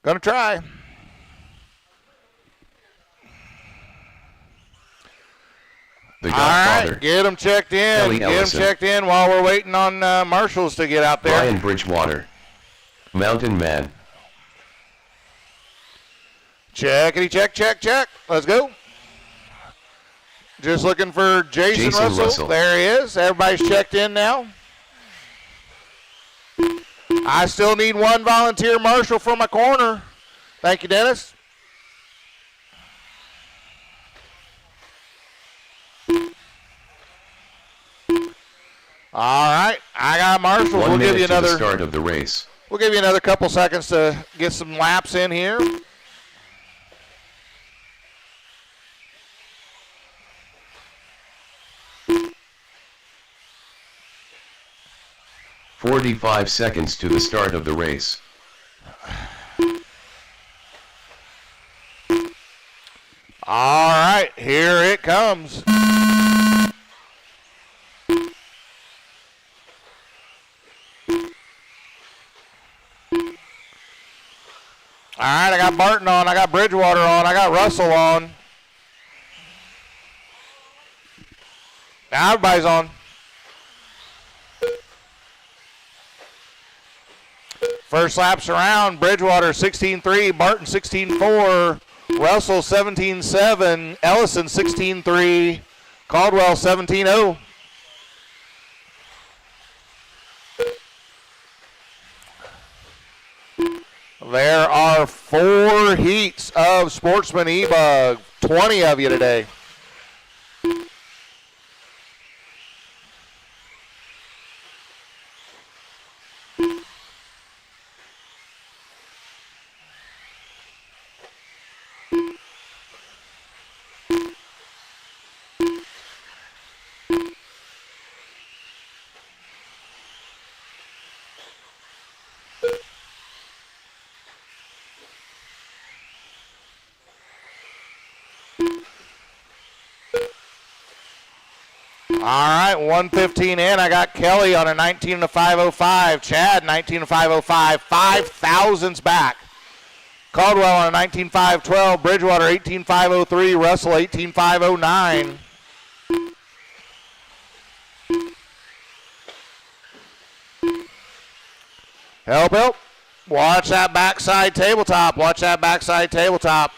Gonna try. The All Godfather. right, get them checked in. Kelly Get them Ellison. checked in while we're waiting on marshals to get out there. Brian Bridgewater. Mountain Man. Checkity, check, check, check. Let's go. Just looking for Jason Russell. There he is. Everybody's checked in now. I still need one volunteer marshal for my corner. Thank you, Dennis. All right, I got marshals. We'll give you another start of the race. We'll give you another couple seconds to get some laps in here. "45 seconds to the start of the race. All right, here it comes. All right, I got Barton on, I got Bridgewater on, I got Russell on. Now everybody's on. First laps around, Bridgewater 16.3, Barton 16.4, Russell 17.7, Ellison 16.3, Caldwell 17.0. There are 4 heats of Sportsman E-Bug, 20 of you today. All right, 1:15 in. I got Kelly on a 19 to 5:05. Chad 19 to 5:05. 5,000's back. Caldwell on a 19.512. Bridgewater 18.503. Russell 18.509. Help, help. Watch that backside tabletop. Watch that backside tabletop.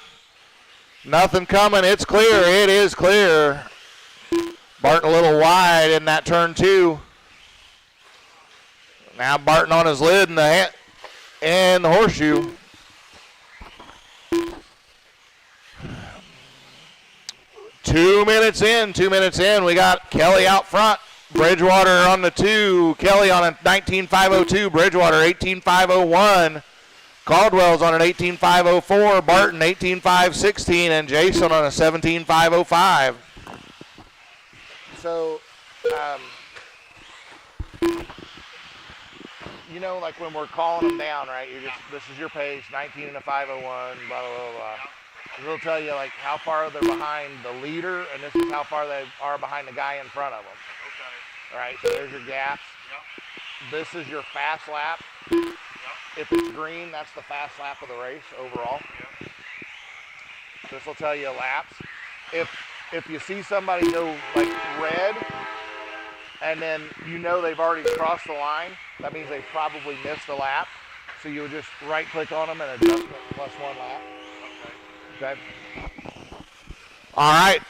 Nothing coming. It's clear. It is clear. Barton a little wide in that turn 2. Now Barton on his lid and the horseshoe. Two minutes in. We got Kelly out front. Bridgewater on the 2. Kelly on a 19.502. Bridgewater 18.501. Caldwell's on an 18.504. Barton 18.516. And Jason on a 17.505. So, you know, like when we're calling them down, right? This is your pace, 19 and a 501, blah, blah, blah, blah. It'll tell you like how far they're behind the leader, and this is how far they are behind the guy in front of them. Okay. All right, so there's your gaps. Yep. This is your fast lap. Yep. If it's green, that's the fast lap of the race overall. Yep. This will tell you laps. If you see somebody go like red, and then you know they've already crossed the line, that means they probably missed a lap. So you'll just right click on them and adjustment plus 1 lap. Okay. All right.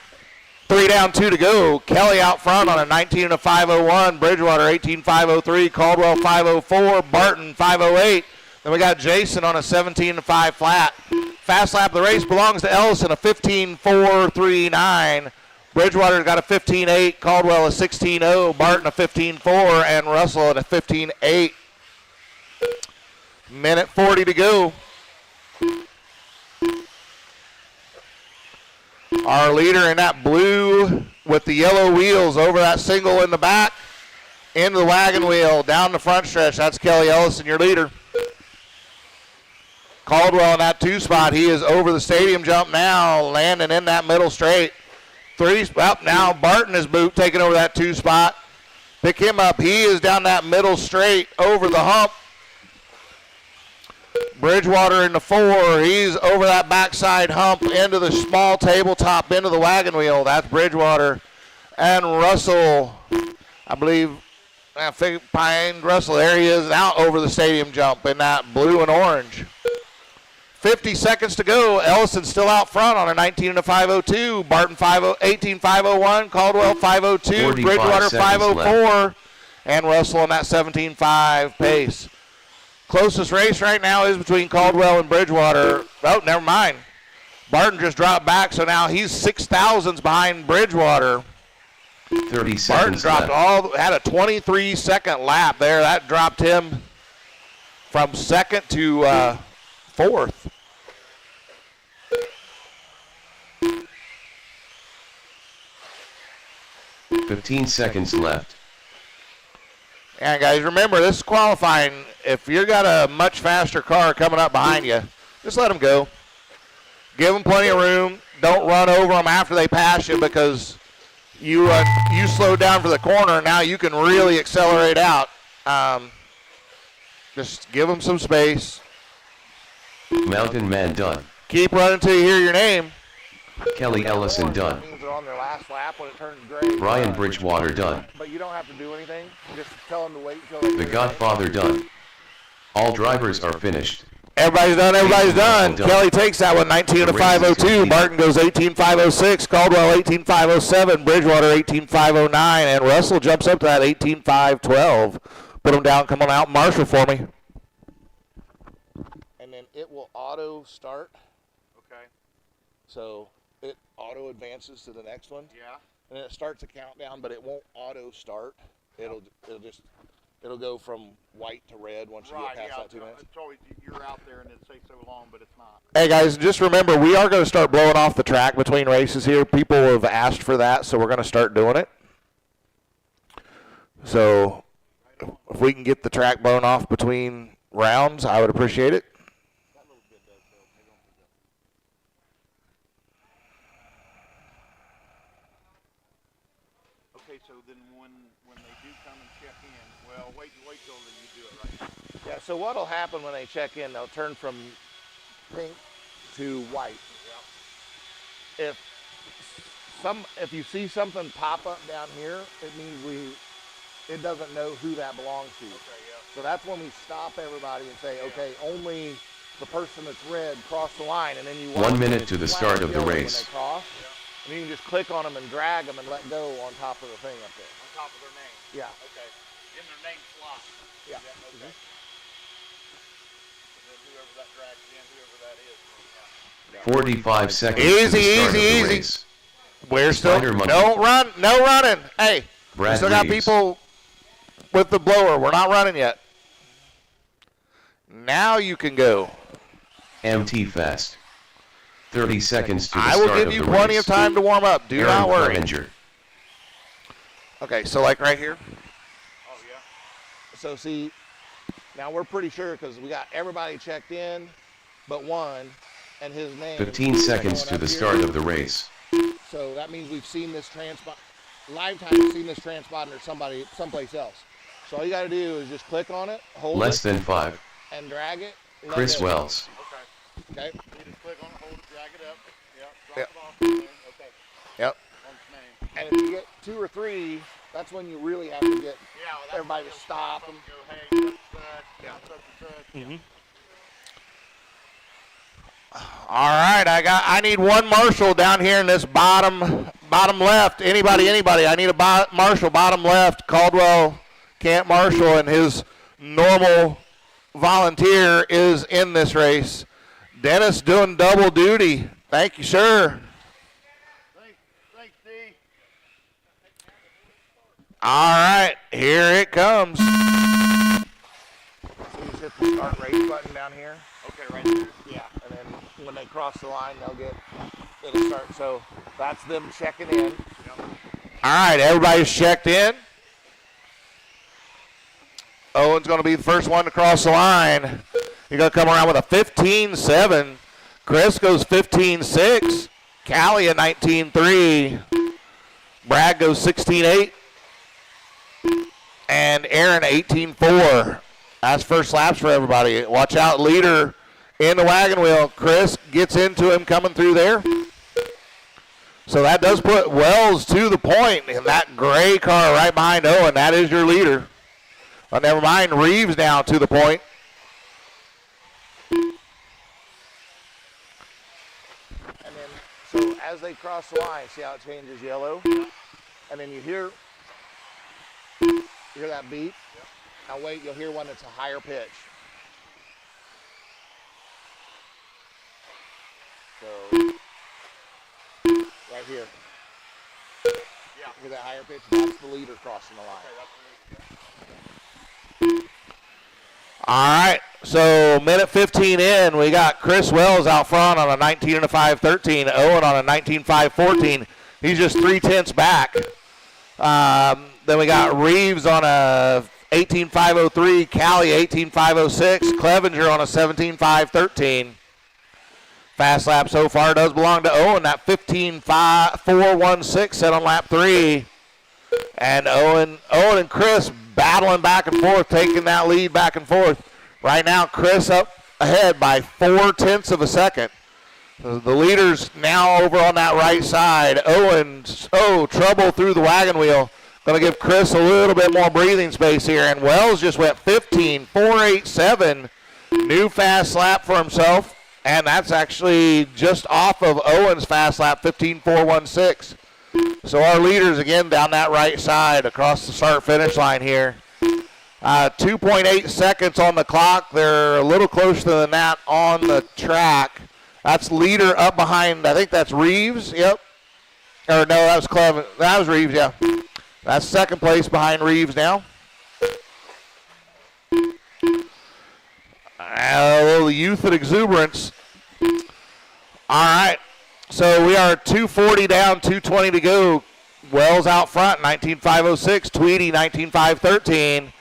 3 down, 2 to go. Kelly out front on a 19 and a 501. Bridgewater 18.503. Caldwell 504. Barton 508. Then we got Jason on a 17 and 5 flat. Fast lap of the race belongs to Ellison, a 15.439. Bridgewater's got a 15.8. Caldwell a 16.0. Barton a 15.4. And Russell at a 15.8. Minute 40 to go. Our leader in that blue with the yellow wheels over that single in the back, into the wagon wheel, down the front stretch. That's Kelly Ellison, your leader. Caldwell in that 2 spot. He is over the stadium jump now, landing in that middle straight. 3 spot. Now Barton is taking over that 2 spot. Pick him up. He is down that middle straight over the hump. Bridgewater in the 4. He's over that backside hump into the small tabletop, into the wagon wheel. That's Bridgewater. And Russell, I believe, behind Russell, there he is out over the stadium jump in that blue and orange. 50 seconds to go. Ellison's still out front on a 19 and a 502. Barton 18 501. Caldwell 502. Bridgewater 504. And Russell on that 17.5 pace. Closest race right now is between Caldwell and Bridgewater. Oh, never mind. Barton just dropped back, so now he's 6,000s behind Bridgewater. 30 seconds Barton dropped left. had a 23-second lap there. That dropped him from second to fourth. $15 seconds left. And guys, remember, this is qualifying. If you got a much faster car coming up behind you, just let them go. Give them plenty of room. Don't run over them after they pass you, because you slowed down for the corner. Now you can really accelerate out. Just give them some space. Mountain Man done. Keep running until you hear your name. Kelly Ellison done. They're on their last lap when it turns gray. Brian Bridgewater done. But you don't have to do anything. Just tell them to wait until they The Godfather done. All drivers are finished. Everybody's done. Everybody's done. Kelly takes that one, 19 and a 502. Barton goes 18.506. Caldwell 18.507. Bridgewater 18.509. And Russell jumps up to that 18.512. Put them down. Come on out. Marshal for me. And then it will auto start. Okay. So it auto advances to the next one. Yeah. And then it starts a countdown, but it won't auto start. It'll go from white to red once you get past that 2 minutes. It's always, you're out there and it takes so long, but it's not. Hey guys, just remember, we are going to start blowing off the track between races here. People have asked for that, so we're going to start doing it. So if we can get the track blown off between rounds, I would appreciate it. Okay, so then when they do come and check in, well, wait till you do it right. Yeah, so what'll happen when they check in, they'll turn from pink to white. Yep. If you see something pop up down here, it means it doesn't know who that belongs to. Okay, yeah. So that's when we stop everybody and say, okay, only the person that's red cross the line, and then you 1 minute to the start of the race. When they cross, and you can just click on them and drag them and let go on top of the thing up there. On top of their name. Yeah. Okay. In their name slot. Yeah. Okay. And then whoever that drags in, whoever that is. 45 seconds to the start of the race. We're still, Spider Monkey. no running. Hey, we Brad still got Reeves. people with the blower. We're not running yet. Now you can go. MT Fest. 30 seconds to the I start will of give the you race. plenty of time to warm up. Do Aaron not worry. Clevenger. Okay, so like right here. Oh, yeah. So see, now we're pretty sure because we got everybody checked in but one, and his name. 15 seconds to the start of the race. So that means we've seen this live time, we've seen this transponder someplace else. So all you got to do is just click on it, hold Less it, than 5. and drag it. let Chris go. Wells. Okay. Okay. You just click on it, hold it, drag it up. Yep. Yep. Drop it off. And then, okay. Yep. On its name. And if you get 2 or 3, that's when you really have to get Yeah. Well, that's everybody when to they'll stop and and go, hey, such and such. Mhm. All right, I need one marshal down here in this bottom left. Anybody. I need a marshal bottom left. Caldwell can't marshal, and his normal volunteer is in this race. Dennis doing double duty. Thank you, sir. Thanks, D. All right, here it comes. So you just hit the start race button down here. Okay, right there. Yeah, and then when they cross the line, it'll start. So that's them checking in. Yep. All right, everybody's checked in. Owen's going to be the first one to cross the line. He's going to come around with a 15.7. Chris goes 15.6. Callie a 19.3. Brad goes 16.8. And Aaron 18.4. That's first laps for everybody. Watch out, leader in the wagon wheel. Chris gets into him coming through there. So that does put Wells to the point in that gray car right behind Owen. That is your leader. But never mind, Reeves now to the point. And then, so as they cross the line, see how it changes yellow? And then you hear that beep? Now wait, you'll hear one that's a higher pitch. So, right here. Yeah. Hear that higher pitch? That's the leader crossing the line. Okay, All right, so minute 15 in, we got Chris Wells out front on a 19 and a 5.13, Owen on a 19.5.14. He's just 3/10 back. Then we got Reeves on a 18.503, Callie 18.506, Clevenger on a 17.513. Fast lap so far does belong to Owen, that 15.416 set on lap 3. And Owen and Chris battling back and forth, taking that lead back and forth. Right now, Chris up ahead by 0.4 of a second. The leader's now over on that right side. Owen, trouble through the wagon wheel. Going to give Chris a little bit more breathing space here. And Wells just went 15.487. New fast lap for himself. And that's actually just off of Owen's fast lap, 15.416. So our leaders, again, down that right side across the start-finish line here. 2.8 seconds on the clock. They're a little closer than that on the track. That's leader up behind, I think that's Reeves, yep. Or no, that was Clevin. That was Reeves, yeah. That's second place behind Reeves now. A little youth and exuberance. All right, so we are 2:40 down, 2:20 to go. Wells out front, 19.506. Tweedy, 19.513.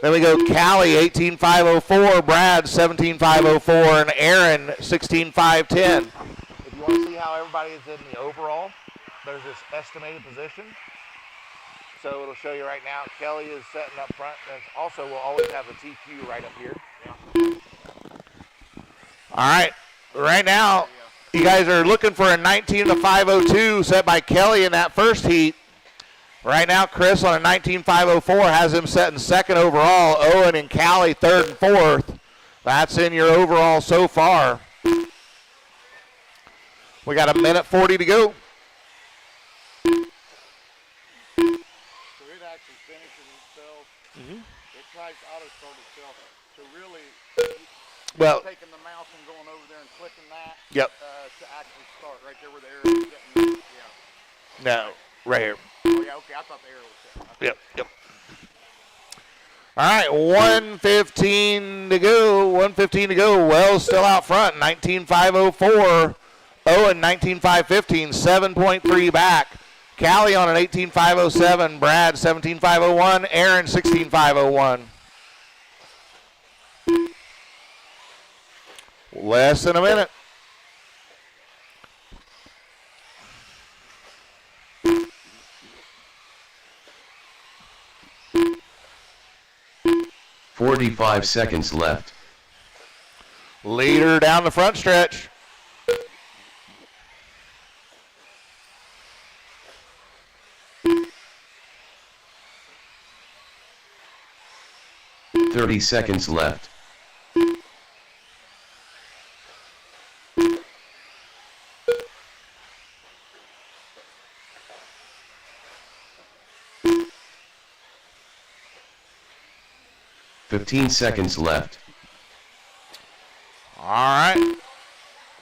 Then we go Callie, 18.504. Brad, 17.504. And Aaron, 16.510. If you want to see how everybody is in the overall, there's this estimated position. So it'll show you right now. Kelly is setting up front. And also, we'll always have a TQ right up here. All right, right now, you guys are looking for a 19.502 set by Kelly in that first heat. Right now, Chris on a 19.504 has him set in second overall. Owen and Callie third and fourth. That's in your overall so far. We got a minute 40 to go. So it actually finishes itself. Mm-hmm. It tries to auto-start itself. So really, Well, taking the mouse and going over there and clicking that yep. To actually start right there where the arrow is getting. Yeah. No, right here. Oh, yeah, okay. I thought the arrow was set. Yep. All right, 1:15 to go. 1:15 to go. Wells still out front, 19.504. Owen, 19.515, 7.3 back. Callie on an 18.507. Brad, 17.501. Aaron, 16.501. Less than a minute. .45 seconds left. Leader down the front stretch. .30 seconds left. .15 seconds left. All right.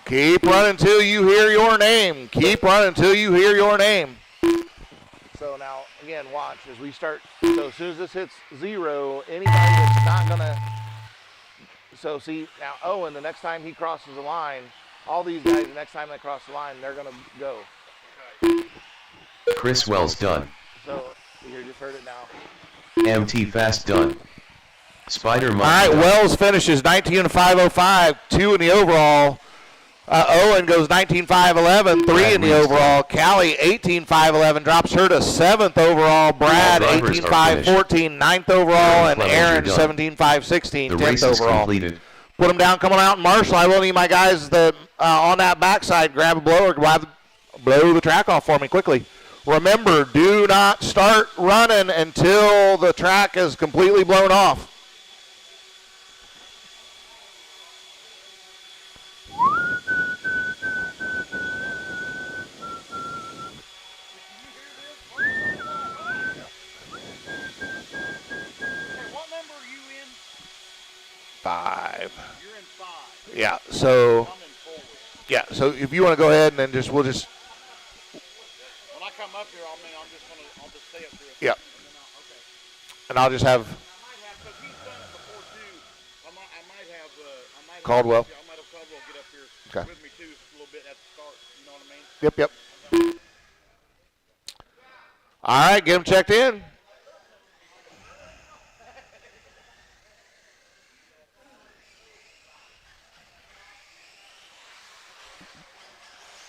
Keep running until you hear your name. Keep running until you hear your name. So now, again, watch as we start. So as soon as this hits 0, anybody that's not going to. So see, now Owen, the next time he crosses the line, all these guys, the next time they cross the line, they're going to go. Chris Wells done. So you just heard it now. MT fast done. Spider All Monkey. right, done. Wells finishes 19.505, 2 in the overall. Owen goes 19.511, 3 in the overall. Callie 18.511 drops her to 7th overall. Brad 18.514, 9th overall, and Aaron 17.516, 10th overall. Completed. Put them down, coming out in Marshall. I will need my guys that on that backside grab a blower, blow the track off for me quickly. Remember, do not start running until the track is completely blown off. What number are you in? 5. You're in 5. Yeah, so I'm in 4. yeah, so if you want to go ahead and then we'll just When I come up here, I'll just stay up here. yeah. Okay. And I'll just have I might have, because he's done it before too. I might have Caldwell. I might have Caldwell get up here Okay. with me too a little bit at the start. You know what I mean? Yep. All right, get them checked in.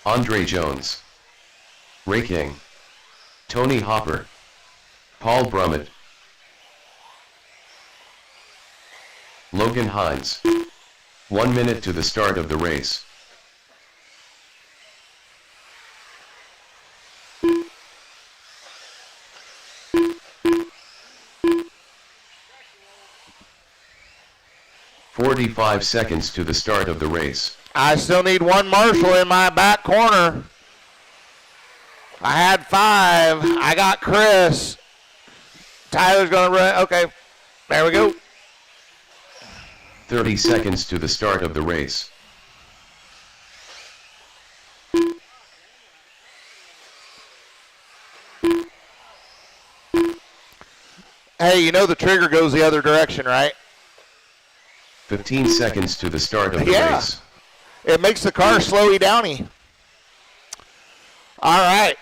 Andre Jones, Ray King, Tony Hopper, Paul Brummett, Logan Hines. 1 minute to the start of the race. "45 seconds to the start of the race. I still need one Marshall in my back corner. I had 5. I got Chris. Tyler's going to run. Okay, there we go. 30 seconds to the start of the race. Hey, you know the trigger goes the other direction, right? 15 seconds to the start of the race. It makes the car slowy downy. All right.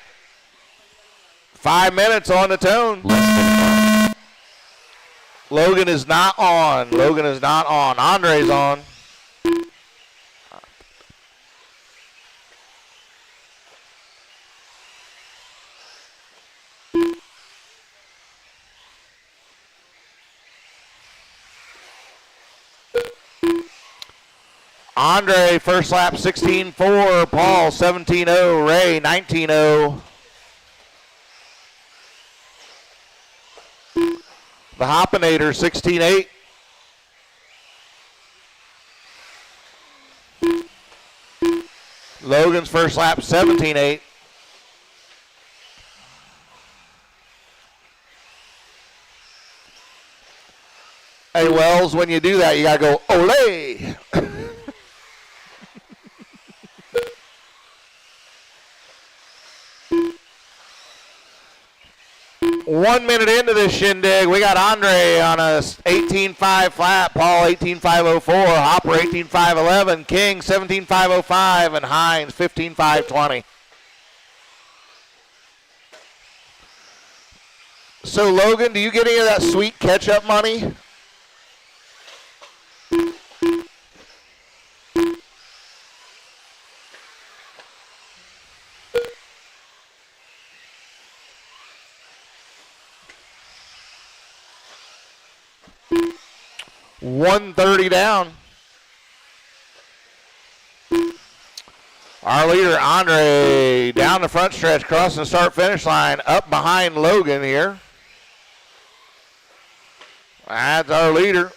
5 minutes on the tone. Less than 5. Logan is not on. Andre's on. Andre, first lap 16.4. Paul 17.0. Ray 19.0. The Hoppinator 16.8. Logan's first lap 17.8. Hey, Wells, when you do that, you got to go, ole. 1 minute into this shindig, we got Andre on a 18.5 flat, Paul 18.504, Hopper 18.511, King 17.505, and Hines 15.520. So Logan, do you get any of that sweet catch-up money? $130 down. Our leader, Andre, down the front stretch, crossing the start-finish line, up behind Logan here. That's our leader.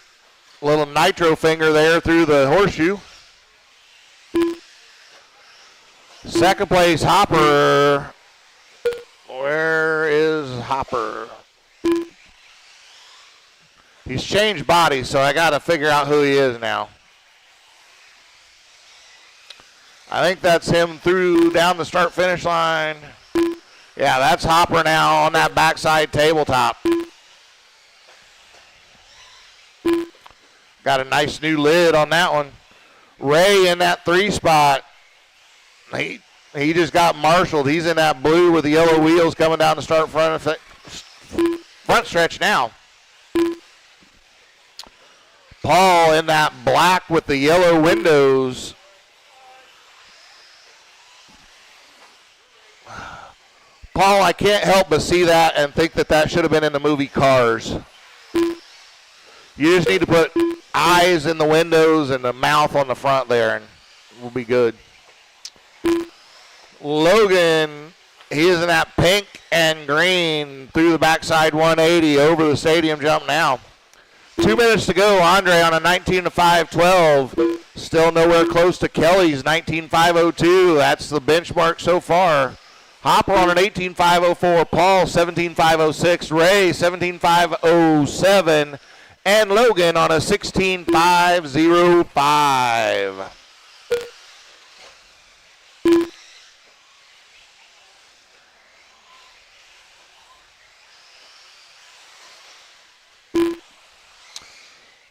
Little nitro finger there through the horseshoe. Second place, Hopper. Where is Hopper? He's changed bodies, so I got to figure out who he is now. I think that's him through down the start-finish line. Yeah, that's Hopper now on that backside tabletop. Got a nice new lid on that one. Ray in that 3 spot. He just got marshaled. He's in that blue with the yellow wheels coming down the front stretch now. Paul in that black with the yellow windows. Paul, I can't help but see that and think that should have been in the movie Cars. You just need to put eyes in the windows and the mouth on the front there, and we'll be good. Logan, he is in that pink and green through the backside 180 over the stadium jump now. 2 minutes to go. Andre on a 19.5.12. Still nowhere close to Kelly's 19.5.02. That's the benchmark so far. Hopper on an 18.5.04. Paul 17.5.06. Ray 17.5.07. And Logan on a 16.5.05.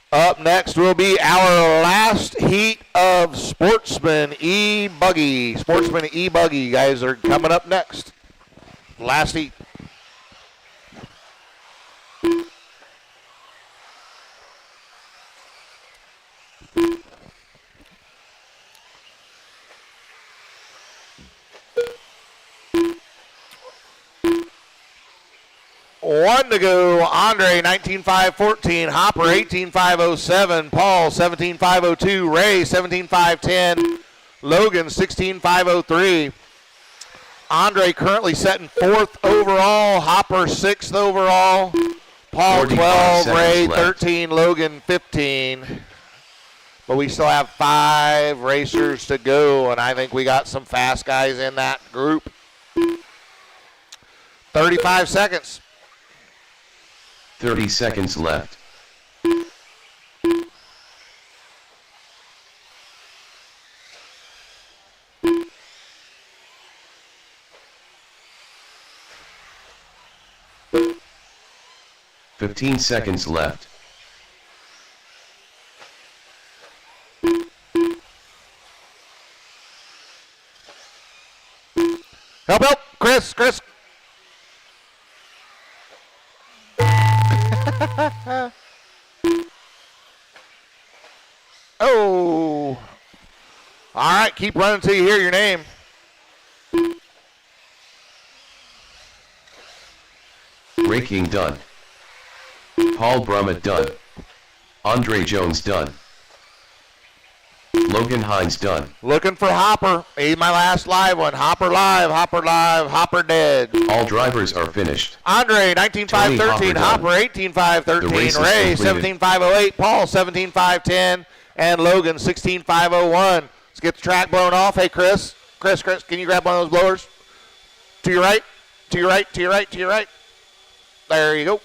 Up next will be our last heat of Sportsman E-Buggy. Sportsman E-Buggy guys are coming up next. Last heat. One to go. Andre, 19.5.14. Hopper, 18.5.07. Paul, 17.5.02. Ray, 17.5.10. Logan, 16.5.03. Andre currently setting 4th overall. Hopper, 6th overall. Paul, 12. Ray, 13. Logan, 15. But we still have 5 racers to go, and I think we got some fast guys in that group. 35 seconds. 30 seconds left. Fifteen seconds left. Help, help, Chris. Oh. All right, keep running until you hear your name. Raking done. Paul Brummett done. Andre Jones done. Logan Hines done. Looking for Hopper. He's my last live one. Hopper live, Hopper dead. All drivers are finished. Andre, 19.5.13. Hopper, 18.5.13. Ray, 17.5.08. Paul, 17.5.10. And Logan, 16.5.01. Let's get the track blown off. Hey, Chris, can you grab one of those blowers? To your right, to your right, to your right, to your right. There you go.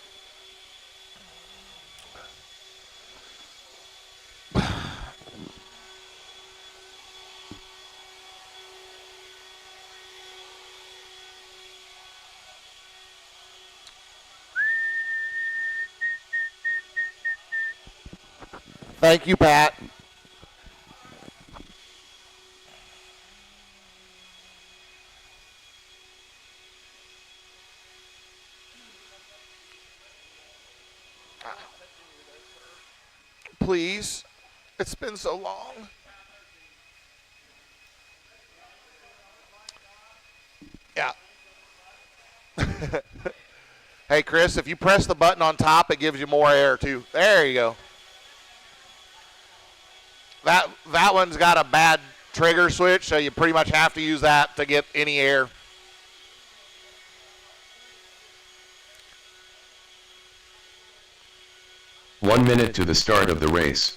Thank you, Pat. Please. It's been so long. Yeah. Hey, Chris, if you press the button on top, it gives you more air, too. There you go. That one's got a bad trigger switch, so you pretty much have to use that to get any air. One minute to the start of the race.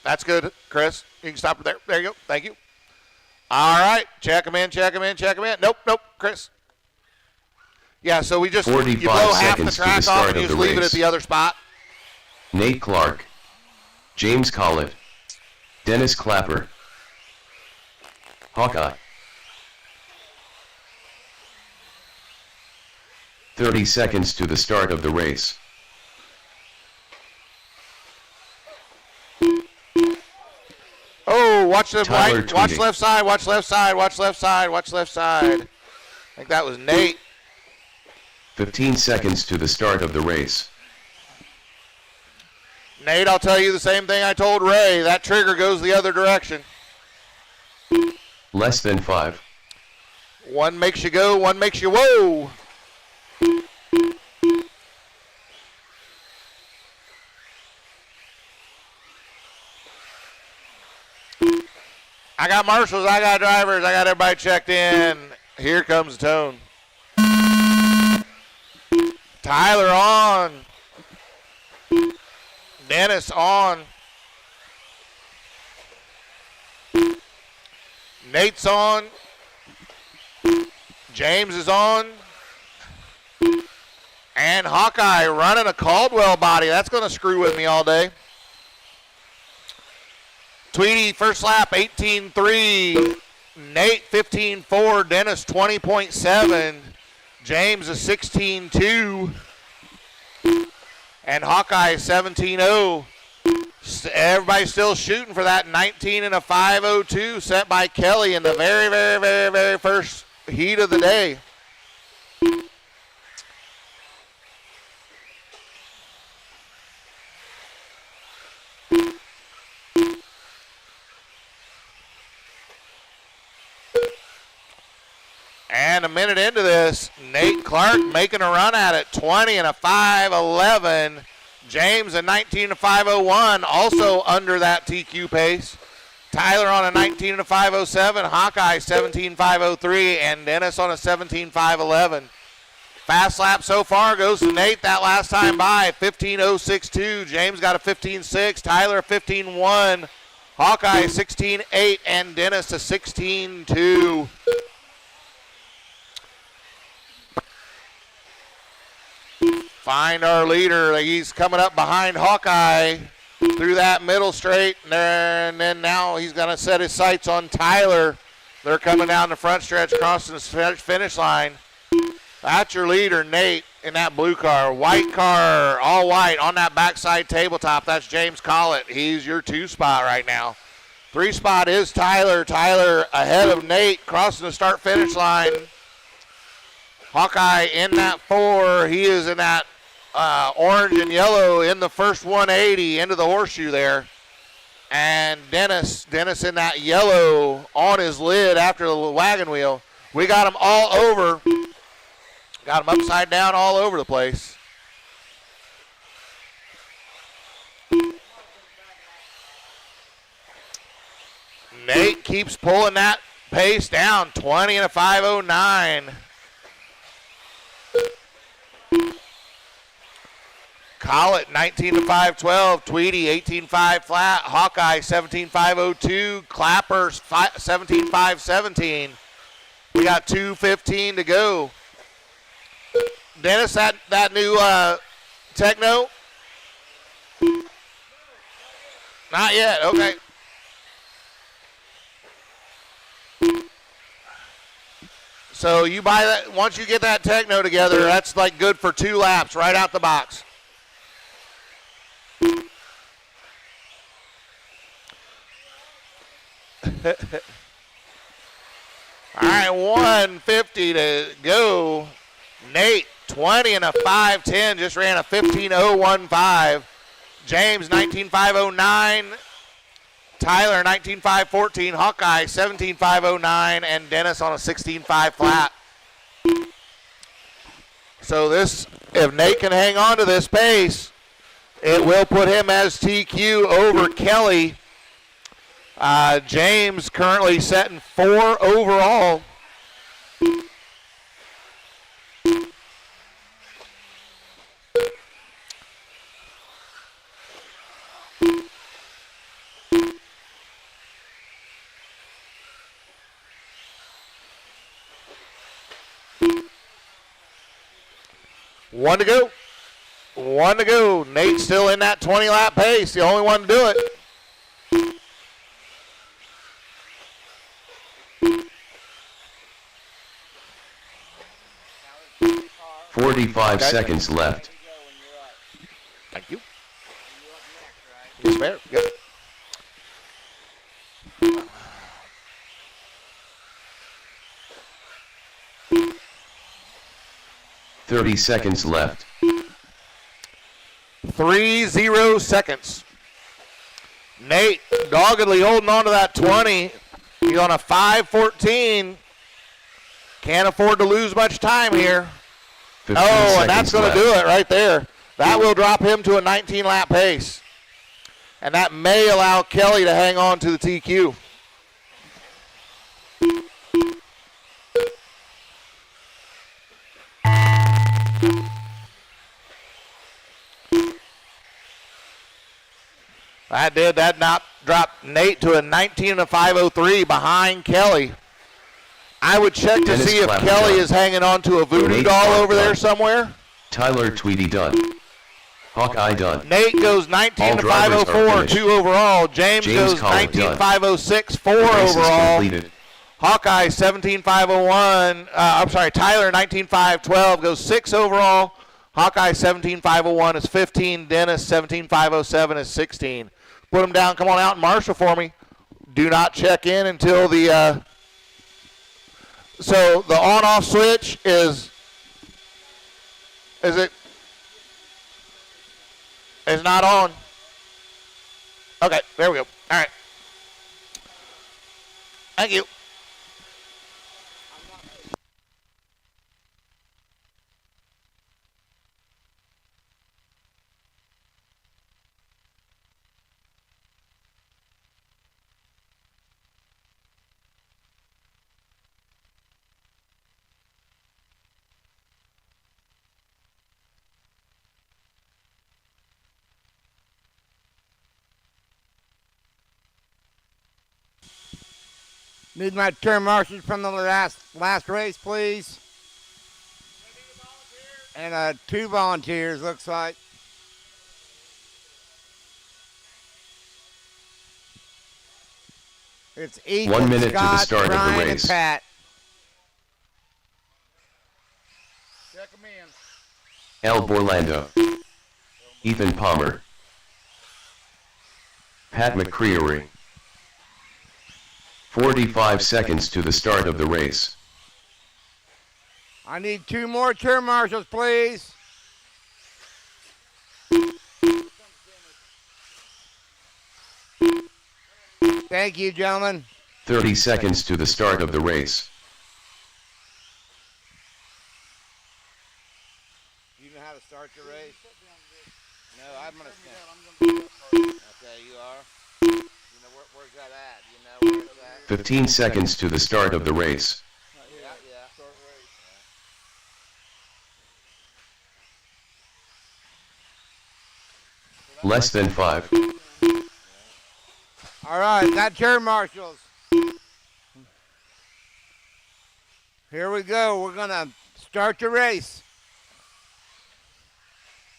That's good, Chris. You can stop it there. There you go. Thank you. All right. Check them in. Nope, Chris. Yeah, so we just, you blow half the track off and you just leave it at the other spot. Nate Clark, James Collett, Dennis Clapper, Hawkeye. 30 seconds to the start of the race. Oh, watch the Tyler right, watch left side, watch left side, watch left side, watch left side. I think that was Nate. 15 seconds to the start of the race. Nate, I'll tell you the same thing I told Ray. That trigger goes the other direction. Less than 5. One makes you go, one makes you whoa. I got marshals, I got drivers, I got everybody checked in. Here comes the tone. Tyler on. Dennis on. Nate's on. James is on. And Hawkeye running a Caldwell body. That's going to screw with me all day. Tweedy, first lap, 18.3. Nate, 15.4. Dennis, 20.7. James, a 16.2. And Hawkeye, 17.0. Everybody's still shooting for that 19 and a 5.02 set by Kelly in the very, very, very, very first heat of the day. And a minute into this, Nate Clark making a run at it, 20 and a 5.11. James a 19 and a 5.01, also under that TQ pace. Tyler on a 19 and a 5.07, Hawkeye 17.503, and Dennis on a 17.511. Fast lap so far goes to Nate that last time by, 15.062. James got a 15.6, Tyler a 15.1, Hawkeye a 16.8, and Dennis a 16.2. Find our leader. He's coming up behind Hawkeye through that middle straight, and then now he's going to set his sights on Tyler. They're coming down the front stretch, crossing the finish line. That's your leader, Nate, in that blue car. White car, all white, on that backside tabletop. That's James Collett. He's your 2 spot right now. 3 spot is Tyler. Tyler ahead of Nate, crossing the start-finish line. Hawkeye in that 4. He is in that orange and yellow in the first 180 into the horseshoe there. And Dennis in that yellow on his lid after the wagon wheel. We got them all over. Got them upside down all over the place. Nate keeps pulling that pace down, 20 and a 5.09. Collett 19 to 5.12, Tweedy 18.5 flat, Hawkeye 17.502, Clappers 17.517. We got 2:15 to go. Dennis, that new Techno? Not yet. Okay. So you buy that once you get that Techno together. That's like good for 2 laps right out the box. All right, 1:50 to go. Nate, 20 and a 5.10, just ran a 15.015. James, 19.509. Tyler, 19.514. Hawkeye, 17.509. And Dennis on a 16.5 flat. So this, if Nate can hang on to this pace, it will put him as TQ over Kelly. James currently setting 4 overall. One to go. 1 to go. Nate's still in that 20-lap pace, the only one to do it. 45 seconds left. Thank you. Yes, ma'am. Good. $30 seconds left. 30 seconds. Nate doggedly holding on to that 20. He's He's on a 5:14. Can't afford to lose much time here. Oh, and that's going to do it right there. That will drop him to a 19-lap pace. And that may allow Kelly to hang on to the TQ. That not dropped Nate to a 19 and a 5:03 behind Kelly. I would check to see if Kelly is hanging on to a voodoo doll over there somewhere. Tyler Tweedy done. Hawkeye done. Nate goes 19 to 5:04, 2 overall. James goes 19 5:06, 4 overall. Hawkeye 17 5:01. I'm sorry, Tyler 19 5:12 goes 6 overall. Hawkeye 17 5:01 is 15. Dennis 17 5:07 is 16. Put him down. Come on out and marshal for me. Do not check in until the. So the on-off switch is it? It's not on. Okay, there we go. All right. Thank you. Need my turn marshals from the last race, please. And 2 volunteers, looks like. It's Ethan, 1 minute Scott, to the start Brian, of the race. And Pat. Check them in. El Borlando. Ethan Palmer. Pat McCreary. 45 seconds to the start of the race. I need 2 more turn marshals, please. Thank you, gentlemen. 30 seconds to the start of the race. You know how to start your race? No, I'm going to stand. Okay, you are? You know, where's that at? You know, where's that? 15 seconds to the start of the race. Yeah. Less than 5. All right, got turn marshals. Here we go. We're going to start the race.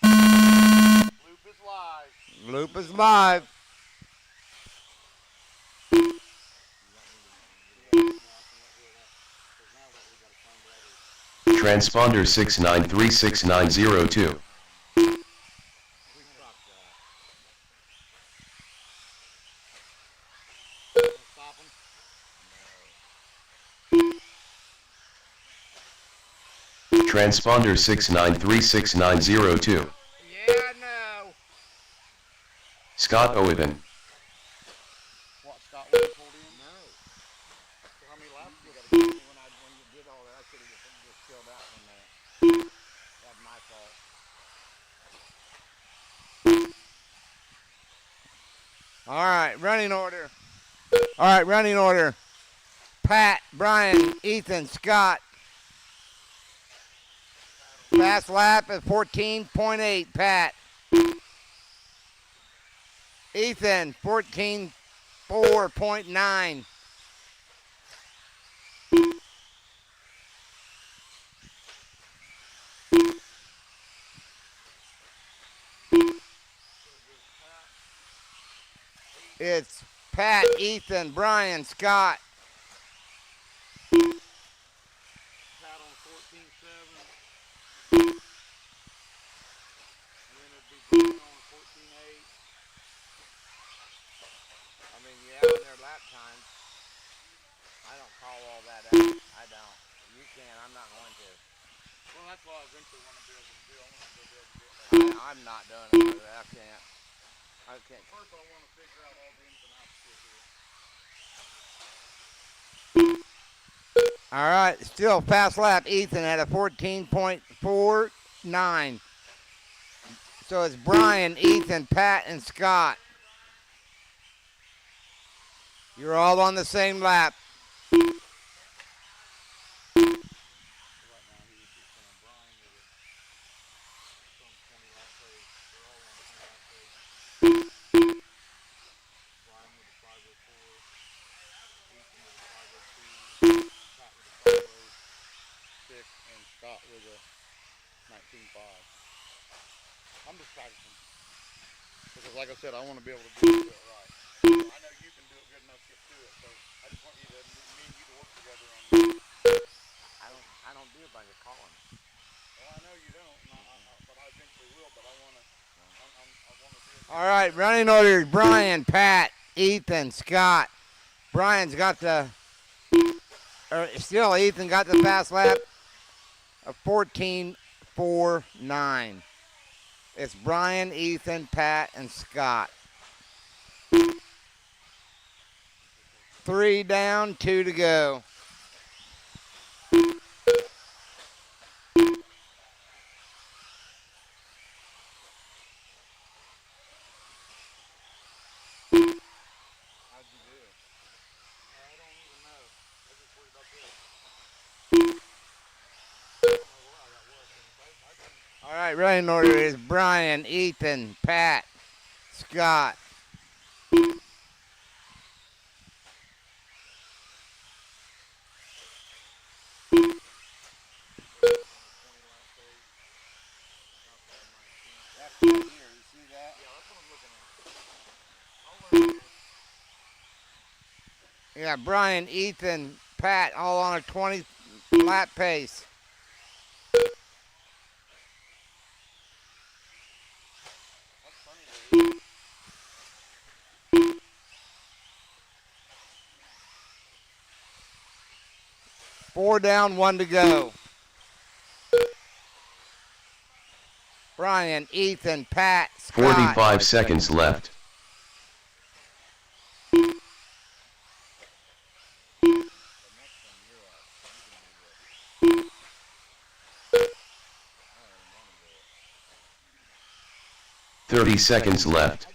Loop is live. Loop is live. Transponder 6936902. Transponder 6936902. Yeah, no. Scott Owen. What, Scott pulled in? No. So how many laps you got to give me when you did all that? I should have just chilled out from that. That's my fault. All right, running order. All right, running order. Pat, Brian, Ethan, Scott. Fast lap at 14.8, Pat. Ethan, 14.4.9. It's Pat, Ethan, Brian, Scott. Pat on 14.7. And then it'd be Brian on 14.8. I mean, you have their lap time. I don't call all that out. I don't. You can. I'm not going to. Well, that's what I eventually want to be able to do. I want to be able to do it. I'm not doing it. I can't. I can't. First, I want to figure out all the ins and outs of it here. All right, still fast lap. Ethan at a 14.49. So it's Brian, Ethan, Pat, and Scott. You're all on the same lap. And Scott with a 19.5. I'm just practicing. Because like I said, I want to be able to do it right. I know you can do it good enough to get to it, so I just want you to, me and you to work together on it. I don't do it by your calling. Well, I know you don't, but I eventually will, but I want to do it. All right, running orders, Brian, Pat, Ethan, Scott. Brian's got Ethan got the fast lap of 14.49. It's Brian, Ethan, Pat, and Scott. 3 down, 2 to go. All right, running order is Brian, Ethan, Pat, Scott. That's right here, you see that? Yeah, that's what I'm looking at. Yeah, Brian, Ethan, Pat, all on a 20 lap pace. Four down, 1 to go. Brian, Ethan, Pat, Scott. 45 seconds left. Thirty seconds left.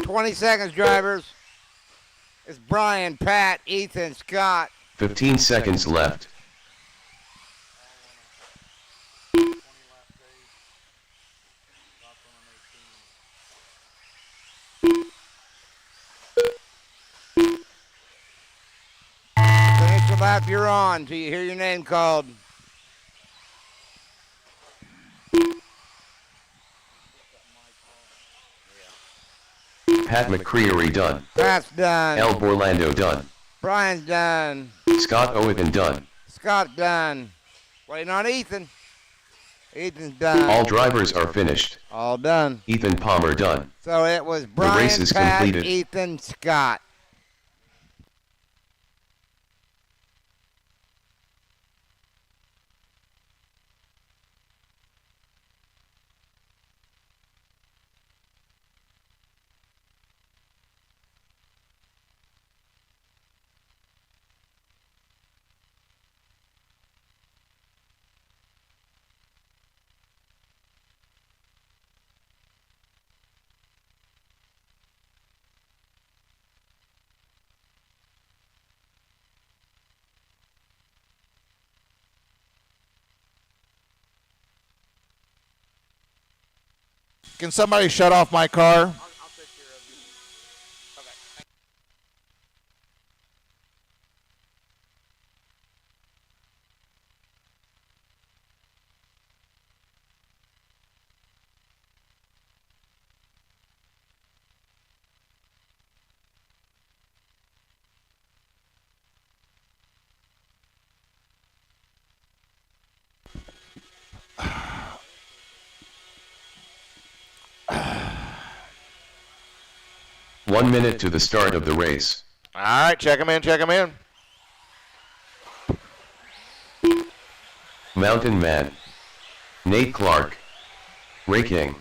20 seconds, drivers. It's Brian, Pat, Ethan, Scott. 15 seconds left. Finish the lap you're on till you hear your name called. Pat McCreary done. Pat's done. El Borlando done. Brian's done. Scott Owen done. Scott done. Waiting on Ethan. Ethan's done. All drivers are finished. All done. Ethan Palmer done. So it was Brian, race is Pat, completed. Ethan, Scott. Can somebody shut off my car? I'll take care of you. Okay. One minute to the start of the race. All right, check them in, check them in. Mountain Man. Nate Clark. Ray King.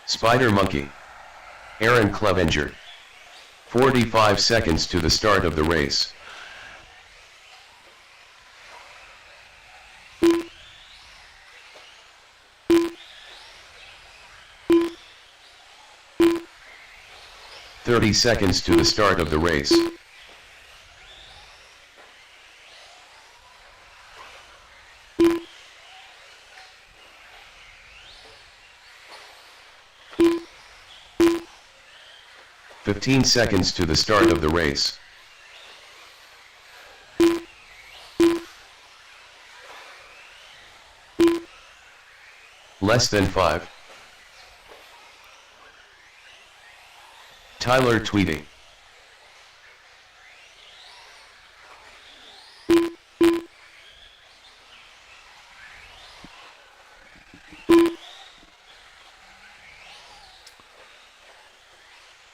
Spider Monkey. Aaron Clevenger. 45 seconds to the start of the race. Seconds to the start of the race. Seconds to the start of the race. Less than 5. Tyler tweeting.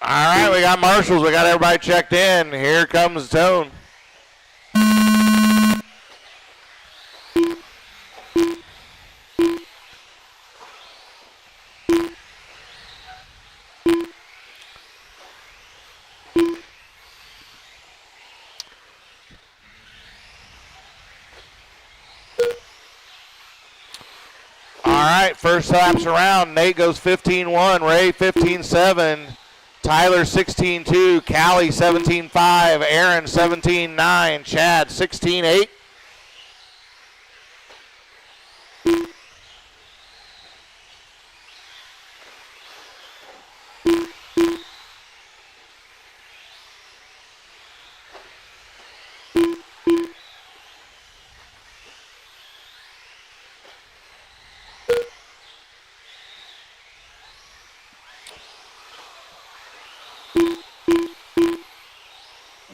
All right, we got marshals. We got everybody checked in. Here comes the tone. All right, first laps around. Nate goes 15-1, Ray 15-7. Tyler 16-2, Callie 17-5, Aaron 17-9, Chad 16-8.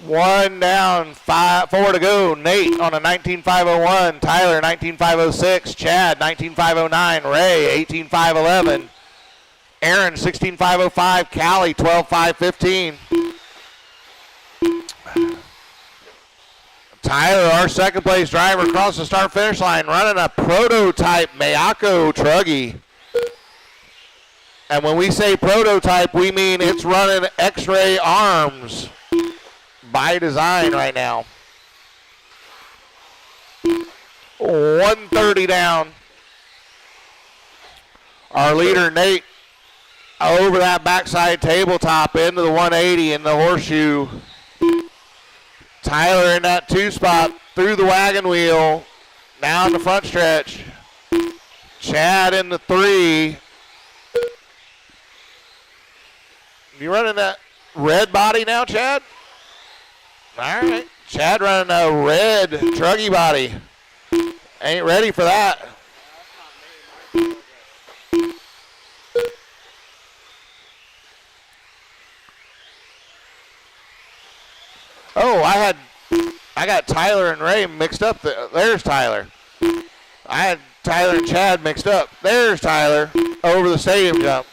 One down, 4 to go. Nate on a 19.501, Tyler 19.506, Chad 19.509, Ray 18.511, Aaron 16.505, Callie 12.515. Tyler, our second place driver, across the start finish line, running a prototype Mayako Truggy. And when we say prototype, we mean it's running X-ray arms by design right now. 130 down. Our leader, Nate, over that backside tabletop into the 180 in the horseshoe. Tyler in that 2 spot through the wagon wheel. Now in the front stretch. Chad in the 3. You running that red body now, Chad? All right. Chad running a red truggy body. Ain't ready for that. Oh, I got Tyler and Ray mixed up. There's Tyler. I had Tyler and Chad mixed up. There's Tyler over the stadium jump.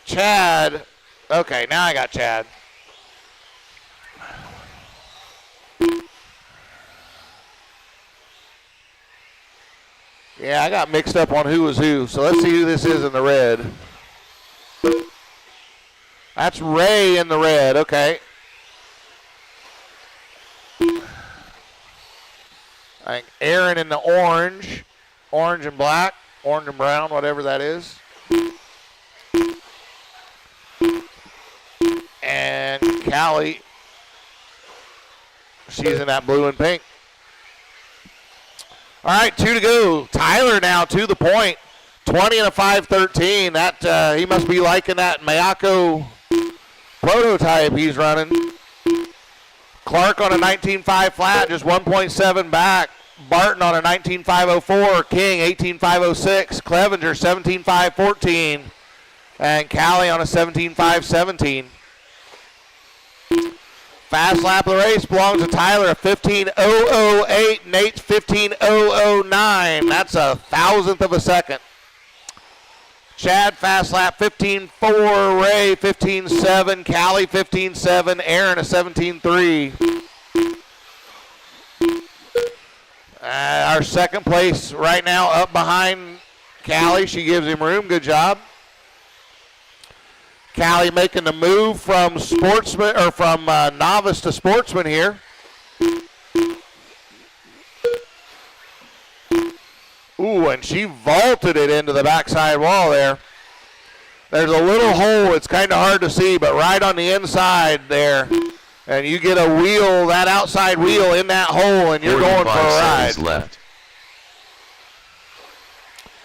Chad. Okay, now I got Chad. Yeah, I got mixed up on who was who. So let's see who this is in the red. That's Ray in the red. Okay. I think Aaron in the orange. Orange and black. Orange and brown, whatever that is. And Callie, she's in that blue and pink. All right, 2 to go. Tyler now to the point. 20 and a 5.13. That he must be liking that Mayako prototype he's running. Clark on a 19.5 flat, just 1.7 back. Barton on a 19.504. King 18.506. Clevenger 17.514. And Callie on a 17.517. Fast lap of the race belongs to Tyler, a 15.008. Nate's 15.009. That's a thousandth of a second. Chad fast lap 15.4. Ray 15.7. Callie 15.7. Aaron a 17.3. Our second place right now up behind Callie. She gives him room. Good job. Callie making the move from sportsman or from novice to sportsman here. Ooh, and she vaulted it into the backside wall there. There's a little hole. It's kind of hard to see, but right on the inside there. And you get a wheel, that outside wheel in that hole, and you're going for a ride. Left.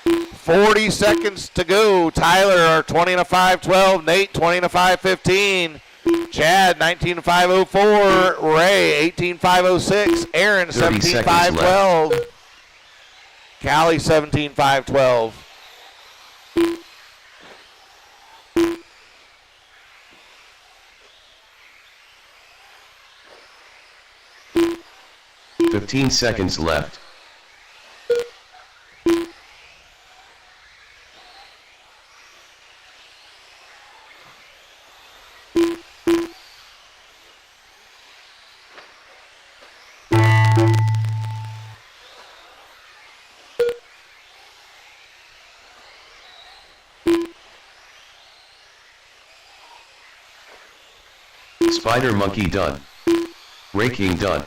40 seconds to go. Tyler, 20 and a 5:12. Nate, 20 and a 5:15. Chad, 19 and 5:04. Ray, 18 5:06. Aaron, 17 5:12. Callie, 17 5:12. $15 seconds left. Spider Monkey done. Raking done.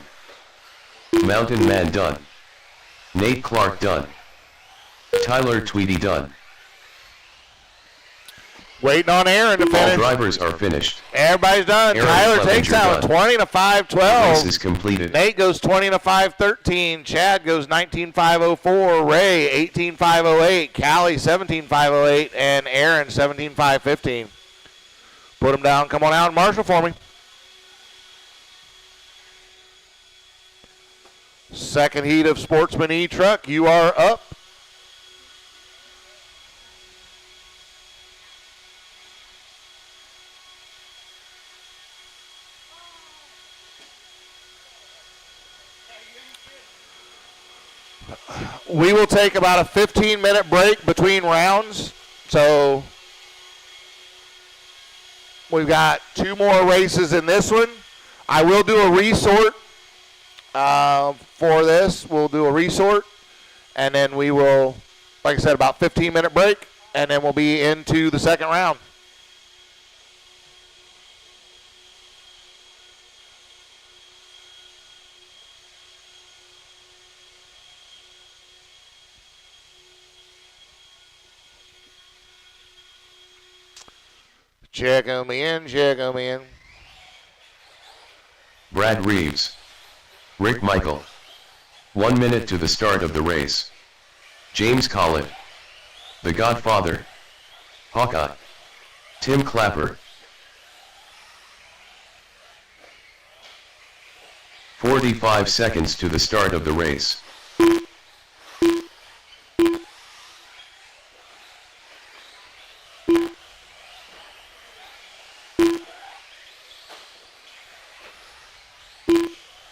Mountain Man done. Nate Clark done. Tyler Tweedy done. Waiting on Aaron to finish. All drivers are finished. Everybody's done. Aaron Tyler takes that one, 20 and a 5:12. Race is completed. Nate goes 20 and a 5:13. Chad goes 19 5:04. Ray 18 5:08. Callie 17 5:08, and Aaron 17 5:15. Put them down. Come on out and marshal for me. Second heat of Sportsman E-Truck. You are up. We will take about a 15-minute break between rounds. So we've got 2 more races in this one. I will do a resort for this. We'll do a resort, and then we will, like I said, about 15-minute break, and then we'll be into the second round. Check 'em in, check 'em in. Brad Reeves. Rick Michael. 1 minute to the start of the race. James Collett. The Godfather. Hawkeye. Tim Clapper. 45 seconds to the start of the race.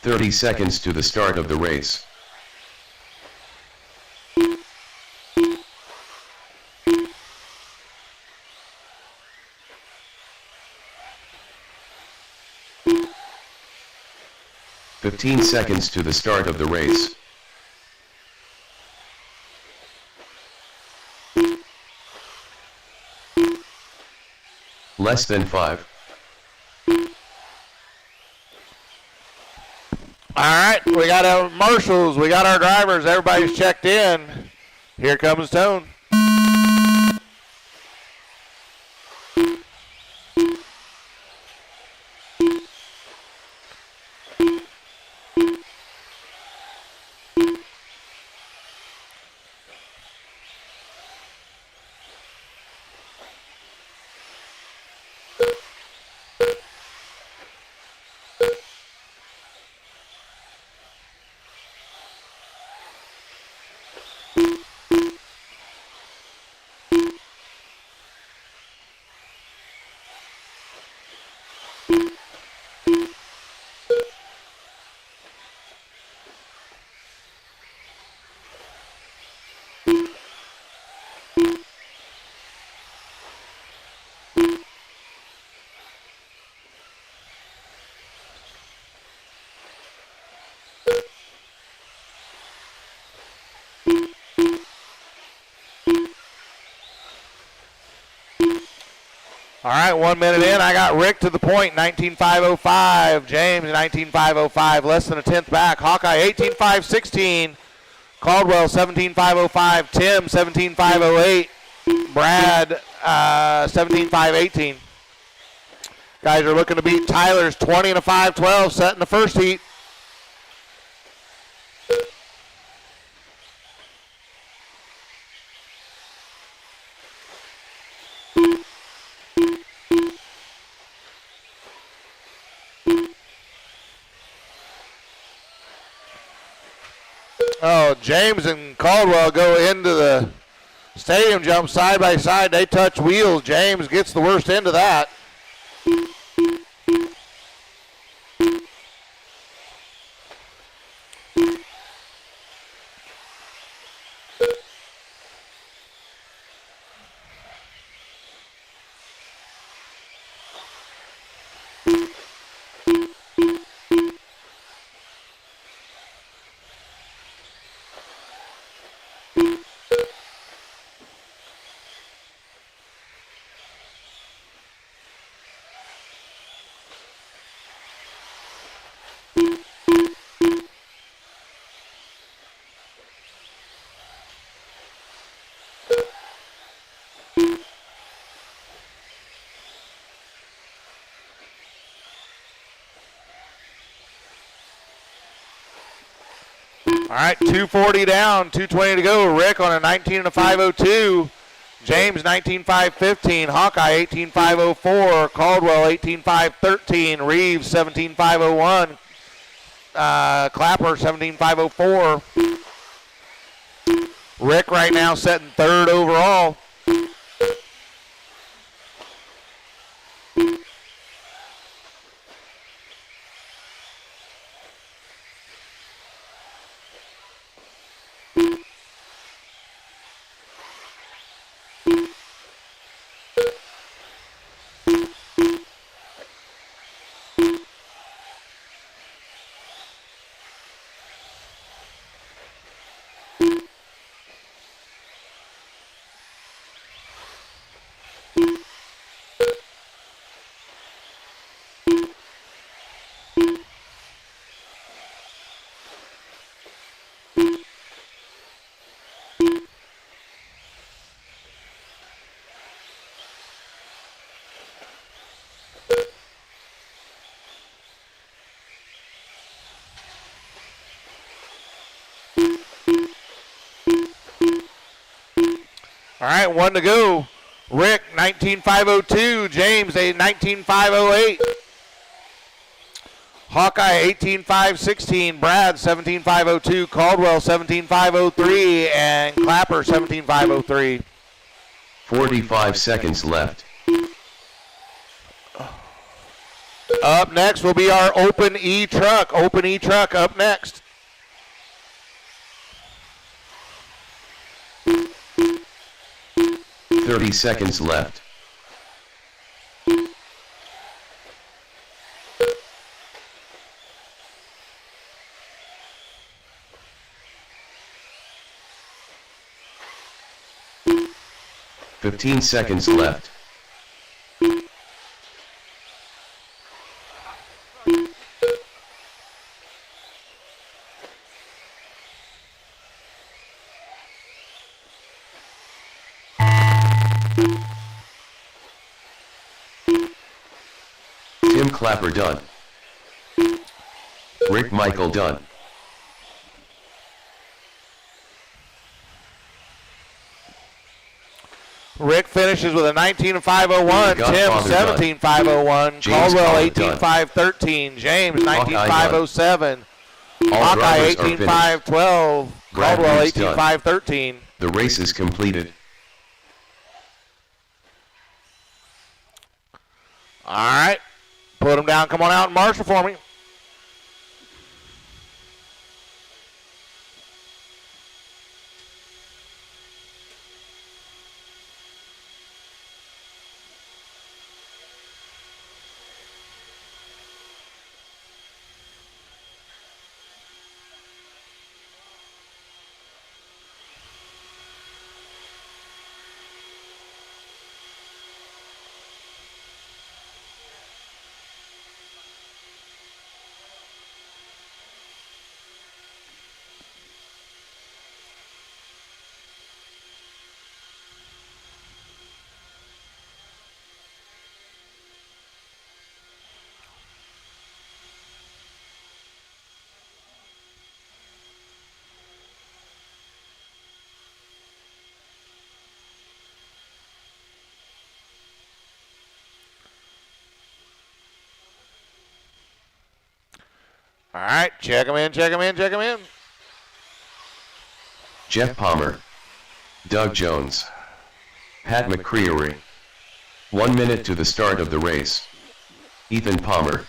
"30 seconds to the start of the race. "15 seconds to the start of the race. Less than 5. All right, we got our marshals, we got our drivers, everybody's checked in. Here comes Tone. All right, 1 minute in. I got Rick to the point, 19.505. James, 19.505. Less than a tenth back. Hawkeye, 18.516. Caldwell, 17.505. Tim, 17.508. Brad, 17.518. Guys are looking to beat Tyler's 20 and a 5.12 set in the first heat. Oh, James and Caldwell go into the stadium jump side by side. They touch wheels. James gets the worst end of that. All right, 2:40 down, 2:20 to go. Rick on a 19 and a 5:02. James 19.515. Hawkeye 18.504. Caldwell 18.513. Reeves 17.501. Clapper 17.504. Rick right now setting third overall. All right, 1 to go. Rick, 19.502. James, 19.508. Hawkeye, 18.516. Brad, 17.502. Caldwell, 17.503. And Clapper, 17.503. 45 seconds left. Up next will be our Open E truck. Open E truck up next. Thirty seconds left. Fifteen seconds left. Tim Clapper done. Rick Michael done. Rick finishes with a 19.501. Tim Godfather 17.501. James Caldwell Collin 18.513. James Hawkeye 19.507. All Hawkeye drivers are finished. 18.512. Brad Caldwell Reeves done. 18.513. The race is completed. All right. Put them down. Come on out and marshal for me. All right, check him in, check him in, check him in. Jeff Palmer, Doug Jones, Pat McCreary. 1 minute to the start of the race. Ethan Palmer.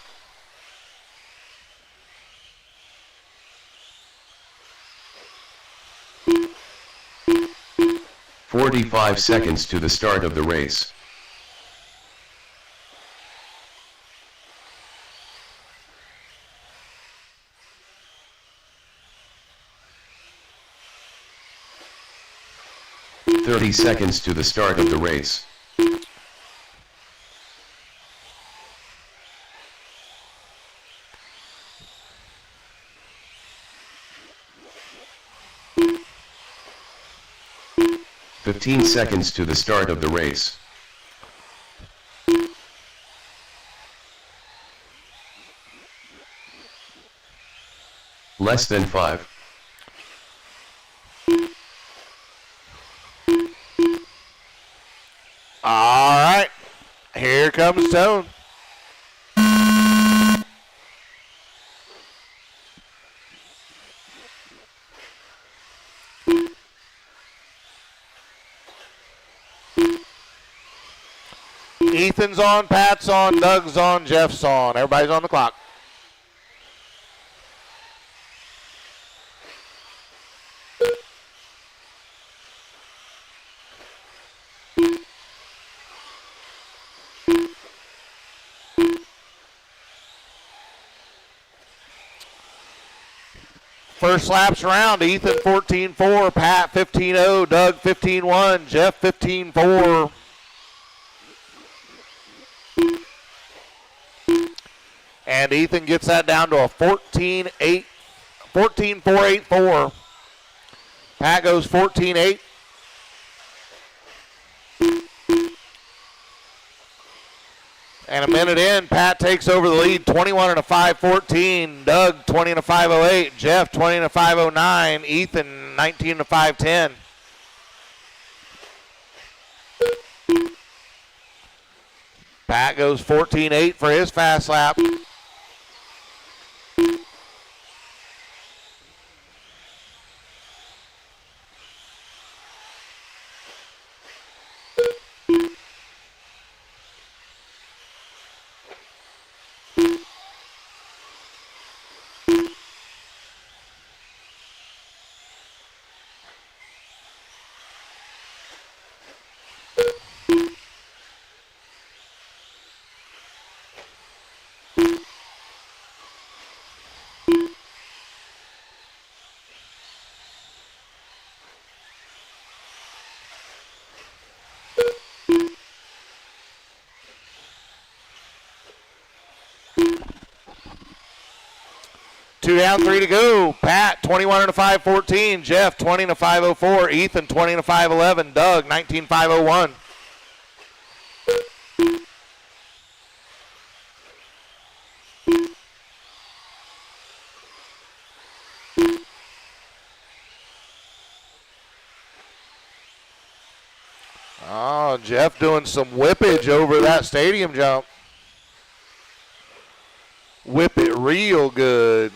"45 seconds to the start of the race. "30 seconds to the start of the race. "15 seconds to the start of the race. Less than 5. All right, here comes Tone. Ethan's on, Pat's on, Doug's on, Jeff's on. Everybody's on the clock. First laps around, Ethan 14.4, Pat 15.0, Doug 15.1, Jeff 15.4. And Ethan gets that down to a 14.484. Pat goes 14.8. And a minute in, Pat takes over the lead, 21 and a 5.14. Doug 20 and a 5.08. Jeff 20 and a 5.09. Ethan 19 and a 5.10. Pat goes 14.8 for his fast lap. Two down, 3 to go. Pat, 21 and a 5.14. Jeff, 20 and a 5.04. Ethan, 20 and a 5.11. Doug, 19.501. Oh, Jeff doing some whippage over that stadium jump. Whip it real good.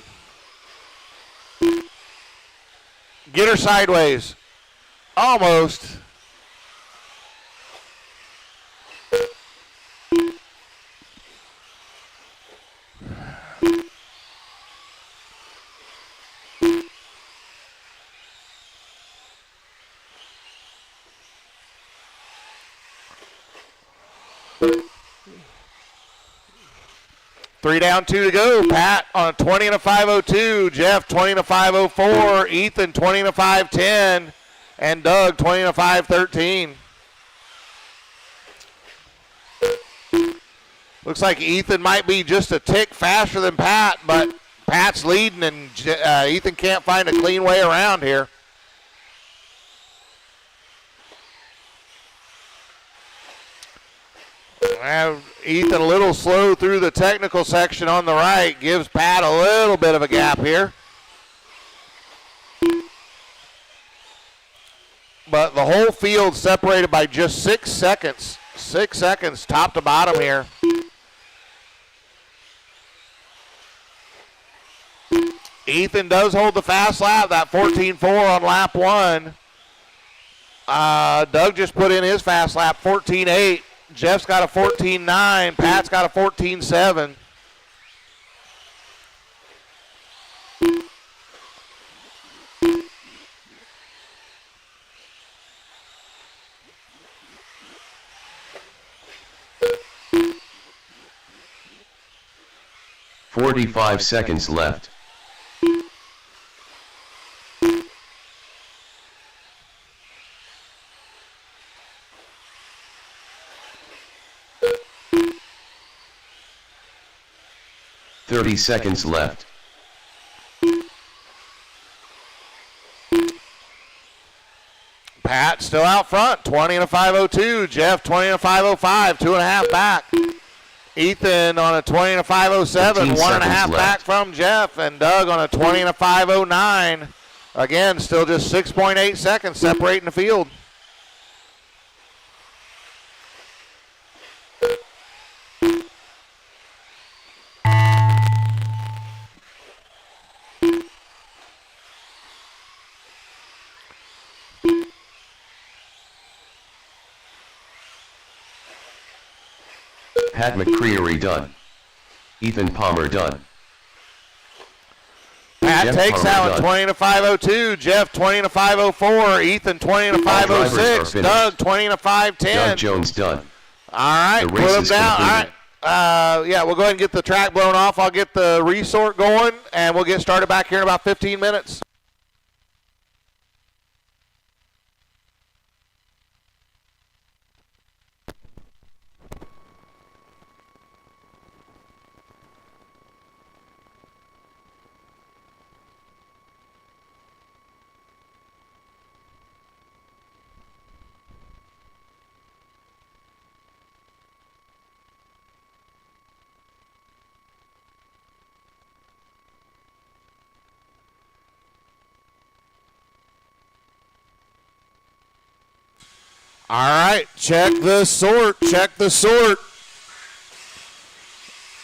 Get her sideways. Almost. Three down, 2 to go. Pat on a 20 and a 5.02. Jeff 20 and a 5.04. Ethan 20 and a 5.10. And Doug 20 and a 5.13. Looks like Ethan might be just a tick faster than Pat, but Pat's leading and Ethan can't find a clean way around here. Ethan a little slow through the technical section on the right. Gives Pat a little bit of a gap here. But the whole field separated by just 6 seconds. 6 seconds top to bottom here. Ethan does hold the fast lap, that 14.4 on lap 1. Doug just put in his fast lap, 14.8. Jeff's got a 14.9. Pat's got a 14.7. "45 seconds left. "30 seconds left. Pat still out front, 20 and a 5.02. Jeff 20 and a 5.05, 2.5 back. Ethan on a 20 and a 5.07, 1.5 back from Jeff. And Doug on a 20 and a 5.09. Again, still just 6.8 seconds separating the field. Pat McCreary done. Ethan Palmer done. Pat Jeff takes Palmer out done. 20 and a 5.02. Jeff 20 and a 5.04. Ethan 20 and a All drivers are 5.06. finished. Doug 20 and a 5.10. Doug Jones done. All right, The put race them is down. All completed. right. Yeah, we'll go ahead and get the track blown off. I'll get the resort going, and we'll get started back here in about 15 minutes. All right, check the sort. Check the sort.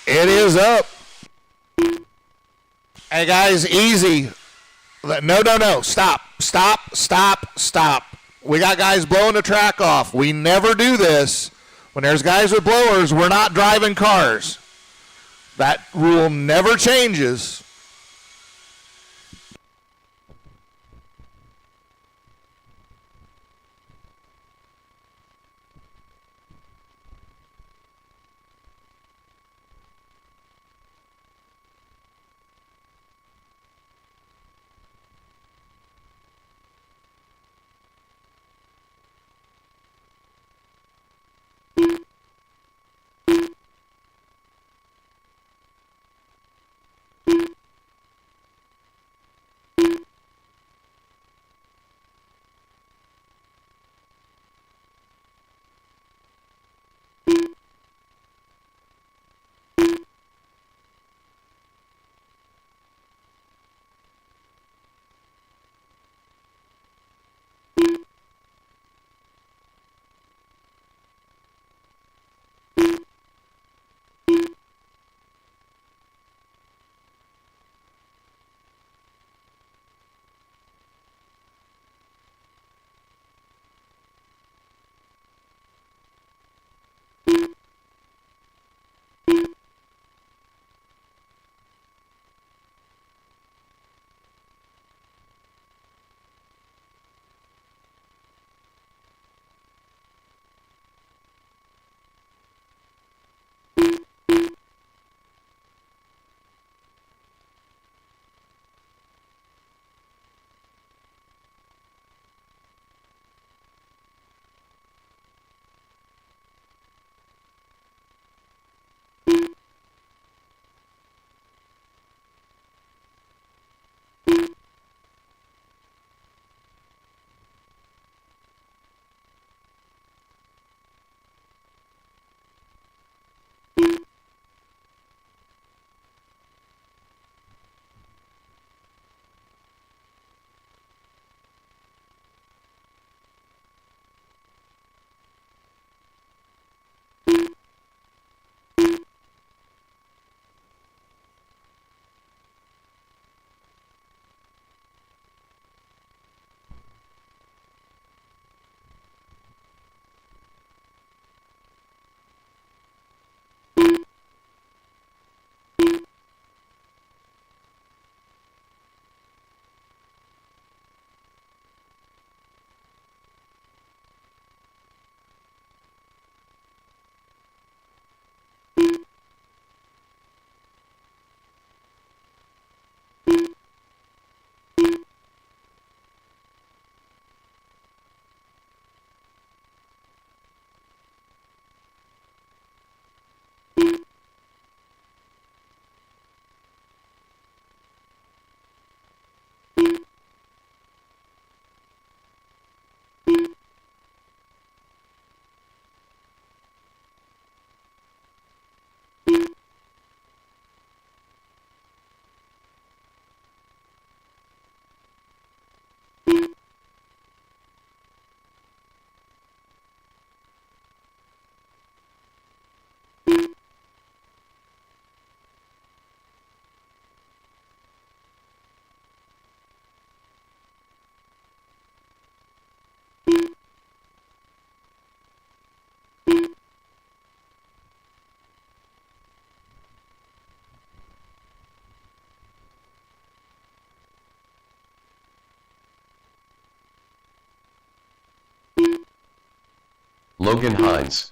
It is up. Hey, guys, easy. No. Stop. We got guys blowing the track off. We never do this. When there's guys with blowers, we're not driving cars. That rule never changes. Logan Hines.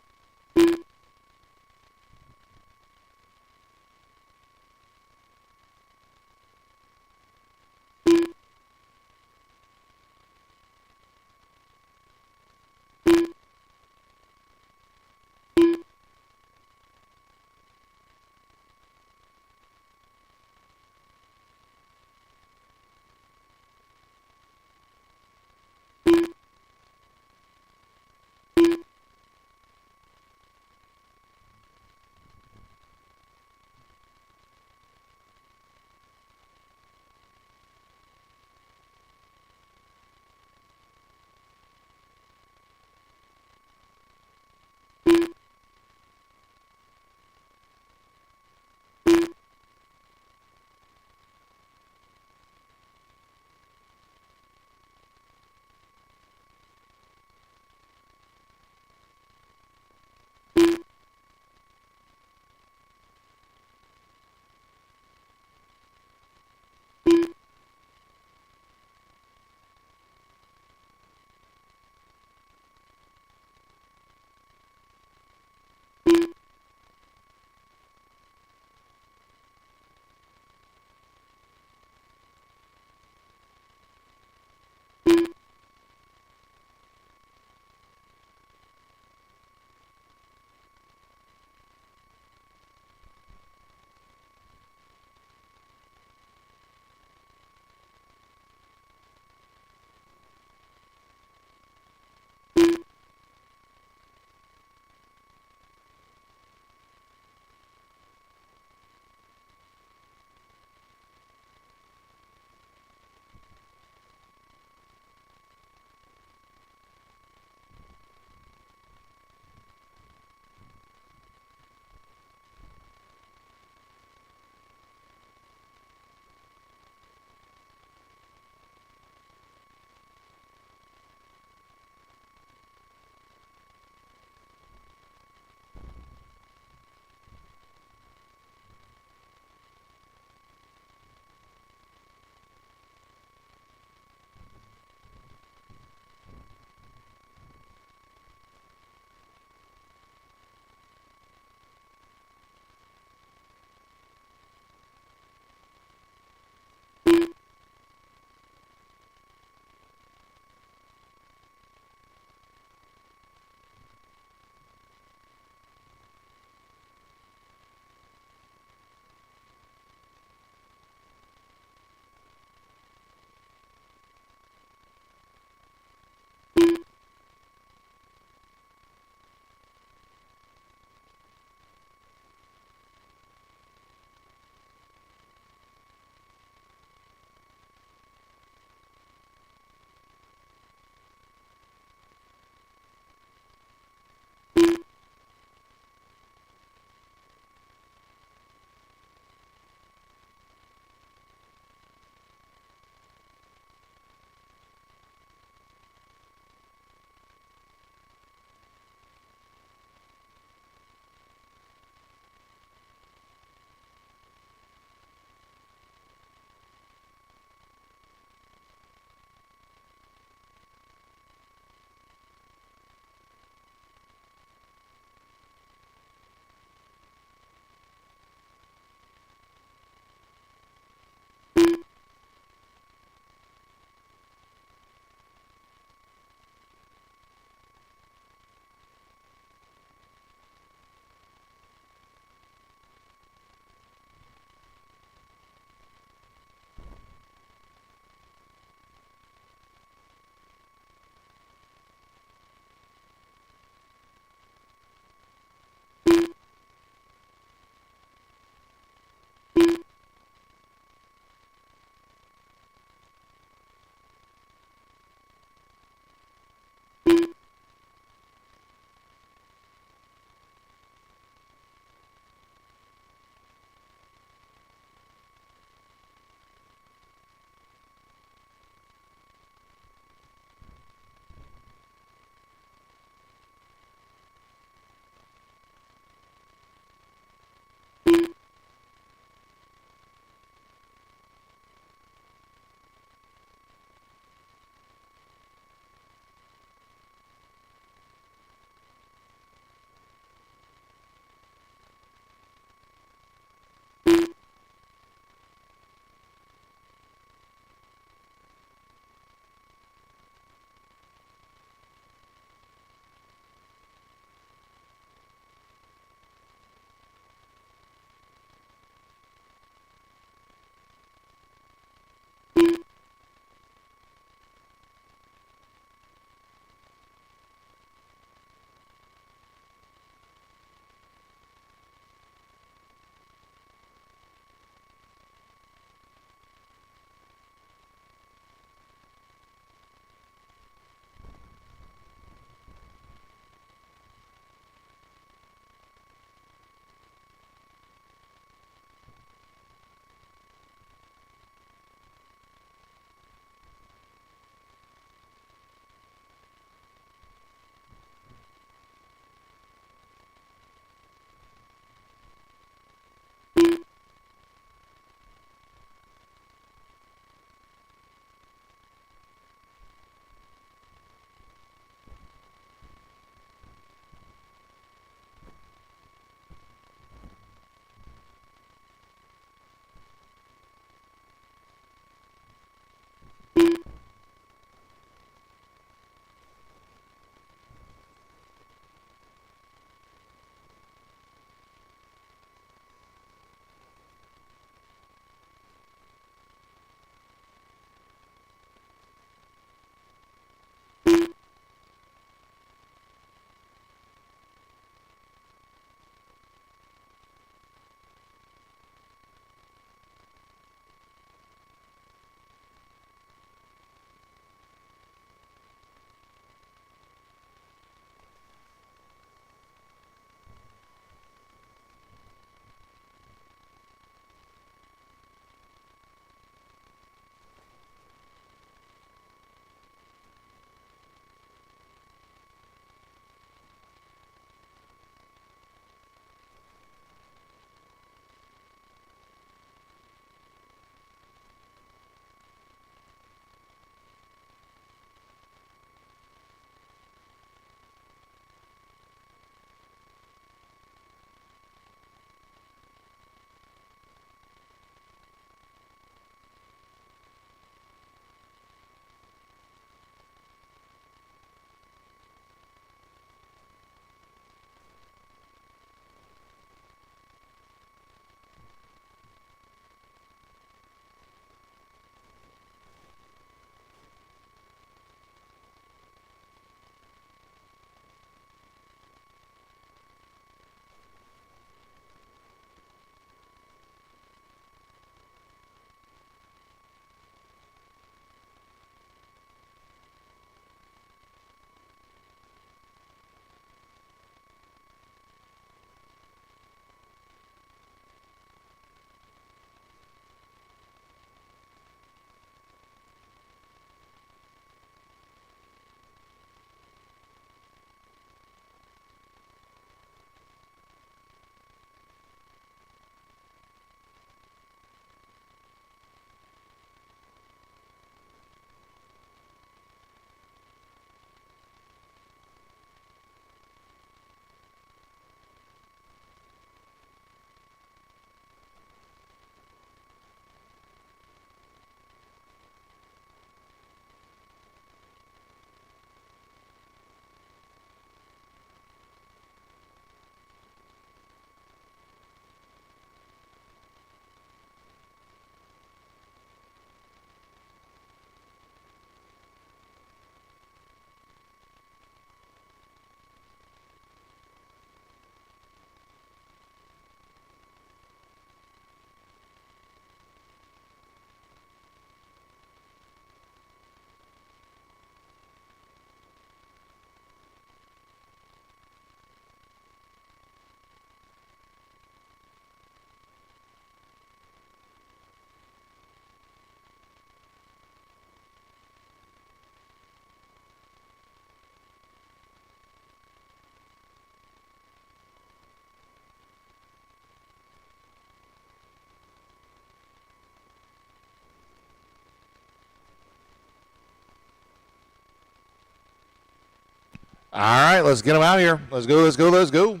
All right, let's get them out here. Let's go, let's go, let's go.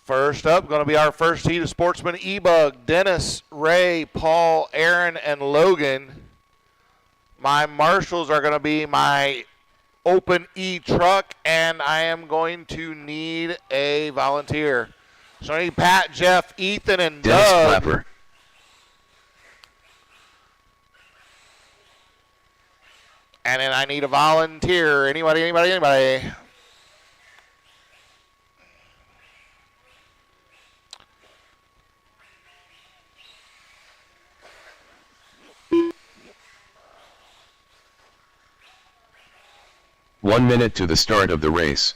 First up, going to be our first heat of Sportsman E-Bug. Dennis, Ray, Paul, Aaron, and Logan. My marshals are going to be my open E truck, and I am going to need a volunteer. So I need Pat, Jeff, Ethan, and Dennis Doug. Clapper. And then I need a volunteer. Anybody, anybody, anybody? One minute to the start of the race.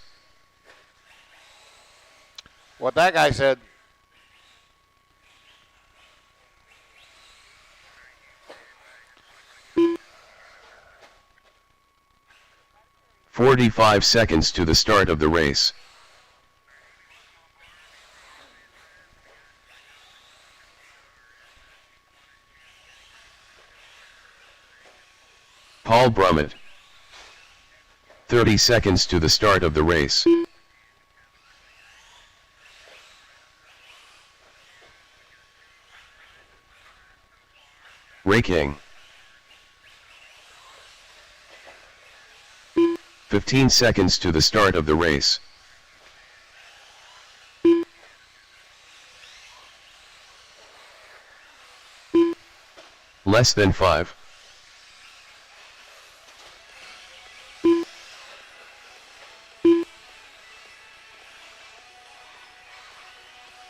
What that guy said. "45 seconds to the start of the race. Paul Brummett. 30 seconds to the start of the race. Ray King. 15 seconds to the start of the race. Less than 5.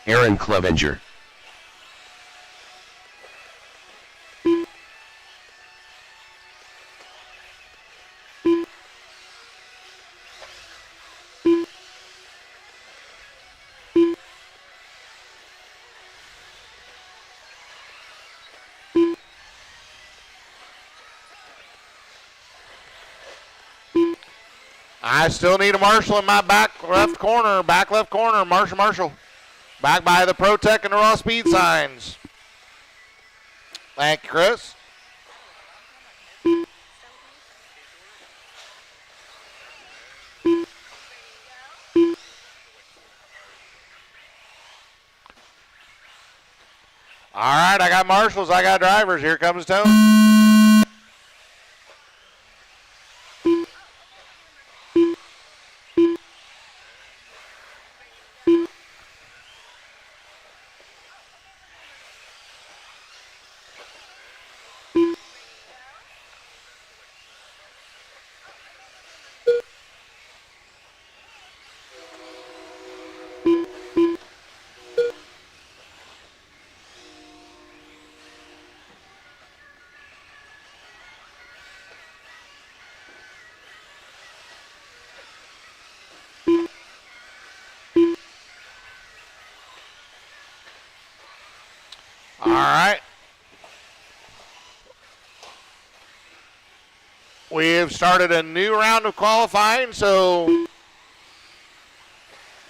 Aaron Clevenger. I still need a marshal in my back left corner. Marshall. Back by the ProTech and the Raw Speed signs. Thank you, Chris. All right, I got marshals, I got drivers. Here comes Tony. All right. We have started a new round of qualifying, so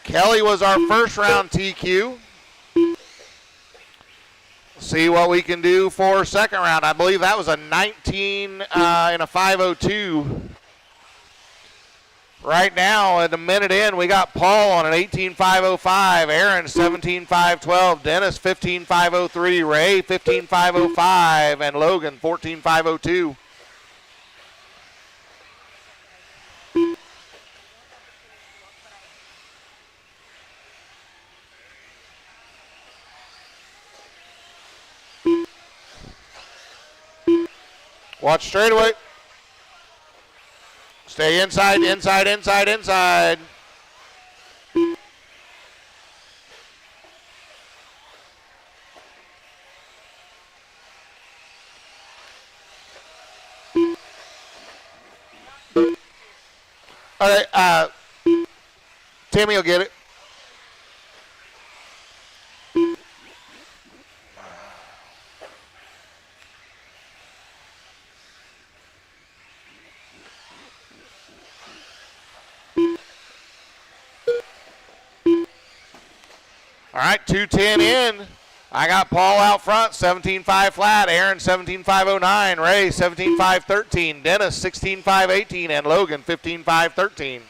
Kelly was our first round TQ. See what we can do for second round. I believe that was a 19 in a 5:02. Right now, at the minute in, we got Paul on an 18.505, Aaron 17.512, Dennis 15.503, Ray 15.505, and Logan 14.502. Watch straightaway. Stay inside. All right, Timmy will get it. All right, 2:10 in. I got Paul out front, 17.5 flat. Aaron, 17.509. Ray, 17.513. Dennis, 16.518. And Logan, 15.513.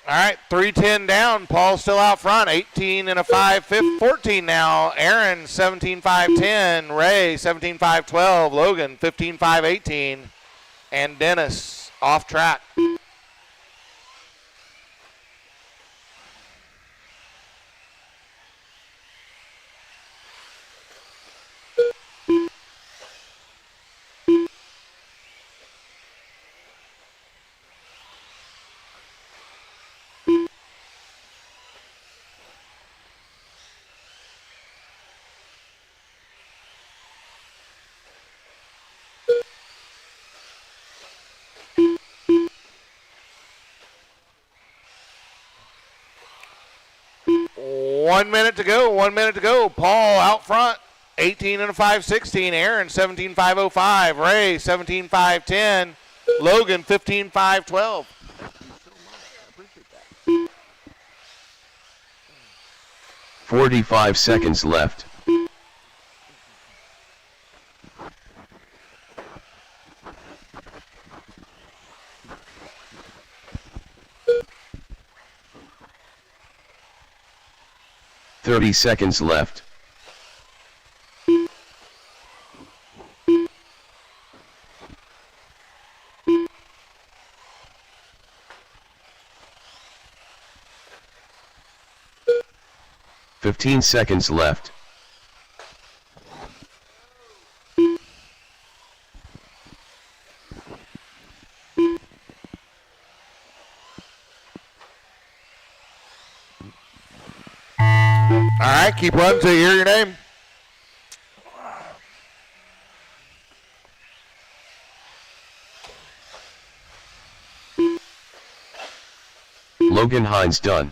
All right, 3:10 down. Paul's still out front, 18 and a 5, 14 now. Aaron, 17.510. Ray, 17.512. Logan, 15.518. And Dennis off track. One minute to go. Paul out front, 18 and a 5.16. Aaron, 17.505. Ray, 17.510. Logan, 15.512. 45 seconds left. Thirty seconds left. Fifteen seconds left. All right, keep running till you hear your name. Logan Hines done.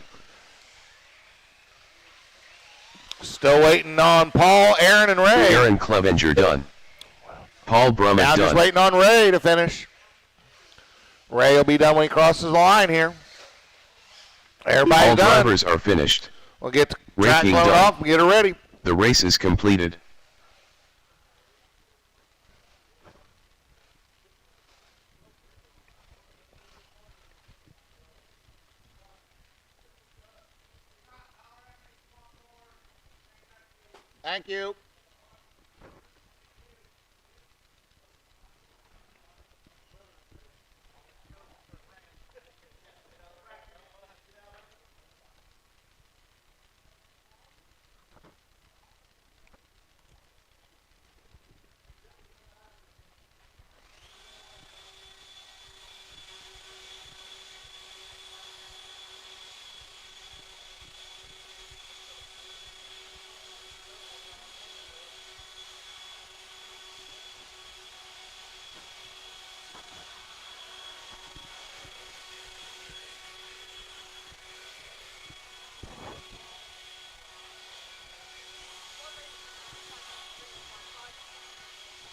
Still waiting on Paul, Aaron, and Ray. Aaron Clevenger done. Paul Brummett now done. Just waiting on Ray to finish. Ray will be done when he crosses the line here. Everybody's All done. drivers are finished. We'll get the track Raking load done. off and get her ready. The race is completed. Thank you.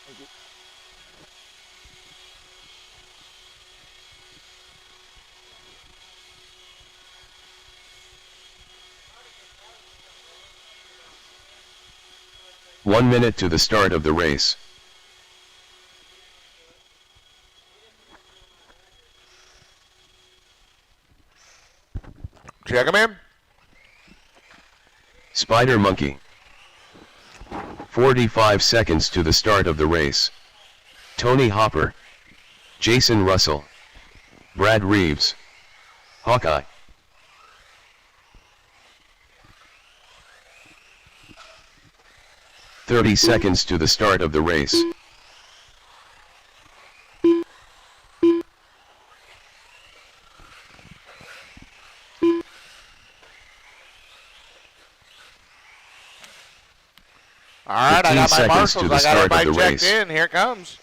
Thank you. One minute to the start of the race. Check him in. Spider Monkey. 45 seconds to the start of the race. Tony Hopper. Jason Russell. Brad Reeves, Hawkeye. 30 seconds to the start of the race. All right, I got my marshals. I got everybody checked in. Here it comes.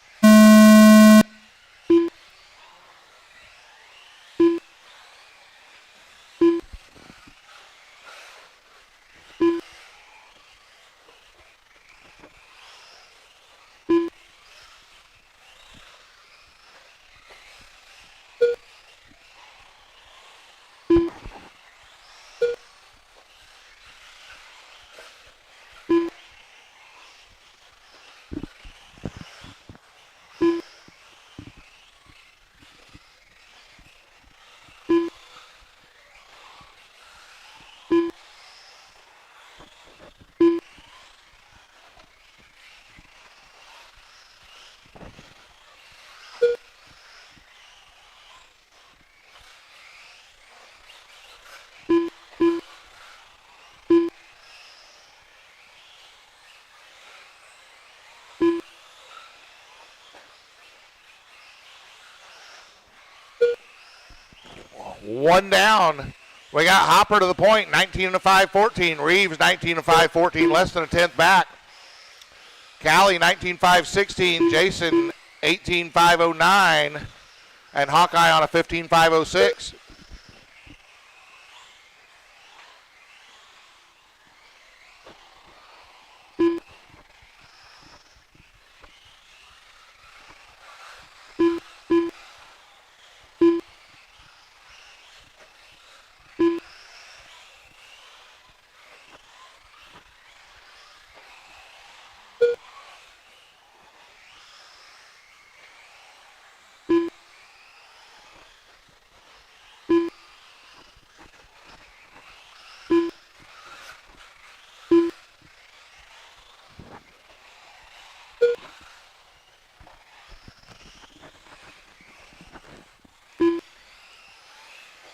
One down. We got Hopper to the point, 19 and a 5-14. Reeves, 19 and 5-14, less than a tenth back. Callie, 19-5-16. Jason, 18-5-09. And Hawkeye on a 15-5-06.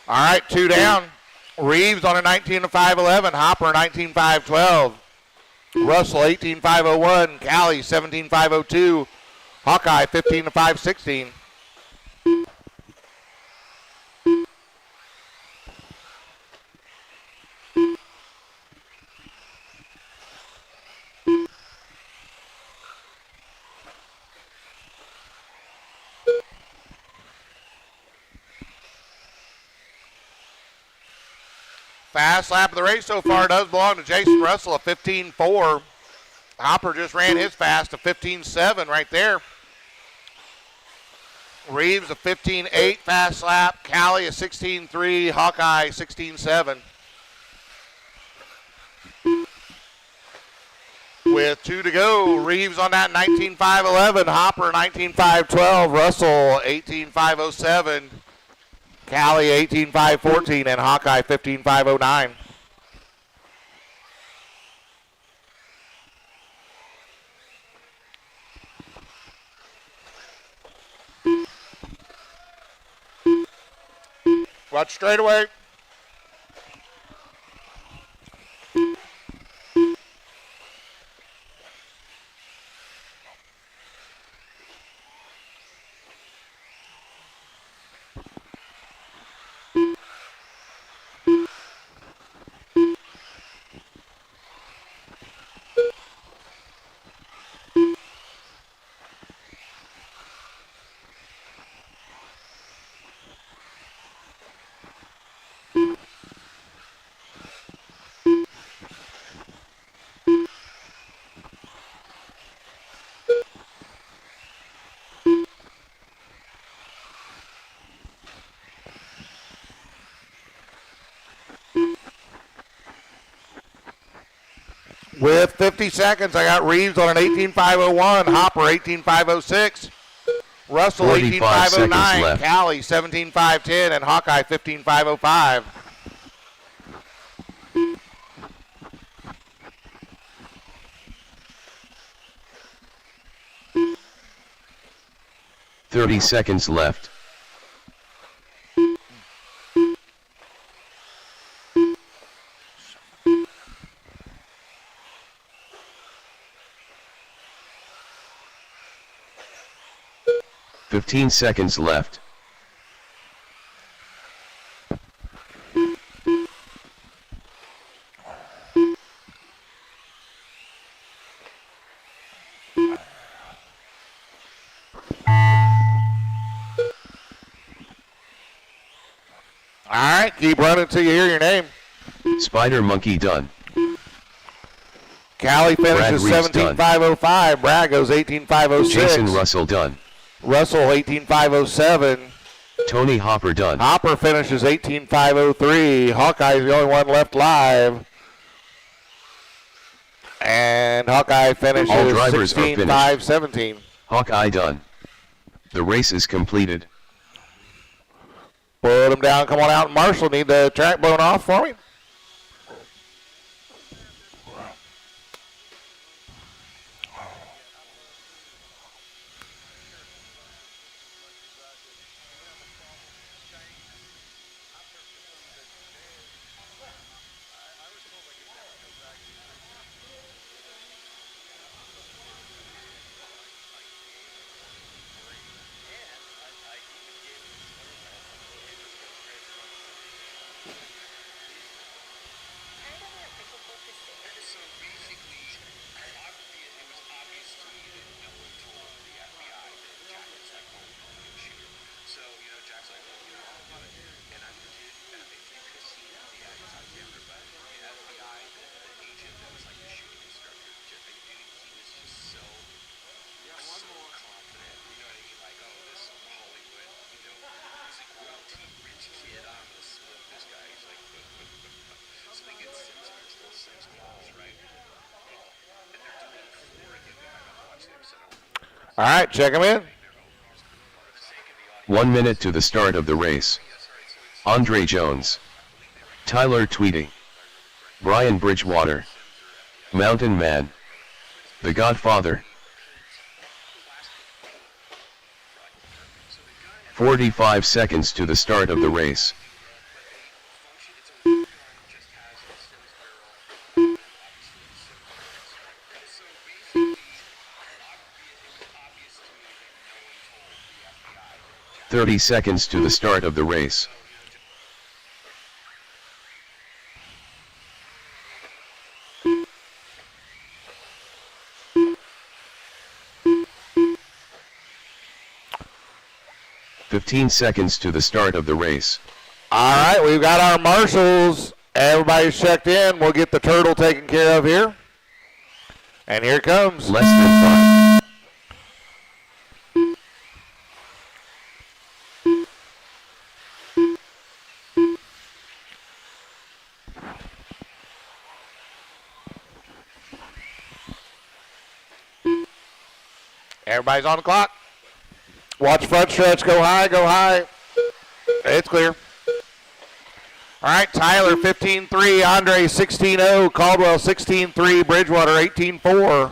All right, two down. Reeves on a 19-5-11. Hopper 19-5-12. Russell 18-5-01. Callie 17-5-02. Hawkeye 15-5-16. Fast lap of the race so far does belong to Jason Russell, a 15-4. Hopper just ran his fast, a 15-7 right there. Reeves, a 15-8 fast lap. Callie, a 16-3. Hawkeye, 16-7. With 2 to go, Reeves on that 19-5-11. Hopper, 19-5-12. Russell, 18-5-07. Callie 18-5-14 and Hawkeye 15-5-09. Watch straightaway. With 50 seconds, I got Reeves on an 18-5-01, Hopper 18-5-06, Russell 18-5-09, Callie 17-5-10, and Hawkeye 15-5-05. "30 seconds left. 15 seconds left. All right, keep running until you hear your name. Spider Monkey done. Callie finishes Brad Reeves 17.505. Brad goes 18.506. Jason Russell done. Russell 18.507. Tony Hopper done. Hopper finishes 18.503. Hawkeye's the only one left live. And Hawkeye finishes All drivers are 16.517. Hawkeye done. The race is completed. Put him down. Come on out. Marshall, need the track blown off for me? All right, check him in. 1 minute to the start of the race. Andre Jones. Tyler Tweedy. Brian Bridgewater. Mountain Man. The Godfather. 45 seconds to the start of the race. "30 seconds to the start of the race. "15 seconds to the start of the race. All right, we've got our marshals. Everybody's checked in. We'll get the turtle taken care of here. And here it comes. Less than 5. Everybody's on the clock. Watch front stretch. Go high, go high. It's clear. All right, Tyler 15.3, Andre 16.0, Caldwell 16.3, Bridgewater 18.4.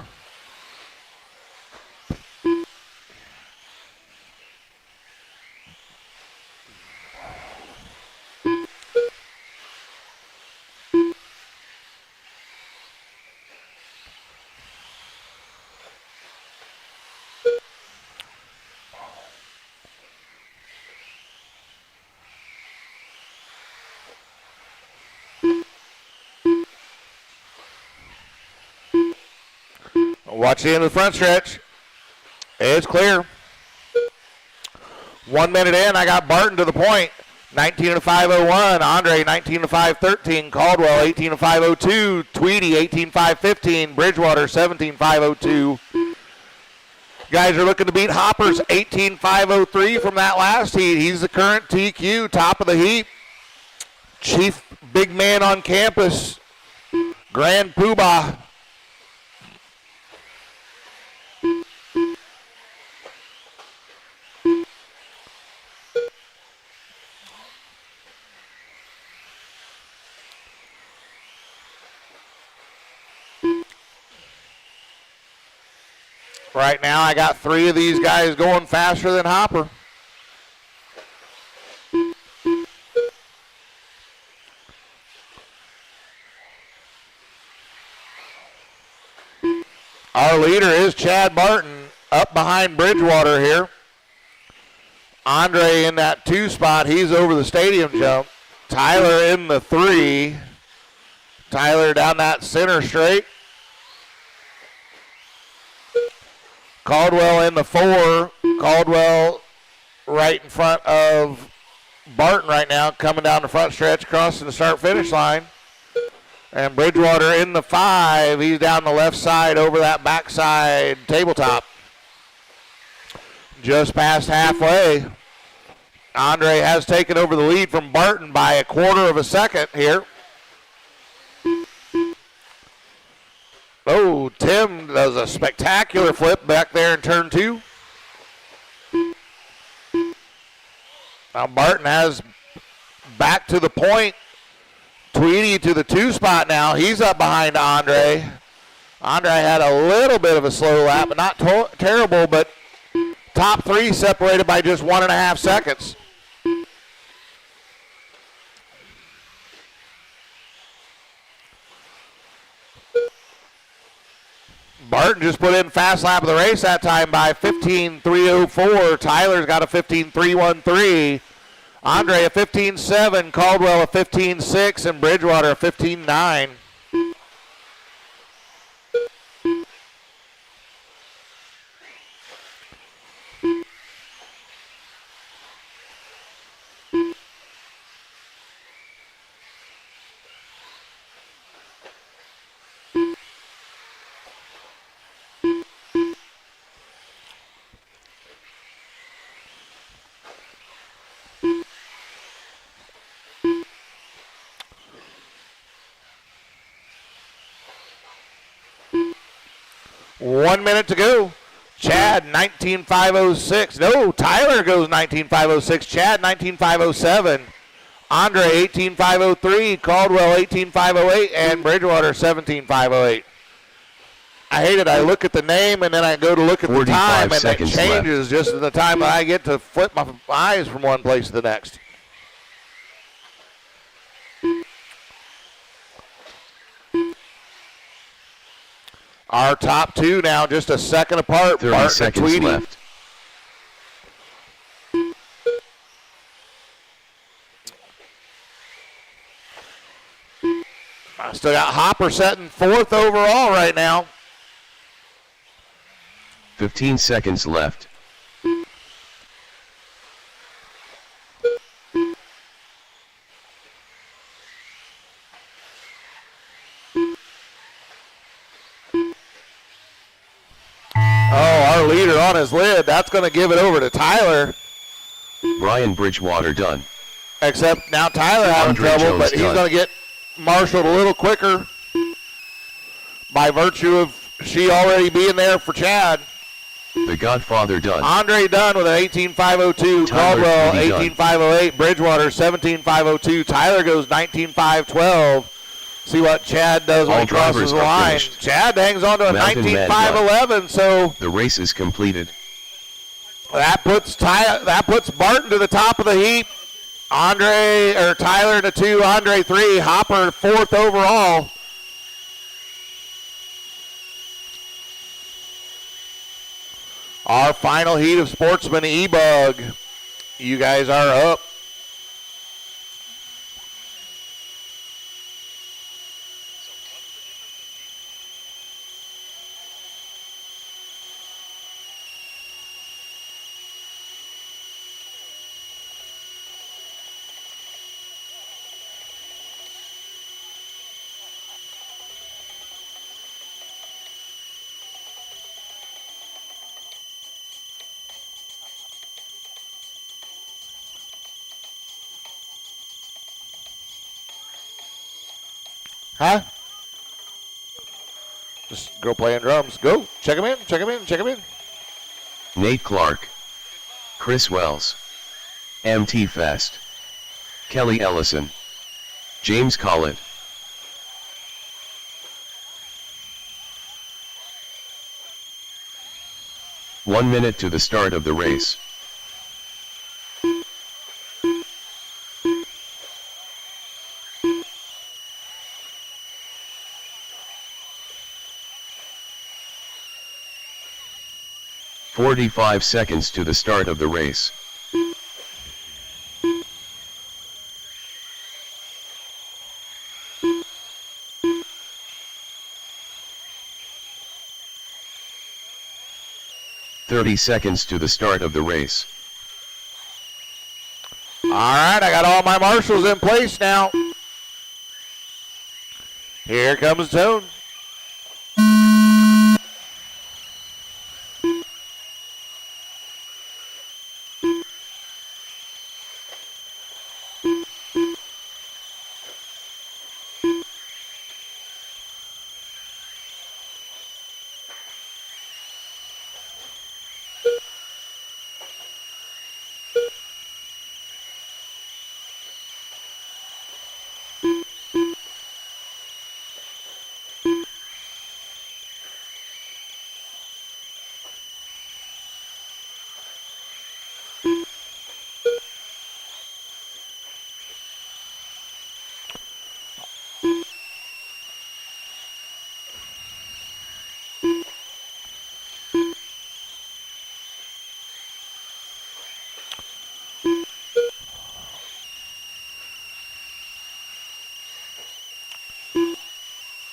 Watch the end of the front stretch. It's clear. 1 minute in, I got Barton to the point. 19.501. Andre 19.513. Caldwell 18.502. Tweedy 18.515. Bridgewater 17.502. Guys are looking to beat Hopper's 18.503 from that last heat. He's the current TQ, top of the heap. Chief big man on campus. Grand Poobah. Right now, I got 3 of these guys going faster than Hopper. Our leader is Chad Barton, up behind Bridgewater here. Andre in that 2 spot. He's over the stadium jump. Tyler in the 3. Tyler down that center straight. Caldwell in the 4. Caldwell right in front of Barton right now, coming down the front stretch, crossing the start-finish line. And Bridgewater in the 5. He's down the left side over that backside tabletop. Just past halfway. Andre has taken over the lead from Barton by a quarter of a second here. Oh, Tim does a spectacular flip back there in turn 2. Now Barton has back to the point. Tweedy to the 2 spot now. He's up behind Andre. Andre had a little bit of a slow lap, but not terrible, but top 3 separated by just 1.5 seconds. Barton just put in fast lap of the race that time by 15.304. Tyler's got a 15.313. Andre a 15.7. Caldwell a 15.6. And Bridgewater a 15.9. One minute to go. Chad, 19.506. No, Tyler goes 19.506. Chad, 19.507. Andre, 18.503. Caldwell, 18.508. And Bridgewater, 17.508. I hate it. I look at the name, and then I go to look at the time, and it changes just in the time I get to flip my eyes from one place to the next. Our top 2 now just a second apart. 30 Barton seconds and Tweedy. left. I still got Hopper setting 4th overall right now. 15 seconds left. Leader on his lid. That's going to give it over to Tyler. Brian Bridgewater done. Except now Tyler having trouble, Jones but he's going to get marshaled a little quicker by virtue of she already being there for Chad. The Godfather done. Andre Dunn with an 18.502. Caldwell 18.508. Bridgewater 17.502. Tyler goes 19.512. See what Chad does when he crosses the line. Finished. Chad hangs on to a 19.511, so the race is completed. That puts Barton to the top of the heap. Tyler in the 2, Andre 3, Hopper 4th overall. Our final heat of Sportsman E-Bug. You guys are up. Huh? Just go playing drums. Go. Check him in. Check him in. Check him in. Nate Clark. Chris Wells. MT Fest. Kelly Ellison. James Collett. One minute to the start of the race. "45 seconds to the start of the race. 30 seconds to the start of the race. All right, I got all my marshals in place now. Here comes Tone.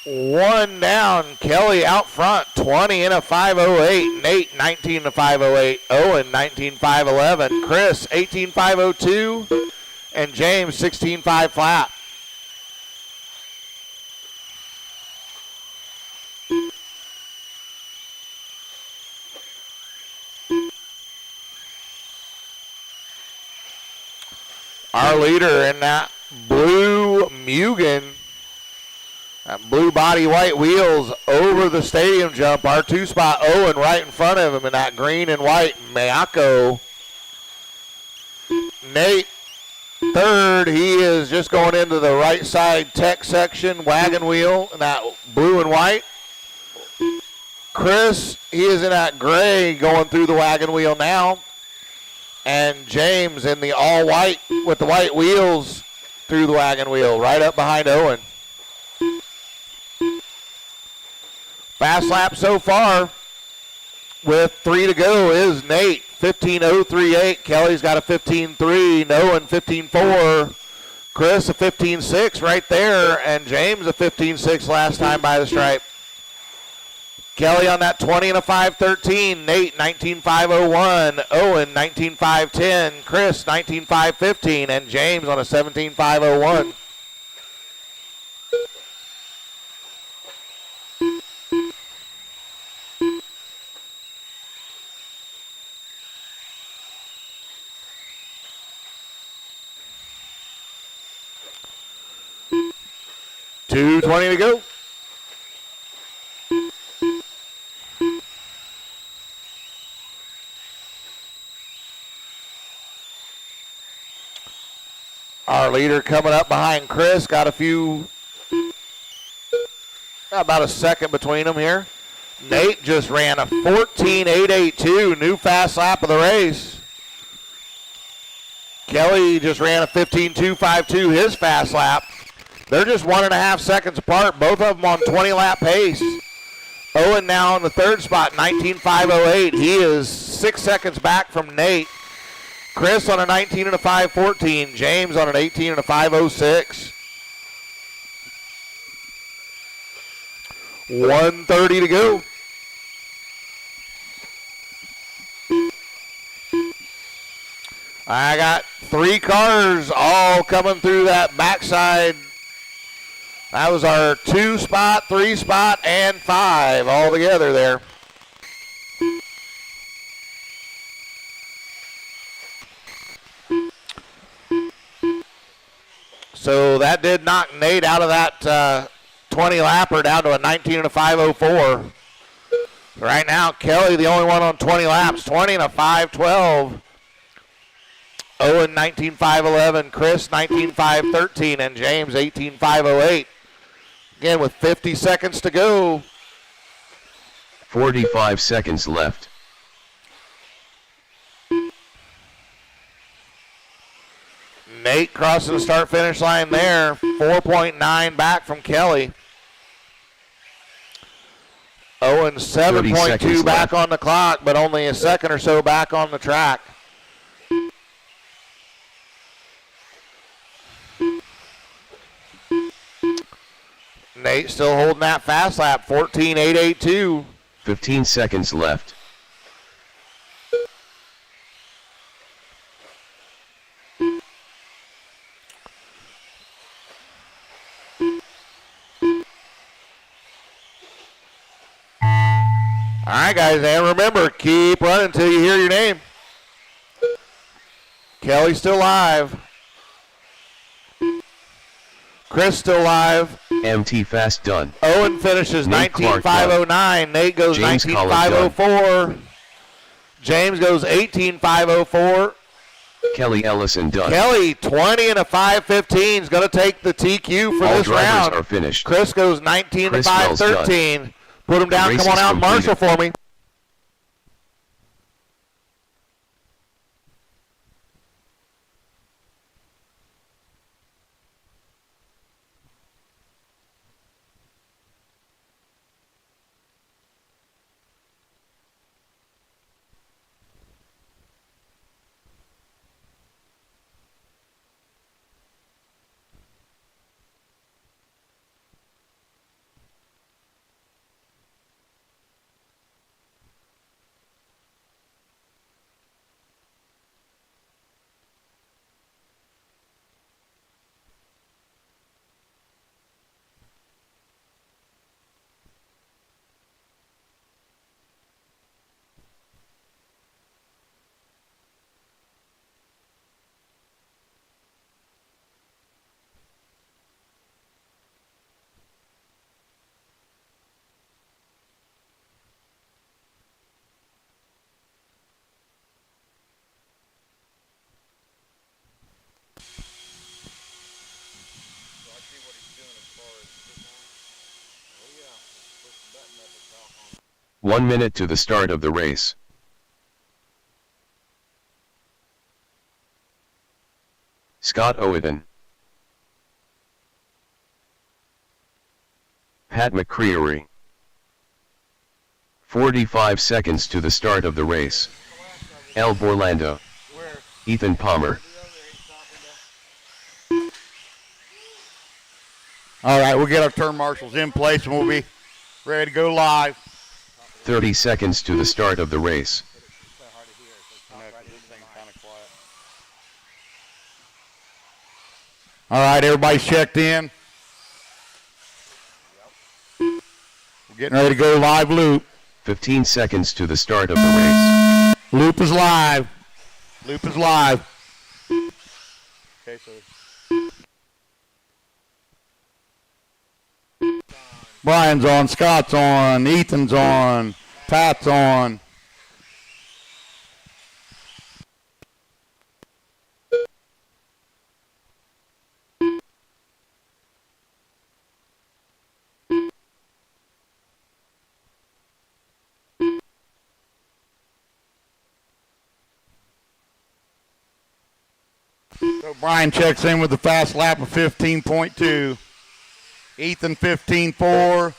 One down, Kelly out front, 20 in a 5:08. Nate, 19 in a 5:08. Owen, 19.511. Chris, 18.502. And James, 16.5 flat. Our leader in that blue Mugen, that blue body, white wheels over the stadium jump. Our 2 spot Owen right in front of him in that green and white Mayako. Nate, third. He is just going into the right side tech section, wagon wheel in that blue and white. Chris, he is in that gray going through the wagon wheel now. And James in the all white with the white wheels through the wagon wheel, right up behind Owen. Fast lap so far with 3 to go is Nate, 15.038. Kelly's got a 15.3. Owen, 15.4. Chris, a 15.6 right there. And James, a 15.6 last time by the stripe. Kelly on that 20 and a 5.13. Nate, 19.501. Owen, 19.510. Chris, 19.515. And James on a 17.501. .220 to go. Our leader coming up behind Chris. Got about a second between them here. Nate just ran a 14.882, new fast lap of the race. Kelly just ran a 15.252, his fast lap. They're just 1.5 seconds apart, both of them on 20-lap pace. Owen now in the third spot, 19.508. He is 6 seconds back from Nate. Chris on a 19 and a 5.14. James on an 18 and a 5.06. 1:30 to go. I got 3 cars all coming through that backside. That was our 2 spot, 3 spot, and 5 all together there. So that did knock Nate out of that 20 lapper down to a 19 and a 5.04. Right now, Kelly, the only one on 20 laps, 20 and a 5.12. Owen, 19.511. Chris, 19.513. And James, 18.508. Again, with 50 seconds to go. 45 seconds left. Nate crossing the start-finish line there. 4.9 back from Kelly. Owen 7.2 back on the clock, but only a second or so back on the track. Nate still holding that fast lap, 14.882. 15 seconds left. All right, guys, and remember, keep running until you hear your name. Kelly's still live. Chris still live. MT fast done. Owen finishes 19.509. Nate goes 19.504. James goes 18.504. Kelly Ellison done. Kelly 20 and a 5:15 is going to take the TQ for All this drivers round. are finished. Chris goes 19 Chris to Wells 5:13. Put him down. Race Come on is out, completed. Marshall, for me. So I see what he's doing as far as this on. Oh yeah, push the button up at top on. 1 minute to the start of the race. Scott Owen. Pat McCreary. 45 seconds to the start of the race. El Borlando. Where? Ethan Palmer. All right, we'll get our turn marshals in place and we'll be ready to go live. 30 seconds to the start of the race. I know, 'cause this thing's kind of quiet. All right, everybody's checked in. We're getting ready to go live loop. 15 seconds to the start of the race. Loop is live. Loop is live. Okay, so Brian's on, Scott's on, Ethan's on, Pat's on. So Brian checks in with the fast lap of 15.2. Ethan 15.4.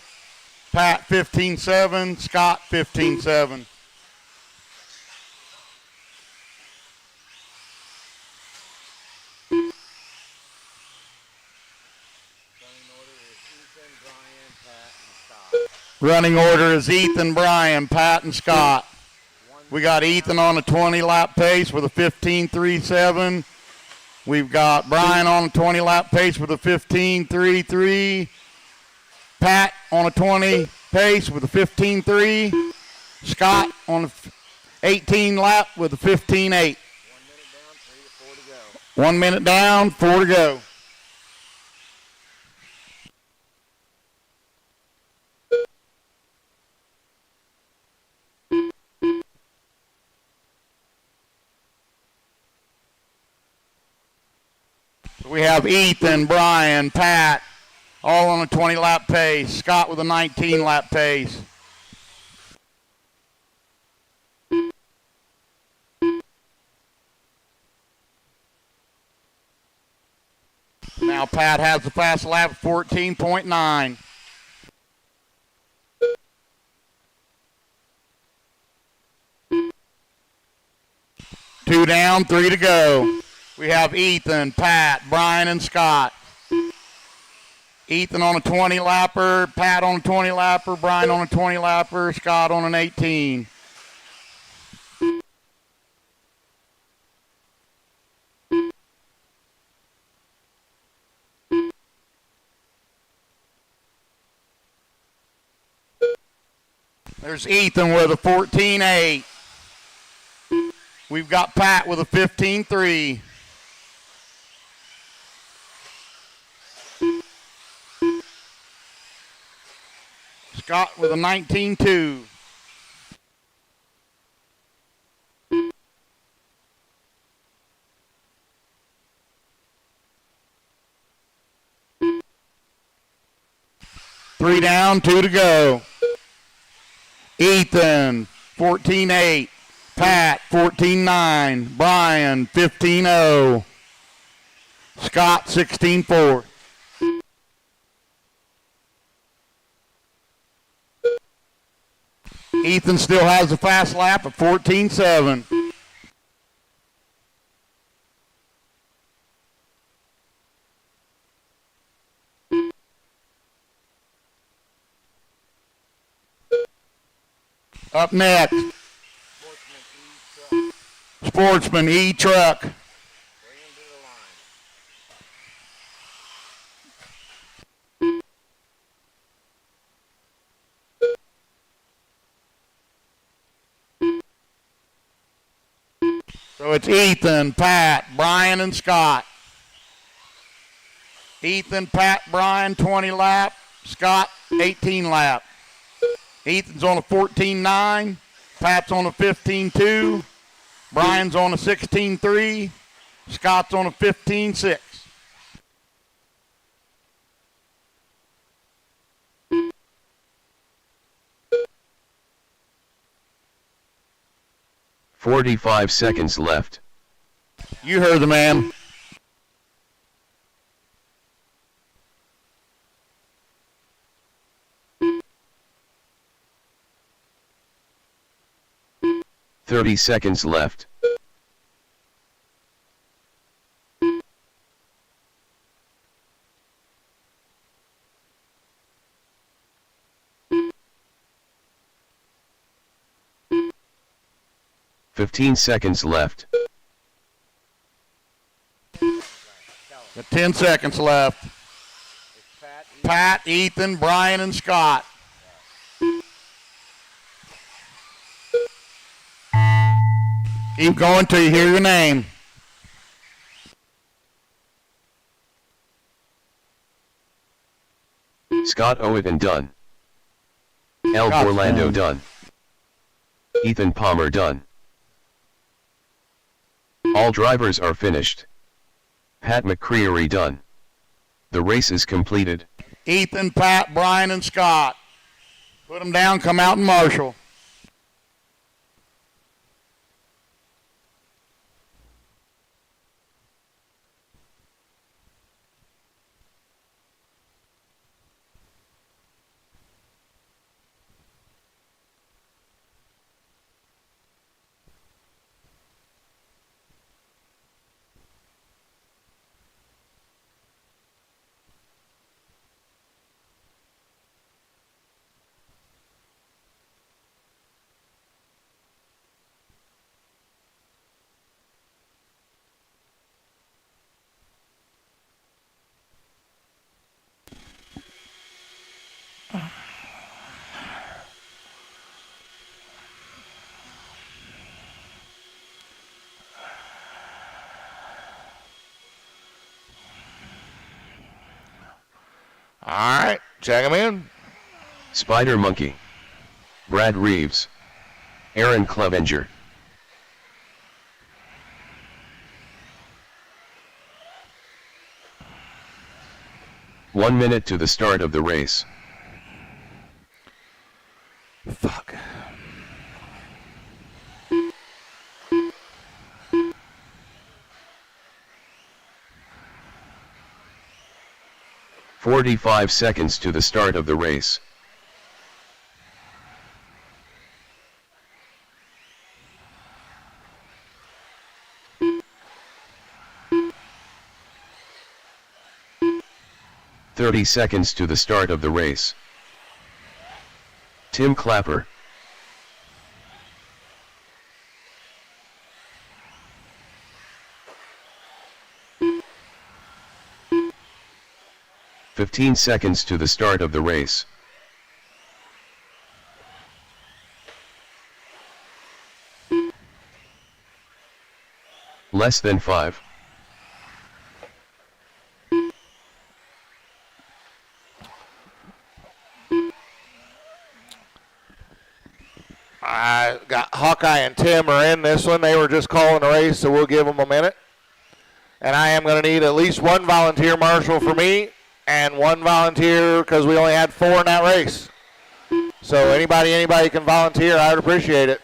Pat 15.7. Scott 15.7. Running order is Ethan, Brian, Pat, and Scott. We got Ethan on a 20-lap pace with a 15.37. We've got Brian on a 20-lap pace with a 15.33. Pat on a 20 pace with a 15.3. Scott on a 18-lap with a 15.8. 1 minute down, 4 to go. We have Ethan, Brian, Pat, all on a 20-lap pace. Scott with a 19-lap pace. Now Pat has the fast lap of 14.9. Two down, 3 to go. We have Ethan, Pat, Brian, and Scott. Ethan on a 20-lapper, Pat on a 20-lapper, Brian on a 20-lapper, Scott on an 18. There's Ethan with a 14.8. We've got Pat with a 15.3. Scott with a 19.2. Three down, 2 to go. Ethan, 14.8. Pat, 14.9. Brian, 15.0. Scott, 16.4. Ethan still has a fast lap of 14.7. Up next, Sportsman E-Truck. Bring him to the line. So it's Ethan, Pat, Brian, and Scott. Ethan, Pat, Brian, 20 lap. Scott, 18 lap. Ethan's on a 14.9. Pat's on a 15.2. Brian's on a 16.3. Scott's on a 15.6. "45 seconds left." You heard the man. "30 seconds left." "15 seconds left." Got 10 seconds left. Pat, Ethan, Brian, and Scott. Keep going till you hear your name. Scott Owen done. L. Scott's Orlando done. done. Ethan Palmer done. All drivers are finished. Pat McCreary done. The race is completed. Ethan, Pat, Brian, and Scott. Put them down, come out and marshal. All right, check them in. Spider Monkey. Brad Reeves. Aaron Clevenger. One minute to the start of the race. Fuck. "45 seconds to the start of the race." "30 seconds to the start of the race." Tim Clapper. "15 seconds to the start of the race." Less than 5. I got Hawkeye and Tim are in this one. They were just calling a race, so we'll give them a minute. And I am going to need at least one volunteer marshal for me and one volunteer because we only had 4 in that race. So anybody can volunteer. I would appreciate it.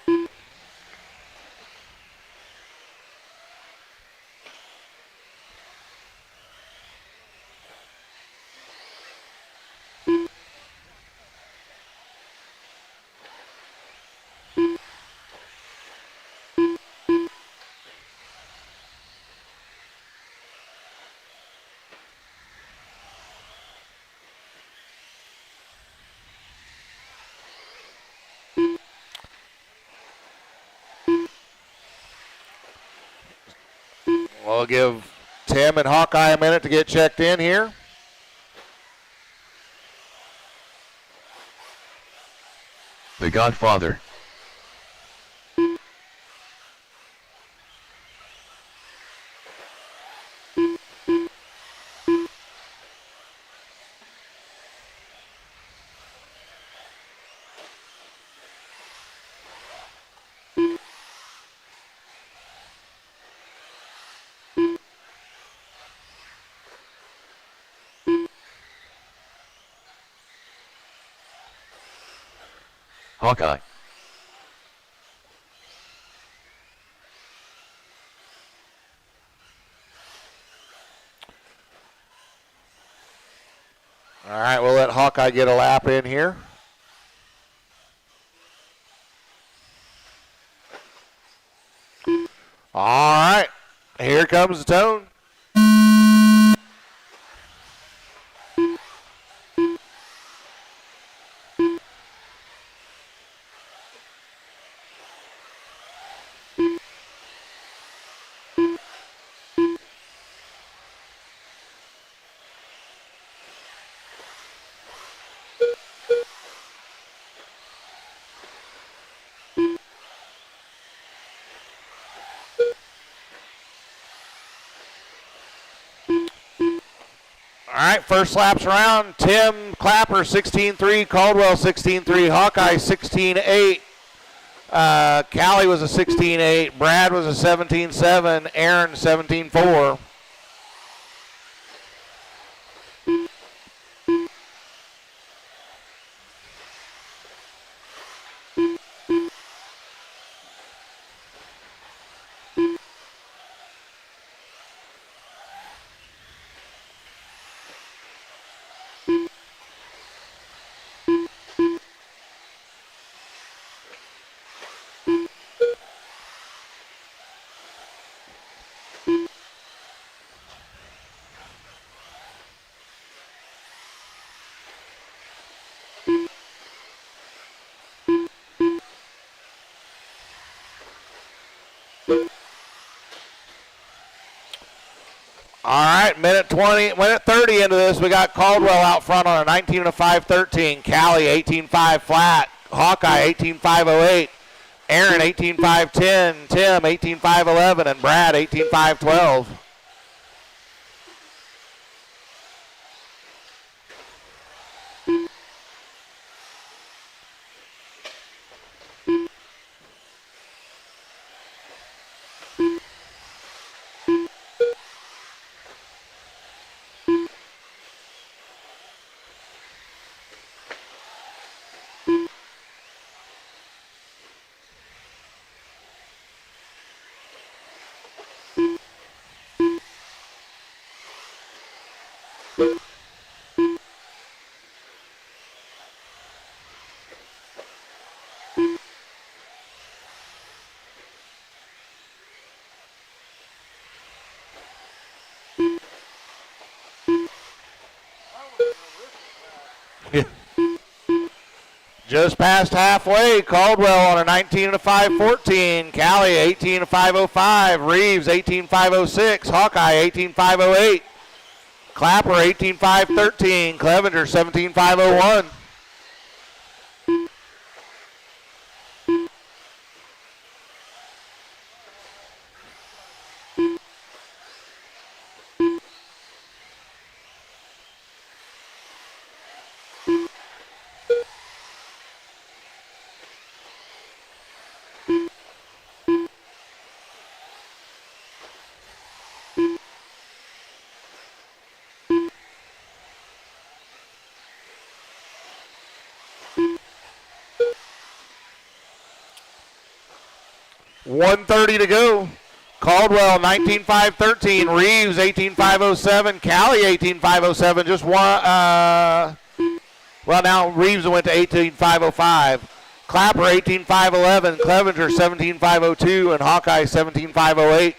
We'll give Tim and Hawkeye a minute to get checked in here. The Godfather. Hawkeye. All right, we'll let Hawkeye get a lap in here. All right, here comes the tone. All right, first laps around. Tim Clapper, 16.3. Caldwell, 16.3. Hawkeye, 16.8. Callie was a 16.8. Brad was a 17.7. Aaron, 17.4. All right, minute 30 into this. We got Caldwell out front on a 19 and a 5.13. Callie, 18.5 flat. Hawkeye, 18.508. Aaron, 18.510. Tim, 18.511. And Brad, 18.512. Just past halfway, Caldwell on a 19 and a 5.14. Callie, 18 and a 5.05. Reeves, 18.506. Hawkeye, 18.508. Clapper, 18.513. Clevenger, 17.501. 1:30 to go. Caldwell 19.513. Reeves 18.507. Callie 18.507. Just one. Well, now Reeves went to 18.505. Clapper 18.511. Clevenger 17.502. And Hawkeye 17.508.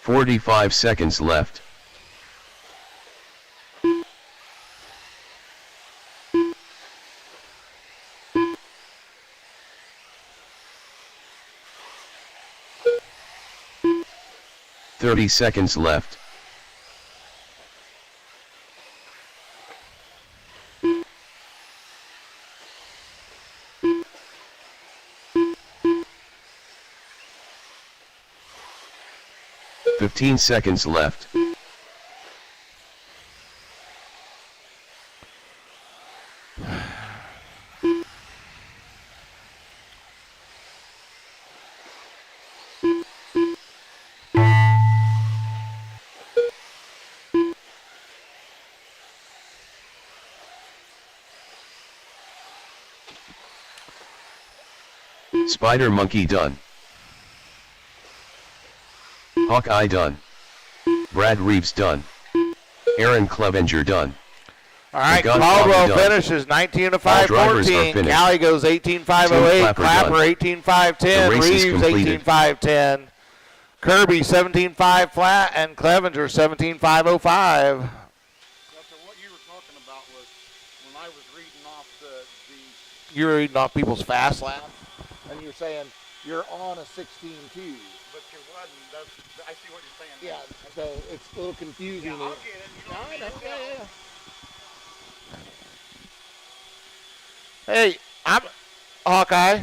"45 seconds left. "30 seconds left. "15 seconds left. Spider Monkey done. Hawkeye done. Brad Reeves done. Aaron Clevenger done. All right, The Godfather Caldwell done. finishes All drivers are 19.514. finished. Callie goes 18.508. Clapper Clapper done. 18.510. The race is Reeves completed. 18.510. Kirby 17.5 flat. And Clevenger 17.505. Doctor, what you were talking about was when I was reading off the You were reading off people's fast laps, and you're saying you're on a 16.2. but you wasn't. I see what you're saying. Yeah, so it's a little confusing. Yeah, I'll get it. You don't need to tell. Hey, I'm Hawkeye.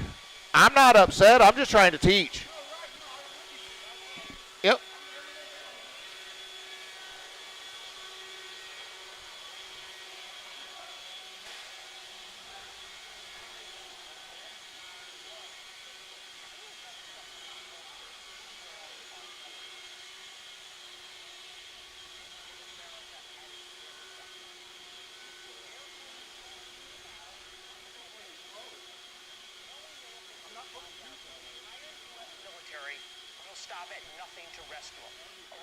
I'm not upset. I'm just trying to teach. Yep. Military will stop at nothing to rescue him.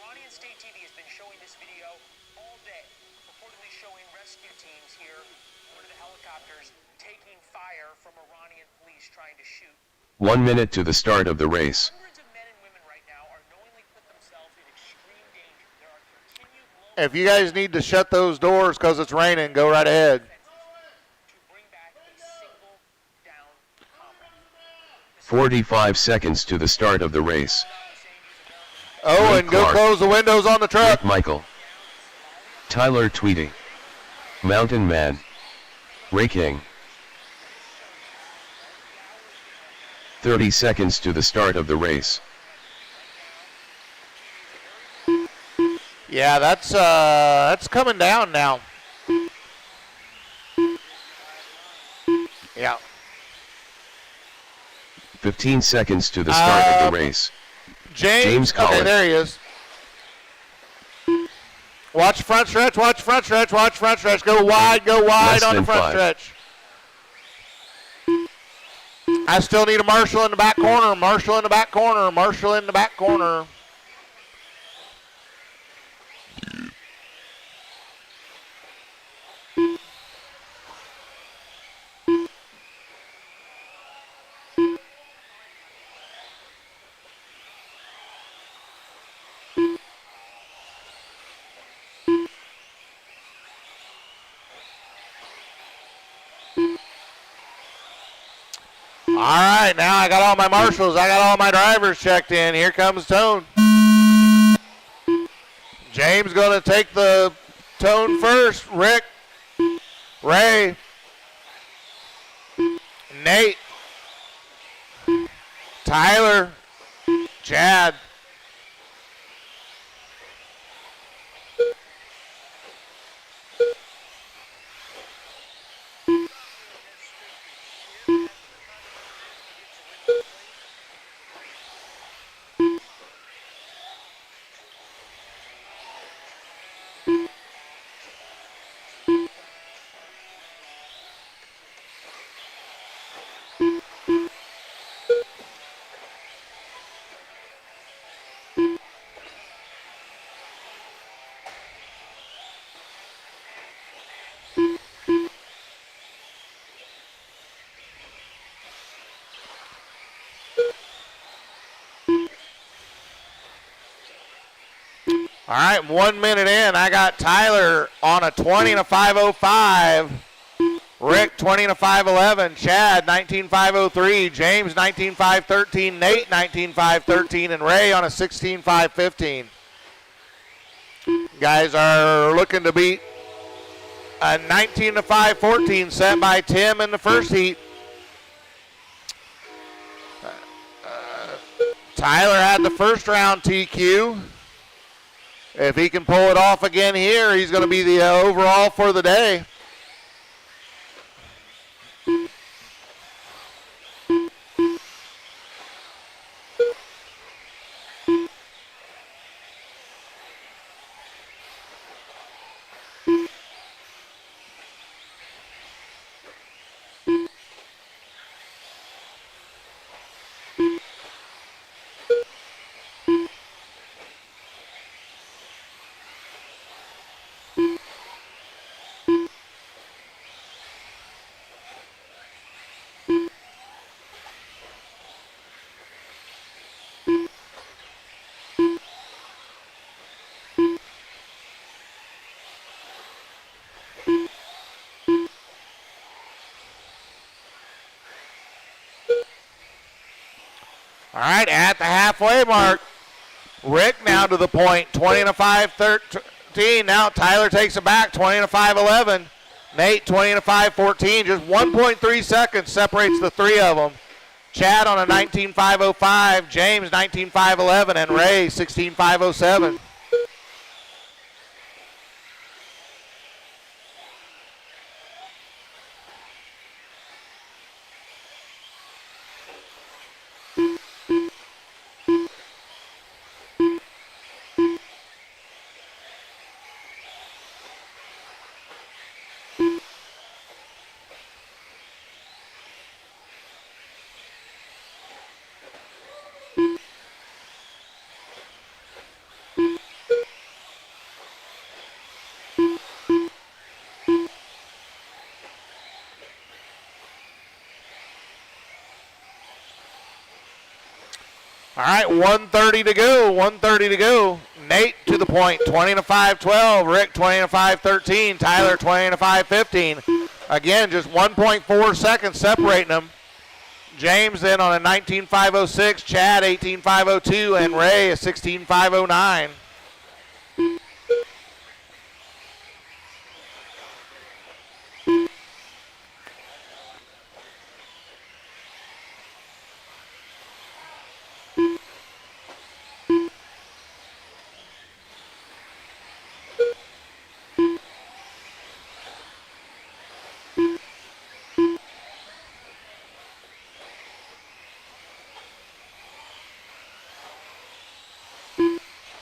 Iranian state TV has been showing this video all day, reportedly showing rescue teams here, one of the helicopters taking fire from Iranian police trying to shoot. 1 minute to the start of the race. Hundreds of men and women right now are knowingly put themselves in extreme danger. There are continued low If you guys need to shut those doors because it's raining, go right ahead. to bring back a single down comrade. 45 seconds to the start of the race. Oh, and go Clark. close the windows on the truck. Rick Michael. Tyler Tweedy. Mountain Man. Ray King. 30 seconds to the start of the race. Yeah, that's coming down now. Yeah. 15 seconds to the start of the race. James Okay, Collins. there he is. Watch front stretch, watch front stretch, watch front stretch. Go wide Less on the than front 5. stretch. I still need a marshal in the back corner, marshal in the back corner, marshal in the back corner. All right, now I got all my marshals. I got all my drivers checked in. Here comes Tone. James going to take the Tone first. Rick, Ray, Nate, Tyler, Chad. All right, 1 minute in, I got Tyler on a 20 and a 5:05. Rick 20 and a 5:11. Chad 19.503. James 19.513. Nate 19.513, and Ray on a 16.515. Guys are looking to beat a 19 to 5:14 set by Tim in the first heat. Tyler had the first round TQ. If he can pull it off again here, he's going to be the overall for the day. All right, at the halfway mark, Rick now to the point, 20 and a 5:13. Now Tyler takes it back, 20 and a 5:11. Nate 20 and a 5:14. Just 1.3 seconds separates the three of them. Chad on a 19.5:05. James 19.5:11, and Ray 16.5:07. All right, 1:30 to go, 1:30 to go. Nate to the point, 20 and a 5:12. Rick 20 and a 5:13. Tyler 20 and a 5:15. Again, just 1.4 seconds separating them. James then on a 19.5:06. Chad 18.5:02, and Ray a 16.5:09.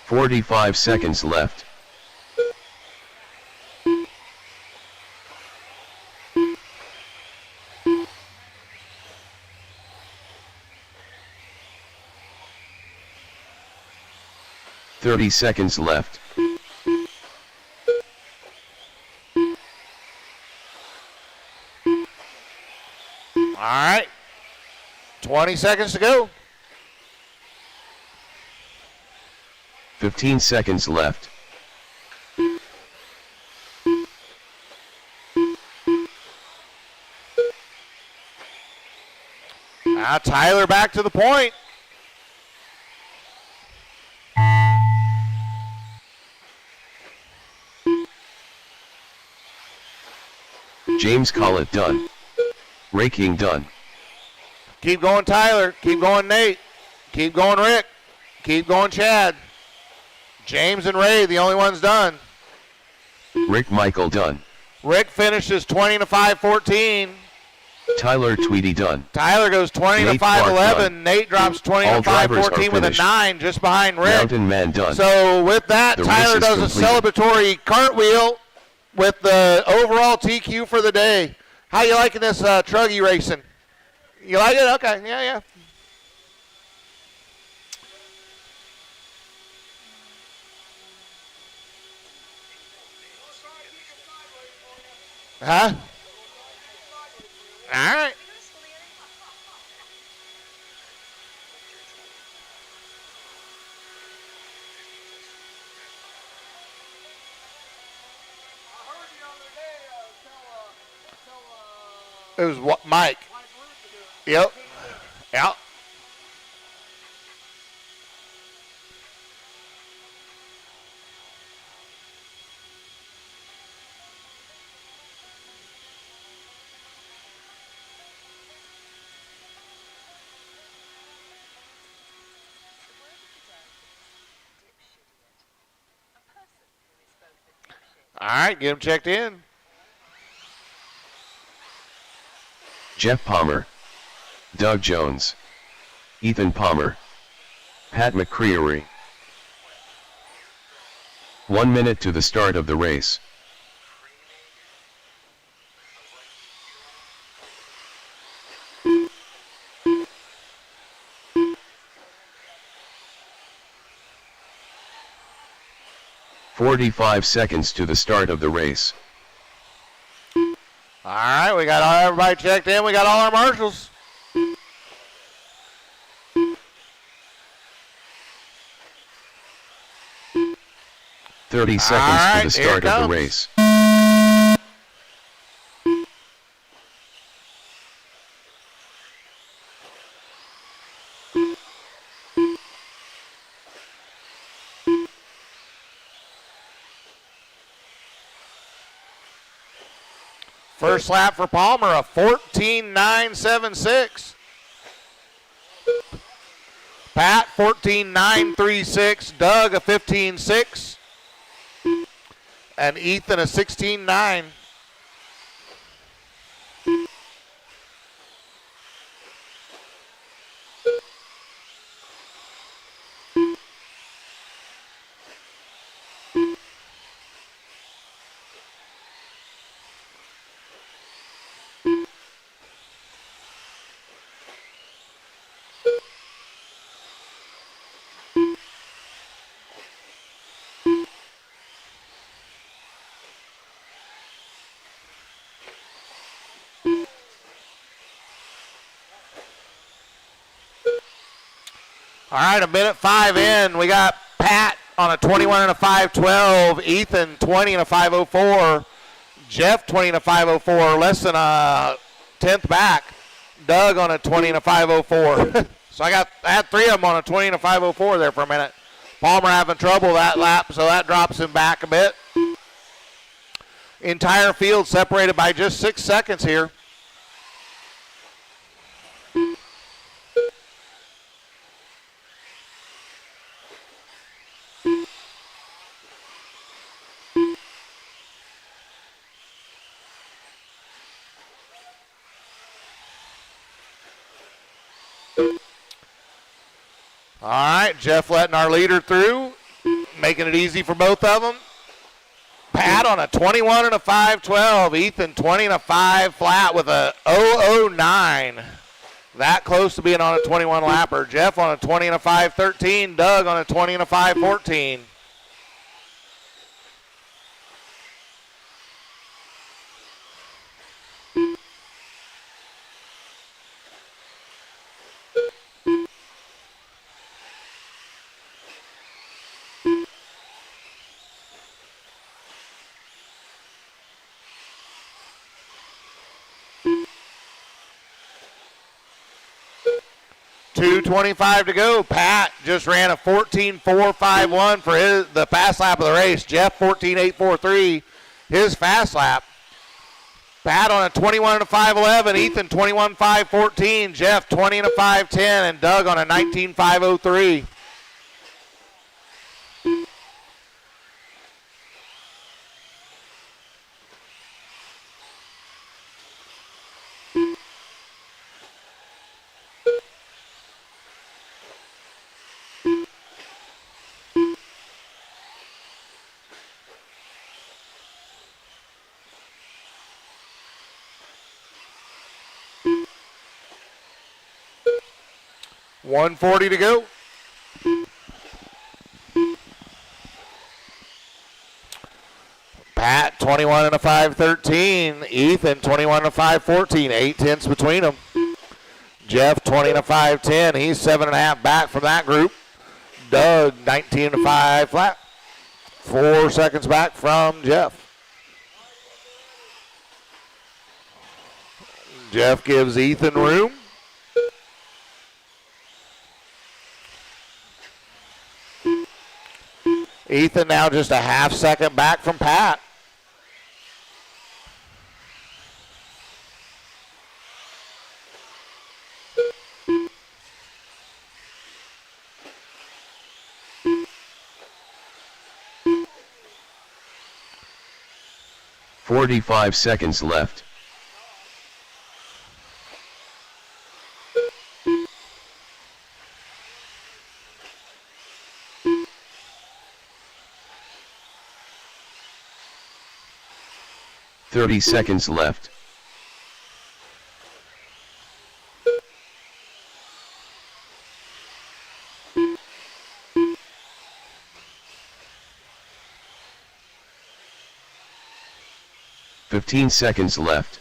"45 seconds left. "30 seconds left. All right, 20 seconds to go. 15 seconds left. Now Tyler back to the point. James call it done. Raking done. Keep going, Tyler. Keep going, Nate. Keep going, Rick. Keep going, Chad. James and Ray, the only ones done. Rick Michael done. Rick finishes 20 to 5-14. Tyler Tweedy done. Tyler goes 20 to Nate Clark 5-11. done. Nate drops 20 All to drivers are 5-14 with a finished. 9 just behind Rick. Mountain Man done. So with that, The Tyler race does is a completed. celebratory cartwheel with the overall TQ for the day. How you liking this truggy racing? You like it? Okay, yeah. Huh? All right. It was what, Mike? Yep. Yep. All right, get him checked in. Jeff Palmer, Doug Jones, Ethan Palmer, Pat McCreary. 1 minute to the start of the race. "45 seconds to the start of the race. All right, we got everybody checked in. We got all our marshals. "30 seconds right, to the here it start of the comes. race. First lap for Palmer, a 14.976. Pat, 14.936. Doug, a 15.6. And Ethan, a 16.9. All right, a minute 5 in. We got Pat on a 21 and a 5.12. Ethan 20 and a 5.04. Jeff 20 and a 5.04. Less than a tenth back. Doug on a 20 and a 5.04. So I had 3 of them on a 20 and a 5.04 there for a minute. Palmer having trouble that lap, so that drops him back a bit. Entire field separated by just 6 seconds here. All right, Jeff letting our leader through, making it easy for both of them. Pat on a 21 and a 5.12. Ethan 20 and a 5 flat with a 0.09. That close to being on a 21 lapper. Jeff on a 20 and a 5.13. Doug on a 20 and a 5.14. .225 to go. Pat just ran a 14.451 for the fast lap of the race. Jeff 14.843, his fast lap. Pat on a 21 and a 5.11. Ethan 21 5.14. Jeff 20 and a 5.10. And Doug on a 19 5.03. $140 to go. Pat 21 and a 5.13. Ethan 21 and a 5.14. 8/10 between them. Jeff 20 and a 5.10. He's 7.5 back from that group. Doug 19 and a 5 flat. 4 seconds back from Jeff. Jeff gives Ethan room. Ethan now just a half second back from Pat. "45 seconds left. "30 seconds left. "15 seconds left.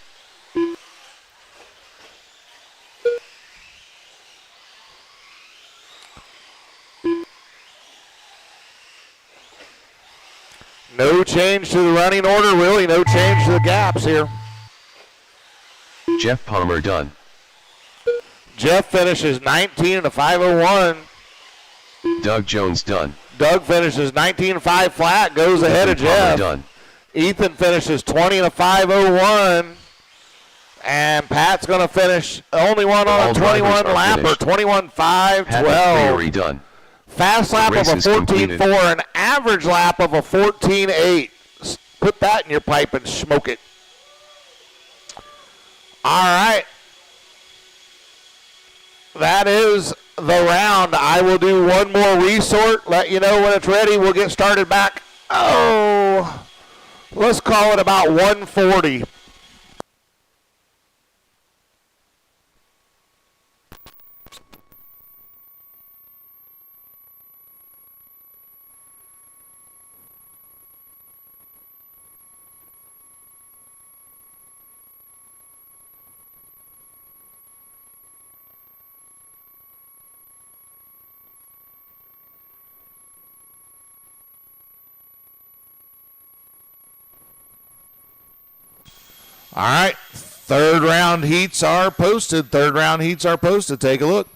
No change to the running order, really. No change to the gaps here. Jeff Palmer done. Jeff finishes 19 and a 5.01. Doug Jones done. Doug finishes 19 and 5 flat, goes ahead of Ethan Palmer Jeff. done. Ethan finishes 20 and a 5.01. And Pat's going to finish only one on All a 21 drivers are lapper, finished. 21 5 Pat 12. Priory done. Fast lap of race a is completed. 14.4, an average lap of a 14.8. Put that in your pipe and smoke it. All right. That is the round. I will do one more resort, let you know when it's ready. We'll get started back. Oh, let's call it about 1:40. All right, third round heats are posted. Take a look.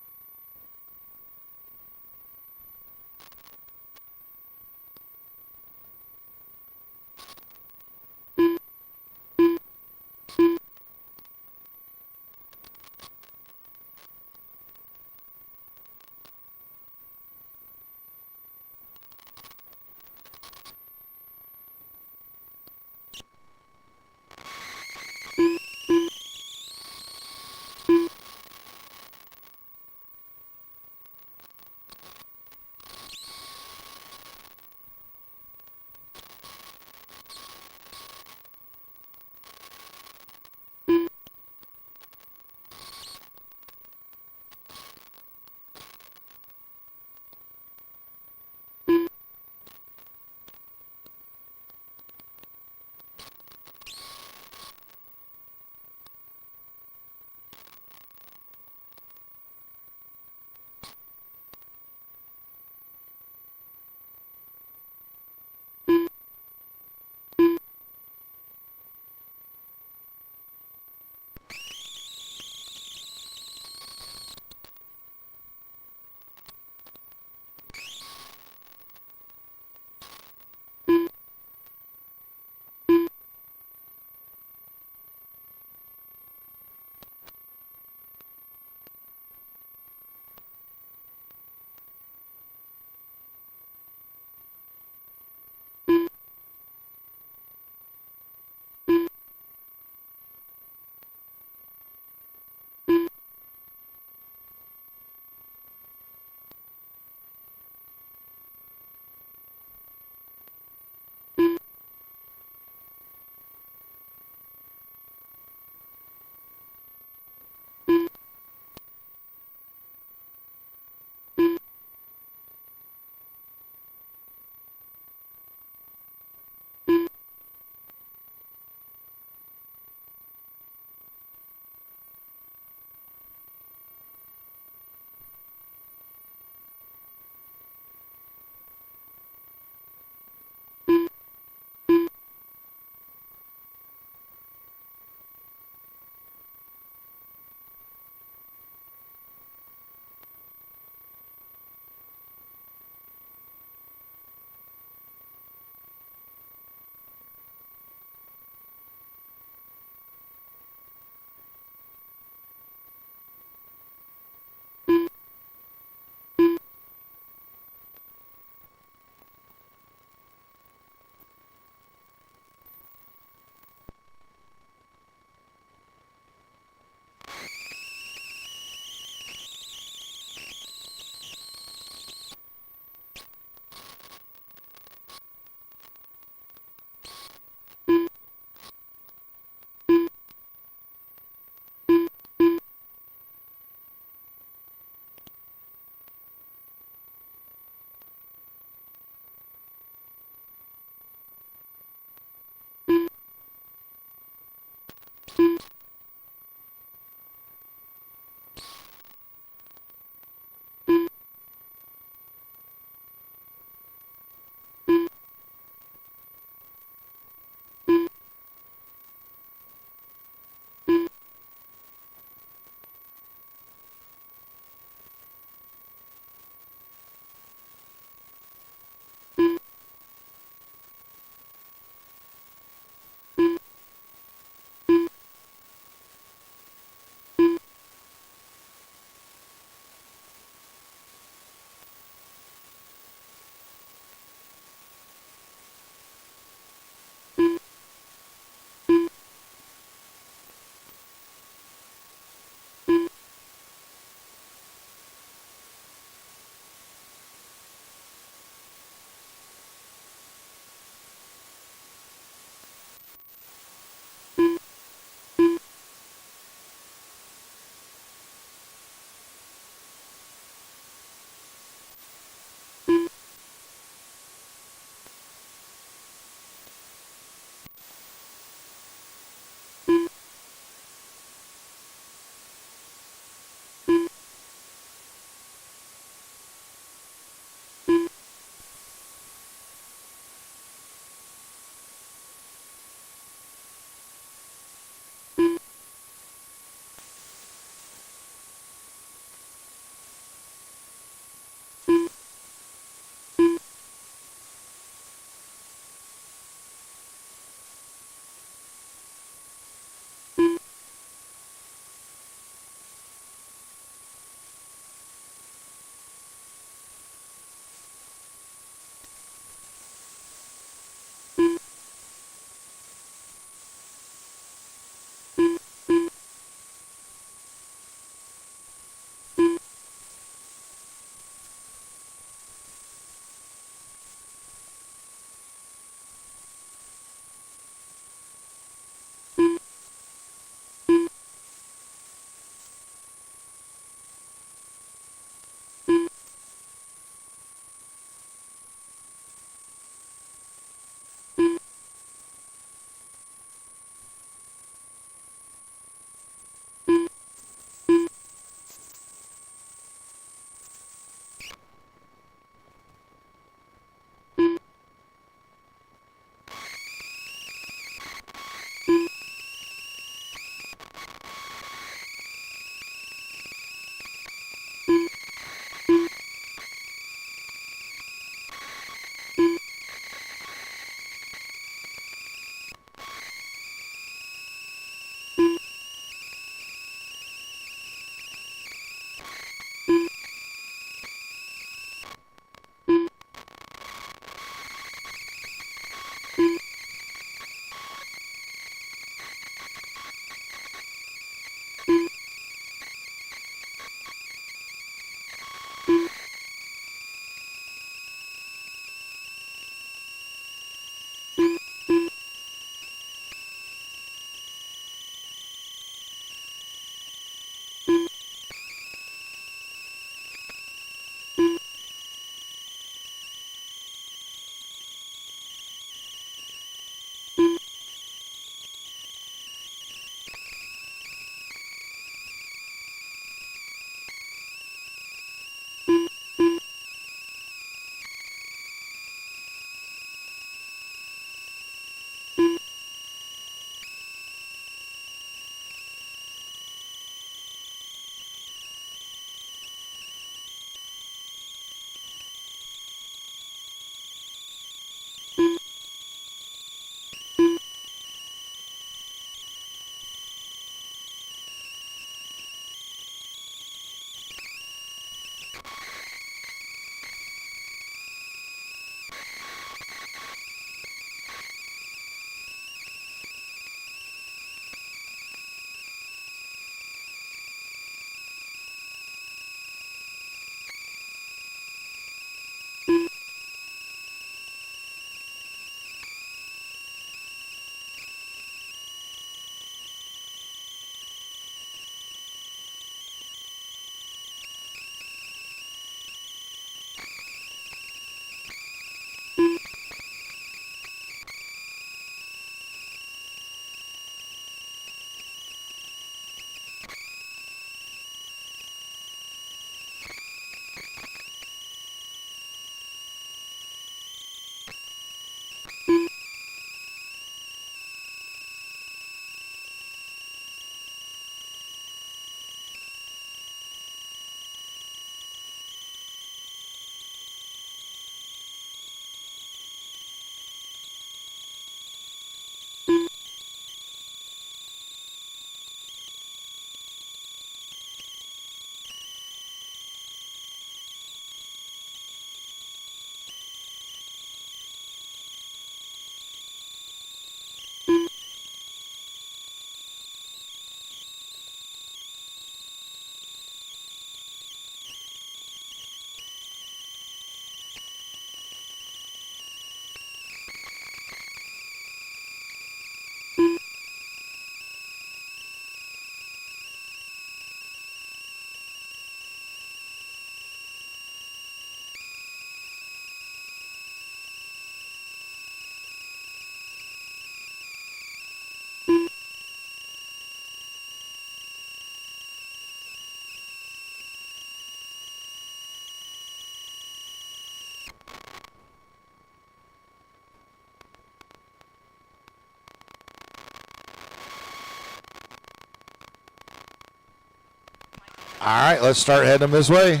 All right, let's start heading them this way.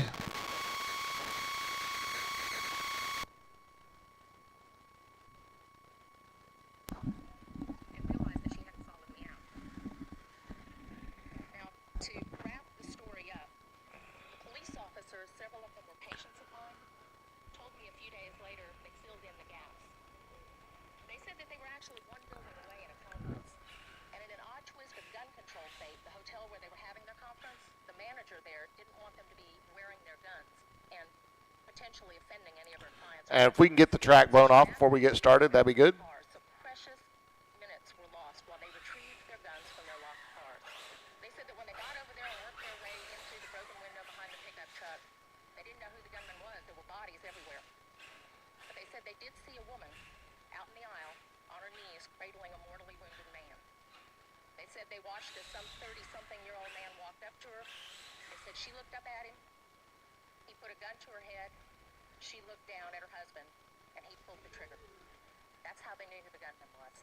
And if we can get the track blown off before we get started, that'd be good. She looked down at her husband, and he pulled the trigger. That's how they knew who the gunman was.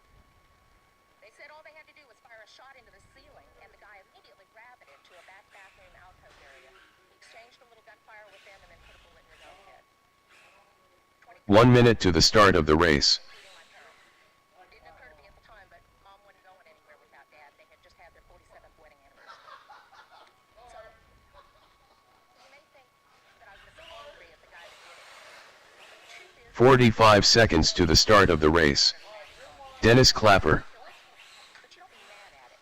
They said all they had to do was fire a shot into the ceiling, and the guy immediately grabbed it into a back bathroom alcove area. He exchanged a little gunfire with them and then put a bullet in his own head. 1 minute to the start of the race. It didn't occur to me at the time, but Mom wasn't going anywhere without Dad. They had just had their 47th wedding anniversary. So, you may think that I was angry at the guy that did it. 45 seconds to the start of the race. Dennis Clapper. But you don't be mad at it.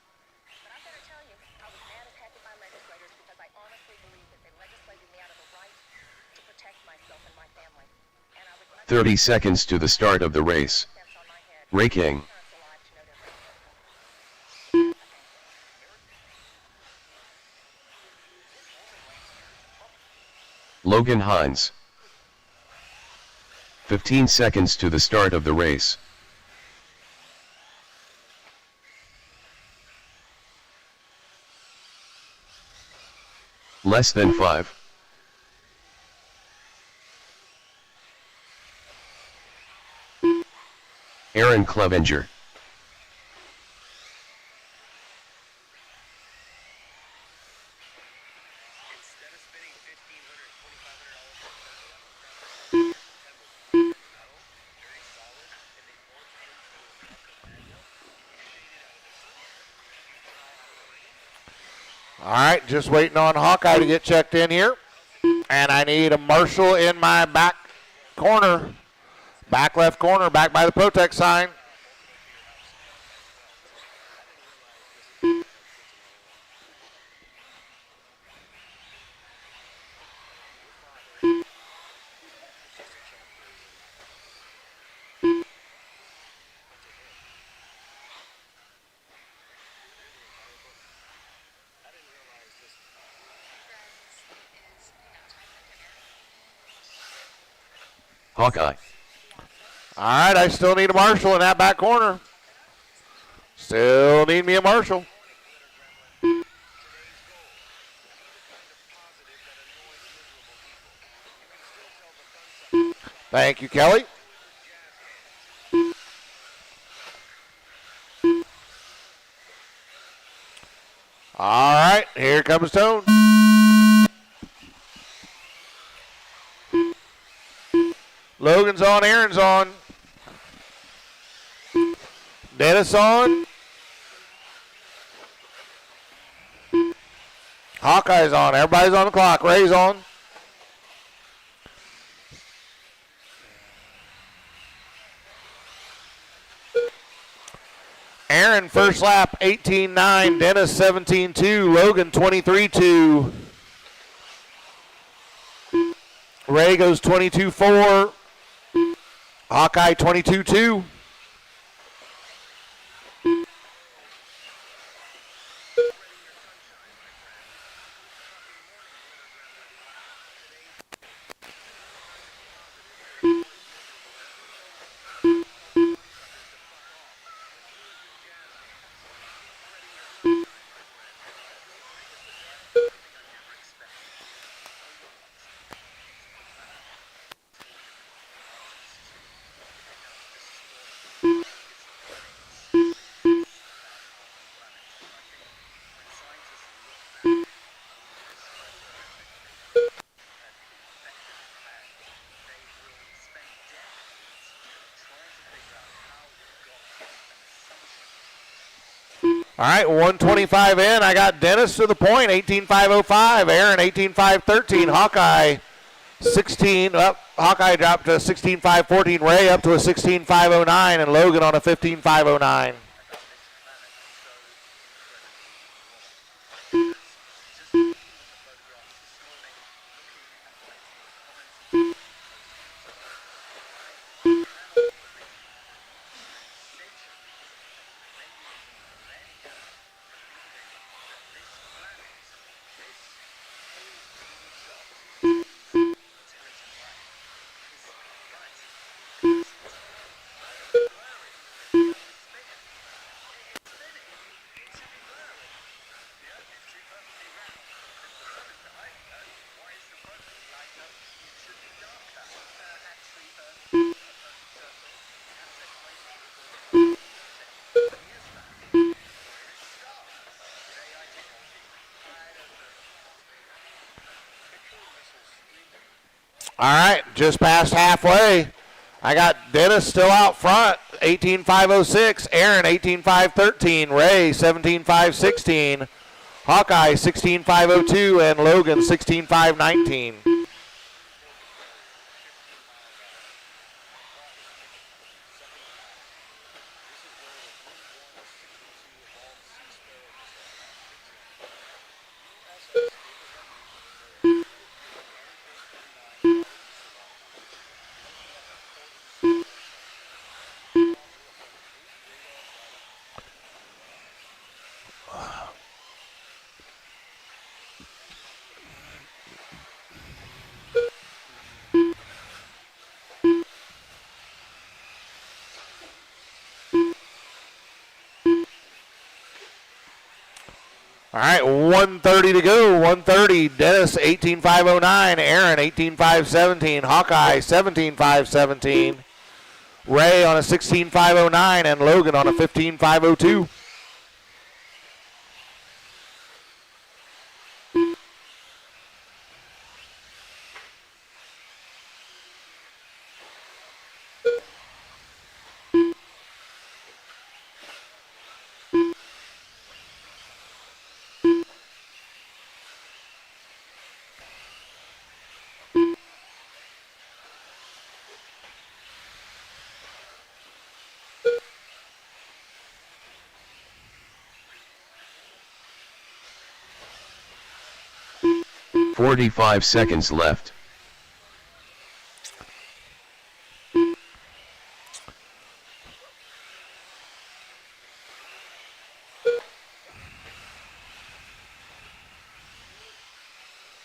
But I've got to tell you, I was mad as heck at my legislators because I honestly believe that they legislated me out of the right to protect myself and my family. And I would much 30 seconds to the start of the race. sense on my head. Ray King. Parents alive to know their grandchildren. Logan Hines. 15 seconds to the start of the race. Less than 5. Aaron Clevenger. All right, just waiting on Hawkeye to get checked in here. And I need a marshal in my back corner. Back left corner, back by the Protect sign. Hawkeye. All right, I still need a marshal in that back corner. Still need me a marshal. Thank you, Kelly. All right, here comes Tone. Logan's on, Aaron's on. Dennis on. Hawkeye's on. Everybody's on the clock. Ray's on. Aaron, first lap, 18.9. Dennis, 17.2. Logan, 23.2. Ray goes 22.4. Hawkeye, 22.2. All right, 125 in. I got Dennis to the point, 18.505. Aaron, 18.513. Hawkeye, 16. Well, Hawkeye dropped to 16.514. Ray up to a 16.509. And Logan on a 15.509. All right, just past halfway. I got Dennis still out front, 18.506. Aaron, 18.513. Ray, 17.516. Hawkeye, 16.502. And Logan, 16.519. All right, 1:30 to go. 1:30. Dennis, 18.509. Aaron, 18.517. Hawkeye, 17.517. Ray on a 16.509. And Logan on a 15.502. "45 seconds left.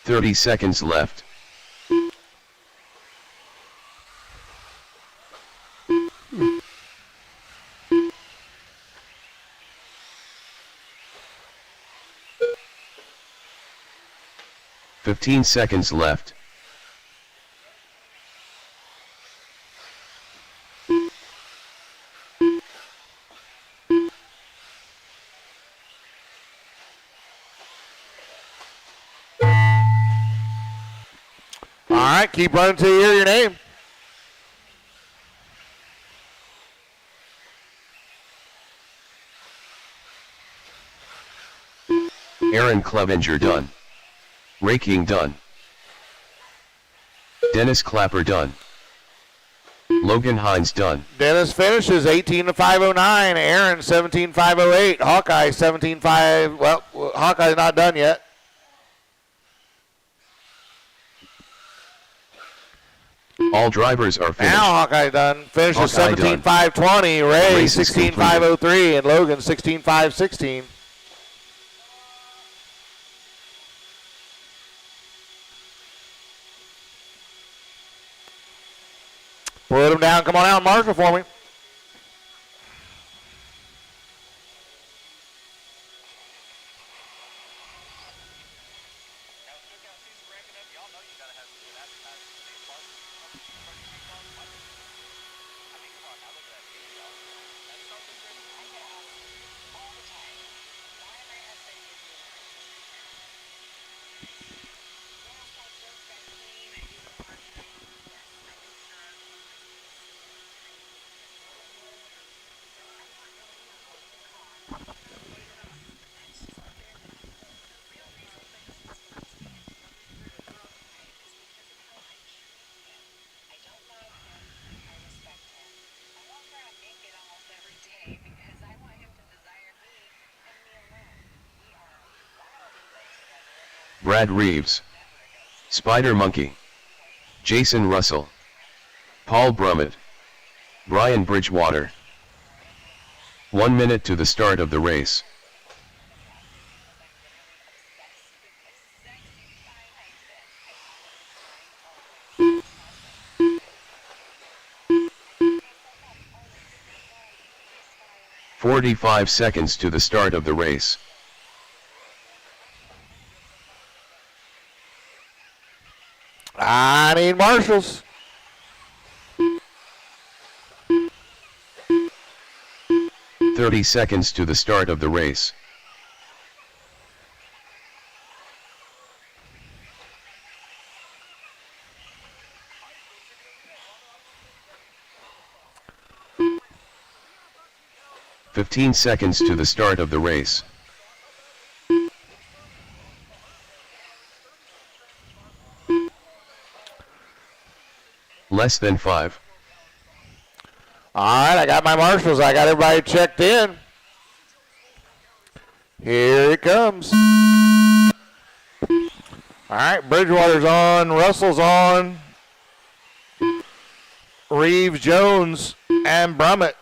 "30 seconds left. 15 seconds left. All right, keep running till you hear your name. Aaron Clevenger done. Ray King done. Dennis Clapper done. Logan Hines done. Dennis finishes 18.509. Aaron 17.508. Hawkeye 17.5. Well, Hawkeye's not done yet. All drivers are finished. Now Hawkeye done. Finishes Hawkeye done. 17.520. Ray Race is 16.503. And Logan 16.516. Put him down. Come on out and marshal for me. Brad Reeves, Spider Monkey, Jason Russell, Paul Brummett, Brian Bridgewater. 1 minute to the start of the race. "45 seconds to the start of the race. I need marshals. "30 seconds to the start of the race. "15 seconds to the start of the race. Less than 5. All right, I got my marshals. I got everybody checked in. Here it comes. All right, Bridgewater's on, Russell's on, Reeves, Jones, and Brummett.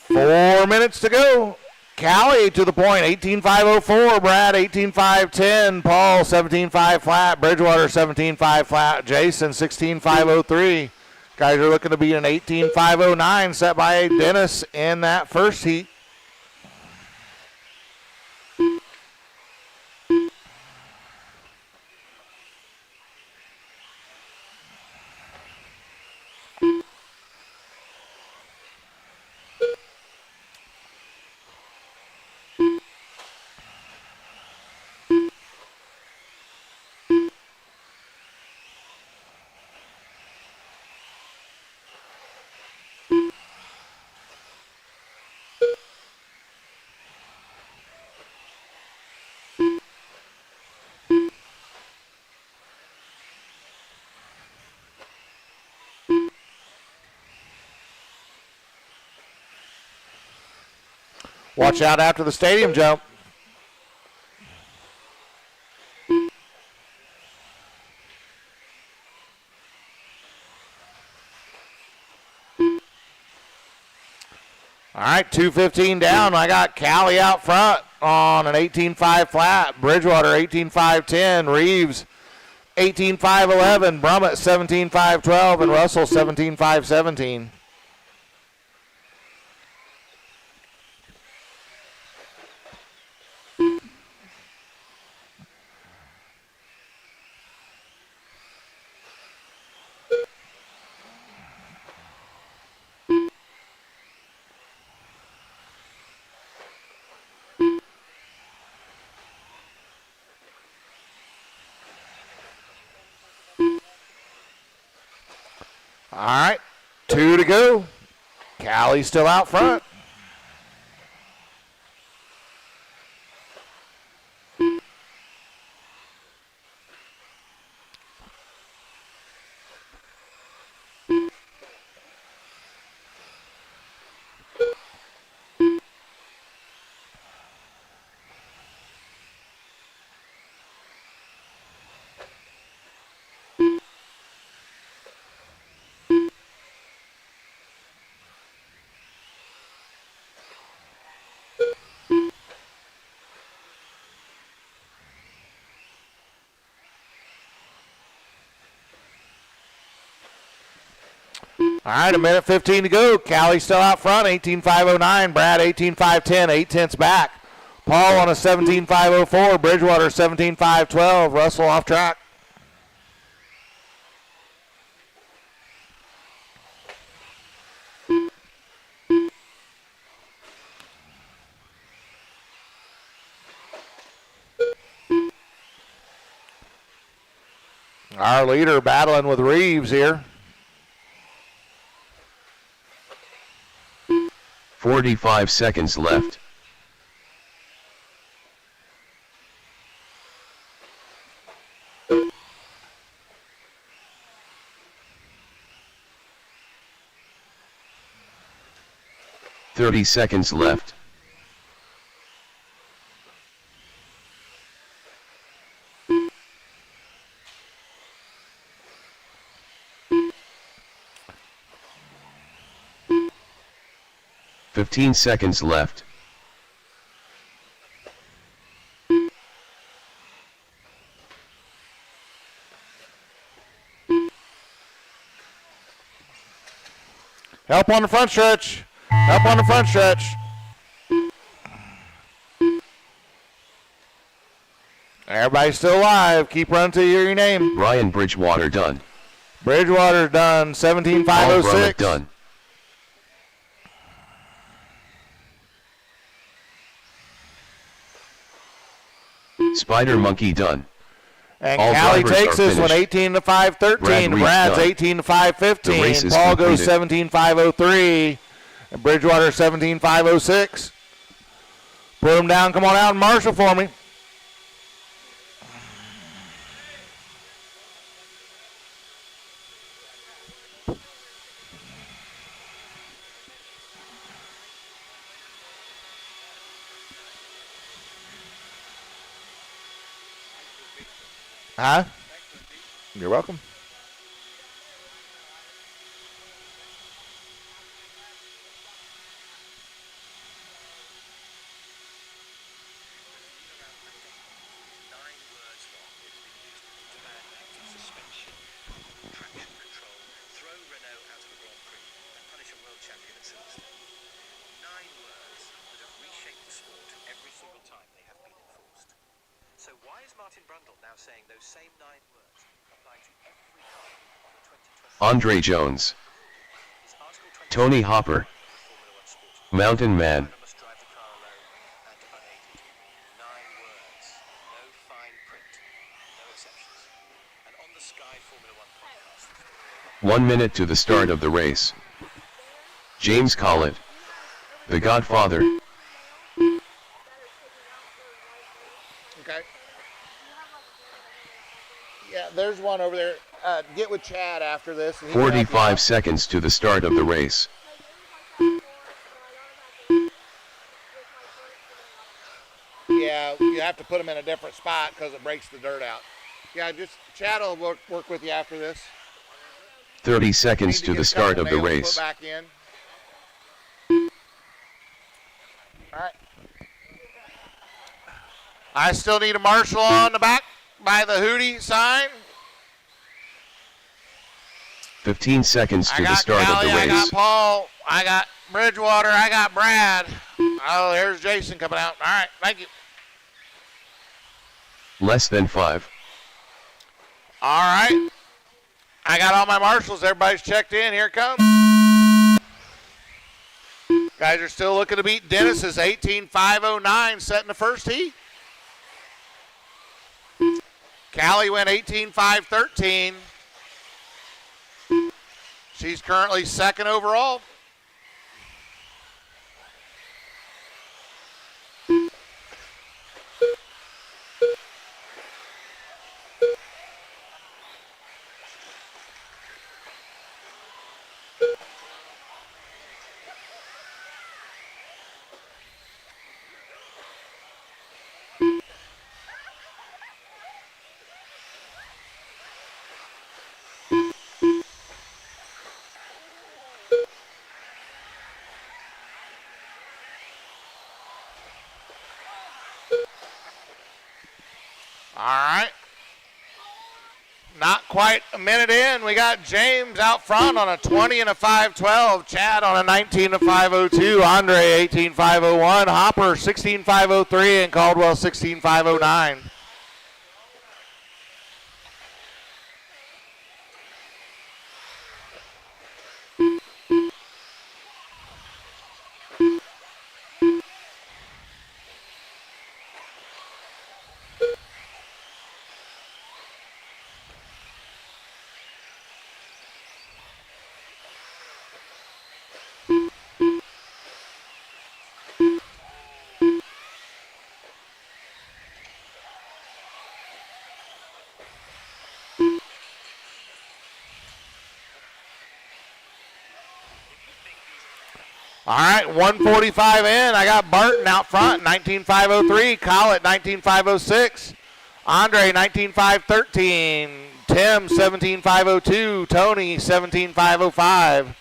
Four minutes to go. Callie to the point, 18.504. Brad, 18.510. Paul, 17.5 flat. Bridgewater, 17.5 flat. Jason, 16.503. Guys are looking to beat an 18.509 set by Dennis in that first heat. Watch out after the stadium jump. All right, 2:15 down. I got Callie out front on an 18.5 flat. Bridgewater, 18.510. Reeves, 18.511. Brummett, 17.512. And Russell, 17.517. All right, 2 to go. Callie's still out front. All right, a minute 15 to go. Callie still out front, 18.509. Brad, 18.510, 8/10 back. Paul on a 17.504. Bridgewater, 17.512. Russell off track. Our leader battling with Reeves here. 45 seconds left. Thirty seconds left. Fifteen seconds left. Help on the front stretch. Help on the front stretch. Everybody's still alive. Keep running till you hear your name. Ryan Bridgewater done. Bridgewater's done. 17.506. Done. Spider Monkey done. And All Callie drivers takes are this one finished. 18-513. Brad's done. 18-515. Paul goes 17-503. And Bridgewater 17-506. Put him down. Come on out and marshal for me. Huh? You're welcome. So why is Martin Brundle now saying those same 9 words apply to every car on the 2020? Andre Jones. Tony Hopper. Mountain Man. Must drive the car alone and unaided. 9 words, no fine print, no exceptions. And on the Sky Formula 1 podcast. 1 minute to the start of the race. James Collett. The Godfather. Okay. Yeah, there's one over there. Get with Chad after this. And he can help you 45 out. seconds to the start of the race. Yeah, you have to put them in a different spot because it breaks the dirt out. Yeah, just Chad will work with you after this. 30 Need seconds to to get the a start couple of the nails race. Put back in. All right. I still need a marshal on the back by the Hootie sign. 15 seconds I to the got start Callie, of the I got race. Paul, I got Bridgewater, I got Brad. Oh, there's Jason coming out. All right, thank you. Less than 5. All right. I got all my marshals. Everybody's checked in. Here it comes. Guys are still looking to beat Dennis's 18.509 setting the first heat. Callie went 18.513. She's currently second overall. All right. Not quite a minute in. We got James out front on a 20 and a 5:12. Chad on a 19 and 5:02. Andre 18.501. Hopper 16.503 and Caldwell 16.509. All right, 1:45 in. I got Barton out front, 19.503. Collett, 19.506. Andre, 19.513. Tim, 17.502. Tony, 17.505.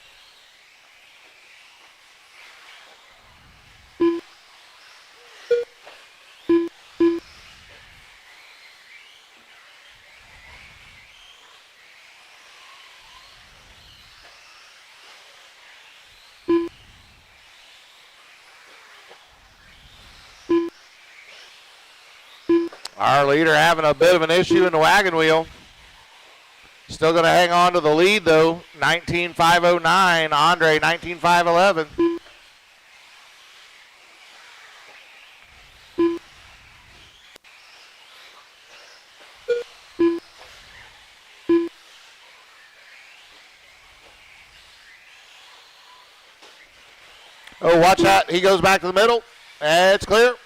Our leader having a bit of an issue in the wagon wheel. Still going to hang on to the lead, though. 19.509. Andre, 19.511. Oh, watch that. He goes back to the middle. It's clear.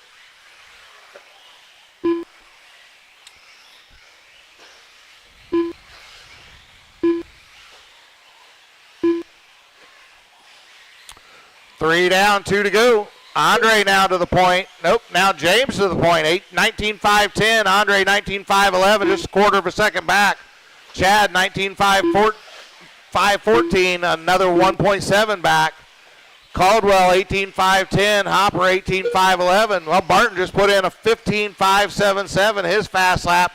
Three down, 2 to go. Andre now to the point. Nope, now James to the point. 19.510. Andre 19.511, just a quarter of a second back. Chad 19.514, another 1.7 back. Caldwell 18.510. Hopper 18.511. Well, Barton just put in a 15.577. His fast lap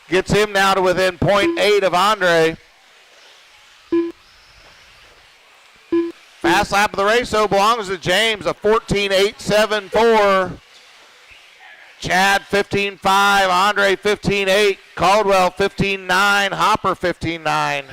gets him now to within 0.8 of Andre. Fast lap of the race, though, belongs to James, a 14.874. Chad 15.5, Andre 15.8, Caldwell 15.9, Hopper 15.9.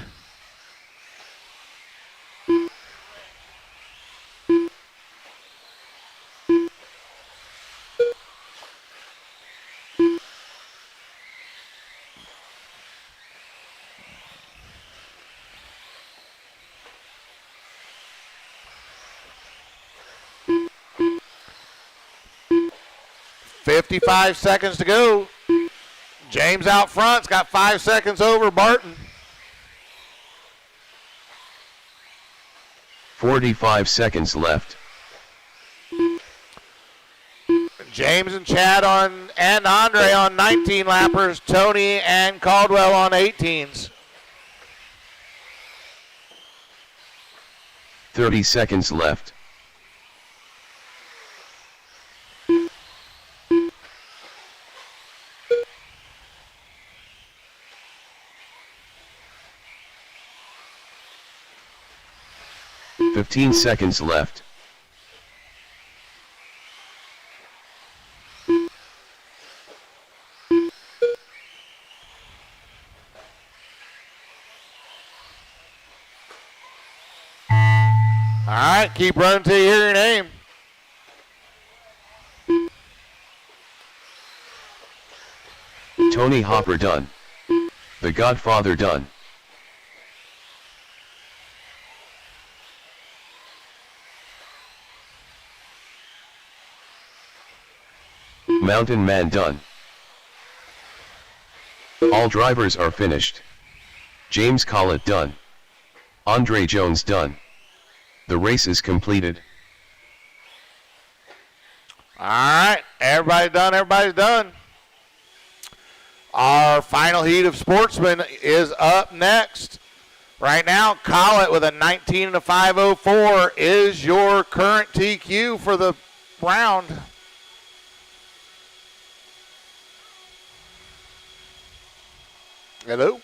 .55 seconds to go. James out front's got 5 seconds over Barton. 45 seconds left. James and Chad on and Andre on 19 lappers. Tony and Caldwell on 18s. 30 seconds left. Fifteen seconds left. All right, keep running till you hear your name. Tony Hopper done. The Godfather done. Mountain Man done. All drivers are finished. James Collett done. Andre Jones done. The race is completed. All right, everybody done, everybody's done. Our final heat of sportsmen is up next. Right now, Collett with a 19 and a 504 is your current TQ for the round. Hello?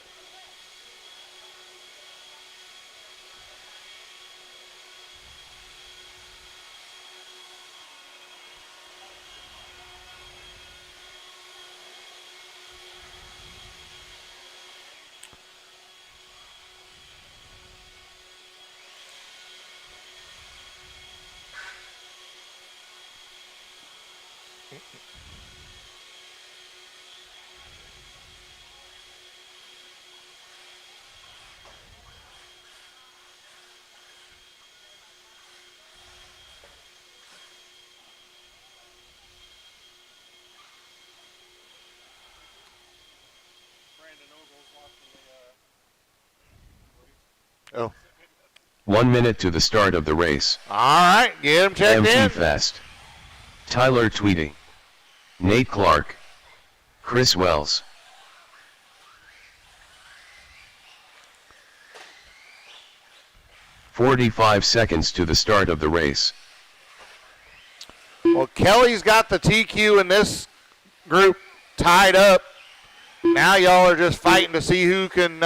Oh. 1 minute to the start of the race. All right, get him checked MT in. Fast. Tyler Tweedy. Nate Clark. Chris Wells. "45 seconds to the start of the race. Well, Kelly's got the TQ in this group tied up. Now y'all are just fighting to see who can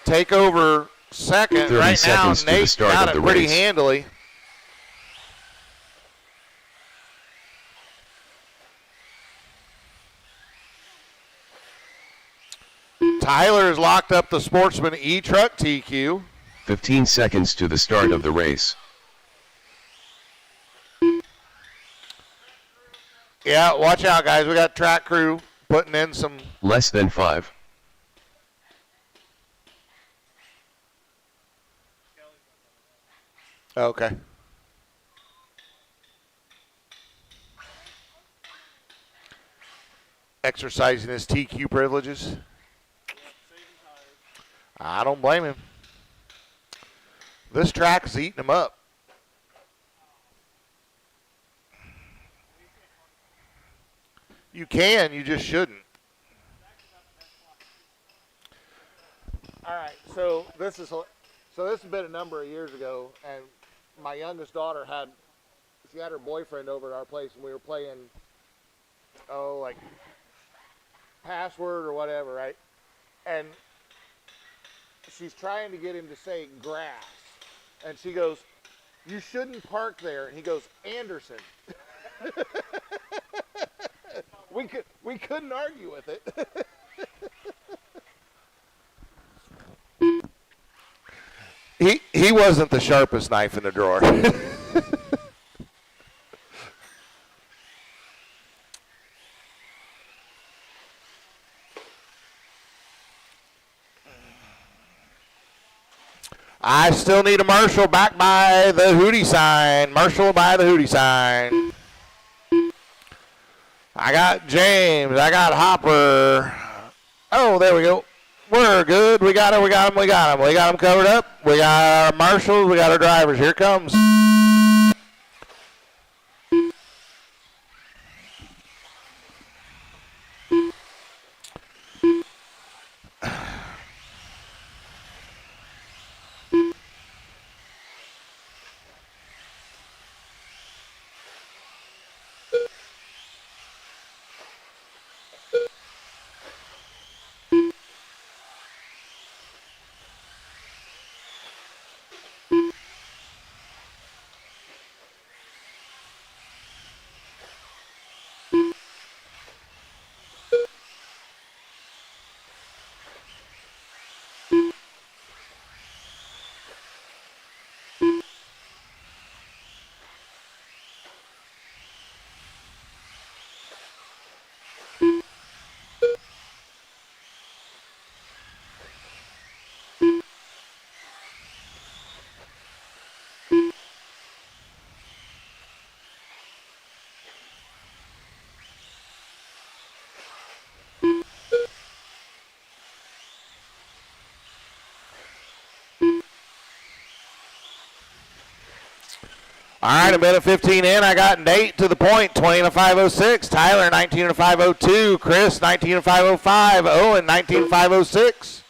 take over second. 30 Right now, seconds to the Nate start got of it the pretty race. handily. Tyler has locked up the Sportsman E-Truck TQ. 15 seconds to the start of the race. Yeah, watch out, guys. We got track crew putting in some. Less than 5. Okay. Exercising his TQ privileges. I don't blame him. This track is eating him up. You can, you just shouldn't. All right, so this has been a number of years ago, and my youngest daughter had her boyfriend over at our place, and we were playing, like password or whatever, right? And she's trying to get him to say grass, and she goes, "You shouldn't park there," and he goes, "Anderson." We couldn't argue with it. He wasn't the sharpest knife in the drawer. I still need a marshal back by the Hootie sign. Marshal by the Hootie sign. I got James. I got Hopper. Oh, there we go. We're good. We got him. We got him. We got him. We got him covered up. We got our marshals. We got our drivers. Here it comes. All right, a minute 15 in. I got Nate to the point, 20:05:06. Tyler, 19:05:02. Chris, 19:05:05. Owen, 19:05:06.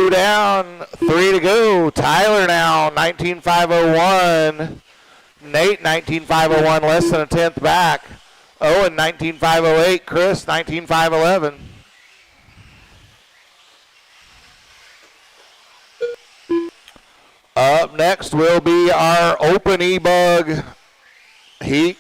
2 down, 3 to go. Tyler now, 19.501. Nate, 19.501, less than a tenth back. Owen, 19.508. Chris, 19.511. Up next will be our open e-bug heat.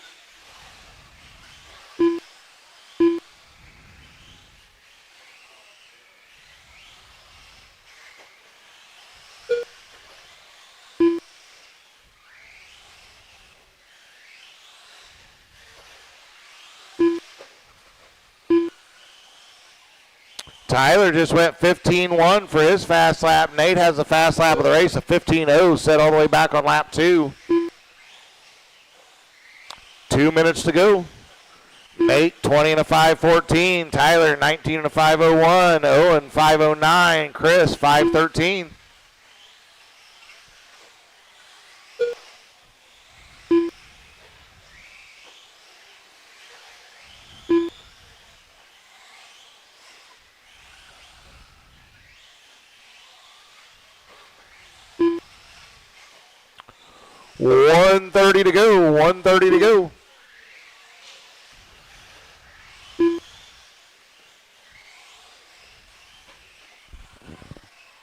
Tyler just went 15.1 for his fast lap. Nate has the fast lap of the race of 15.0, set all the way back on lap 2. 2 minutes to go. Nate 20 and a 5.14. Tyler 19 and a 5.01. Owen 5.09. Chris 5.13. $130 to go. $130 to go.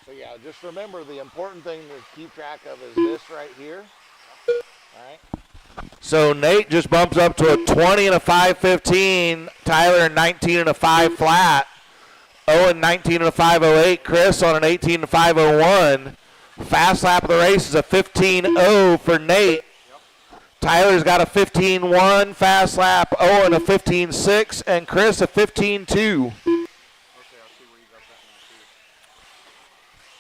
So yeah, just remember the important thing to keep track of is this right here. All right. So Nate just bumps up to a 20 and a 5.15. Tyler 19 and a 5 flat. Owen 19 and a 5.08. Chris on an 18 and a 5.01. Fast lap of the race is a 15.0 for Nate. Tyler's got a 15.1 fast lap. Owen a 15.6 and Chris a 15.2. Okay, I see where you got that now too.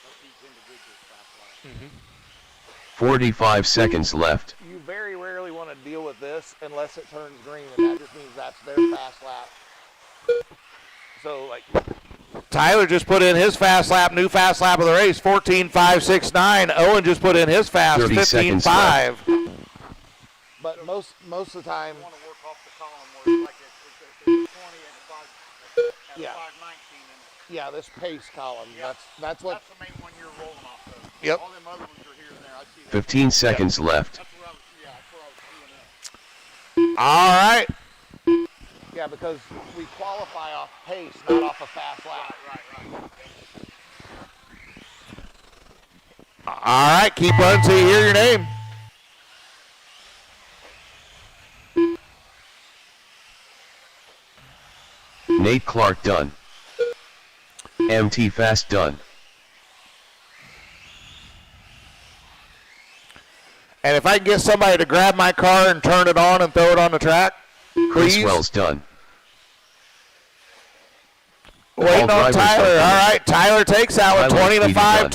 That's each individual fast lap. 45 seconds left. You very rarely want to deal with this unless it turns green, and that just means that's their fast lap. So, like, Tyler just put in his fast lap, new fast lap of the race, 14.569. Owen just put in his fast, 15.5. But most of the time, You want to work off the column where it's like it's 20 and 5 and Yeah. 5.19. And yeah, this pace column, Yeah. that's what. that's the main one you're rolling off of. Yep. All them other ones are here and there. I see that. 15 seconds left. That's where I was, yeah, that's where I was doing that. All right. Yeah, because we qualify off pace, not off a fast lap. Right. All right, keep running till you hear your name. Nate Clark done. MT Fast done. And if I can get somebody to grab my car and turn it on and throw it on the track, Chris please. Wells done. Waiting on drivers Tyler. are All right, Tyler takes out with Tyler 20 to speeding done.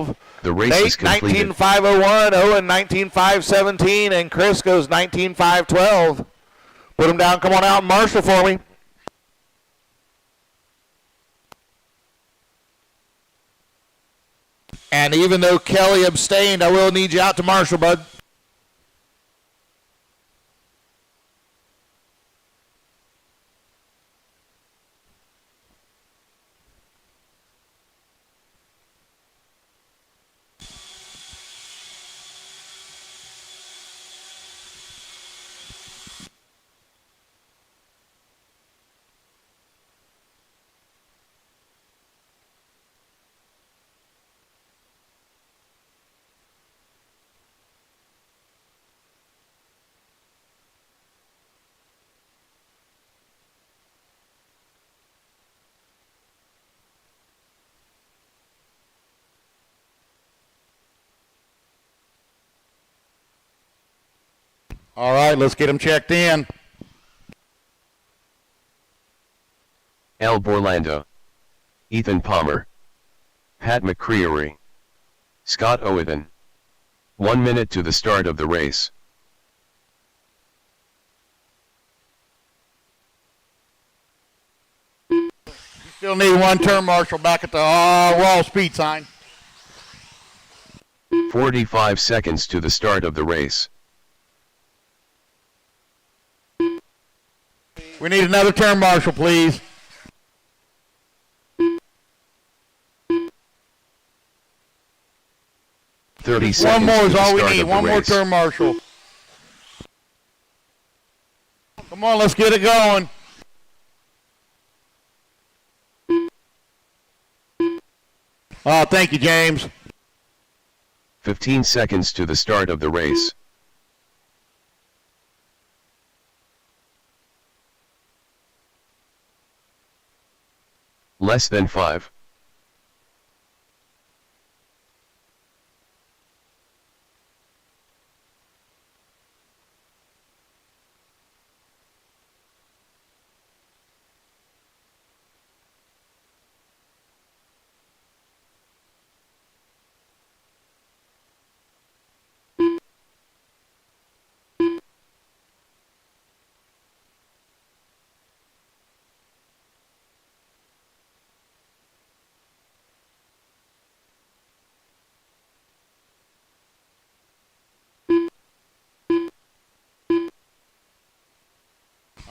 5.12. The race Nate is completed. 19.501, Owen 19.517, and Chris goes 19.512. Put him down. Come on out and marshal for me. And even though Kelly abstained, I will need you out to marshal, bud. All right, let's get them checked in. L. Borlando. Ethan Palmer. Pat McCreary. Scott Owiden. 1 minute to the start of the race. You still need one turn marshal back at the wall speed sign. 45 seconds to the start of the race. We need another turn marshal, please. 30 One seconds more to is the all we start need. of the One more race. turn, Marshall. Come on, let's get it going. Oh, thank you, James. 15 seconds to the start of the race. Less than 5.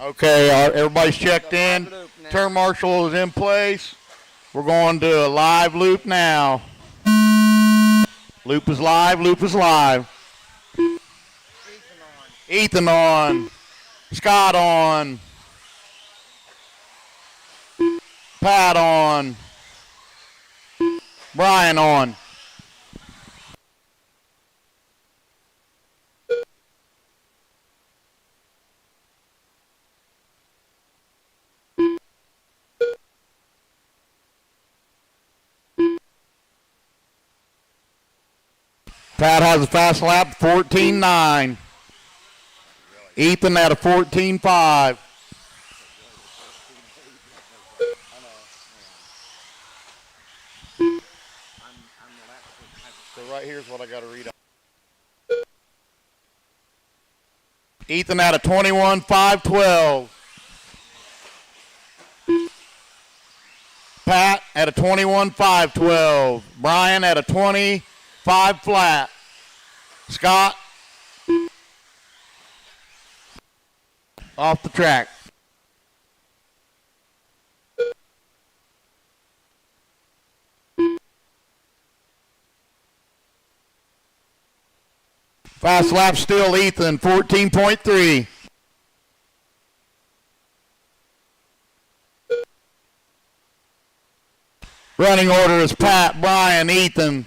Okay, everybody's checked in. Turn marshal is in place. We're going to a live loop now. Loop is live. Loop is live. Ethan on. Scott on. Pat on. Brian on. Pat has a fast lap, 14.9. Ethan at a 14.5. So right here's what I got to read out. Ethan at a 21.512. Pat at a 21.512. Brian at a 25 flat. Scott off the track. Fast lap still Ethan, 14.3. Running order is Pat, Brian, Ethan.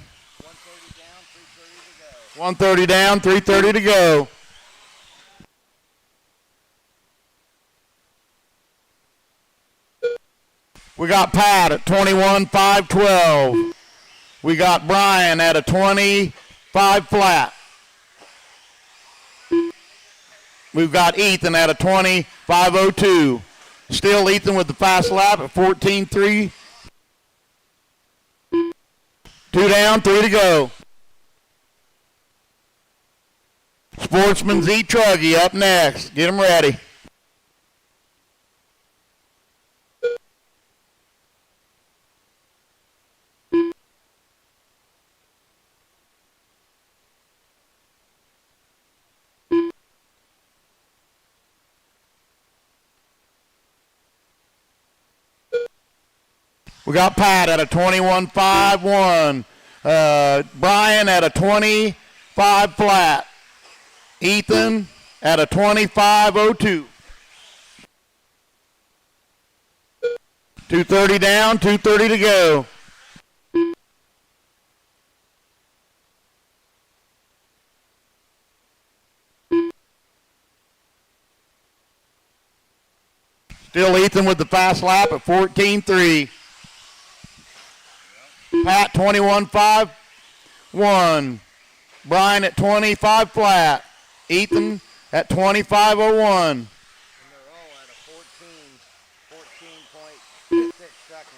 130 down, 330 to go. We got Pat at 21.512. We got Brian at a 25 flat. We've got Ethan at a 25.02. Still Ethan with the fast lap at 14.3. 2 down, 3 to go. Sportsman Z Truggy up next. Get him ready. We got Pat at a 21.51. Brian at a 25 flat. Ethan at a 25.02. 230 down, 230 to go. Still Ethan with the fast lap at 14.3. Pat 21.51. Brian at 25 flat. Ethan at 25.01. And they're all at a 14.6 seconds.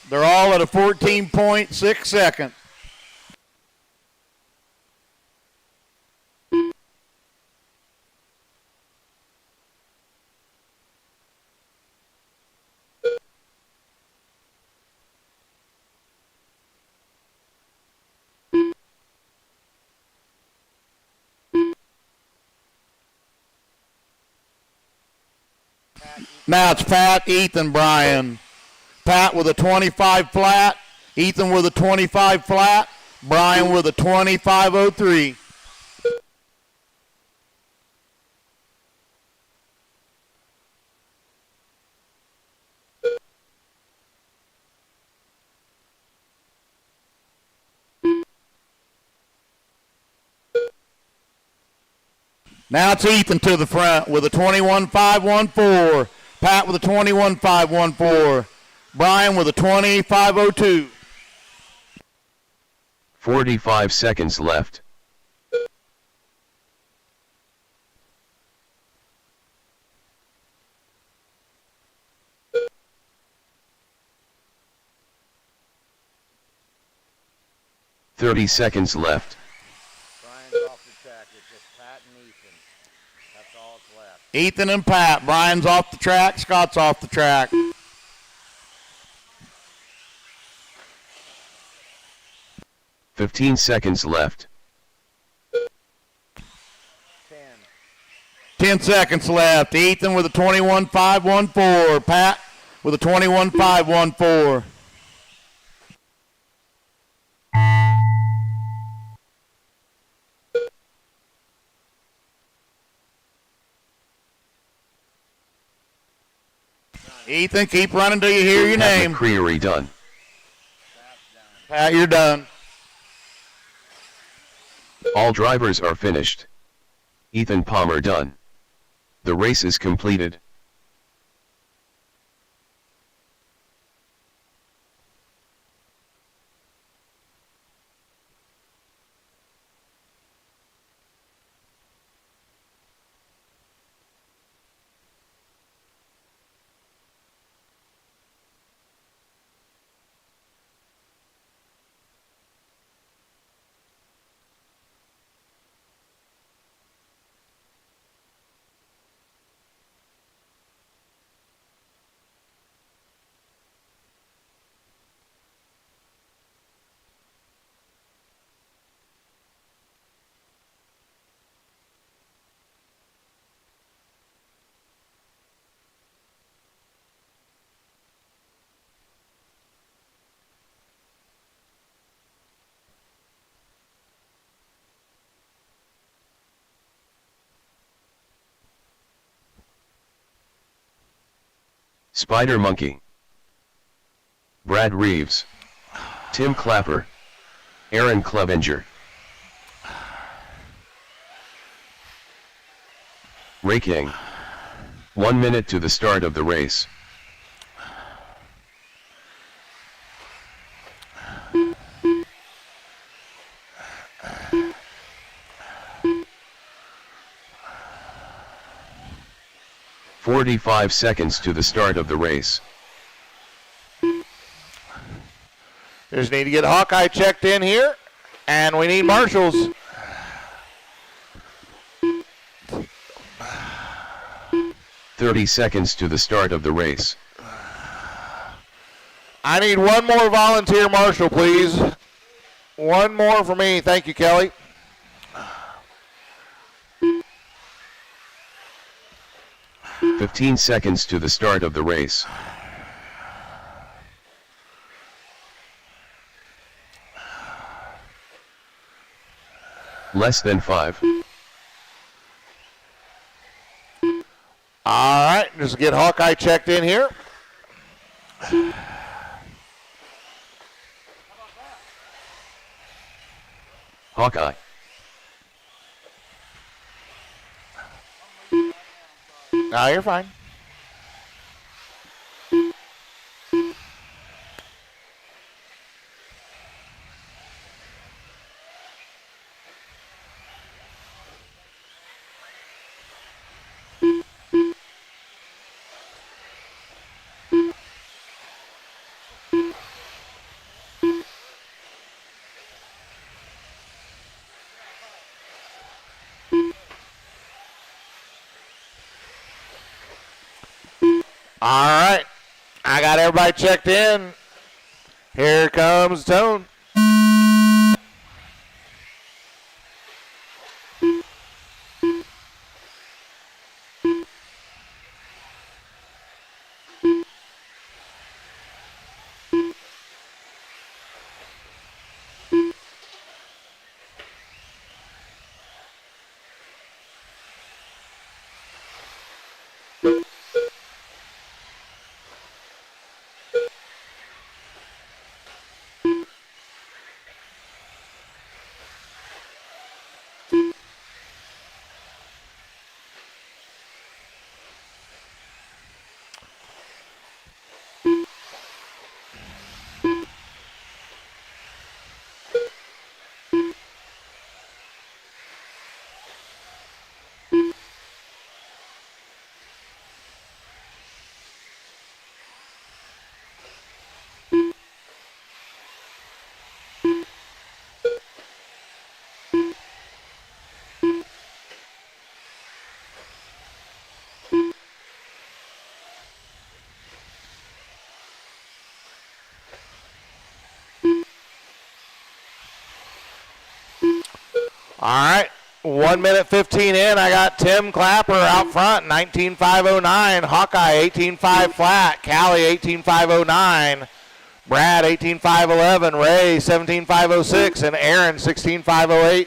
They're all at a 14.6 second. Now it's Pat, Ethan, Brian. Pat with a 25 flat. Ethan with a 25 flat. Brian with a 25:03. Now it's Ethan to the front with a 21.514. Pat with a 21.514. Brian with a 25:02. 45 seconds left. Thirty seconds left. Brian's off the track. It's just Pat and Ethan. That's all that's left. Ethan and Pat. Brian's off the track. Scott's off the track. 15 seconds left. 10 seconds left. Ethan with a 21.514. Pat with a 21.514. Ethan, keep running till you hear your Pat name. McCreary done. Pat, you're done. All drivers are finished. Ethan Palmer done. The race is completed. Spider Monkey, Brad Reeves, Tim Clapper, Aaron Clevenger, Ray King. 1 minute to the start of the race. "45 seconds to the start of the race. Just need to get Hawkeye checked in here, and we need marshals. "30 seconds to the start of the race. I need one more volunteer marshal, please. One more for me. Thank you, Kelly. "15 seconds to the start of the race. Less than 5. All right, just get Hawkeye checked in here. Hawkeye. No, you're fine. All right, I got everybody checked in. Here comes Tone. All right, 1 minute 15 in. I got Tim Clapper out front, 19.509. Hawkeye, 18.5 flat. Callie, 18.509. Brad, 18.511. Ray, 17.506. And Aaron, 16.508.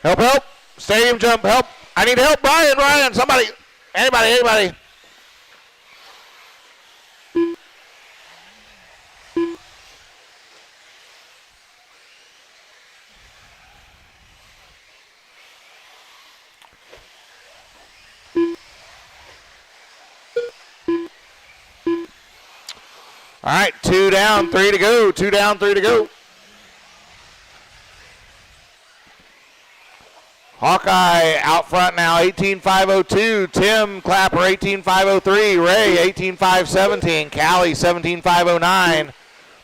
Help, help. Stadium jump, help. I need help. Ryan, somebody. Anybody. All right, 2 down, 3 to go. 2 down, 3 to go. Hawkeye out front now, 18.502. Tim Clapper, 18.503. Ray, 18.517. Callie, 17.509.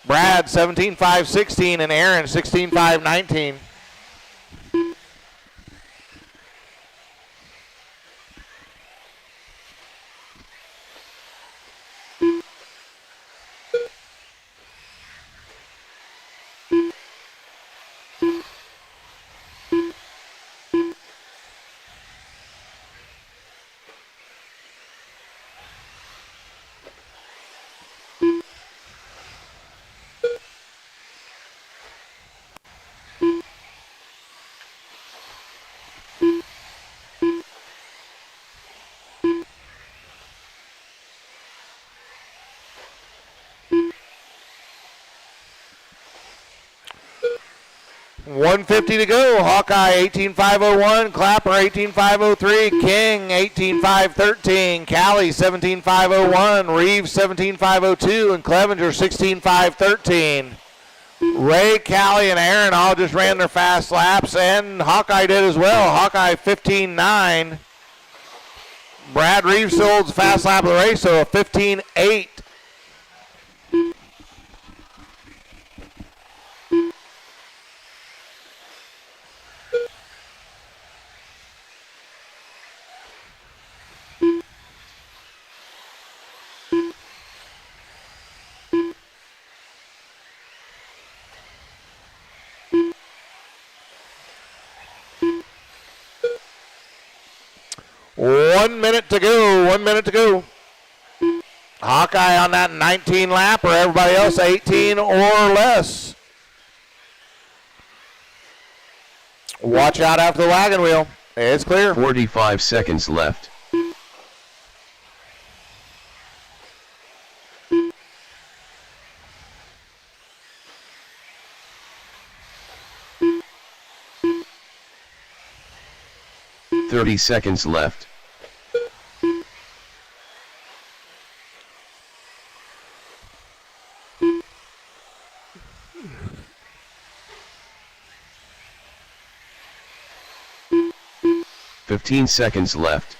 Brad, 17.516. And Aaron, 16.519. $150 to go. Hawkeye 18.501. Clapper 18.503. King 18.513. Callie 17.501. Reeves 17.502. And Clevenger 16.513. Ray, Callie, and Aaron all just ran their fast laps, and Hawkeye did as well. Hawkeye 15.9. Brad Reeves holds the fast lap of the race, so a 15.8. One minute to go. Hawkeye on that 19 lap, or everybody else 18 or less. Watch out after the wagon wheel. It's clear. 45 seconds left. $30 seconds left. $15 seconds left.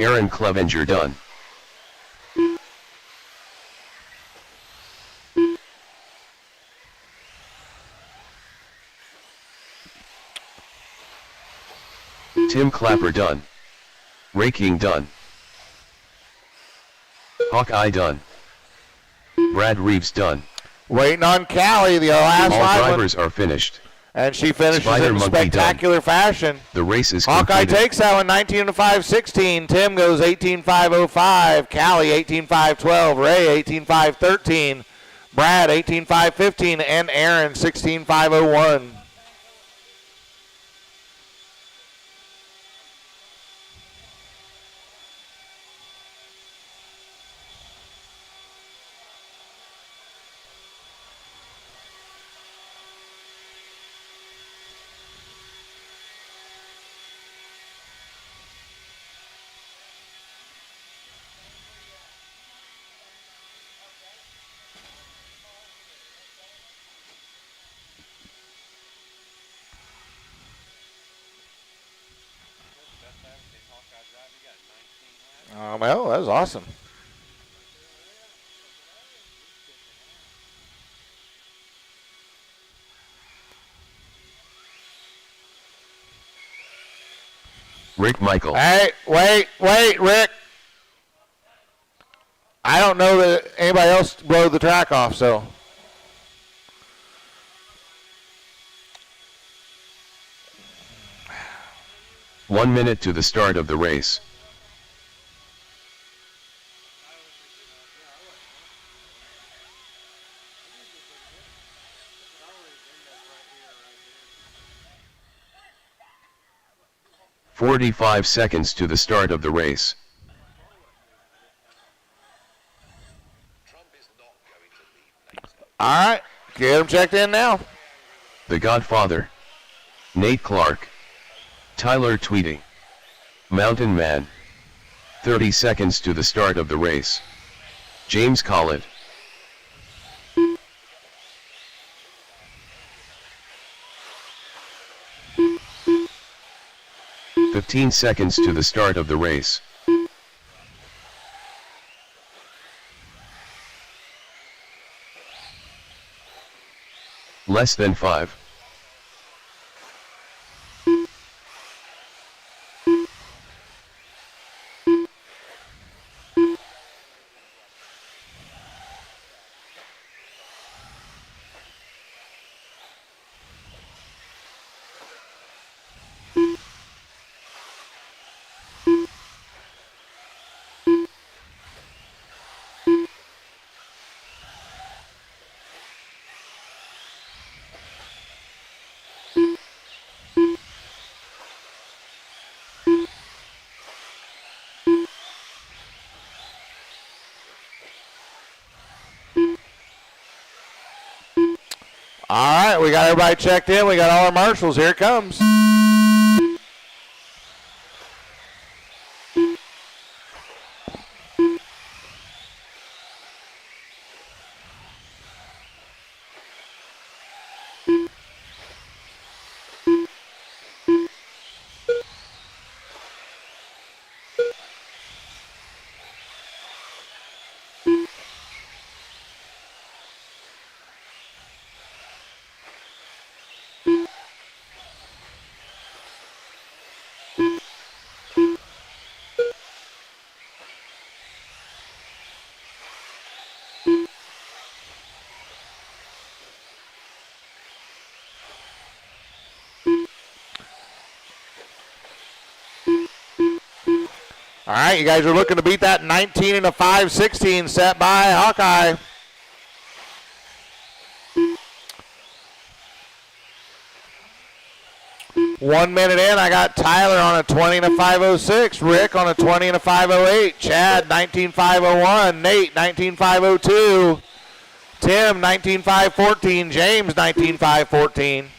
Aaron Clevenger done. Tim Clapper done. Ray King done. Hawkeye done. Brad Reeves done. Waiting on Callie, the last All lineman. drivers are finished. And she finishes Spider in Monkey spectacular fashion. The race is Hawkeye completed. takes that one, 19.516. Tim goes 18.505. Callie 18.512. Ray 18.513. Brad 18.515. And Aaron 16.501. Well, that was awesome. Rick Michael. Hey, wait, Rick. I don't know that anybody else blew the track off, so. One minute to the start of the race. "45 seconds to the start of the race. All right, get them checked in now. The Godfather. Nate Clark. Tyler Tweedy. Mountain Man. 30 seconds to the start of the race. James Collett. "15 seconds to the start of the race. Less than 5. All right, we got everybody checked in. We got all our marshals. Here it comes. All right, you guys are looking to beat that 19 and a 5:16 set by Hawkeye. One minute in, I got Tyler on a 20 and a 5:06, Rick on a 20 and a 5:08, Chad 19.501, Nate 19.502, Tim 19.514, James 19.514.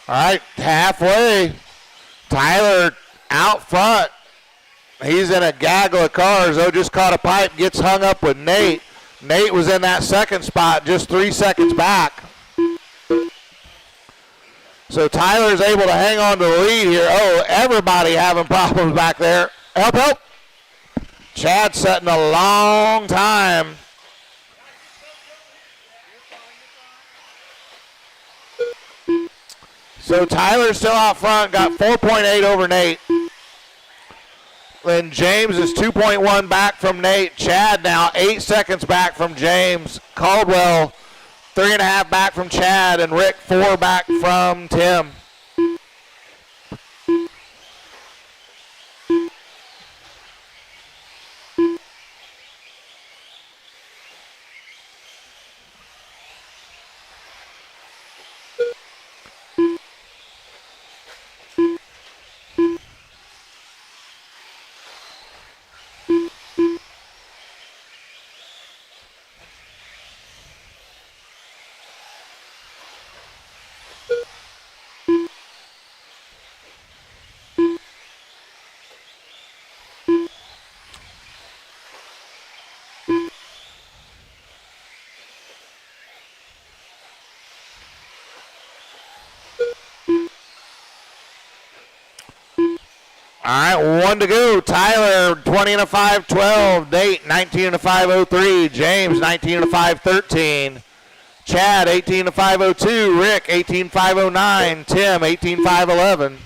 All right, halfway. Tyler out front. He's in a gaggle of cars. Oh, just caught a pipe, gets hung up with Nate. Nate was in that second spot, just 3 seconds back. So Tyler's able to hang on to the lead here. Oh, everybody having problems back there. Help, help. Chad setting a long time. So Tyler's still out front, got 4.8 over Nate. Then James is 2.1 back from Nate. Chad now 8 seconds back from James. Caldwell 3.5 back from Chad, and Rick 4 back from Tim. All right, 1 to go. Tyler, 20 and a 5.12. Nate, 19 and a 5.03. James, 19 and a 5.13. Chad, 18 and a 5.02. Rick, 18 5.09. Tim, 18 5.11.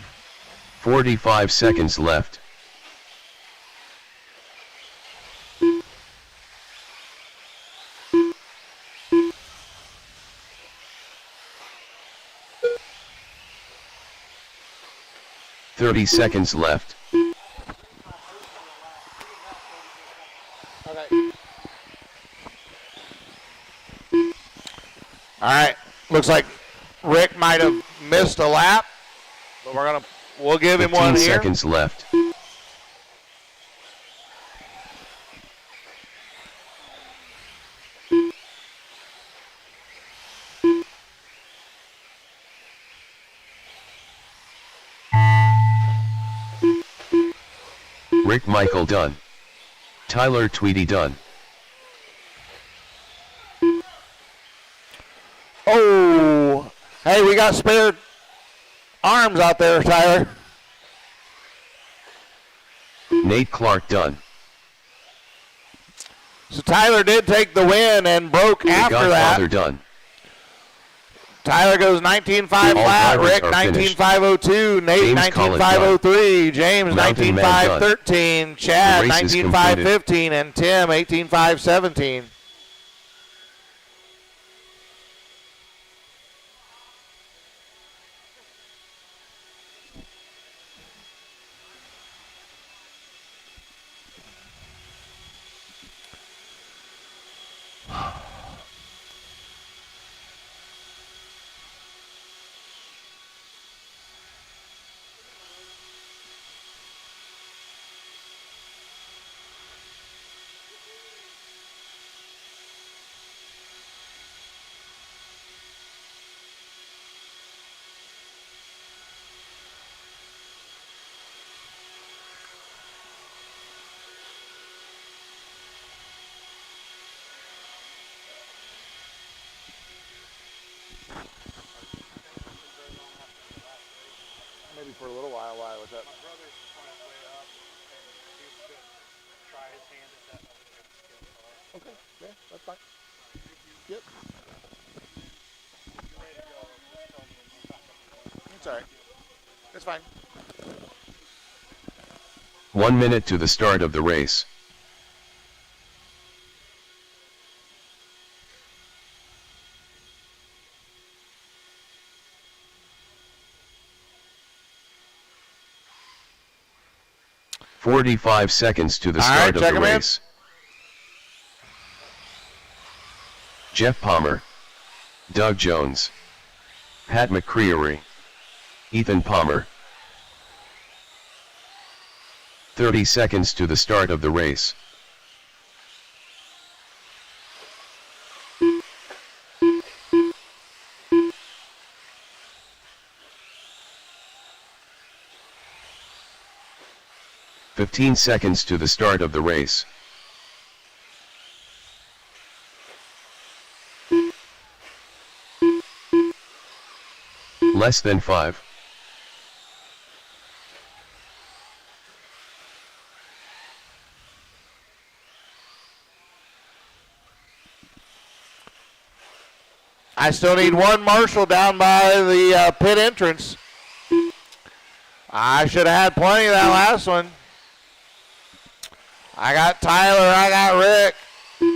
45 seconds left. Thirty seconds left. Okay. All right. Looks like Rick might have missed a lap, but we'll give him one 15 here. seconds left. Rick Michael done. Tyler Tweedy done. Oh, hey, we got spare arms out there, Tyler. Nate Clark done. So Tyler did take the win and broke The after Godfather that. done. Tyler goes 19.5 All flat, drivers Rick are 19.502, Nate James 19.503, James Mountain Man done. 19.513, Chad The race is 19.515, and Tim 18.517. Maybe for a little while. Why was that? My brother's on his way up, and he's going to try his hand at that other skill. Okay, yeah, that's fine. Yep. You're ready to go, just tell me and we'll back up. It's all right. It's fine. 1 minute to the start of the race. "45 seconds to the All start right, of check the 'em in. race. Jeff Palmer, Doug Jones, Pat McCreary, Ethan Palmer. 30 seconds to the start of the race. "15 seconds to the start of the race. Less than 5. I still need one marshal down by the pit entrance. I should have had plenty of that last one. I got Tyler, I got Rick,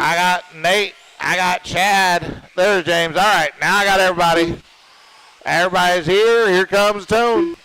I got Nate, I got Chad. There's James. All right, now I got everybody. Everybody's here. Here comes Tone.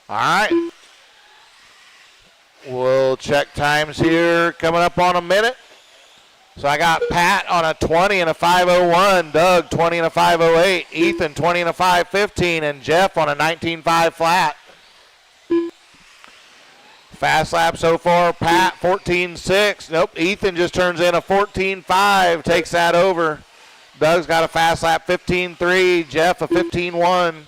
All right. We'll check times here coming up on a minute. So I got Pat on a 20 and a 5:01, Doug 20 and a 5:08, Ethan 20 and a 5:15, and Jeff on a 19.5 flat. Fast lap so far, Pat 14.6. Nope, Ethan just turns in a 14.5, takes that over. Doug's got a fast lap 15.3, Jeff a 15.1.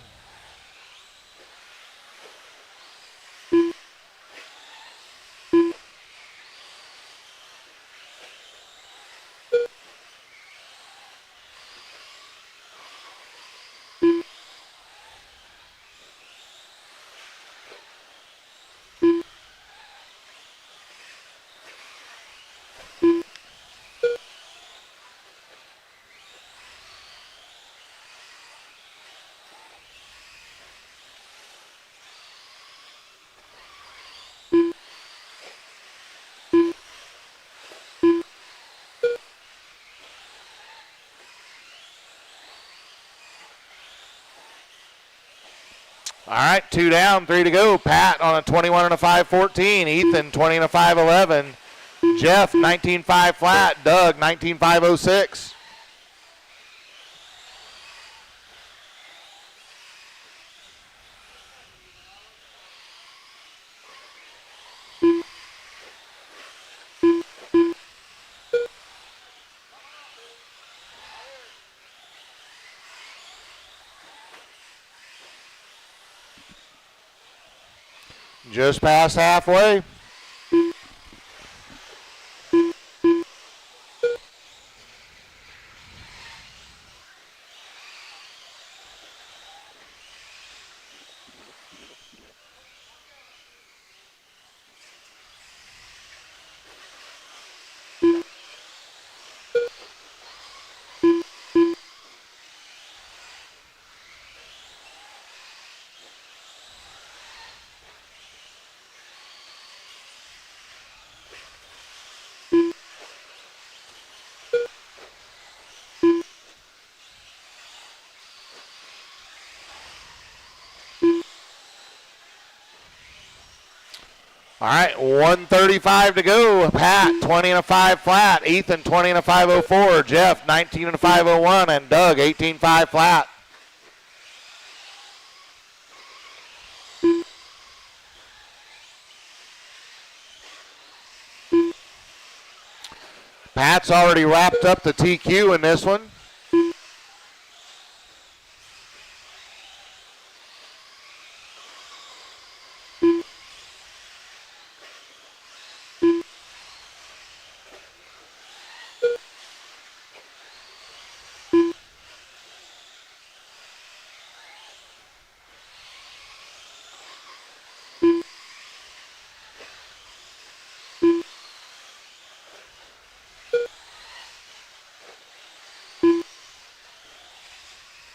All right, 2 down, 3 to go. Pat on a 21 and a 5:14. Ethan 20 and a 5:11. Jeff 19.5 flat. Doug 19.506. Just past halfway. All right, 1:35 to go. Pat, 20 and a 5 flat. Ethan, 20 and a 5:04. Jeff, 19 and a 5:01. And Doug, 18.5 flat. Pat's already wrapped up the TQ in this one.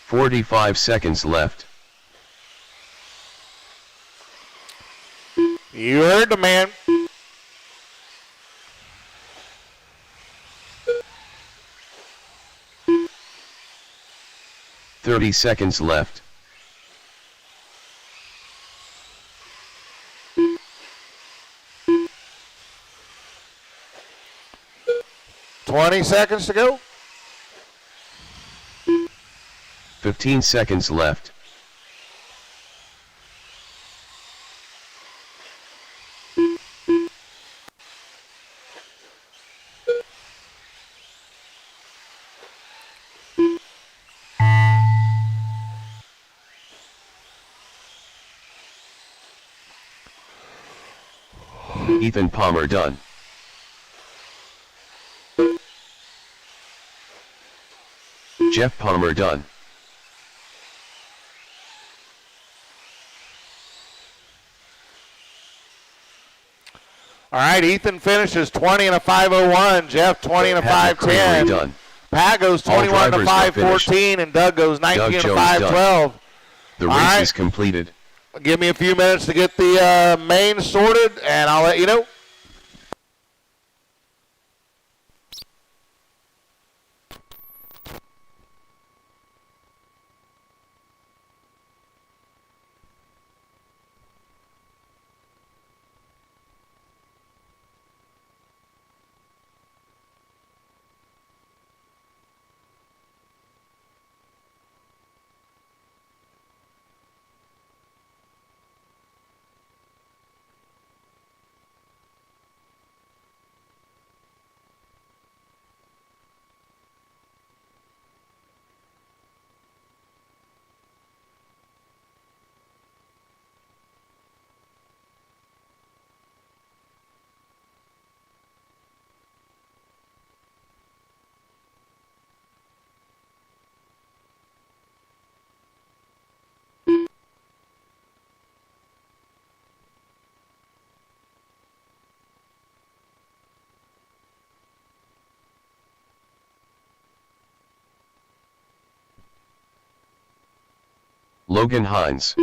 "45 seconds left." You heard the man. "30 seconds left." 20 seconds to go. 15 seconds left. Ethan Palmer done. Jeff Palmer done. All right, Ethan finishes 20 and a 5:01. Jeff 20 and a Pat McCreary 5:10. done. Pat goes All 21 and a drivers are finished. 5:14, and Doug goes 19 Doug and a Jones 5:12. The All race right. is completed. Give me a few minutes to get the main sorted, and I'll let you know. Logan Hines.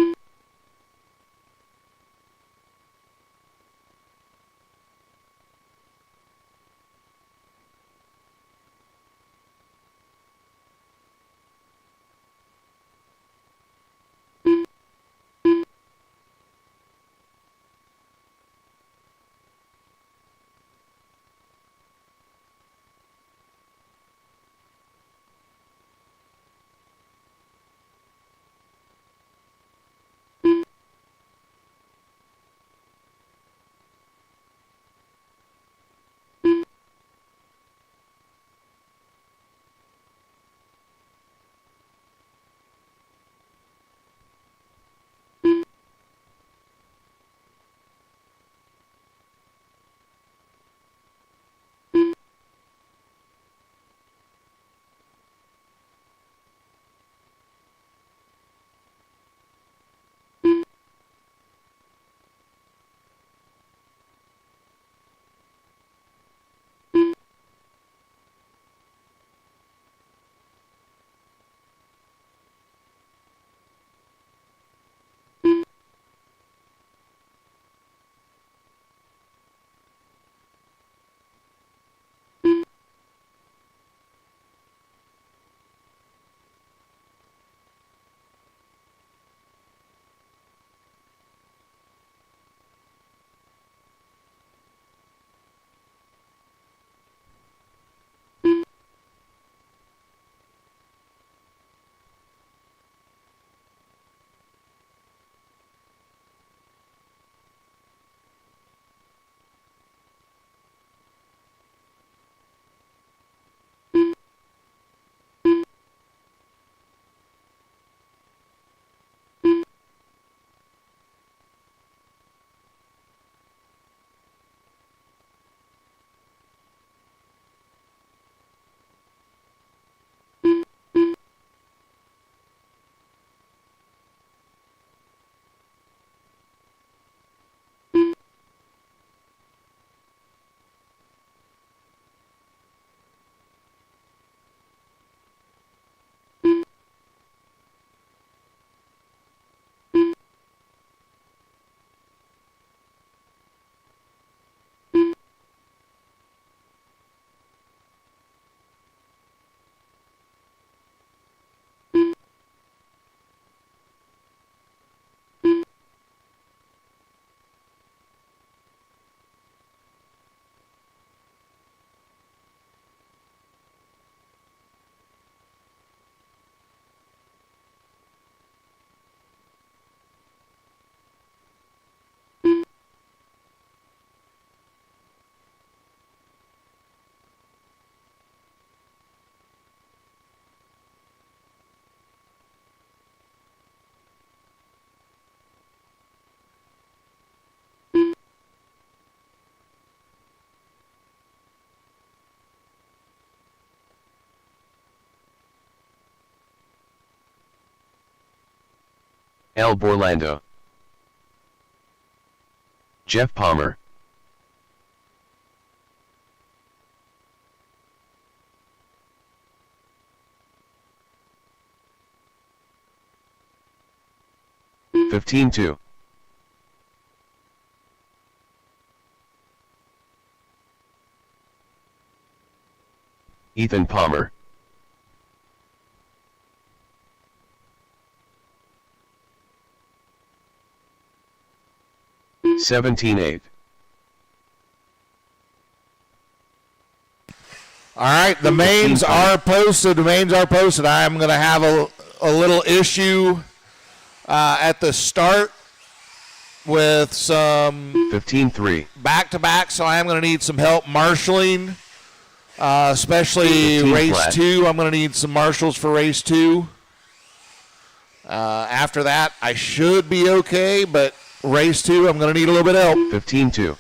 L. Borlando. Jeff Palmer. Fifteen two. Ethan Palmer. Seventeen eight. All right, the mains are posted. The mains are posted. I am going to have a little issue at the start with some 15-3. back-to-back, so I am going to need some help marshaling, especially 15 race flat. 2. I'm going to need some marshals for race 2. After that, I should be okay, but race 2, I'm going to need a little bit of help. 15-2.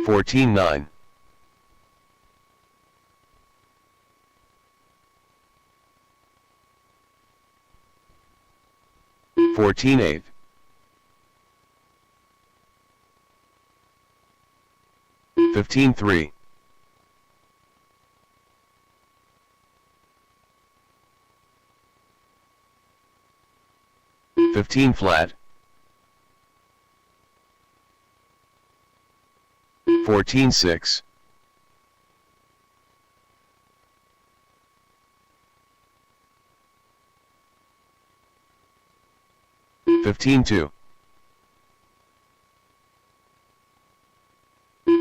14-9. 14-8. 15-3. 15 flat. 14-6. 15-2.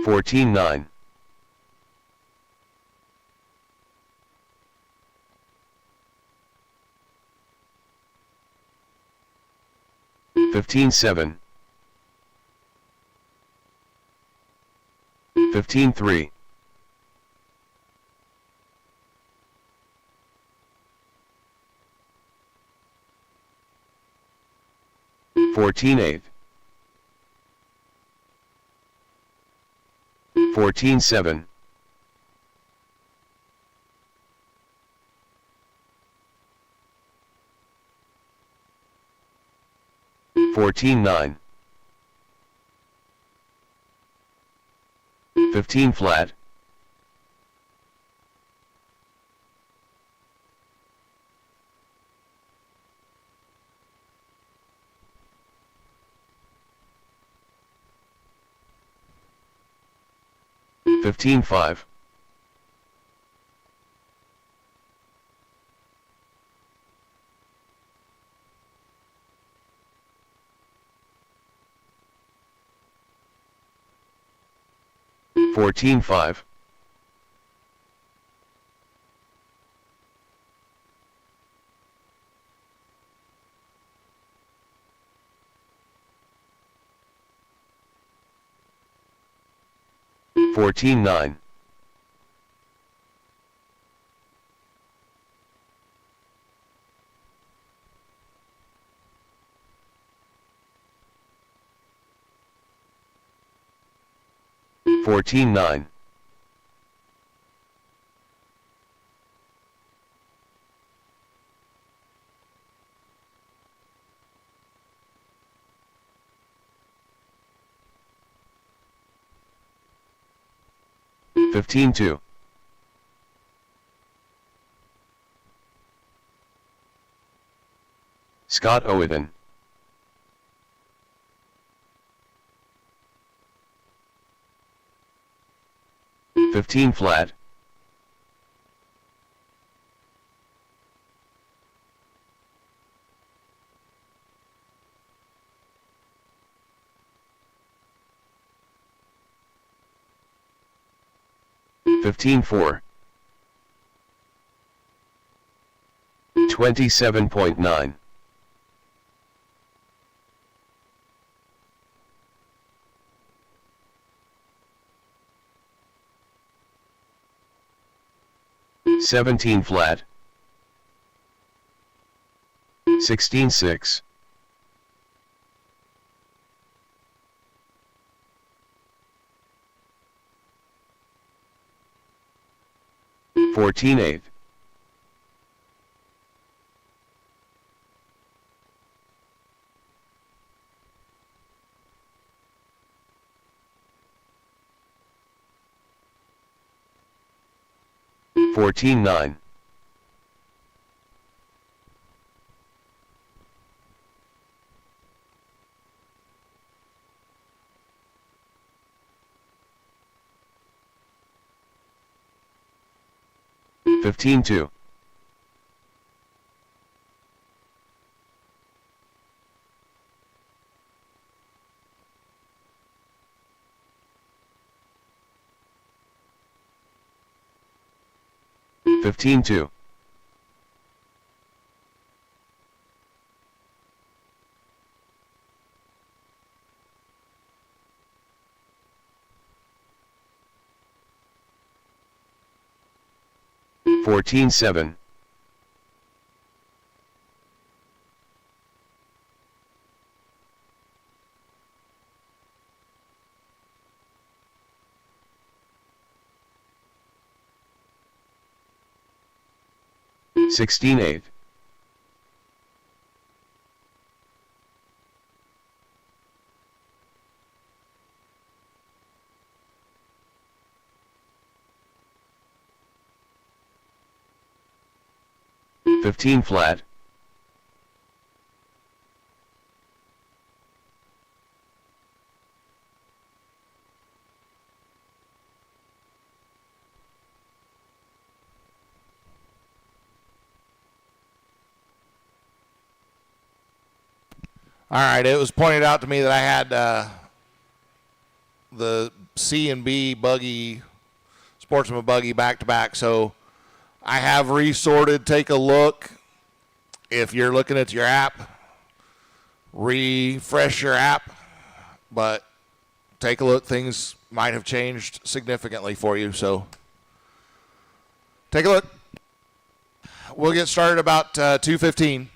14-9. 15-7. 15-3. 14-8. 14-7. 14-9. 15 flat. 15-5. 14-5. 14-9. 14-9. 15-2. 'Scott Owithan. 15 flat. 15-4. 27.9. 17 flat. 16-6. 14-8. 14-9. 15-2. 15-2. 14-7. 16-8. 15 flat. 'All right, it was pointed out to me that I had the C and B buggy, Sportsman buggy back to back, so I have resorted. Take a look. If you're looking at your app, refresh your app, but take a look. Things might have changed significantly for you, so take a look. We'll get started about 2:15.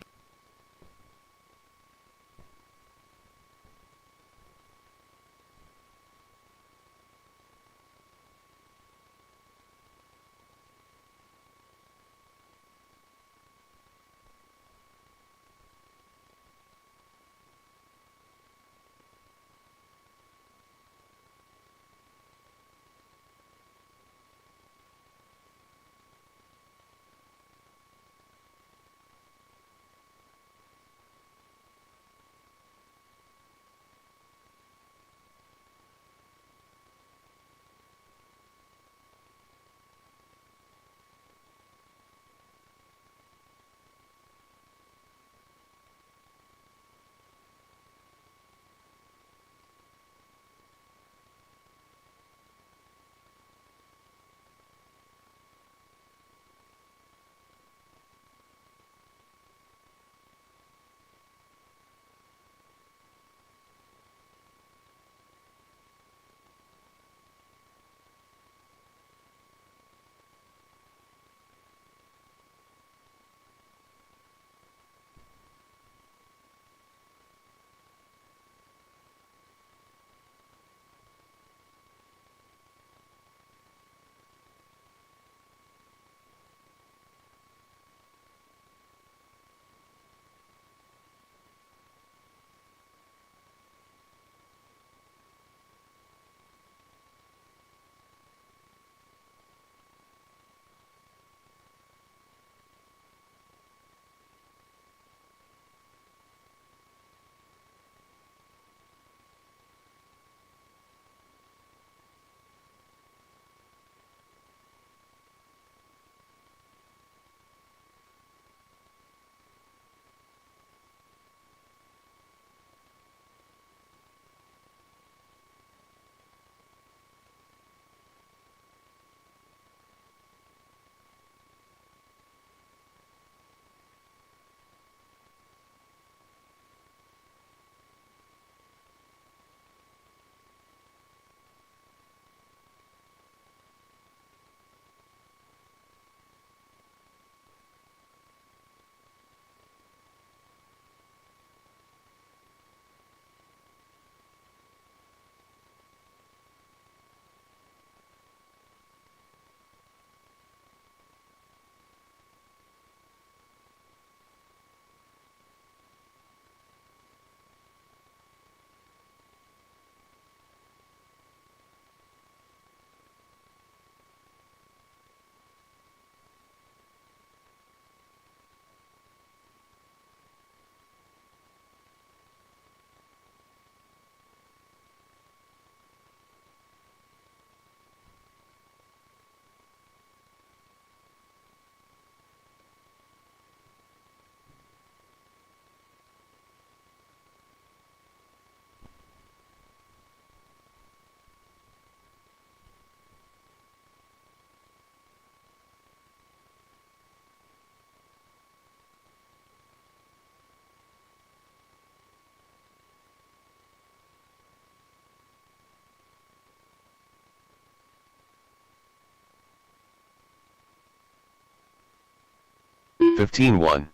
15-1.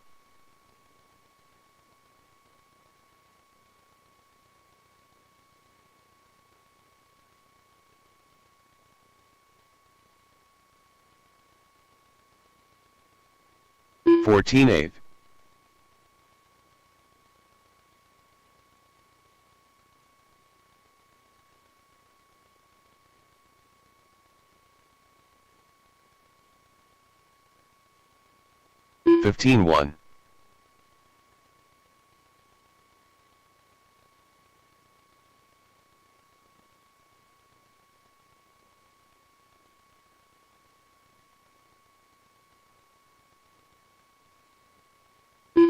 14-8. 15-1.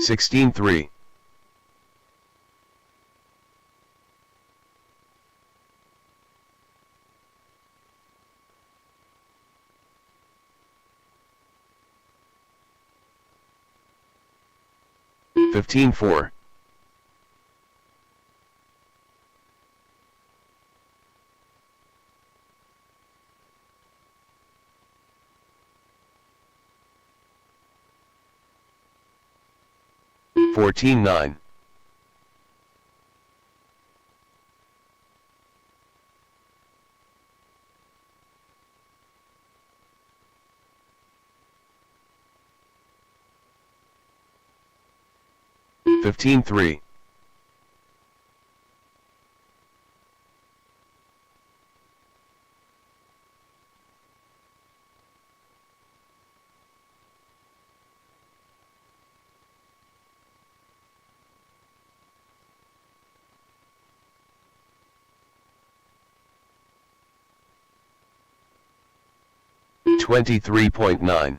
16-3. 15-4. 14-9. 15-3. 23.9.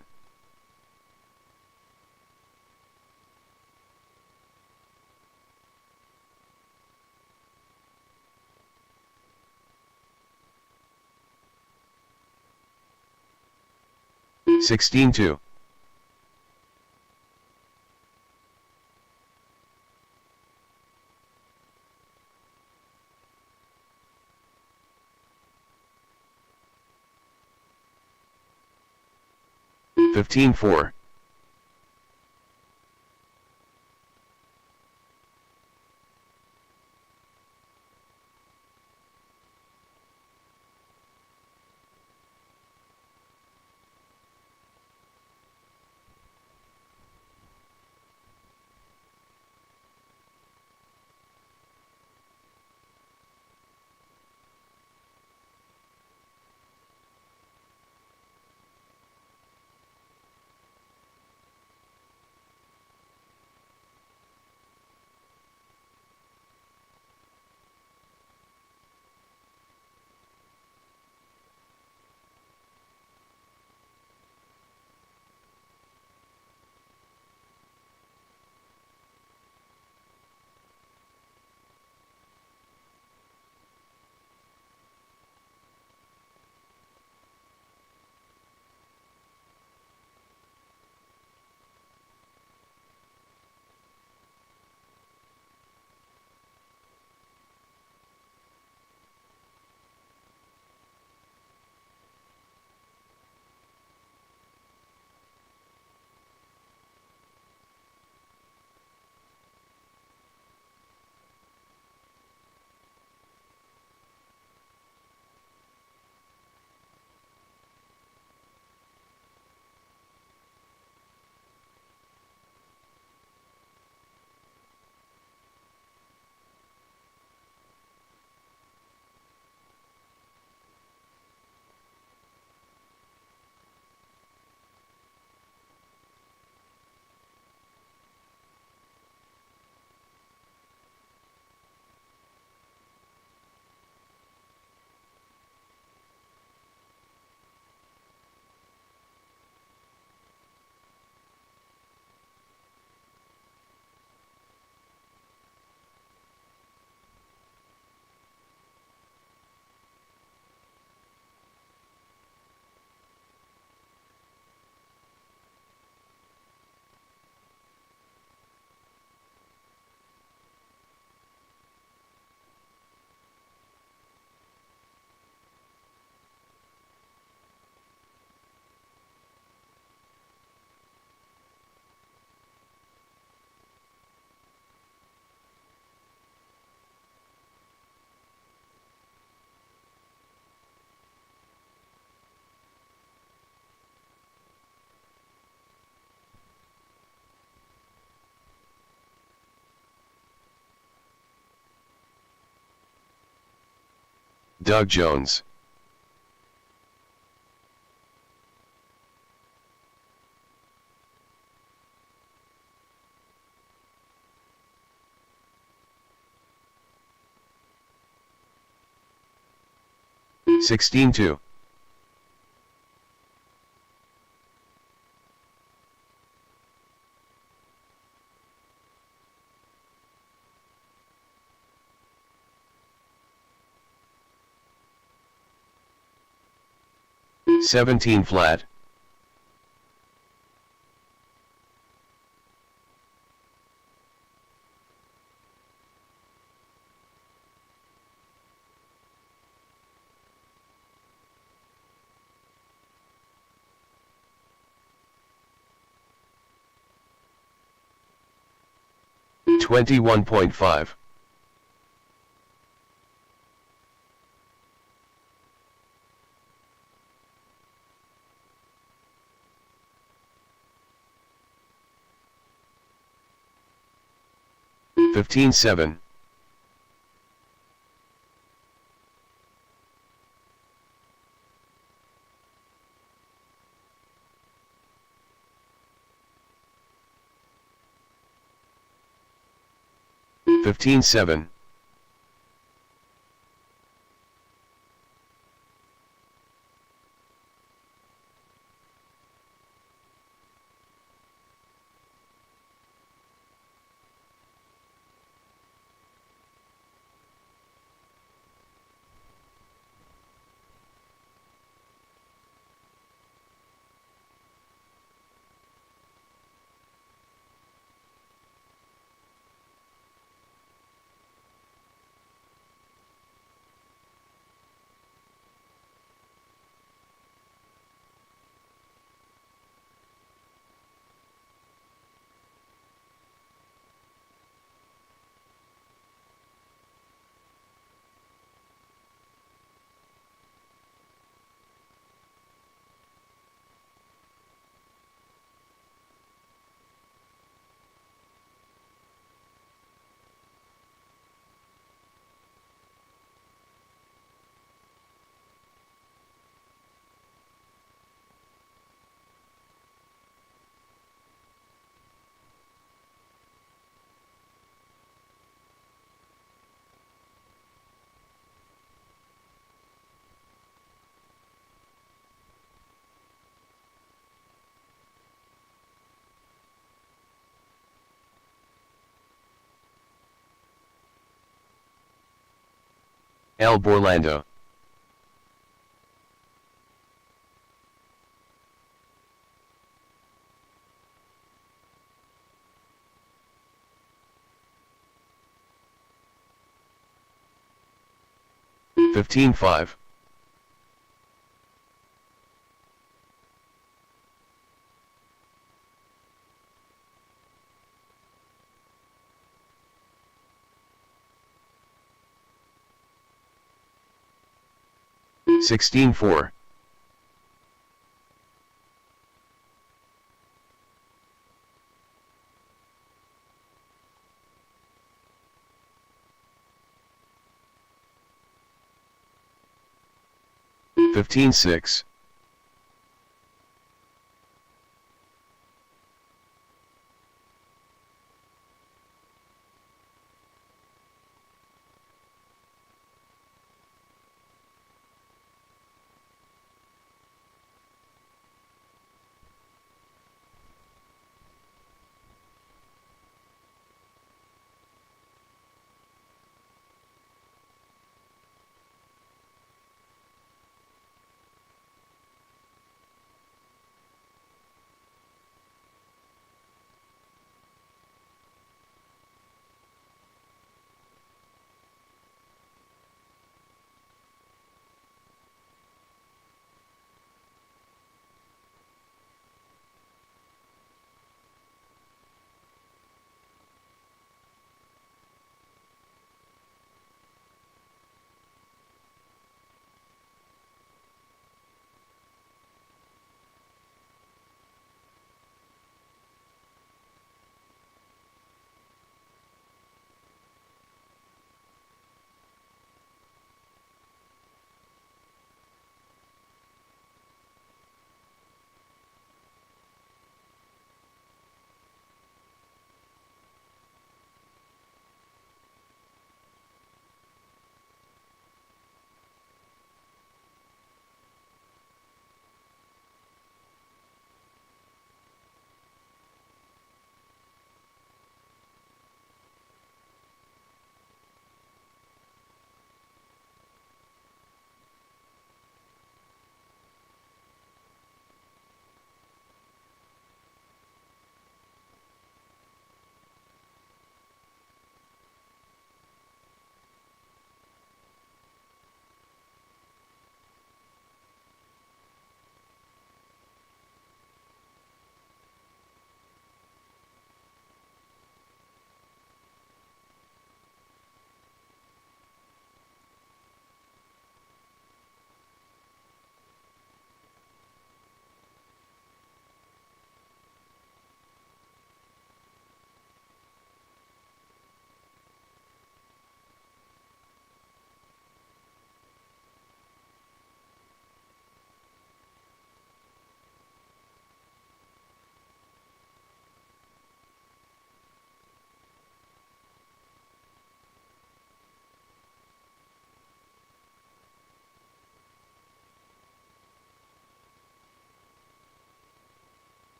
16-2. 15-4. Doug Jones. Sixteen two. 17 flat. $21.5. $15.7. $15.7. El Borlando. $15.5. $16.4. $15.6.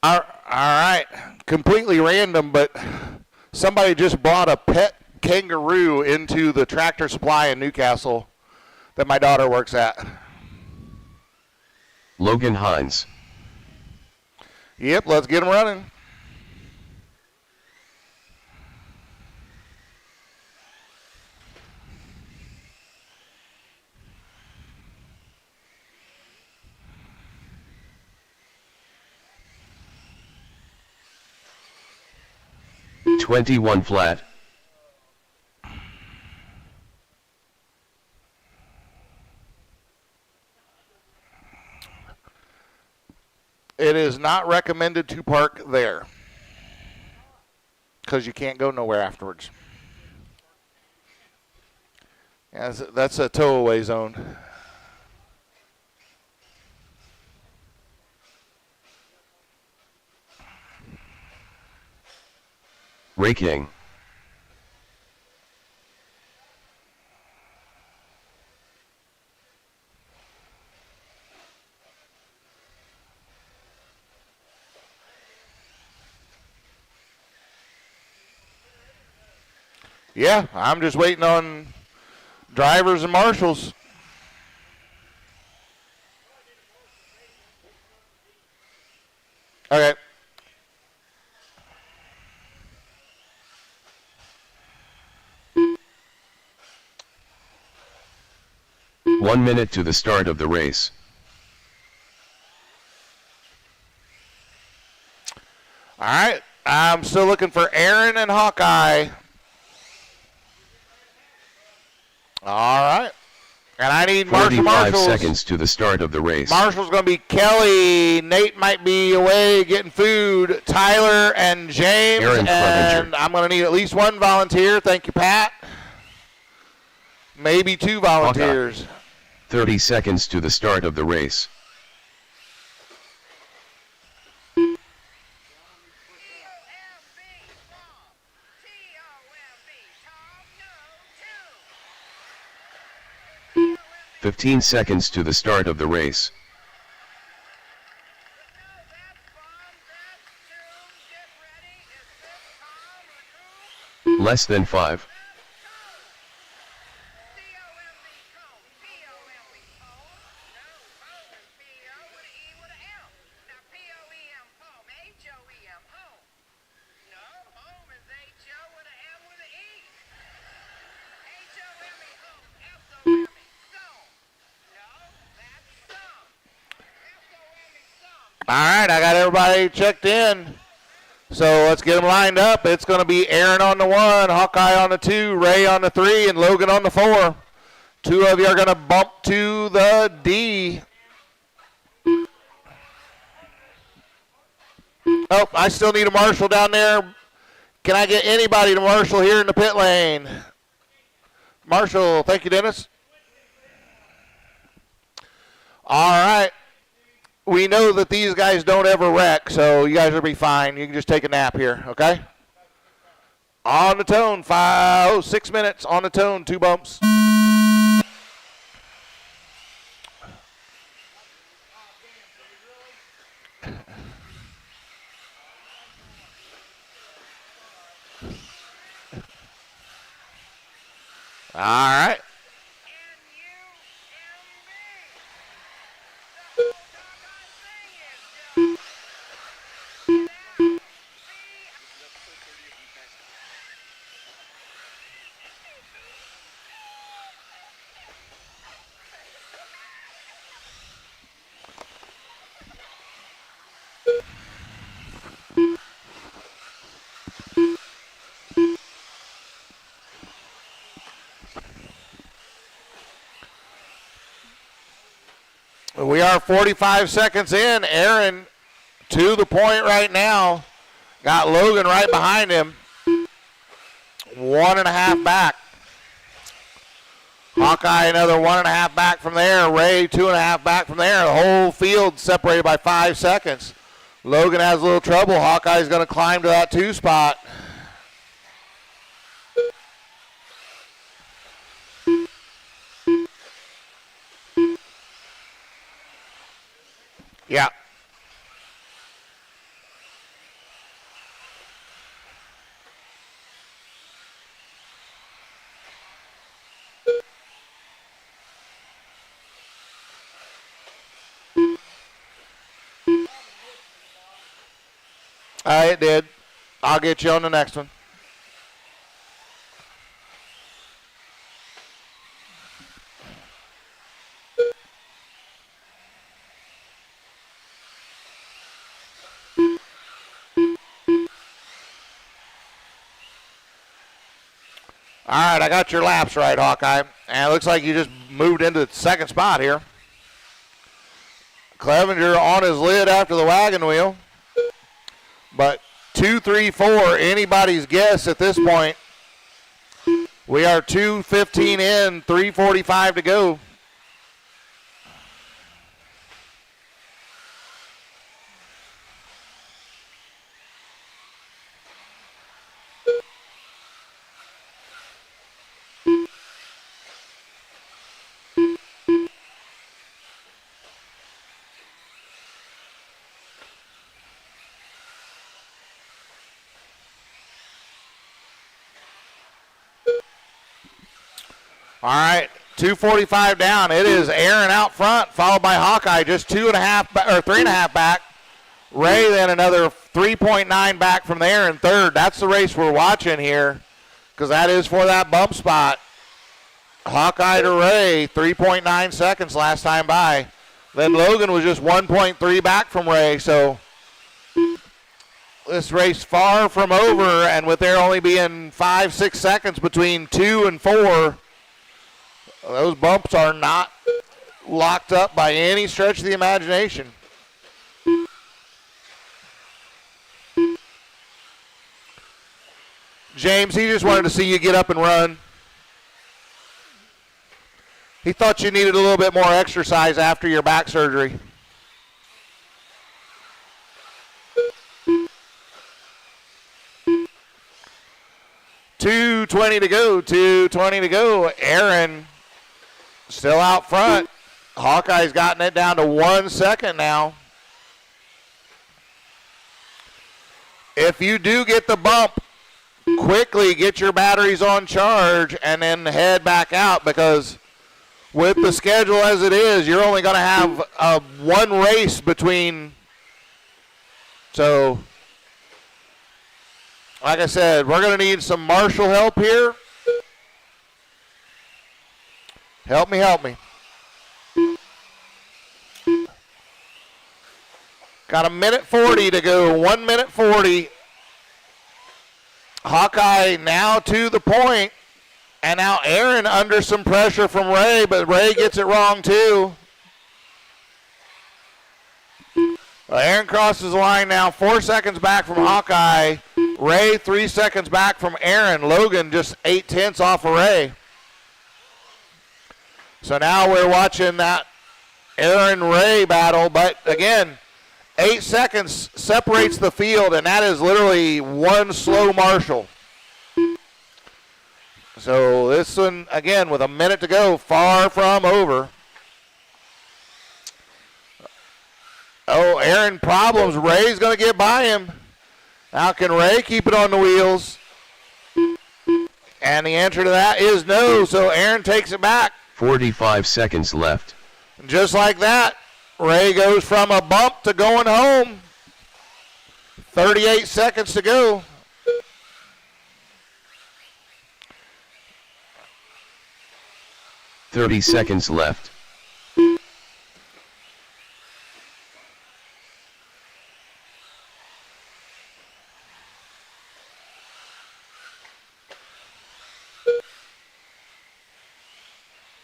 All right. Completely random, but somebody just brought a pet kangaroo into the Tractor Supply in Newcastle that my daughter works at. Logan Hines. Yep, let's get him running. $21 flat. It is not recommended to park there because you can't go nowhere afterwards. Yeah, that's a tow-away zone. Raking. Yeah, I'm just waiting on drivers and marshals. Okay. One minute to the start of the race. All right. I'm still looking for Aaron and Hawkeye. All right. And I need Marshall 45 seconds to the start of the race. Marshall's going to be Kelly. Nate might be away getting food. Tyler and James. Aaron and I'm going to need at least one volunteer. Thank you, Pat. Maybe two volunteers. Hawkeye. 30 seconds to the start of the race. Tom. 15 seconds to the start of the race. Less than 5. All right, I got everybody checked in. So let's get them lined up. It's going to be Aaron on the 1, Hawkeye on the 2, Ray on the 3, and Logan on the 4. 2 of you are going to bump to the D. Oh, I still need a marshal down there. Can I get anybody to marshal here in the pit lane? Marshal, thank you, Dennis. All right. We know that these guys don't ever wreck, so you guys will be fine. You can just take a nap here, okay? On the tone, 6 minutes on the tone, 2 bumps. All right. We are 45 seconds in. Aaron to the point right now. Got Logan right behind him. 1.5 back. Hawkeye another 1.5 back from there. Ray 2.5 back from there. The whole field separated by 5 seconds. Logan has a little trouble. Hawkeye's going to climb to that 2 spot. Yeah. It did. I'll get you on the next one. All right, I got your laps right, Hawkeye. And it looks like you just moved into the second spot here. Clevenger on his lid after the wagon wheel. But 2, 3, 4, anybody's guess at this point. We are 2:15 in, 3:45 to go. All right, 2:45 down. It is Aaron out front, followed by Hawkeye, just 3.5 back. Ray then another 3.9 back from there in third. That's the race we're watching here, because that is for that bump spot. Hawkeye to Ray, 3.9 seconds last time by. Then Logan was just 1.3 back from Ray, so this race far from over, and with there only being 5, 6 seconds between 2 and 4, those bumps are not locked up by any stretch of the imagination. James, he just wanted to see you get up and run. He thought you needed a little bit more exercise after your back surgery. $2:20 to go, 2:20 to go. Aaron still out front. Hawkeye's gotten it down to 1 second now. If you do get the bump, quickly get your batteries on charge and then head back out, because with the schedule as it is, you're only going to have one race between. So, like I said, we're going to need some marshal help here. Help me, help me. Got 1:40 to go, 1:40. Hawkeye now to the point, and now Aaron under some pressure from Ray, but Ray gets it wrong too. Well, Aaron crosses the line now, 4 seconds back from Hawkeye. Ray 3 seconds back from Aaron. Logan just 0.8 off of Ray. So now we're watching that Aaron-Ray battle, but again, 8 seconds separates the field, and that is literally one slow marshal. So this one, again, with 1 minute to go, far from over. Oh, Aaron problems. Ray's going to get by him. Now can Ray keep it on the wheels? And the answer to that is no, so Aaron takes it back. 45 seconds left. Just like that, Ray goes from a bump to going home. 38 seconds to go. $30 seconds left.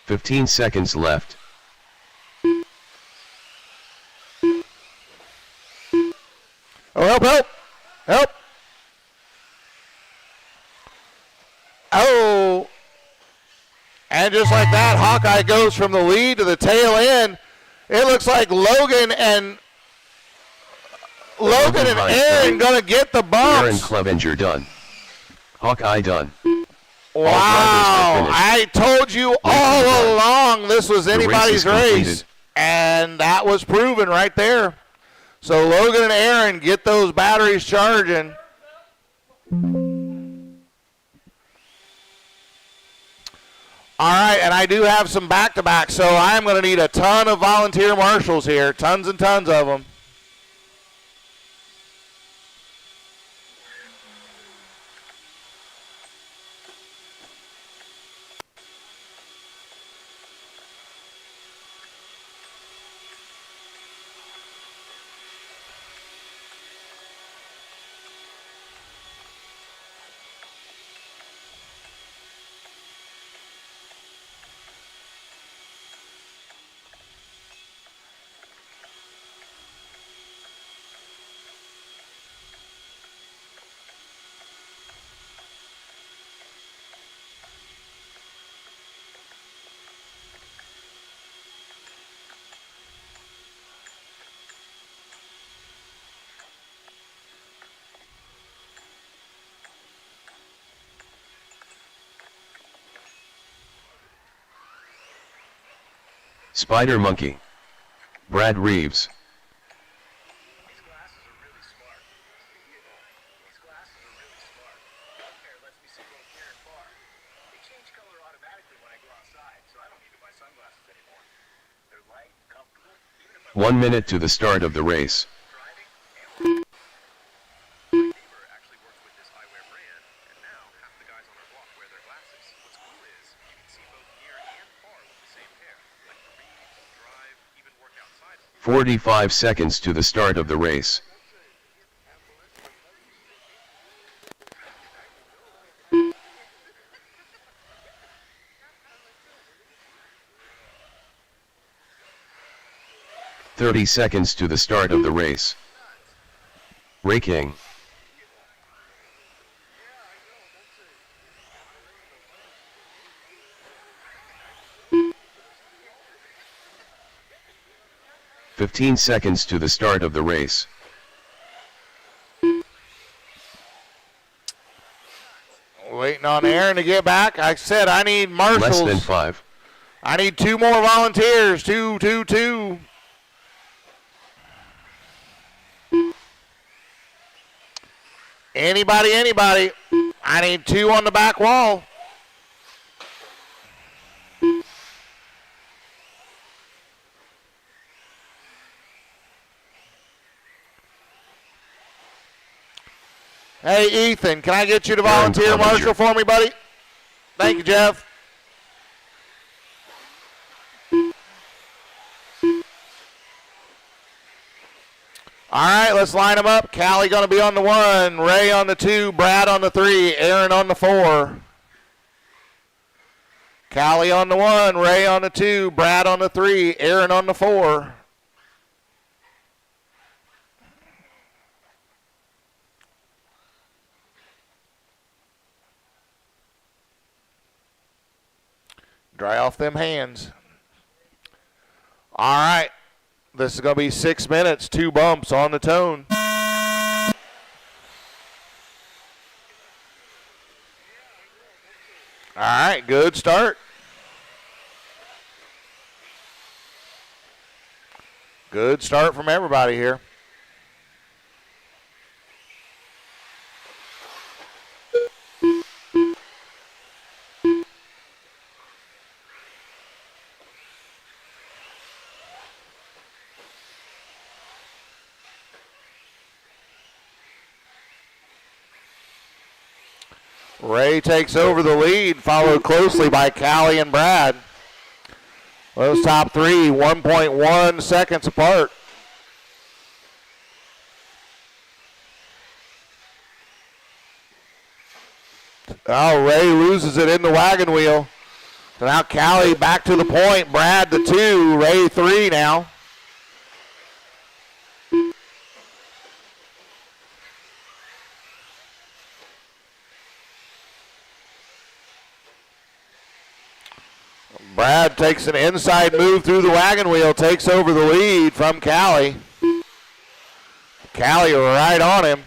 $15 seconds left. Oh, help, help, help. Oh. And just like that, Hawkeye goes from the lead to the tail end. It looks like Logan and Aaron going to get the bumps. Aaron Clevenger done. Hawkeye done. Wow, I told you all along this was anybody's race, and that was proven right there. So Logan and Aaron get those batteries charging. All right, and I do have some back-to-back, so I'm going to need a ton of volunteer marshals here, tons and tons of them. Spider Monkey. Brad Reeves. These glasses are really smart. These glasses are really smart. One pair lets me see both near and far. They change color automatically when I go outside, so I don't need to buy sunglasses anymore. They're light, comfortable, even if I'm 1 minute to the start of the race. driving and working. My neighbor actually works with this eyewear brand, and now half the guys on our block wear their glasses. What's cool is you can see both near and far with the same pair, like to read, drive, even work outside. 45 seconds to the start of the race. "30 seconds to the start of the race. Ray King. "15 seconds to the start of the race. Waiting on Aaron to get back. I said I need marshals. Less than 5. I need 2 more volunteers. 2, 2, 2. Anybody, anybody. I need 2 on the back wall. Hey, Ethan, can I get you to volunteer Aaron marshal Clevenger. for me, buddy? Thank you, Jeff. All right, let's line them up. Callie going to be on the 1, Ray on the 2, Brad on the 3, Aaron on the 4. Callie on the 1, Ray on the 2, Brad on the 3, Aaron on the 4. Dry off them hands. All right. This is going to be 6 minutes, 2 bumps on the tone. All right, good start. Good start from everybody here. Ray takes over the lead, followed closely by Callie and Brad. Those top 3, 1.1 seconds apart. Oh, Ray loses it in the wagon wheel. So now Callie back to the point. Brad the 2, Ray 3 now. Brad takes an inside move through the wagon wheel, takes over the lead from Callie. Callie right on him.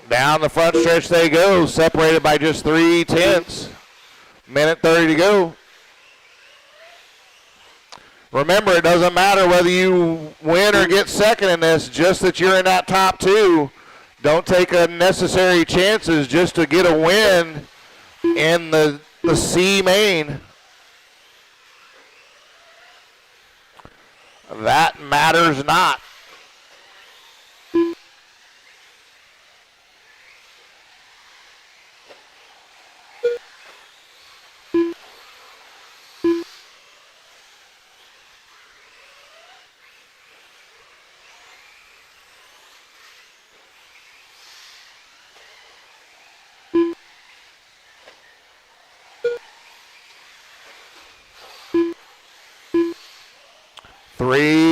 Down the front stretch they go, separated by just 3/10. Minute 30 to go. Remember, it doesn't matter whether you win or get second in this, just that you're in that top 2. Don't take unnecessary chances just to get a win in the C main. That matters not.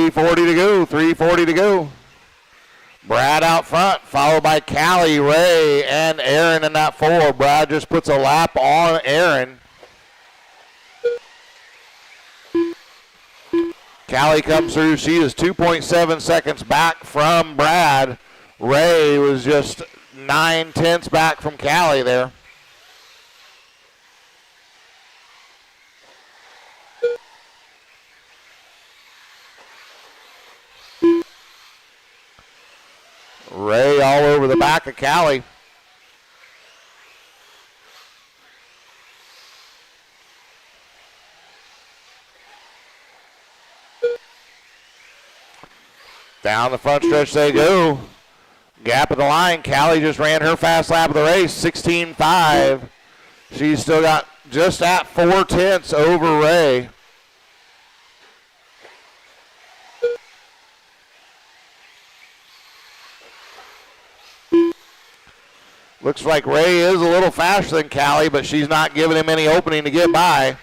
.340 to go. Brad out front, followed by Callie, Ray, and Aaron in that 4. Brad just puts a lap on Aaron. Callie comes through. She is 2.7 seconds back from Brad. Ray was just 9/10 back from Callie there. Ray all over the back of Callie. Down the front stretch they go. Gap of the line. Callie just ran her fast lap of the race, 16.5. She's still got just at 4/10 over Ray. Looks like Ray is a little faster than Callie, but she's not giving him any opening to get by.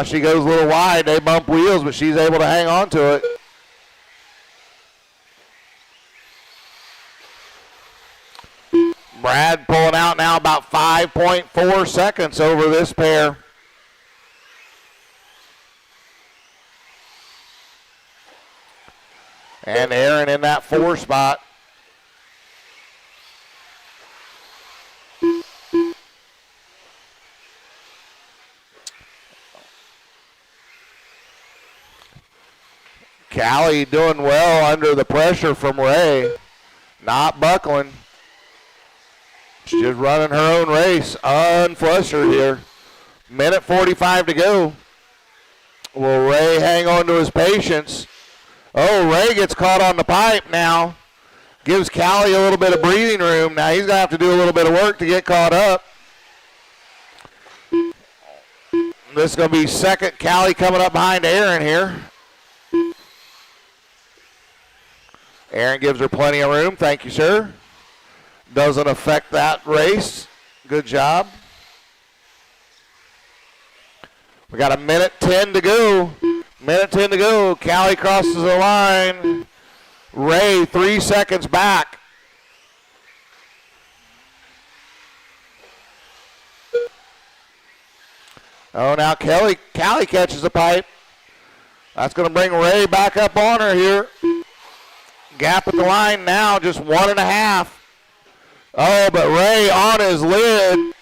She goes a little wide. They bump wheels, but she's able to hang on to it. Brad pulling out now about 5.4 seconds over this pair. And Aaron in that 4 spot. Callie doing well under the pressure from Ray. Not buckling. She's just running her own race, unflustered here. Minute 45 to go. Will Ray hang on to his patience? Oh, Ray gets caught on the pipe now. Gives Callie a little bit of breathing room. Now he's going to have to do a little bit of work to get caught up. This is going to be second Callie coming up behind Aaron here. Aaron gives her plenty of room. Thank you, sir. Doesn't affect that race. Good job. We got a minute 10 to go. Minute 10 to go. Callie crosses the line. Ray 3 seconds back. Oh, now Callie catches the pipe. That's going to bring Ray back up on her here. Gap at the line now, just 1.5. Oh, but Ray on his lid.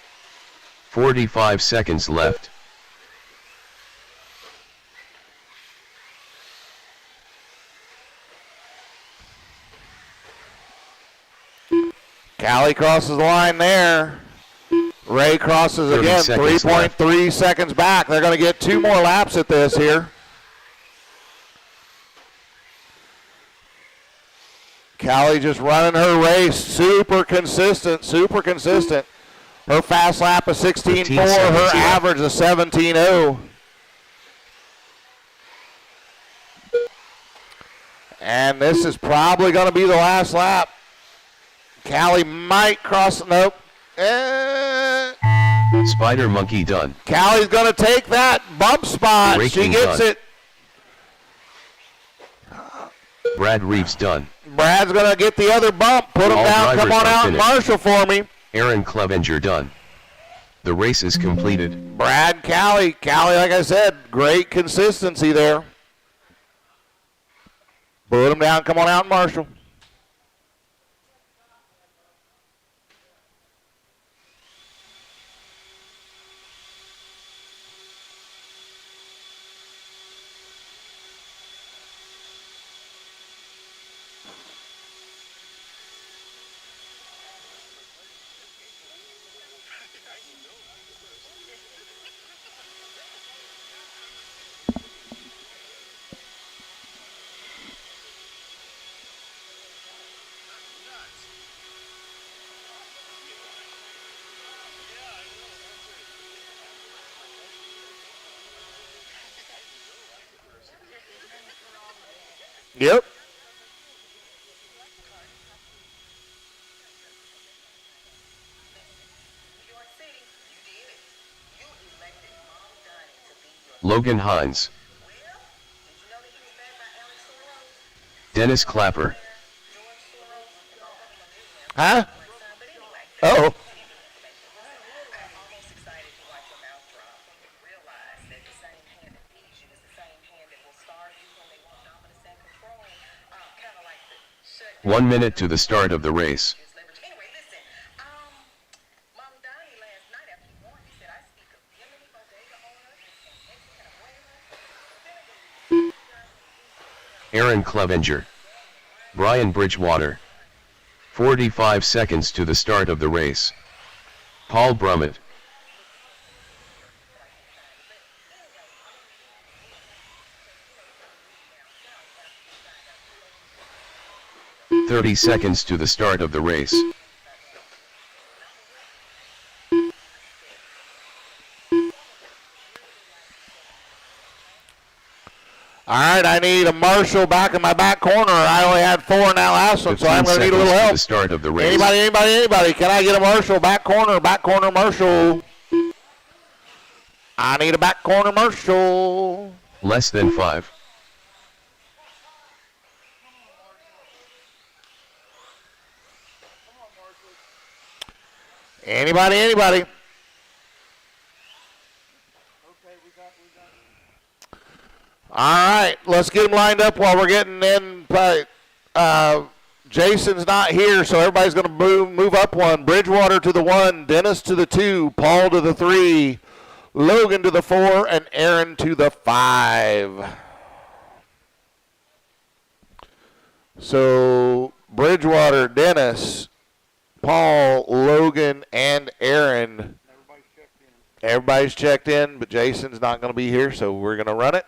45 seconds left. Callie crosses the line there. Ray crosses again, 3.3 seconds back. They're going to get 2 more laps at this here. Callie just running her race, super consistent. Her fast lap is 16.4, her average is 17.0. And this is probably going to be the last lap. Callie might cross, nope. Spider Monkey done. Callie's going to take that bump spot. She gets it. Brad Reeves done. Brad's going to get the other bump. Put him down. Come on out and marshal for me. Aaron Clevenger done. The race is completed. Brad, Callie, like I said, great consistency there. Put him down. Come on out and marshal. Yep. Logan Hines. Dennis Clapper. Huh? Oh. 1 minute to the start of the race. Anyway, listen, Mom Donnie last night after he won, he said, I speak of Bimini, bodega owners, and Aaron Clevenger. Brian Bridgewater. 45 seconds to the start of the race. Paul Brummett. "30 seconds to the start of the race. All right, I need a marshal back in my back corner. I only had 4 in that last one, so I'm going to need a little help. The start of the race. Anybody? Can I get a marshal? Back corner marshal. I need a back corner marshal. Less than 5. Anybody? All right, let's get them lined up while we're getting in. Jason's not here, so everybody's going to move up one. Bridgewater to the 1, Dennis to the 2, Paul to the 3, Logan to the 4, and Aaron to the 5. So Bridgewater, Dennis, Paul, Logan, and Aaron. Everybody's checked in, but Jason's not going to be here, so we're going to run it.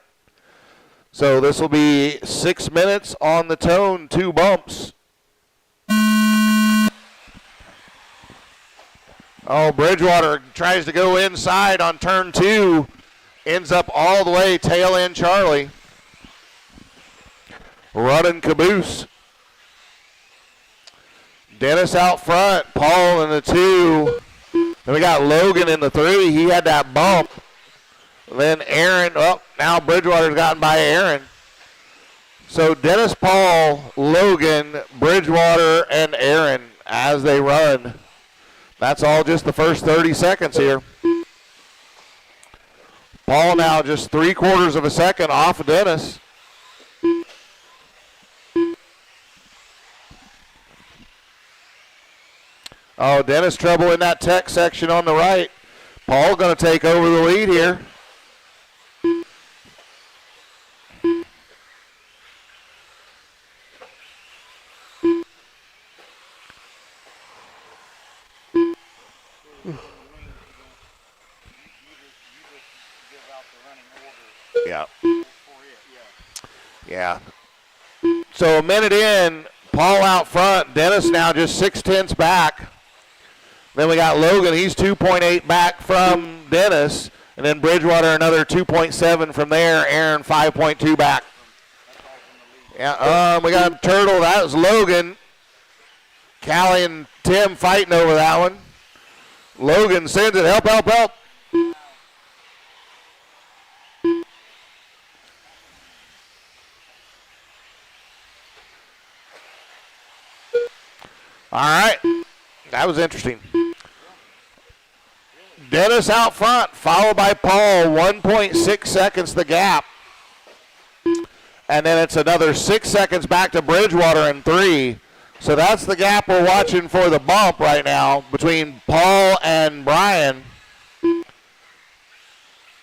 So this will be 6 minutes on the tone, 2 bumps. Oh, Bridgewater tries to go inside on turn 2. Ends up all the way tail end Charlie. Running caboose. Dennis out front, Paul in the 2. Then we got Logan in the 3. He had that bump. Then Aaron, now Bridgewater's gotten by Aaron. So Dennis, Paul, Logan, Bridgewater, and Aaron as they run. That's all just the first 30 seconds here. Paul now just 3/4 of a second off of Dennis. Oh, Dennis trouble in that tech section on the right. Paul going to take over the lead here. Yeah. So a minute in, Paul out front. Dennis now just 0.6 back. Then we got Logan. He's 2.8 back from Dennis. And then Bridgewater another 2.7 from there. Aaron 5.2 back. Yeah, we got a turtle. That was Logan. Callie and Tim fighting over that one. Logan sends it. Help. All right. That was interesting. Dennis out front, followed by Paul. 1.6 seconds the gap. And then it's another 6 seconds back to Bridgewater in 3. So that's the gap we're watching for the bump right now between Paul and Brian.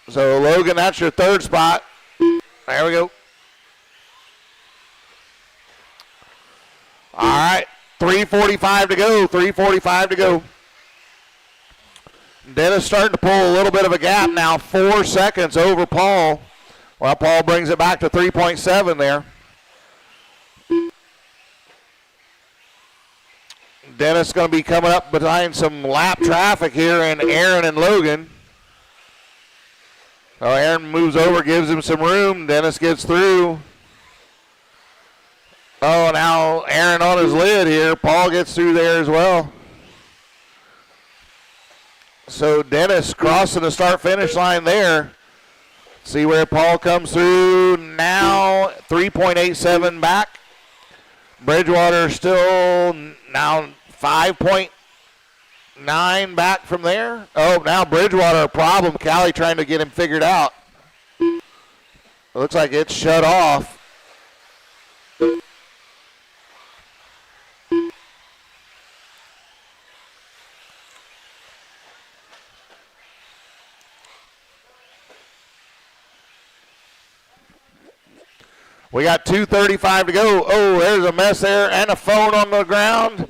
So, Logan, that's your 3rd spot. There we go. All right. 3:45 to go. Dennis starting to pull a little bit of a gap now, 4 seconds over Paul. Well, Paul brings it back to 3.7 there. Dennis going to be coming up behind some lap traffic here in Aaron and Logan. So Aaron moves over, gives him some room. Dennis gets through. Oh, now Aaron on his lid here. Paul gets through there as well. So Dennis crossing the start-finish line there. See where Paul comes through now. 3.87 back. Bridgewater still now 5.9 back from there. Oh, now Bridgewater a problem. Callie trying to get him figured out. It looks like it's shut off. We got 2:35 to go. Oh, there's a mess there and a phone on the ground.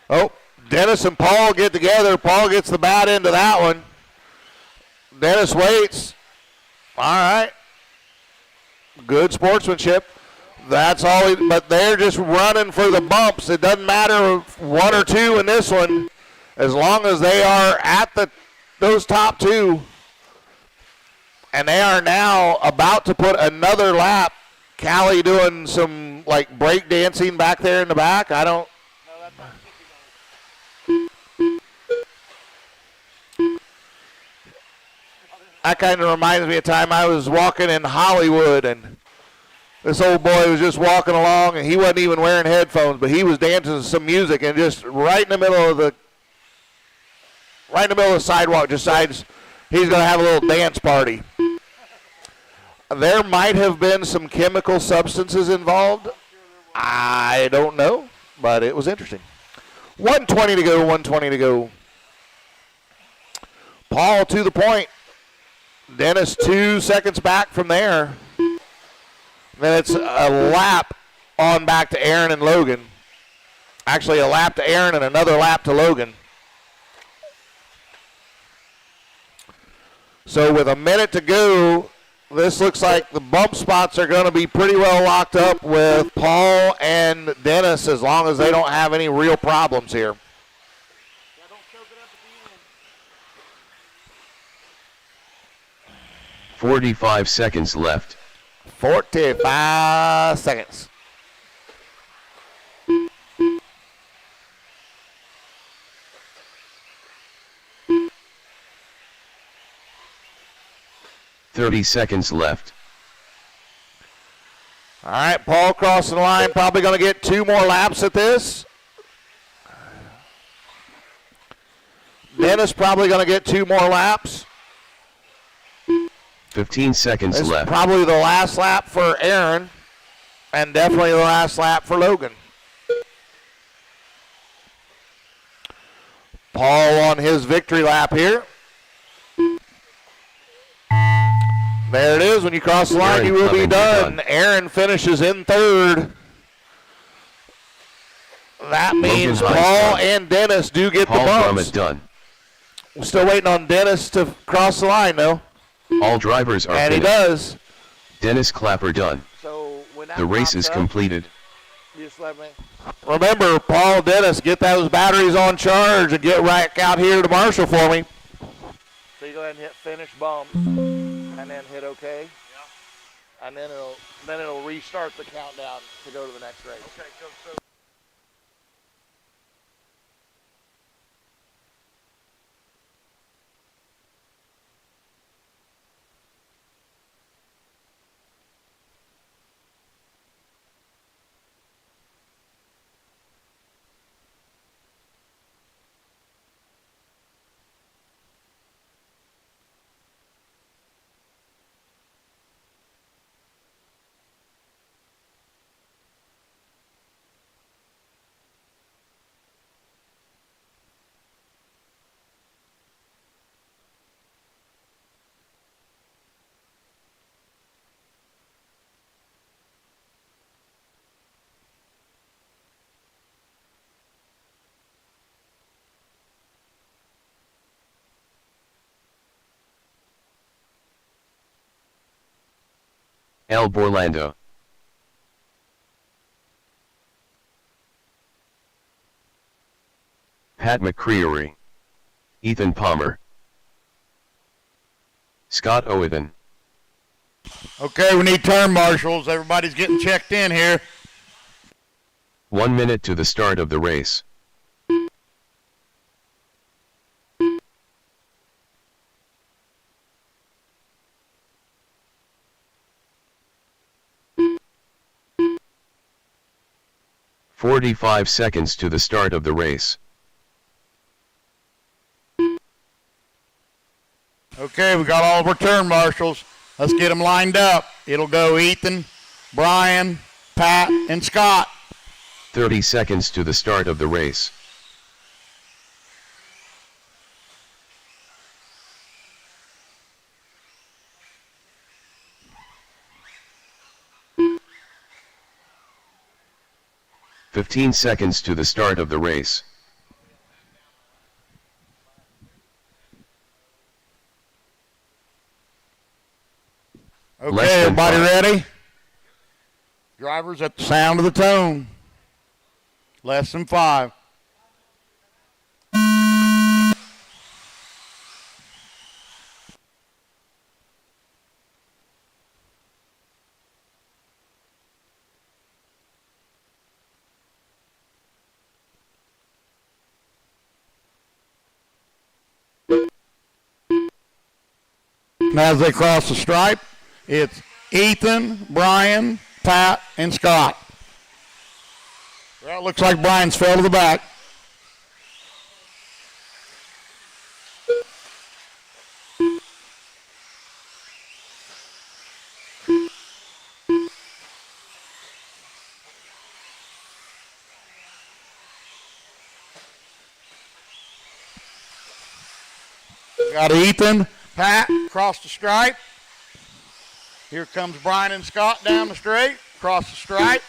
Oh, Dennis and Paul get together. Paul gets the bad end of that one. Dennis waits. All right. Good sportsmanship. That's all, but they're just running for the bumps. It doesn't matter one or two in this one, as long as they are at those top two. And they are now about to put another lap. Callie doing some like break dancing back there in the back. I don't. That kind of reminds me of a time I was walking in Hollywood, and this old boy was just walking along, and he wasn't even wearing headphones, but he was dancing to some music, and just right in the middle of the sidewalk, decides he's going to have a little dance party. There might have been some chemical substances involved. I don't know, but it was interesting. 1:20 to go, 1:20 to go. Paul to the point. Dennis 2 seconds back from there. Then it's a lap on back to Aaron and Logan. Actually, a lap to Aaron and another lap to Logan. So with a minute to go, this looks like the bump spots are going to be pretty well locked up with Paul and Dennis, as long as they don't have any real problems here. 45 seconds left. 45 seconds. $30 seconds left. All right, Paul crossing the line, probably going to get 2 more laps at this. Dennis probably going to get 2 more laps. 15 seconds This left. is probably the last lap for Aaron, and definitely the last lap for Logan. Paul on his victory lap here. There it is. When you cross the line, Aaron you will be Clemens done. done. Aaron finishes in 3rd. That means Logan Paul done. and Dennis do get Paul the bumps. Drummond done. We're still waiting on Dennis to cross the line, though. All drivers are And he finished. does. Dennis Clapper done. So when that The race is pops up, completed. just let me. Remember, Paul, Dennis, get those batteries on charge and get right out here to Marshall for me. So you go ahead and hit finish bump, and then hit OK. Yeah. And then it'll restart the countdown to go to the next race. Okay, so. El Borlando. Pat McCreary. Ethan Palmer. Scott Owen. Okay, we need turn marshals. Everybody's getting checked in here. 1 minute to the start of the race. "45 seconds to the start of the race. Okay, we got all of our turn marshals. Let's get them lined up. It'll go Ethan, Brian, Pat, and Scott. 30 seconds to the start of the race. 15 seconds to the start of the race. Okay, everybody ready? Drivers at the sound of the tone. Less than 5. Now as they cross the stripe, it's Ethan, Brian, Pat, and Scott. Well, it looks like Brian's fell to the back. Got Ethan, Pat, across the stripe. Here comes Brian and Scott down the straight, across the stripe.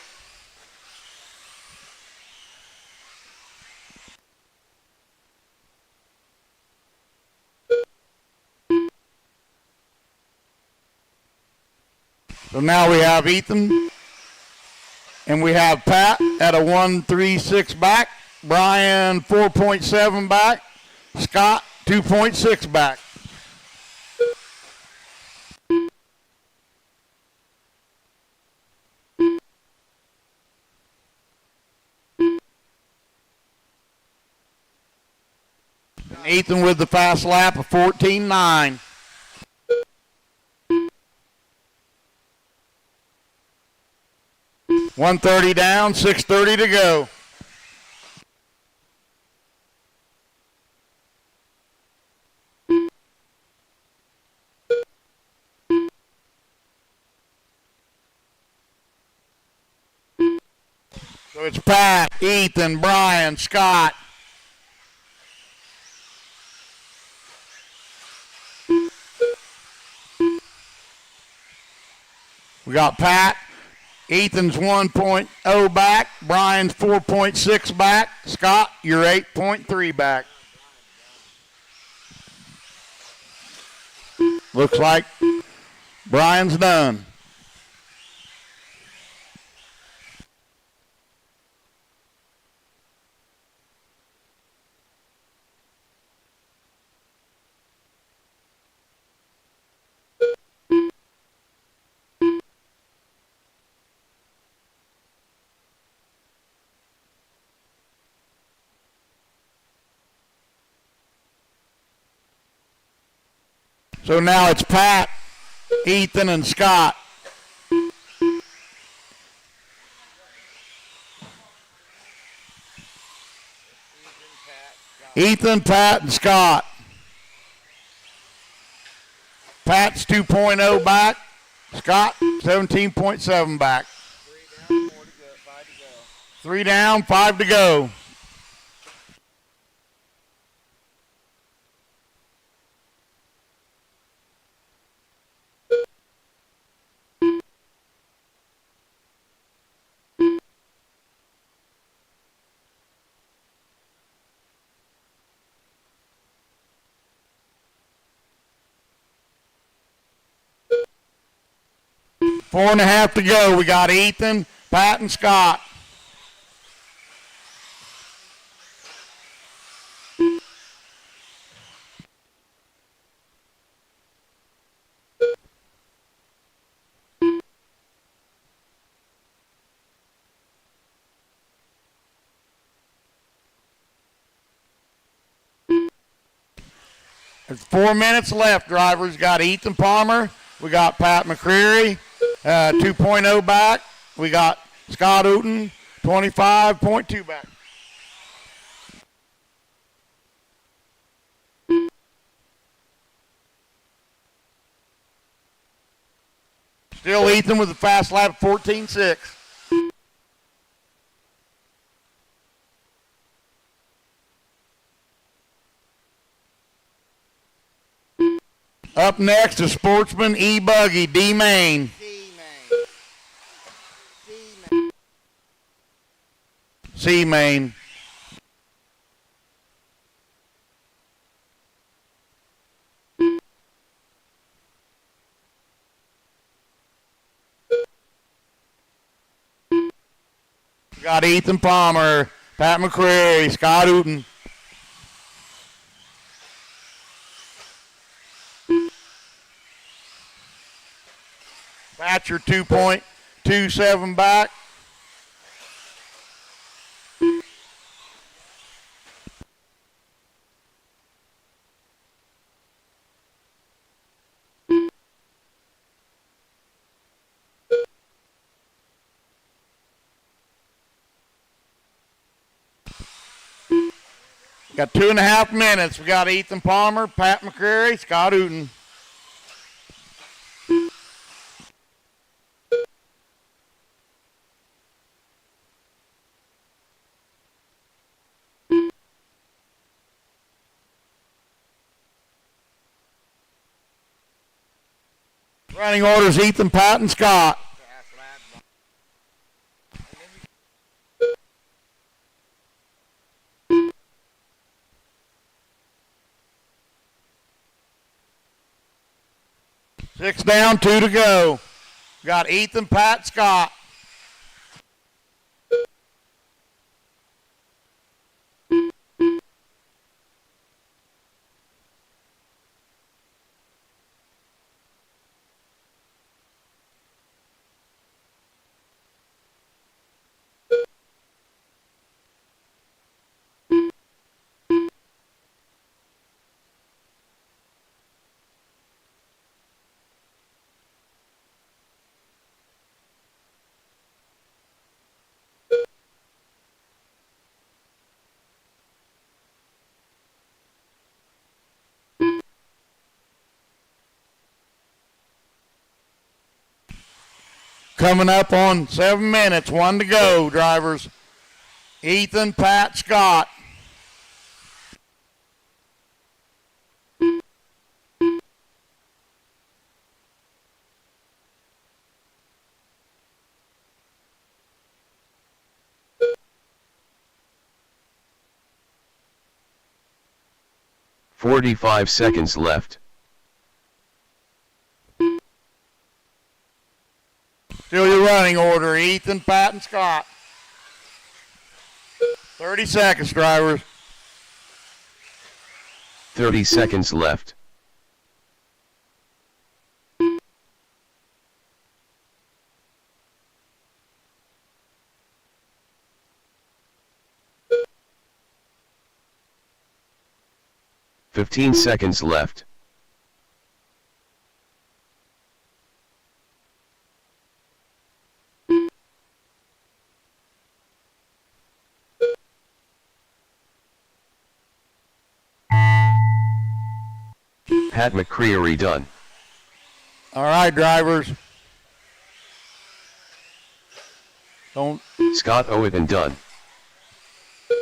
So now we have Ethan and we have Pat at a 1.36 back, Brian 4.7 back, Scott 2.6 back. Ethan with the fast lap of 14.9. $130 down, $630 to go. So it's Pat, Ethan, Brian, Scott. We got Pat, Ethan's 1.0 back, Brian's 4.6 back, Scott, you're 8.3 back. Looks like Brian's done. So now it's Pat, Ethan, and Scott. Ethan, Pat, and Scott. Pat's 2.0 back. Scott, 17.7 back. 3 down, 5 to go. Four and a half to go. We got Ethan, Pat, and Scott. There's 4 minutes left, drivers. Got Ethan Palmer. We got Pat McCreary, 2.0 back. We got Scott Uten, 25.2 back. Still Ethan with the fast lap, 14.6. Up next is Sportsman E-Buggy, D-Main. C main. Got Ethan Palmer, Pat McCreary, Scott Uten. Thatcher 2.27 back. Got 2.5 minutes. We got Ethan Palmer, Pat McCreary, Scott Uten. Running orders, Ethan, Pat, and Scott. 6 down, 2 to go. Got Ethan, Pat, Scott. Coming up on 7 minutes, 1 to go, drivers. Ethan, Pat, Scott. "45 seconds left. Still your running order, Ethan, Pat, and Scott. 30 seconds, drivers. 30 seconds left. "15 seconds left. Pat McCreary done. All right, drivers. Don't. Scott Owen done.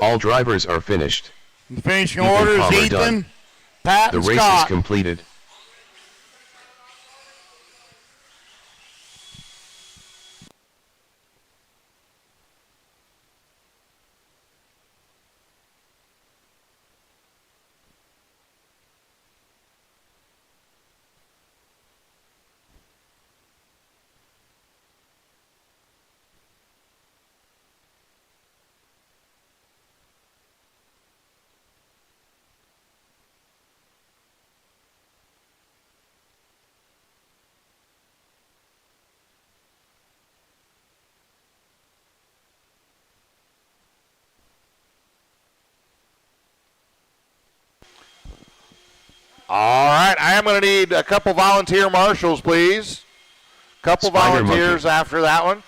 All drivers are finished. The finishing Ethan orders, Palmer Ethan, done. Pat, The and race Scott. is completed. All right, I am going to need a couple volunteer marshals, please. Couple Spider volunteers Monkey. after that one.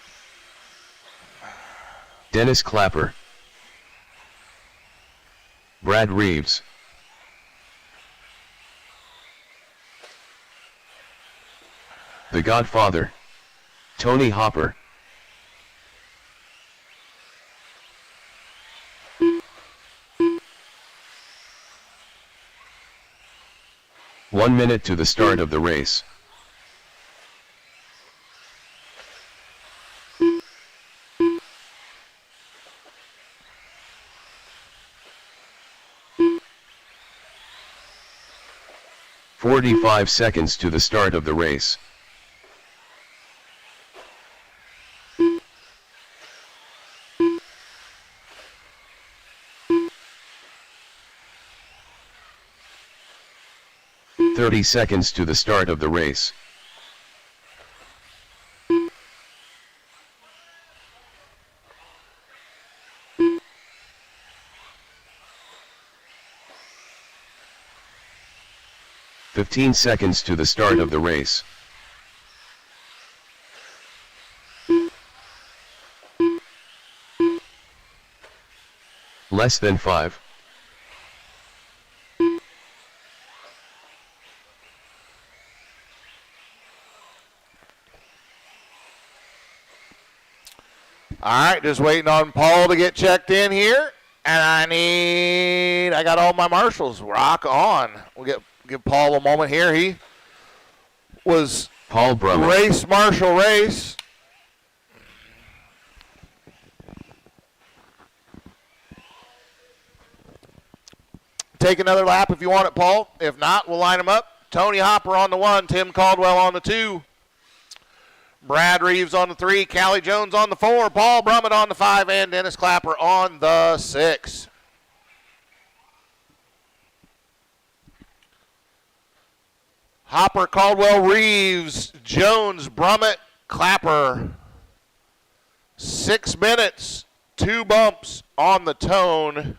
Dennis Clapper. Brad Reeves. The Godfather. Tony Hopper. One minute to the start of the race. 45 seconds to the start of the race. "30 seconds to the start of the race. "15 seconds to the start of the race. Less than 5. All right, just waiting on Paul to get checked in here. And I got all my marshals. Rock on. We'll give Paul a moment here. He was Paul Brummett. race marshal race. Take another lap if you want it, Paul. If not, we'll line them up. Tony Hopper on the 1, Tim Caldwell on the 2. Brad Reeves on the 3, Callie Jones on the 4, Paul Brummett on the 5, and Dennis Clapper on the 6. Hopper, Caldwell, Reeves, Jones, Brummett, Clapper. 6 minutes, 2 bumps on the tone.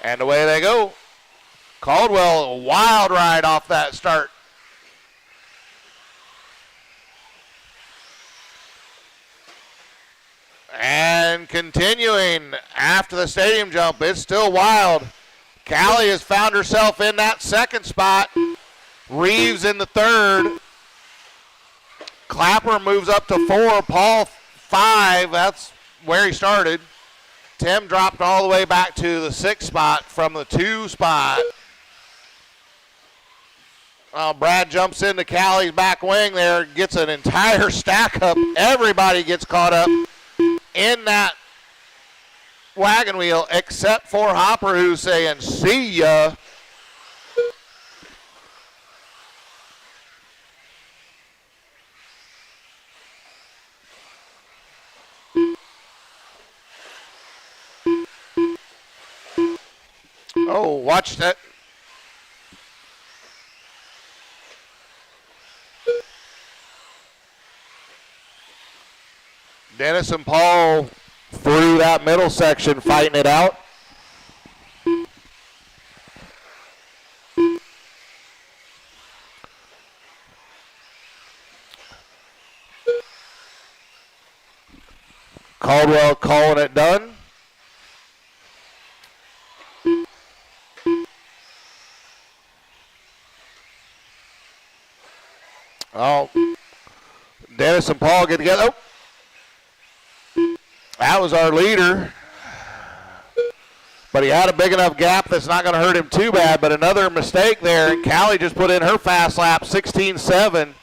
And away they go. Caldwell, a wild ride off that start. And continuing after the stadium jump, it's still wild. Callie has found herself in that 2nd spot. Reeves in the 3rd. Clapper moves up to 4. Paul 5. That's where he started. Tim dropped all the way back to the 6th spot from the 2 spot. Brad jumps into Callie's back wing there, gets an entire stack up. Everybody gets caught up in that wagon wheel except for Hopper, who's saying, see ya. Oh, watch that. Dennis and Paul through that middle section fighting it out. Caldwell calling it done. Oh, Dennis and Paul get together. Oh. That was our leader. But he had a big enough gap that's not going to hurt him too bad. But another mistake there. And Callie just put in her fast lap, 16.7.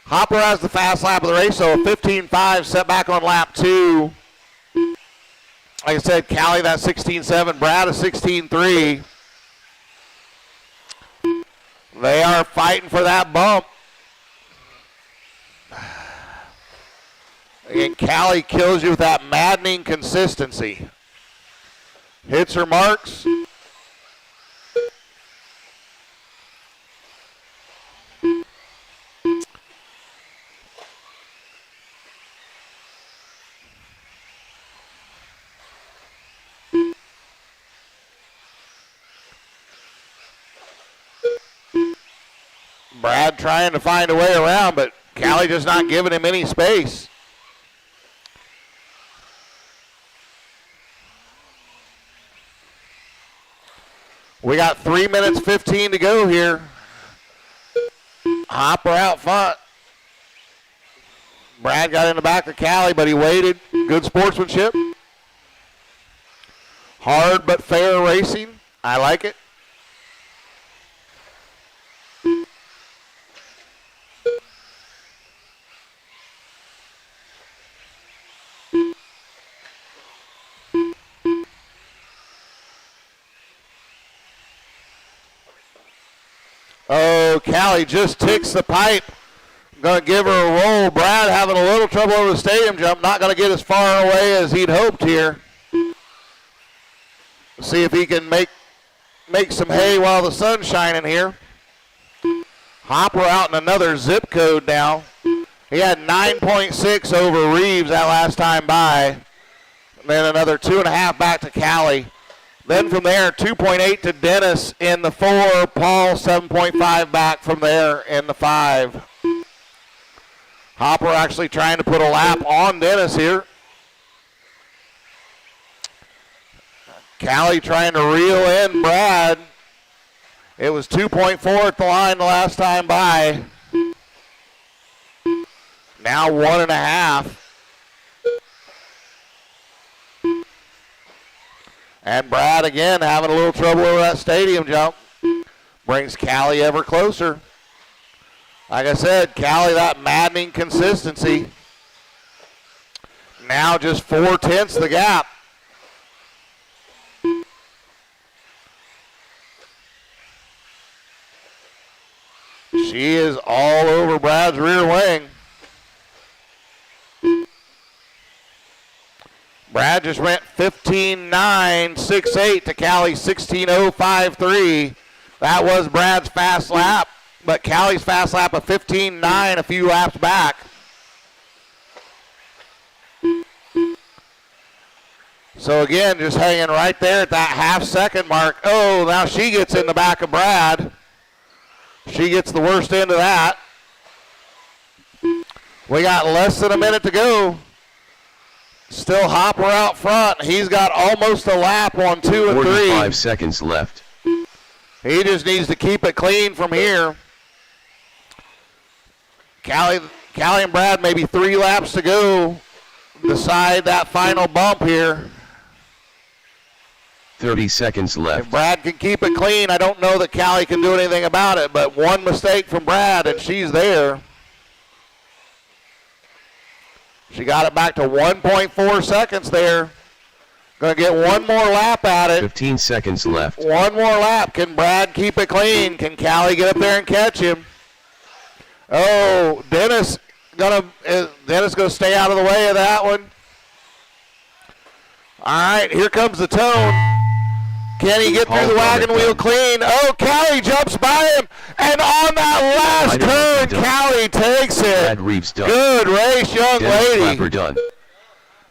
Hopper has the fast lap of the race, so a 15.5 set back on lap 2. Like I said, Callie, that 16.7. Brad, a 16.3. They are fighting for that bump. Again, Callie kills you with that maddening consistency. Hits her marks. Brad trying to find a way around, but Callie just not giving him any space. We got 3 minutes 15 to go here. Hopper out front. Brad got in the back of Callie, but he waited. Good sportsmanship. Hard but fair racing. I like it. Oh, Callie just ticks the pipe. Going to give her a roll. Brad having a little trouble over the stadium jump. Not going to get as far away as he'd hoped here. See if he can make some hay while the sun's shining here. Hopper out in another zip code now. He had 9.6 over Reeves that last time by. And then another 2.5 back to Callie. Then from there, 2.8 to Dennis in the 4. Paul, 7.5 back from there in the 5. Hopper actually trying to put a lap on Dennis here. Callie trying to reel in Brad. It was 2.4 at the line the last time by. Now 1.5. And Brad again having a little trouble over that stadium jump. Brings Callie ever closer. Like I said, Callie, that maddening consistency. Now just 0.4 the gap. She is all over Brad's rear wing. Brad just went 15.968 to Callie's 16.053. That was Brad's fast lap, but Callie's fast lap of 15.9 a few laps back. So again, just hanging right there at that half-second mark. Oh, now she gets in the back of Brad. She gets the worst end of that. We got less than a minute to go. Still Hopper out front. He's got almost a lap on 2 and 3. 45 seconds left. He just needs to keep it clean from here. Callie and Brad maybe 3 laps to go. Decide that final bump here. 30 seconds left. If Brad can keep it clean, I don't know that Callie can do anything about it, but one mistake from Brad and she's there. She got it back to 1.4 seconds there. Going to get one more lap at it. 15 seconds left. One more lap. Can Brad keep it clean? Can Callie get up there and catch him? Oh, Dennis gonna stay out of the way of that one. All right, here comes the tone. Can he get through the wagon wheel clean? Oh, Callie jumps by him, and on that last turn, Callie takes it. Brad Reeves done. Good race, young lady. Hopper done.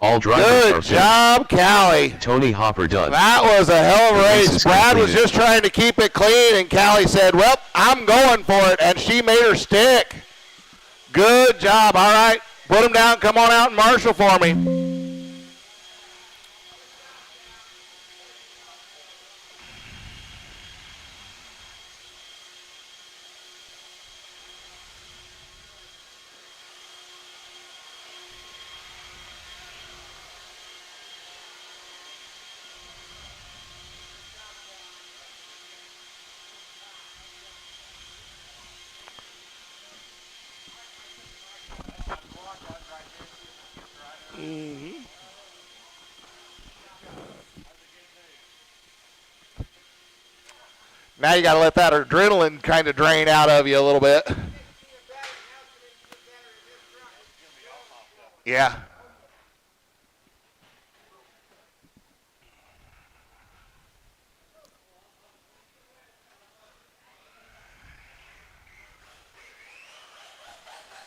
All drivers Good are job, Callie. Tony Hopper done. That was a hell of a race. Brad was completed. just trying to keep it clean, and Callie said, well, I'm going for it, and she made her stick. Good job. All right, put him down. Come on out and marshal for me. Now you got to let that adrenaline kind of drain out of you a little bit. Yeah.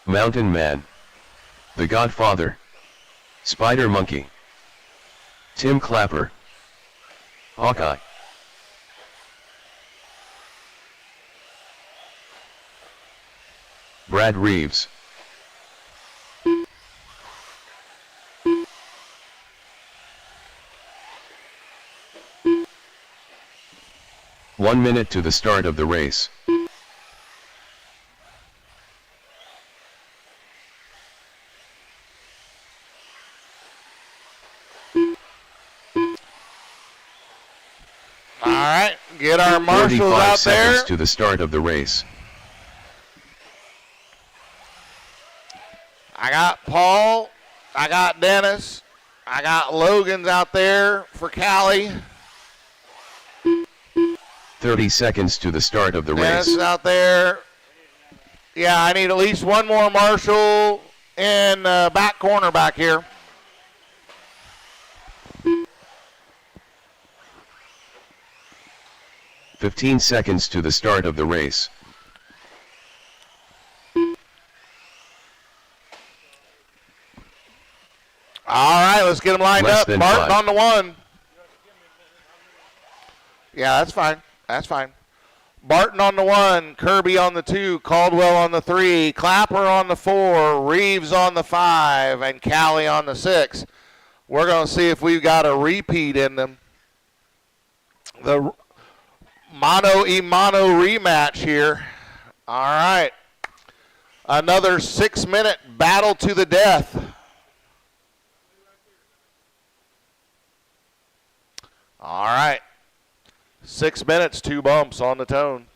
Mountain Man. The Godfather. Spider Monkey. Tim Clapper. Hawkeye. Brad Reeves. One minute to the start of the race. All right, get our marshals 45 out seconds there. to the start of the race. I got Paul, I got Dennis, I got Logan's out there for Callie. 30 seconds to the start of the Dennis race. is out there. Yeah, I need at least one more marshal in back corner back here. "15 seconds to the start of the race. All right, let's get them lined Less up. than Martin 5. on the 1. Yeah, that's fine. That's fine. Barton on the 1, Kirby on the 2, Caldwell on the 3, Clapper on the 4, Reeves on the 5, and Callie on the 6. We're going to see if we've got a repeat in them. The mono-e-mono rematch here. All right. Another 6-minute battle to the death. All right. 6 minutes, 2 bumps on the tone.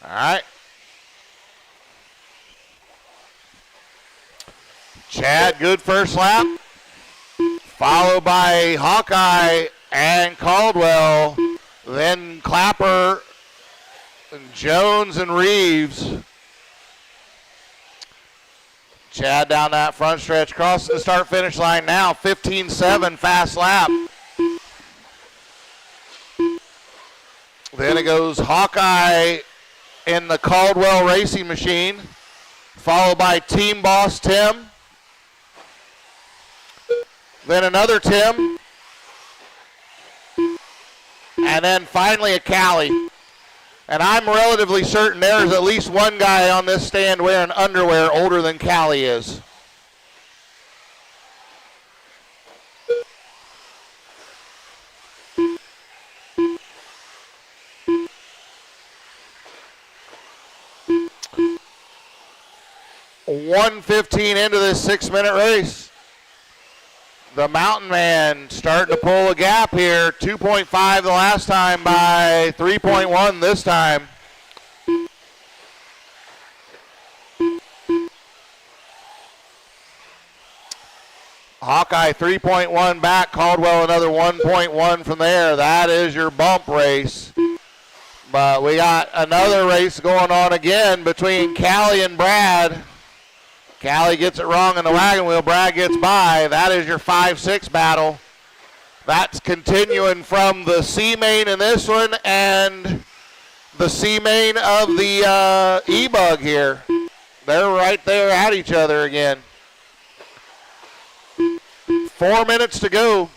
All right. Chad, good first lap. Followed by Hawkeye and Caldwell. Then Clapper, and Jones and Reeves. Chad down that front stretch, crossing the start-finish line now. 15-7 fast lap. Then it goes Hawkeye in the Caldwell Racing Machine, followed by Team Boss Tim. Then another Tim. And then finally a Callie. And I'm relatively certain there's at least one guy on this stand wearing underwear older than Callie is. .115 into this 6-minute race. The Mountain Man starting to pull a gap here. 2.5 the last time by 3.1 this time. Hawkeye 3.1 back. Caldwell another 1.1 from there. That is your bump race. But we got another race going on again between Callie and Brad. Callie gets it wrong in the wagon wheel. Brad gets by. That is your 5-6 battle. That's continuing from the C main in this one and the C main of the E-Bug here. They're right there at each other again. 4 minutes to go.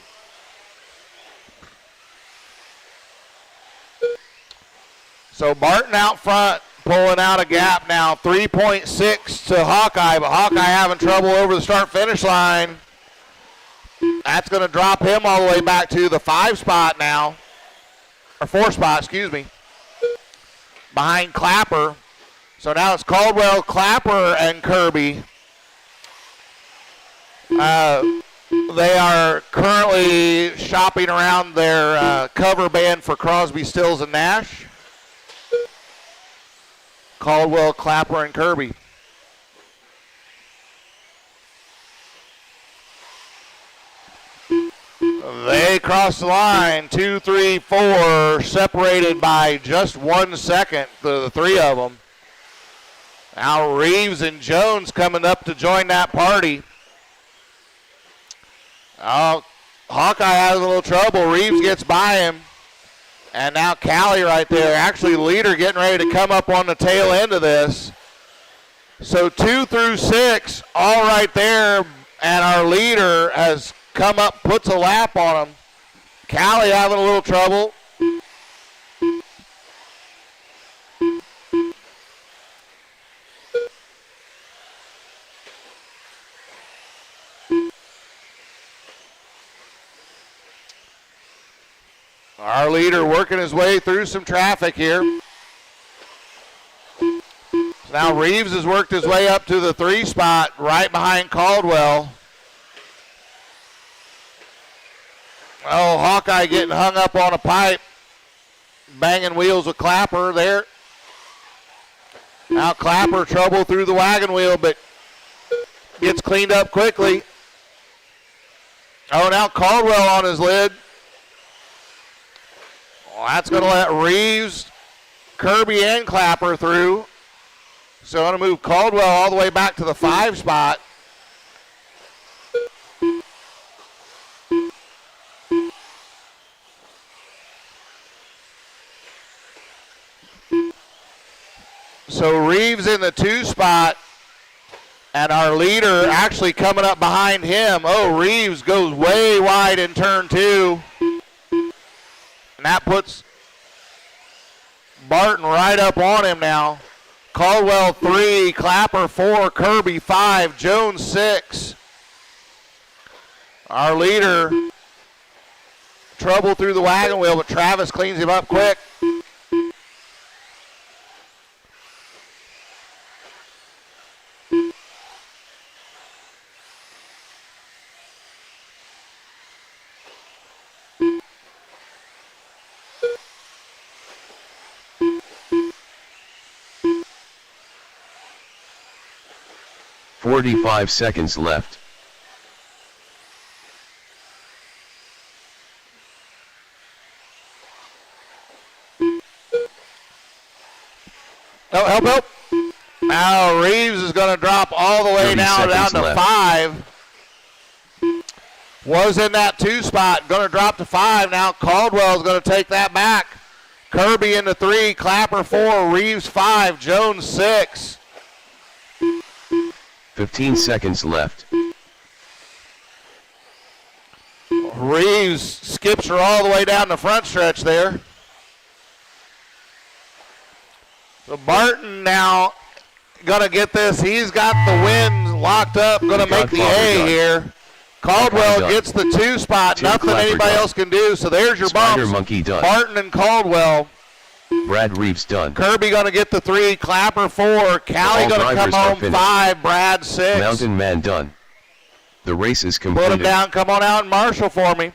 So Barton out front, pulling out a gap now, 3.6 to Hawkeye, but Hawkeye having trouble over the start-finish line. That's going to drop him all the way back to the 5 spot now, or 4 spot, excuse me, behind Clapper. So now it's Caldwell, Clapper, and Kirby. They are currently shopping around their cover band for Crosby, Stills, and Nash. Caldwell, Clapper, and Kirby. They cross the line, 2, 3, 4, separated by just 1 second, the 3 of them. Now Reeves and Jones coming up to join that party. Oh, Hawkeye has a little trouble. Reeves gets by him. And now Callie right there. Actually, the leader getting ready to come up on the tail end of this. So 2 through 6, all right there. And our leader has come up, puts a lap on him. Callie having a little trouble. Our leader working his way through some traffic here. So now Reeves has worked his way up to the 3 spot right behind Caldwell. Oh, Hawkeye getting hung up on a pipe. Banging wheels with Clapper there. Now Clapper, trouble through the wagon wheel, but gets cleaned up quickly. Oh, now Caldwell on his lid. Well, that's going to let Reeves, Kirby, and Clapper through. So going to move Caldwell all the way back to the 5 spot. So Reeves in the 2 spot, and our leader actually coming up behind him. Oh, Reeves goes way wide in turn 2. And that puts Barton right up on him now. Caldwell 3, Clapper 4, Kirby 5, Jones 6. Our leader, trouble through the wagon wheel, but Travis cleans him up quick. "45 seconds left. Oh, help. Now Reeves is going to drop all the way down to left. 5. Was in that 2 spot, going to drop to 5. Now Caldwell is going to take that back. Kirby into 3, Clapper 4, Reeves 5, Jones 6. 15 seconds left. Reeves skips her all the way down the front stretch there. So Barton now going to get this. He's got the win locked up, going to make the A here. Caldwell gets the 2 spot. Nothing anybody else can do. So there's your bumps. Monkey done. Barton and Caldwell. Brad Reeves done. Kirby going to get the 3. Clapper 4. Callie going to come home 5. Brad 6. Mountain Man done. The race is completed. Put him down. Come on out and marshal for me.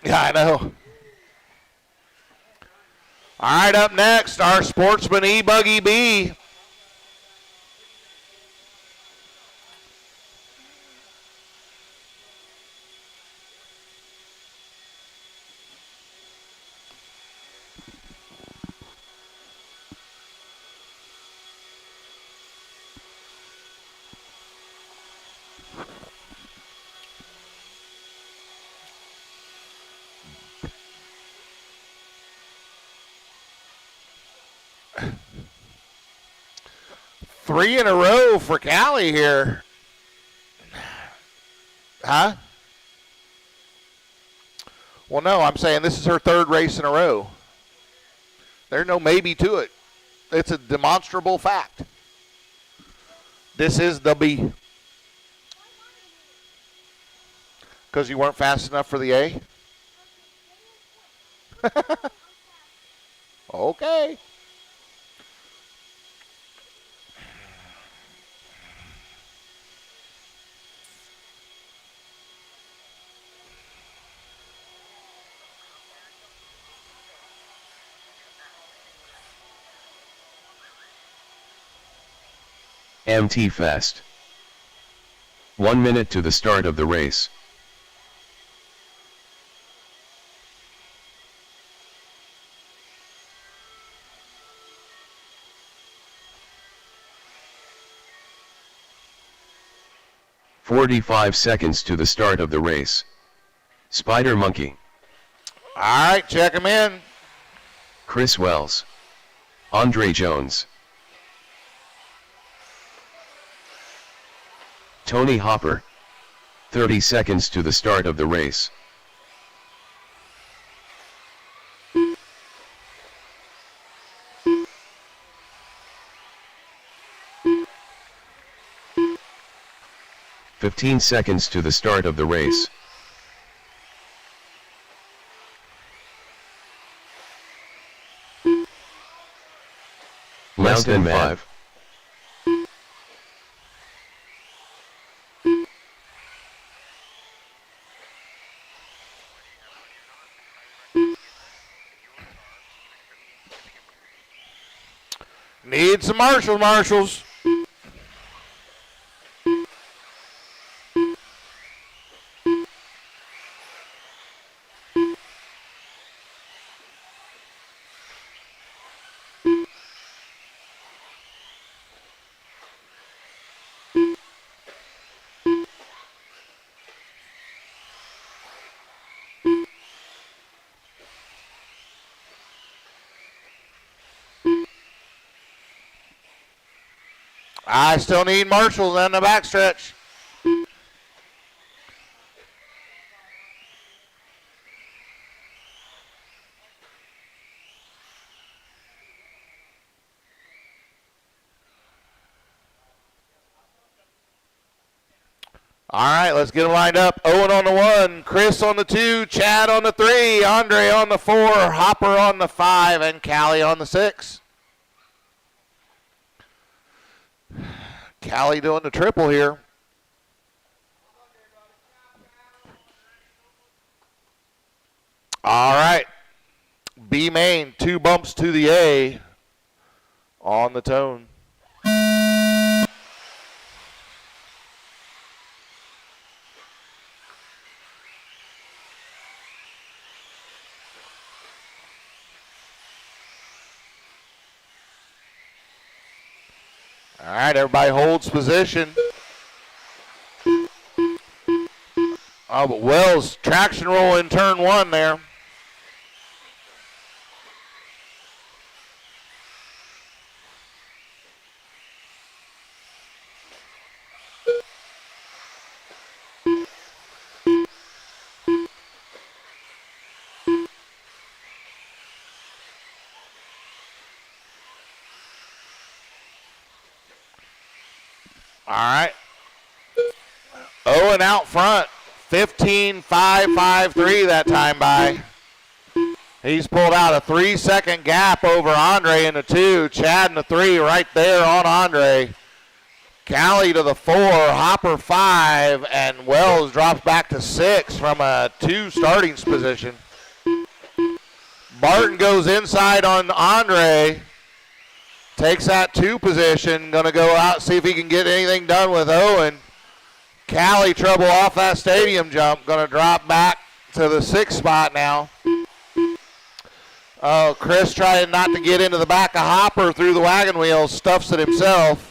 Yeah, I know. All right, up next, our Sportsman E-Buggy B. Three in a row for Callie here. Huh? Well, no, I'm saying this is her 3rd race in a row. There's no maybe to it. It's a demonstrable fact. This is the B. Because you weren't fast enough for the A? Okay. MT Fast. 1 minute to the start of the race. "45 seconds to the start of the race. Spider Monkey. All right, check him in. Chris Wells. Andre Jones. Tony Hopper. 30 seconds to the start of the race. "15 seconds to the start of the race. Less than 5. Need some marshals. I still need marshals in the backstretch. All right, let's get them lined up. Owen on the 1, Chris on the 2, Chad on the 3, Andre on the 4, Hopper on the 5, and Callie on the 6. Callie doing the triple here. All right. B main, 2 bumps to the A on the tone. All right, everybody holds position. Oh, but Wells traction roll in turn 1 there. All right. Owen out front. 15.553 that time by. He's pulled out a 3-second gap over Andre in the 2. Chad in the 3 right there on Andre. Callie to the 4, Hopper 5, and Wells drops back to 6 from a 2 starting position. Barton goes inside on Andre. Takes that 2 position. Going to go out, see if he can get anything done with Owen. Callie trouble off that stadium jump. Going to drop back to the 6th spot now. Oh, Chris trying not to get into the back of Hopper through the wagon wheel. Stuffs it himself.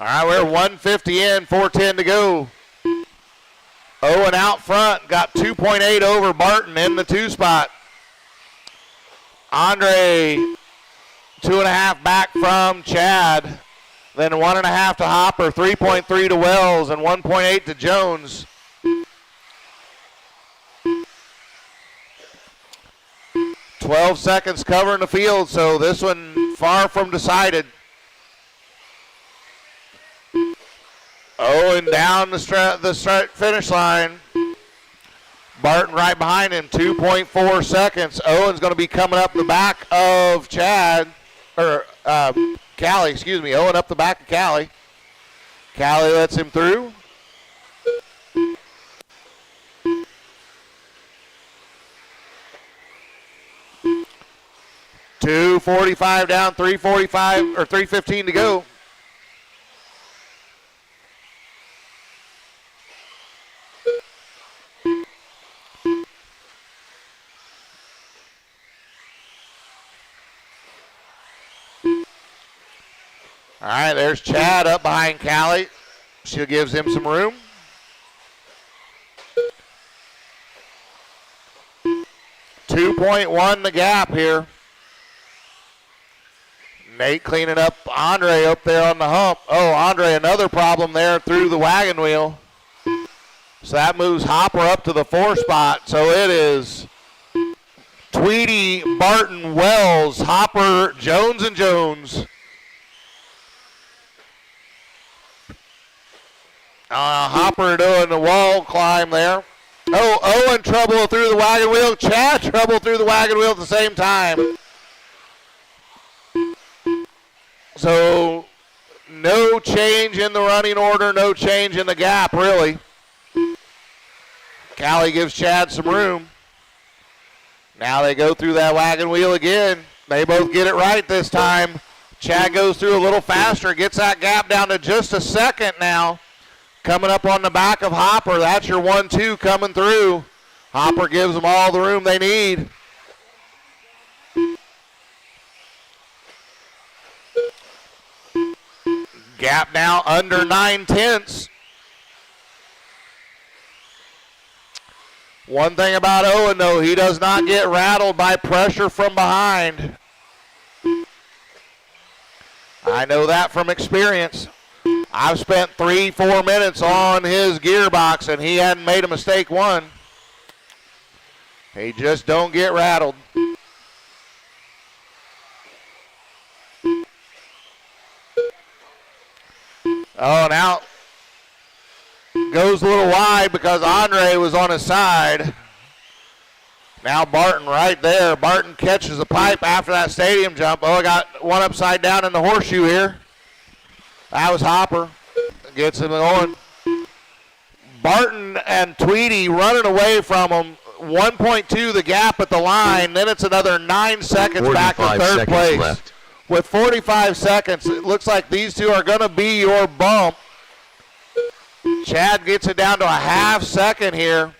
All right, we're 150 in, 4:10 to go. Owen out front, got 2.8 over Barton in the 2 spot. Andre, 2.5 back from Chad. Then 1.5 to Hopper, 3.3 to Wells, and 1.8 to Jones. "12 seconds covering the field, so this one far from decided. Owen down the finish line. Barton right behind him, 2.4 seconds. Owen's going to be coming up the back of Chad, or Callie, excuse me. Owen up the back of Callie. Callie lets him through. .245 down, 3:45 or 3:15 to go. All right, there's Chad up behind Callie. She gives him some room. .2.1 the gap here. Nate cleaning up Andre up there on the hump. Oh, Andre, another problem there through the wagon wheel. So that moves Hopper up to the 4 spot. So it is Tweedy, Barton, Wells, Hopper, Jones, and Jones. Hopper doing the wall climb there. Oh, Owen trouble through the wagon wheel. Chad trouble through the wagon wheel at the same time. So no change in the running order, no change in the gap, really. Callie gives Chad some room. Now they go through that wagon wheel again. They both get it right this time. Chad goes through a little faster, gets that gap down to just a second now. Coming up on the back of Hopper. That's your 1-2 coming through. Hopper gives them all the room they need. Gap now under 9/10. One thing about Owen, though, he does not get rattled by pressure from behind. I know that from experience. I've spent 3-4 minutes on his gearbox, and he hadn't made a mistake one. He just don't get rattled. Oh, now goes a little wide because Andre was on his side. Now Barton right there. Barton catches the pipe after that stadium jump. Oh, I got one upside down in the horseshoe here. That was Hopper. Gets him going. Barton and Tweedy running away from him. 1.2 the gap at the line. Then it's another 9 seconds back to third place. Left. With 45 seconds, it looks like these two are going to be your bump. Chad gets it down to a half second here.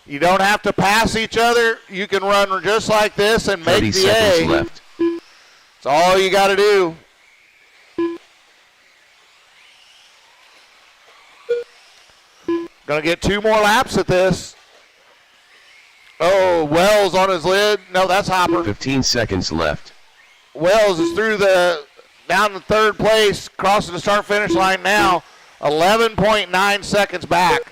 You don't have to pass each other. You can run just like this and make the 30 seconds A. left. That's all you got to do. Going to get 2 more laps at this. Oh, Wells on his lid. No, that's Hopper. 15 seconds left. Wells is through down to third place, crossing the start-finish line now. 11.9 seconds back.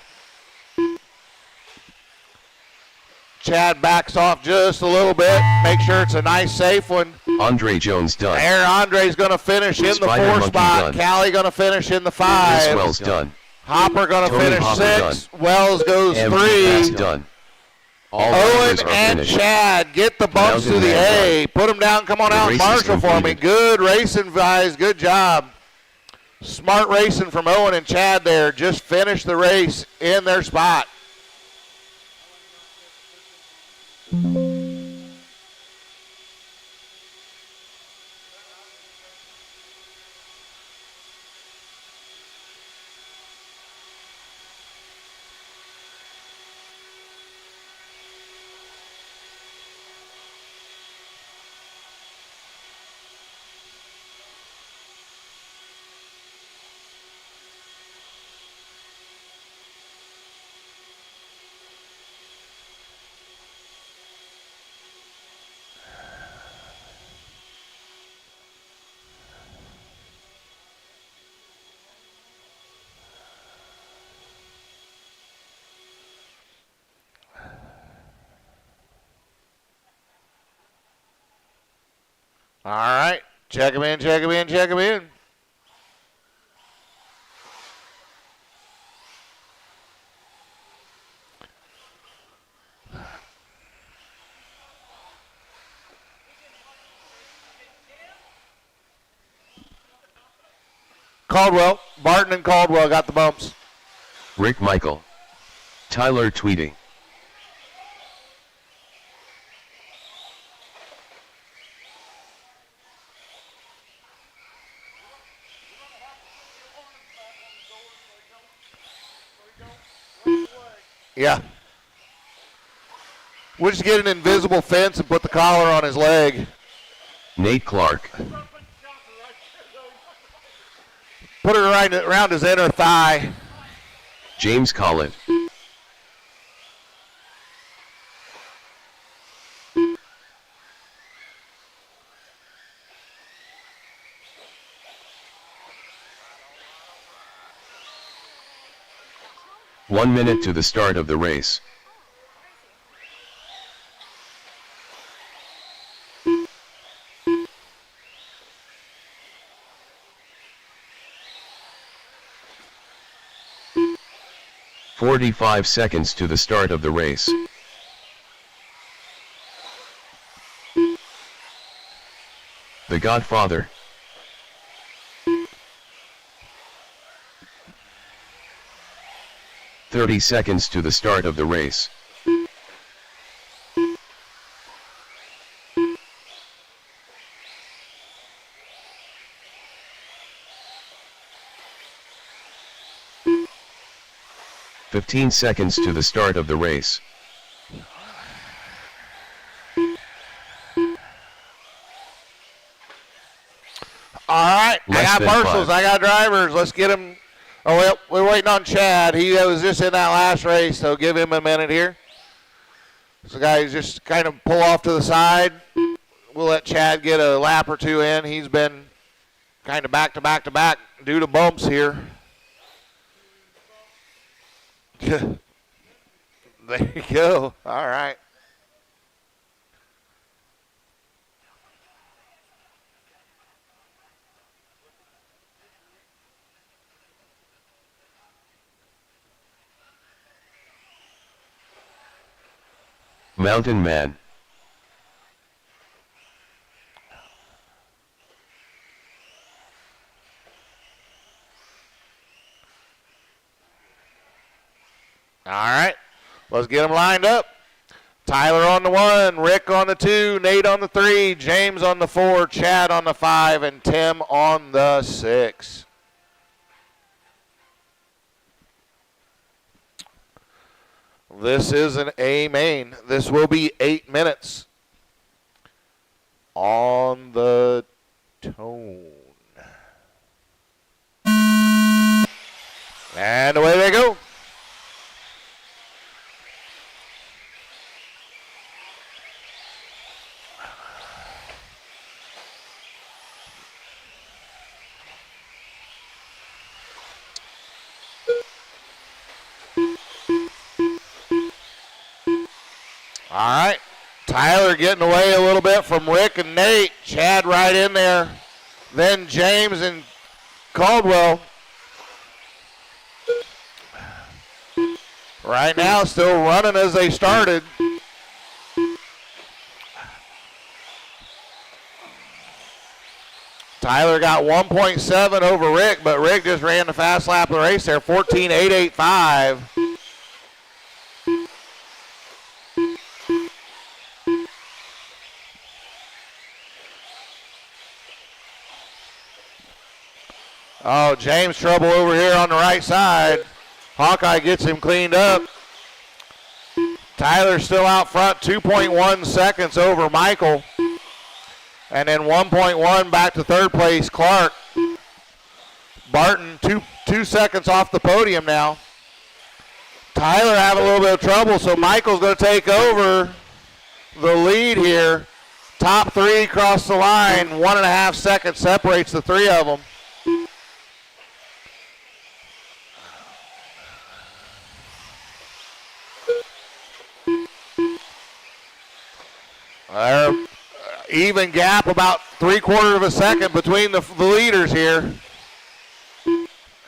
Chad backs off just a little bit. Make sure it's a nice, safe one. Andre Jones done. There, Andre's going to finish in the Spider 4 Monkey spot. done. Callie going to finish in the 5. Wells done. Hopper going to Tony finish Hopper 6. Wells goes MVP 3. done. All Owen riders are and finished. Chad get the bumps to the A. Put them down. Come on The out, race is Marshall, for me. completed. Good racing, guys. Good job. Smart racing from Owen and Chad there. Just finished the race in their spot. All right. Check him in, check him in, check him in. Caldwell, Barton and Caldwell got the bumps. Rick Michael. Tyler Tweedy. Yeah. We'll just get an invisible fence and put the collar on his leg. Nate Clark. Put it right around his inner thigh. James Collett. One minute to the start of the race. 45 seconds to the start of the race. The Godfather. "30 seconds to the start of the race. "15 seconds to the start of the race. All right, I Less got than marshals, 5. I got drivers. Let's get him. Oh, well, we're waiting on Chad. He was just in that last race, so give him a minute here. So guys, just kind of pull off to the side. We'll let Chad get a lap or two in. He's been kind of back to back to back due to bumps here. There you go. All right. Mountain Man. All right, let's get them lined up. Tyler on the 1, Rick on the 2, Nate on the 3, James on the 4, Chad on the 5, and Tim on the 6. This is an A main. This will be 8 minutes on the tone. And away they go. All right, Tyler getting away a little bit from Rick and Nate. Chad right in there. Then James and Caldwell. Right now still running as they started. Tyler got 1.7 over Rick, but Rick just ran the fast lap of the race there, 14.885. Oh, James trouble over here on the right side. Hawkeye gets him cleaned up. Tyler's still out front, 2.1 seconds over Michael. And then 1.1 back to third place, Clark. Barton, two seconds off the podium now. Tyler having a little bit of trouble, so Michael's going to take over the lead here. Top 3 across the line, 1.5 seconds separates the 3 of them. Even gap, about 3/4 of a second between the leaders here.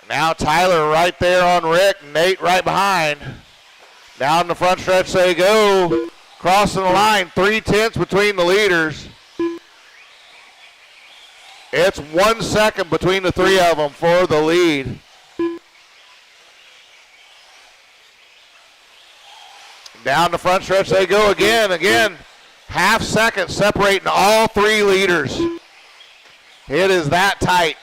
Now Tyler right there on Rick, Nate right behind. Down the front stretch they go, crossing the line, 3/10 between the leaders. It's 1 second between the 3 of them for the lead. Down the front stretch they go again. Half second separating all 3 leaders. It is that tight.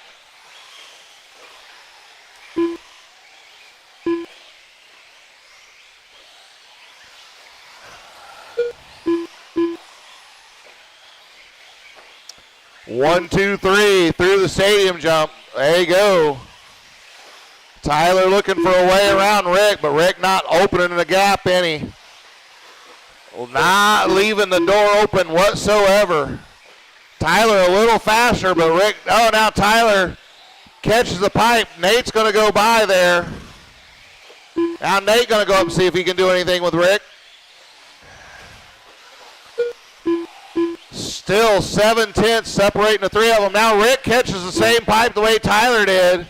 One, two, three, through the stadium jump. There you go. Tyler looking for a way around Rick, but Rick not opening the gap any. Not leaving the door open whatsoever. Tyler a little faster, but Rick, oh, now Tyler catches the pipe. Nate's going to go by there. Now Nate going to go up and see if he can do anything with Rick. Still 7/10 separating the 3 of them. Now Rick catches the same pipe the way Tyler did.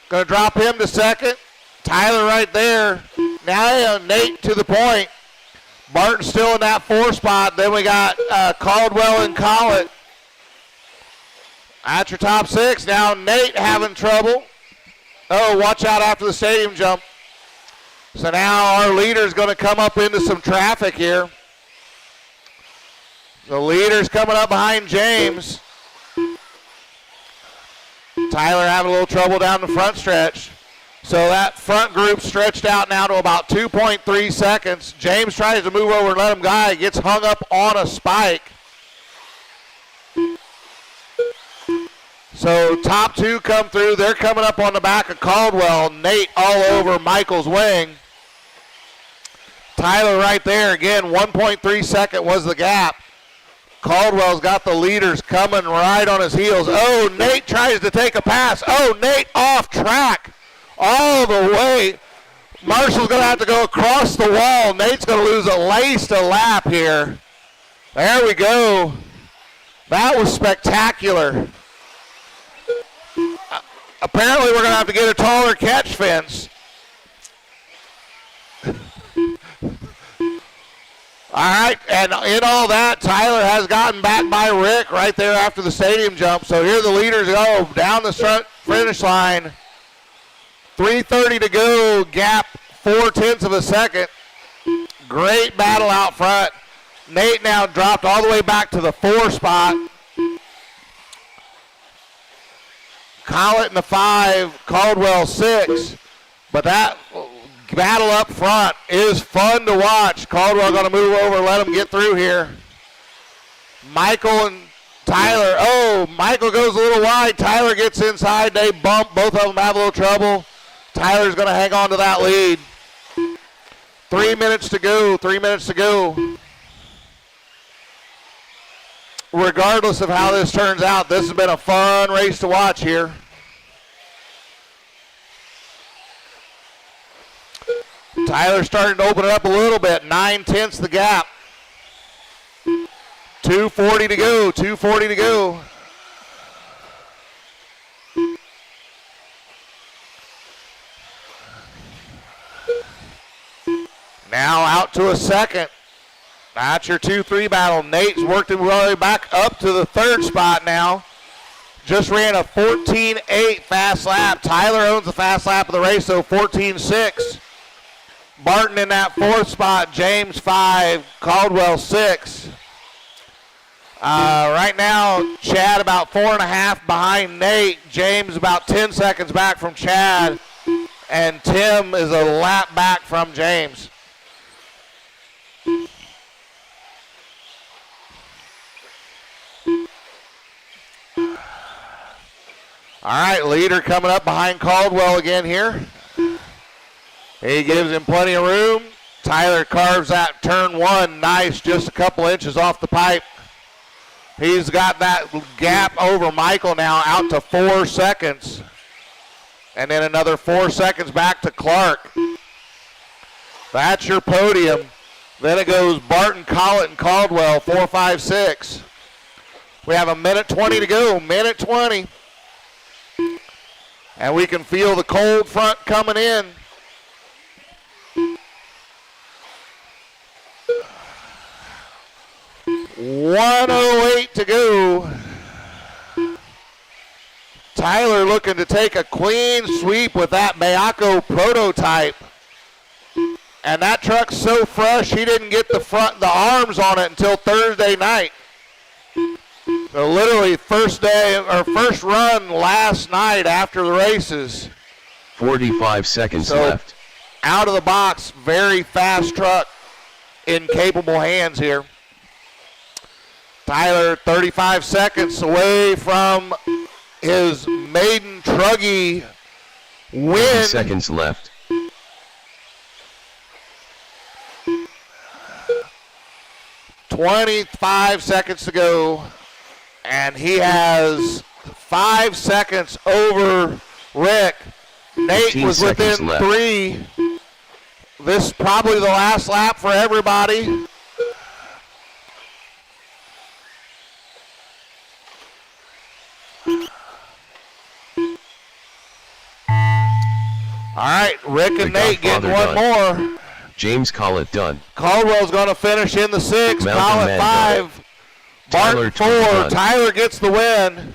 Going to drop him to second. Tyler right there. Now Nate to the point. Barton still in that 4 spot. Then we got Caldwell and Collett at your top 6. Now Nate having trouble. Oh, watch out after the stadium jump. So now our leader's going to come up into some traffic here. The leader's coming up behind James. Tyler having a little trouble down the front stretch. So that front group stretched out now to about 2.3 seconds. James tries to move over and let him go. Gets hung up on a spike. So top 2 come through. They're coming up on the back of Caldwell. Nate all over Michael's wing. Tyler right there. Again, 1.3 second was the gap. Caldwell's got the leaders coming right on his heels. Oh, Nate tries to take a pass. Oh, Nate off track all the way. Marshall's going to have to go across the wall. Nate's going to lose at least a lap here. There we go. That was spectacular. Apparently we're going to have to get a taller catch fence. All right, and in all that, Tyler has gotten back by Rick right there after the stadium jump. So here the leaders go down the finish line. 3:30 to go, gap 0.4 of a second. Great battle out front. Nate now dropped all the way back to the 4 spot. Collett in the 5, Caldwell 6. But that battle up front is fun to watch. Caldwell going to move over, let him get through here. Michael and Tyler. Oh, Michael goes a little wide. Tyler gets inside. They bump. Both of them have a little trouble. Tyler's going to hang on to that lead. 3 minutes to go. 3 minutes to go. Regardless of how this turns out, this has been a fun race to watch here. Tyler's starting to open it up a little bit. 9/10 the gap. 2:40 to go. 2:40 to go. Now out to a second. That's your 2-3 battle. Nate's worked his way back up to the 3rd spot now. Just ran a 14.8 fast lap. Tyler owns the fast lap of the race, so 14.6. Barton in that 4th spot. James 5, Caldwell 6. Right now, Chad about 4.5 behind Nate. James about 10 seconds back from Chad. And Tim is a lap back from James. All right, leader coming up behind Caldwell again here. He gives him plenty of room. Tyler carves that turn 1. Nice, just a couple inches off the pipe. He's got that gap over Michael now out to 4 seconds. And then another 4 seconds back to Clark. That's your podium. Then it goes Barton, Collett, and Caldwell, 4, 5, 6. We have 1:20 to go, 1:20. And we can feel the cold front coming in. $1:08 to go. Tyler looking to take a clean sweep with that Bayako prototype. And that truck's so fresh, he didn't get the arms on it until Thursday night. So literally first run last night after the races. 45 seconds left. Out of the box, very fast truck in capable hands here. Tyler 35 seconds away from his maiden Truggy win. 30 seconds left. $25 seconds to go. And he has 5 seconds over Rick. Nate was within 3. This is probably the last lap for everybody. All right, Rick The and Nate getting one Godfather more. James Collett done. Caldwell's going to finish in the 6. Malcolm Collett Mann 5. Tyler Barton 4. 20 done. Tyler gets the win.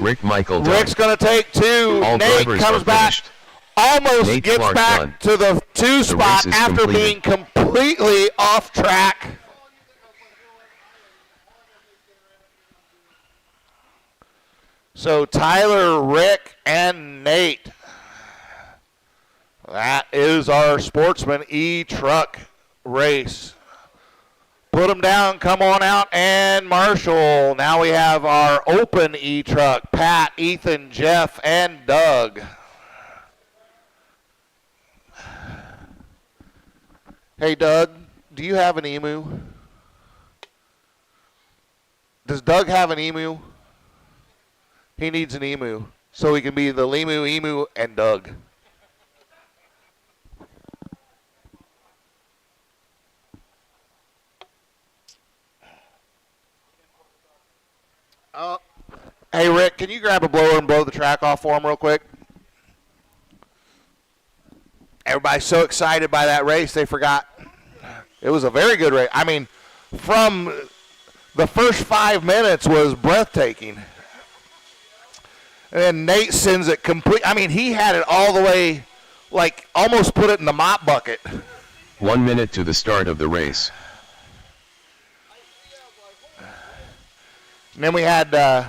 Rick Michael done. Rick's going to take 2. All Nate drivers comes are back. finished. Almost Nate gets Clark back done. to the 2 spot is after being completed. completely off track. So Tyler, Rick, and Nate. That is our Sportsman E-Truck race. Put them down, come on out, and Marshall. Now we have our open E-Truck. Pat, Ethan, Jeff, and Doug. Hey, Doug, do you have an emu? Does Doug have an emu? He needs an emu so he can be the Limu, Emu, and Doug. Hey, Rick, can you grab a blower and blow the track off for him real quick? Everybody's so excited by that race, they forgot. It was a very good race. I mean, from the first 5 minutes was breathtaking. And then Nate sends it complete. I mean, he had it all the way, like, almost put it in the mop bucket. 1 minute to the start of the race. And then we had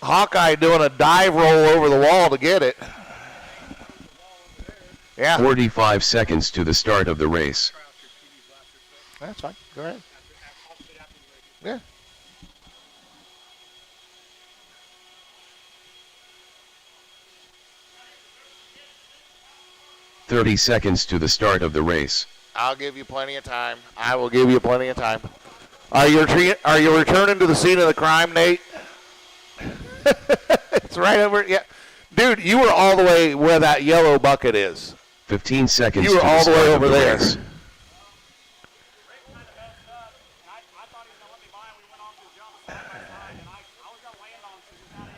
Hawkeye doing a dive roll over the wall to get it. Yeah. 45 seconds to the start of the race. That's fine. Go ahead. Yeah. "30 seconds to the start of the race. I'll give you plenty of time. I will give you plenty of time. Are you returning to the scene of the crime, Nate? It's right over. Yeah, dude, you were all the way where that yellow bucket is. 15 seconds You were to the all the way start of over the there. race.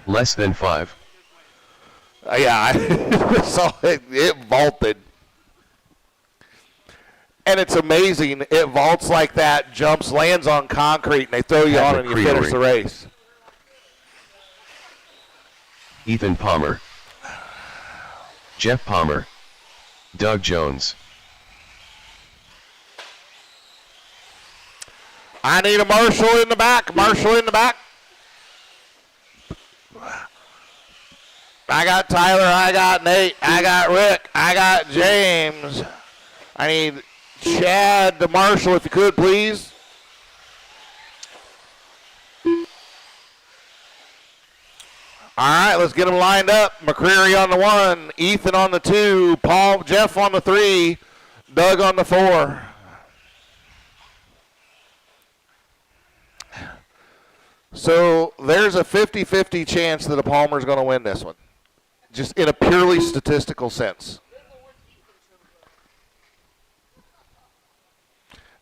Less than 5. Yeah, I saw it. It vaulted. And it's amazing. It vaults like that, jumps, lands on concrete, and they throw you on and you finish the race. Ethan Palmer. Jeff Palmer. Doug Jones. I need a Marshall in the back. Marshall in the back. I got Tyler. I got Nate. I got Rick. I got James. I need Chad to Marshall, if you could, please. All right, let's get them lined up. McCreary on the 1, Ethan on the 2, Jeff on the 3, Doug on the 4. So there's a 50-50 chance that a Palmer's going to win this one, just in a purely statistical sense.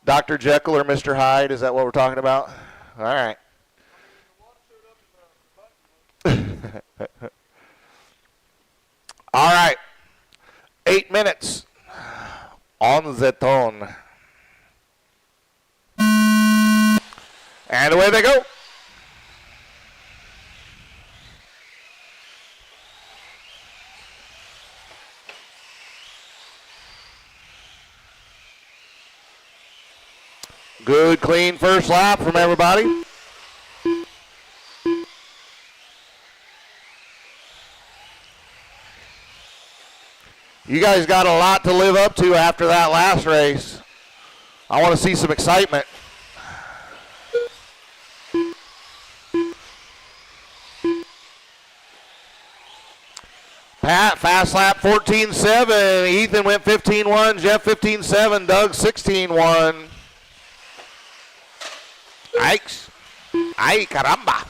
Dr. Jekyll or Mr. Hyde, is that what we're talking about? All right. All right. 8 minutes on the tone. And away they go. Good, clean first lap from everybody. You guys got a lot to live up to after that last race. I want to see some excitement. Pat, fast lap 14.7. Ethan went 15.1. Jeff 15.7. Doug 16.1. Yikes. Ay, caramba.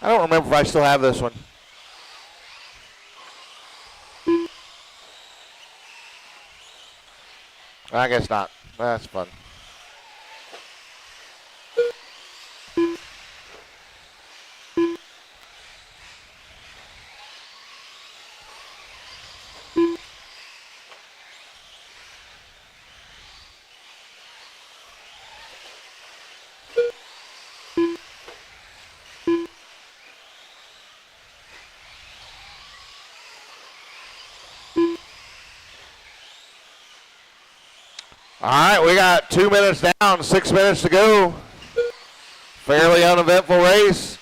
I don't remember if I still have this one. I guess not. That's fun. All right, we got 2 minutes down, 6 minutes to go. Fairly uneventful race.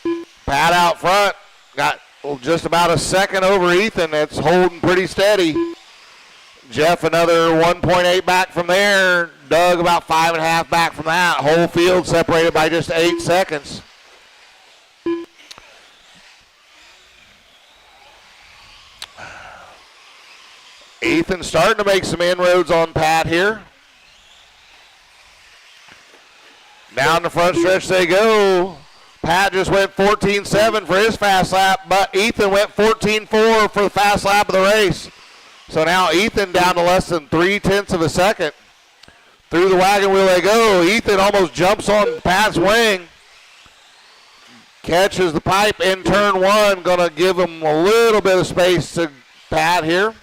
Pat out front. Got just about a second over Ethan. That's holding pretty steady. Jeff another 1.8 back from there. Doug about 5.5 back from that. Whole field separated by just 8 seconds. Ethan starting to make some inroads on Pat here. Down the front stretch they go. Pat just went 14.7 for his fast lap, but Ethan went 14.4 for the fast lap of the race. So now Ethan down to less than 0.3 of a second. Through the wagon wheel they go. Ethan almost jumps on Pat's wing. Catches the pipe in turn one. Going to give him a little bit of space to Pat here.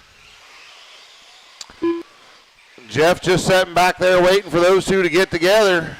Jeff just sitting back there waiting for those two to get together.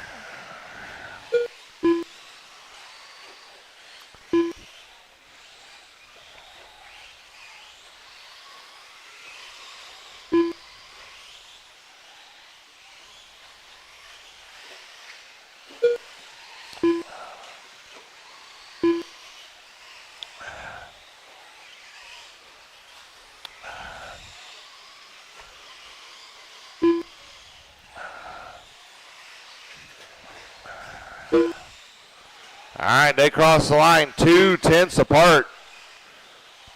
All right, they cross the line 0.2 apart.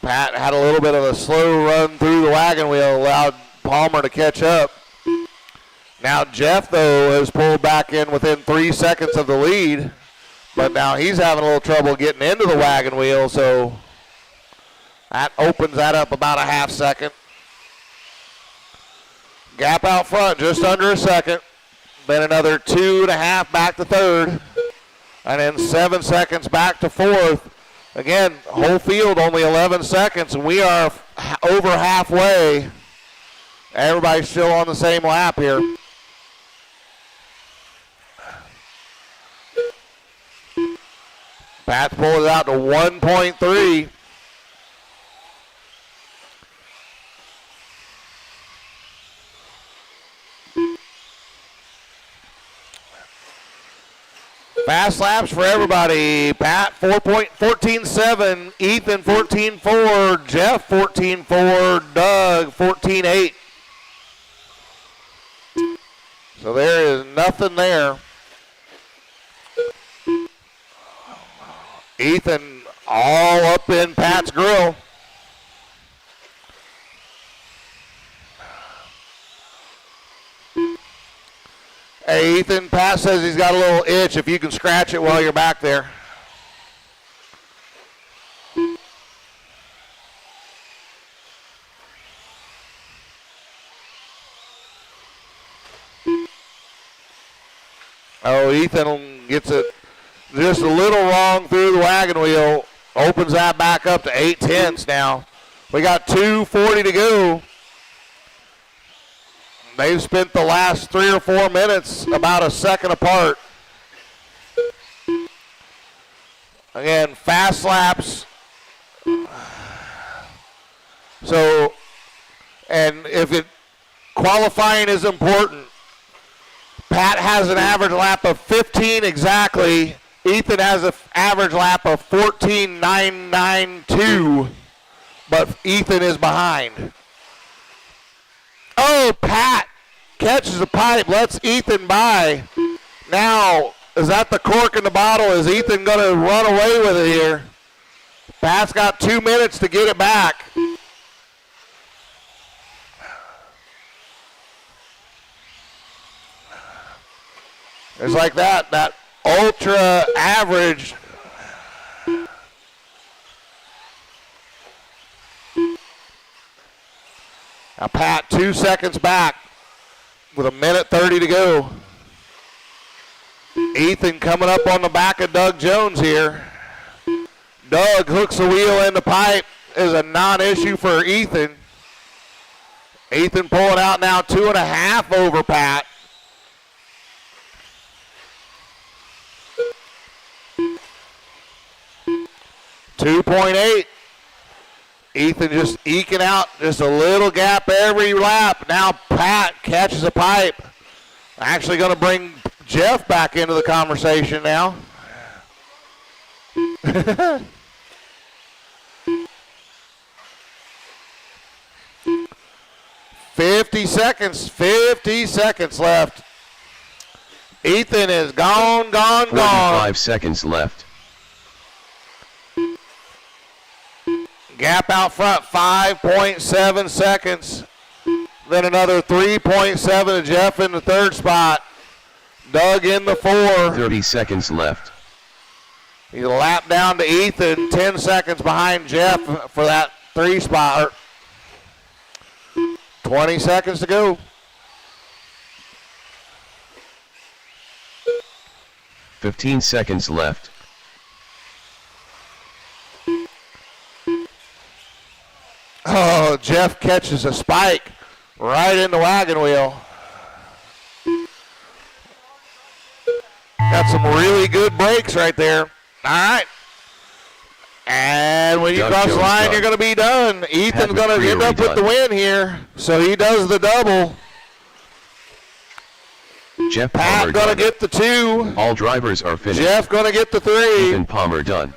Pat had a little bit of a slow run through the wagon wheel, allowed Palmer to catch up. Now Jeff, though, has pulled back in within 3 seconds of the lead, but now he's having a little trouble getting into the wagon wheel, so that opens that up about a half second. Gap out front, just under a second. Then another 2.5 back to third. And then 7 seconds back to fourth. Again, whole field only 11 seconds, and we are over halfway. Everybody's still on the same lap here. Pat's pulled it out to 1.3. Fast laps for everybody. Pat 14.7, Ethan 14.4, Jeff 14.4, Doug 14.8. So there is nothing there. Ethan all up in Pat's grill. Hey, Ethan, Pat says he's got a little itch if you can scratch it while you're back there. Oh, Ethan gets it just a little wrong through the wagon wheel. Opens that back up to 0.8 now. We got 2:40 to go. They've spent the last 3 or 4 minutes about a second apart. Again, fast laps. So, and if it qualifying is important, Pat has an average lap of 15 exactly. Ethan has an average lap of 14.992, but Ethan is behind. Oh, Pat catches the pipe, lets Ethan by. Now, is that the cork in the bottle? Is Ethan going to run away with it here? Pat's got 2 minutes to get it back. It's like that ultra average Now Pat 2 seconds back with 1:30 to go. Ethan coming up on the back of Doug Jones here. Doug hooks the wheel in the pipe. Is a non-issue for Ethan. Ethan pulling out now 2.5 over Pat. .8. Ethan just eking out just a little gap every lap. Now Pat catches a pipe. Actually going to bring Jeff back into the conversation now. 50 seconds left. Ethan is gone. 45 seconds left. Gap out front, 5.7 seconds. Then another 3.7 to Jeff in the third spot. Doug in the 4. 30 seconds left. He's a lap down to Ethan, 10 seconds behind Jeff for that 3 spot. 20 seconds to go. $15 seconds left. Oh, Jeff catches a spike right in the wagon wheel. Got some really good brakes right there. All right. And when you Doug cross the Jones line, done. you're going to be done. Ethan's going to end up with the win here. So he does the double. Jeff Pat Palmer going to done. get the 2. All drivers are finished. Jeff going to get the 3. Ethan Palmer done.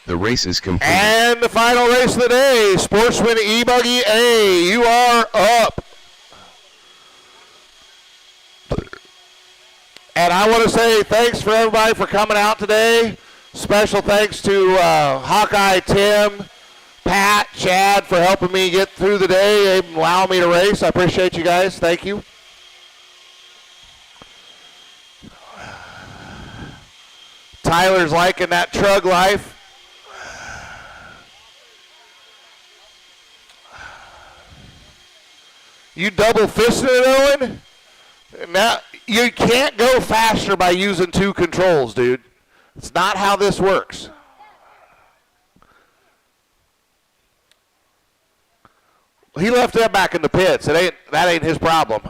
The race is complete. And the final race of the day, Sportsman E-Buggy A, you are up. And I want to say thanks for everybody for coming out today. Special thanks to Hawkeye Tim, Pat, Chad for helping me get through the day and allowing me to race. I appreciate you guys. Thank you. Tyler's liking that trug life. You double fisted it, Owen? Now, you can't go faster by using 2 controls, dude. It's not how this works. He left that back in the pits. That ain't his problem.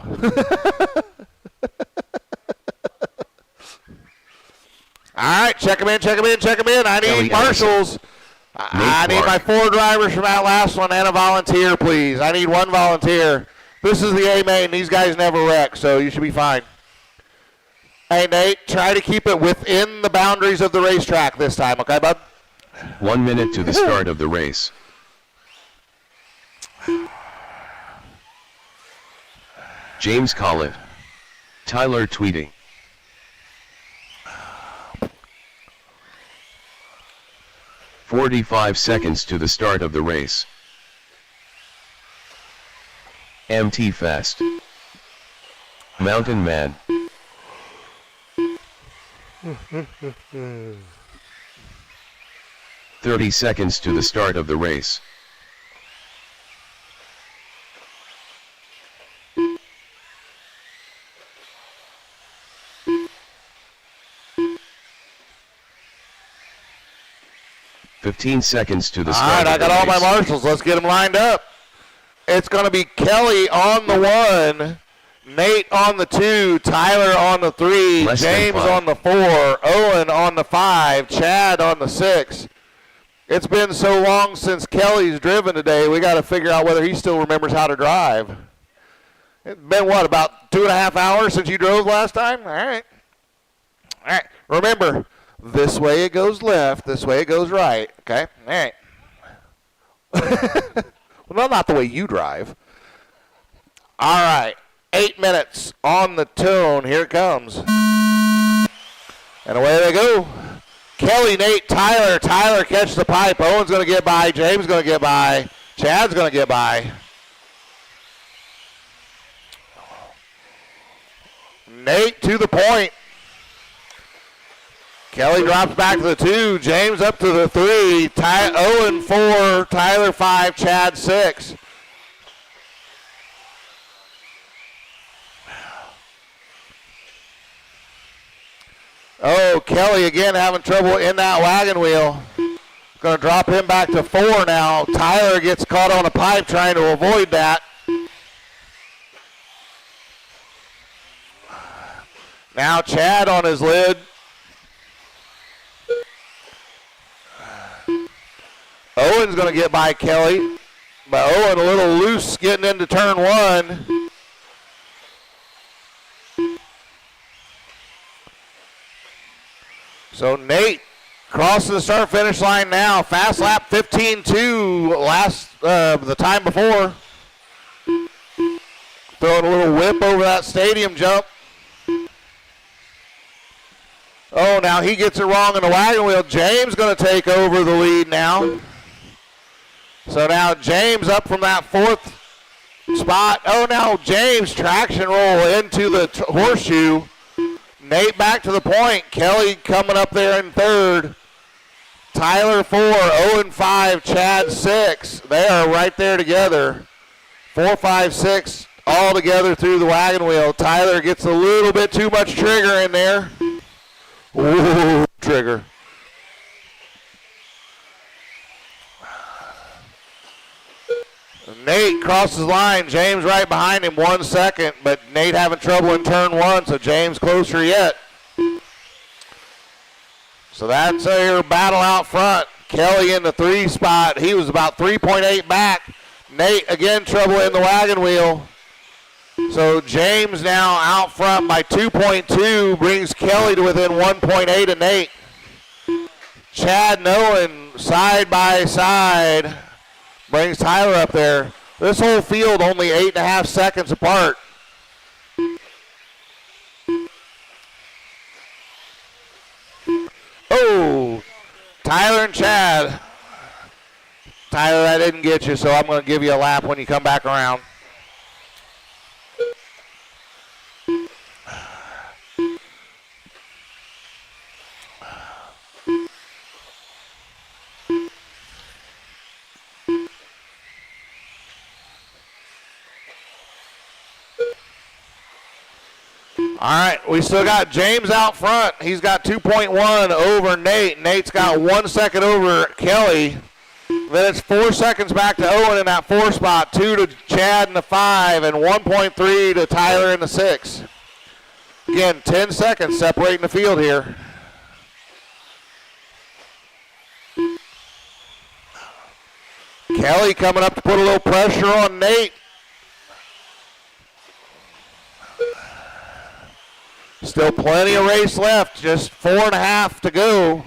All right, check him in. I need marshals. I need my 4 drivers from that last one and a volunteer, please. I need 1 volunteer. This is the A-main. These guys never wreck, so you should be fine. Hey, Nate, try to keep it within the boundaries of the racetrack this time, okay, bud? 1 minute to the start of the race. James Collett. Tyler Tweedy. "45 seconds to the start of the race. MT Fast. Mountain Man. "30 seconds to the start of the race. "15 seconds to the start All right, of the I got all race. my marshals. Let's get them lined up. It's going to be Kelly on the 1, Nate on the 2, Tyler on the 3, Less than James 5. on the 4, Owen on the 5, Chad on the 6. It's been so long since Kelly's driven today, we got to figure out whether he still remembers how to drive. It's been, what, about 2.5 hours since you drove last time? All right. All right. Remember, this way it goes left, this way it goes right. Okay? All right. Well, not the way you drive. All right. 8 minutes on the tune. Here it comes. And away they go. Kelly, Nate, Tyler. Tyler catches the pipe. Owen's going to get by. James going to get by. Chad's going to get by. Nate to the point. Kelly drops back to the 2. James up to the 3. Owen 4. Tyler 5. Chad 6. Oh, Kelly again having trouble in that wagon wheel. Going to drop him back to 4 now. Tyler gets caught on a pipe trying to avoid that. Now Chad on his lid. Owen's going to get by Kelly. But Owen a little loose getting into turn 1. So Nate crosses the start-finish line now. Fast lap 15.2 the time before. Throwing a little whip over that stadium jump. Oh, now he gets it wrong in the wagon wheel. James going to take over the lead now. So now James up from that 4th spot. Oh, now James traction roll into the horseshoe. Nate back to the point. Kelly coming up there in 3rd. Tyler 4, Owen 5, Chad 6. They are right there together. 4, 5, 6 all together through the wagon wheel. Tyler gets a little bit too much trigger in there. Ooh, trigger. Nate crosses the line. James right behind him, 1 second, but Nate having trouble in turn 1, so James closer yet. So that's your battle out front. Kelly in the 3 spot. He was about 3.8 back. Nate again trouble in the wagon wheel. So James now out front by 2.2, brings Kelly to within 1.8 of Nate. Chad and Owen side by side brings Tyler up there. This whole field only 8.5 seconds apart. Oh, Tyler and Chad. Tyler, I didn't get you, so I'm going to give you a lap when you come back around. All right, we still got James out front. He's got 2.1 over Nate. Nate's got 1 second over Kelly. Then it's 4 seconds back to Owen in that 4 spot, 2 to Chad in the 5, and 1.3 to Tyler in the 6. Again, 10 seconds separating the field here. Kelly coming up to put a little pressure on Nate. Still plenty of race left, just 4.5 to go.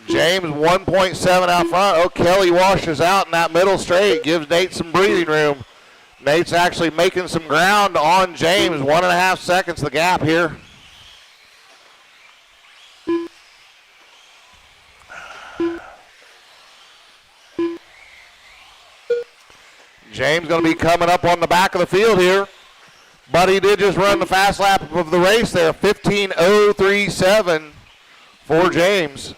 James 1.7 out front. Oh, Kelly washes out in that middle straight, gives Nate some breathing room. Nate's actually making some ground on James. 1.5 seconds the gap here. James going to be coming up on the back of the field here. But he did just run the fast lap of the race there. 15.037 for James.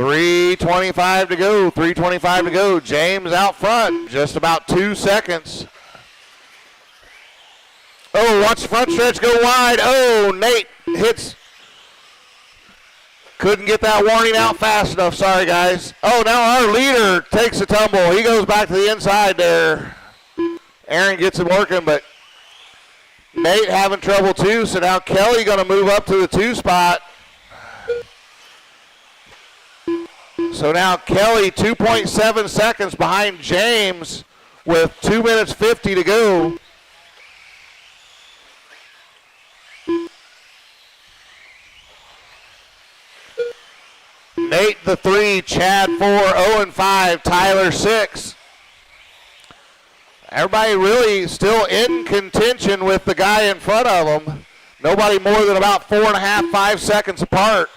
.325 to go. 3:25 to go. James out front. Just about 2 seconds. Oh, watch the front stretch go wide. Oh, Nate hits. Couldn't get that warning out fast enough. Sorry, guys. Oh, now our leader takes a tumble. He goes back to the inside there. Aaron gets him working, but Nate having trouble too. So now Kelly going to move up to the 2 spot. So now Kelly 2.7 seconds behind James with 2 minutes 50 to go. Nate the 3, Chad 4, Owen 5, Tyler 6. Everybody really still in contention with the guy in front of them. Nobody more than about 4.5, 5 seconds apart.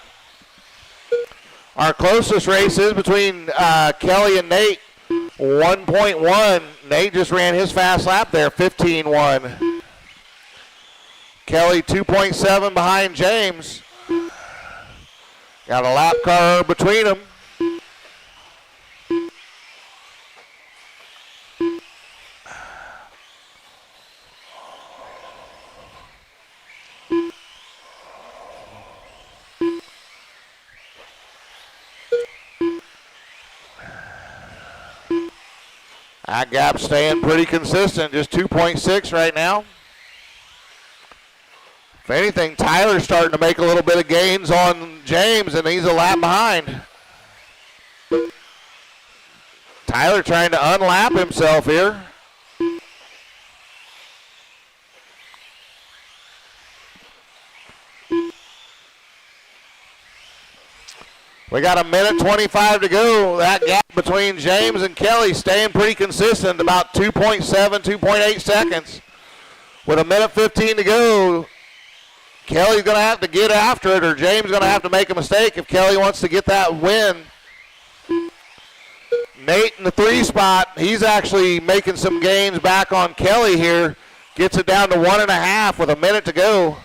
Our closest race is between Kelly and Nate. 1.1. Nate just ran his fast lap there, 15.1. Kelly 2.7 behind James. Got a lap car between them. That gap staying pretty consistent, just 2.6 right now. If anything, Tyler's starting to make a little bit of gains on James, and he's a lap behind. Tyler trying to unlap himself here. We got 1:25 to go. That gap between James and Kelly staying pretty consistent, about 2.7, 2.8 seconds. With 1:15 to go, Kelly's going to have to get after it, or James is going to have to make a mistake if Kelly wants to get that win. Nate in the 3 spot, he's actually making some gains back on Kelly here. Gets it down to 1.5 with 1 minute to go.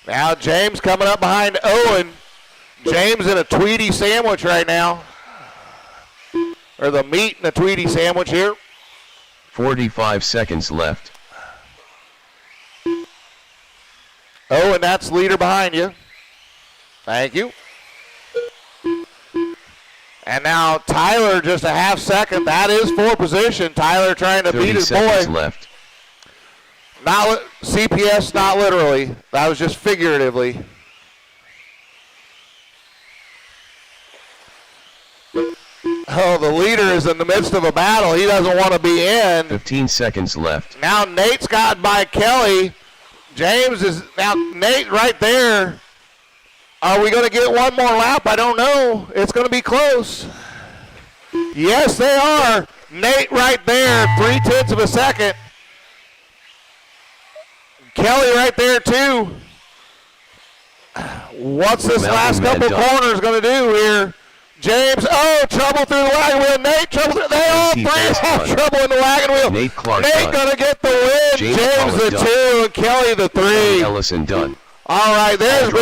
Now James coming up behind Owen. James in a Tweety sandwich right now. Or the meat in a Tweety sandwich here. 45 seconds left. Owen, that's leader behind you. Thank you. And now Tyler just a half second. That is 4 position. Tyler trying to beat his boy. 30 seconds left. Not CPS, not literally. That was just figuratively. Oh, the leader is in the midst of a battle. He doesn't want to be in. 15 seconds left. Now Nate's got by Kelly. James is, now Nate right there. Are we going to get one more lap? I don't know. It's going to be close. Yes, they are. Nate right there, 0.3 of a second. Kelly right there too. What's this last couple corners going to do here? James, oh, trouble through the wagon wheel. Nate, trouble through, they all 3 have trouble in the wagon wheel. Nate Clark Nate going to get the win. James the 2 and Kelly the 3. Ellison done. All right, there's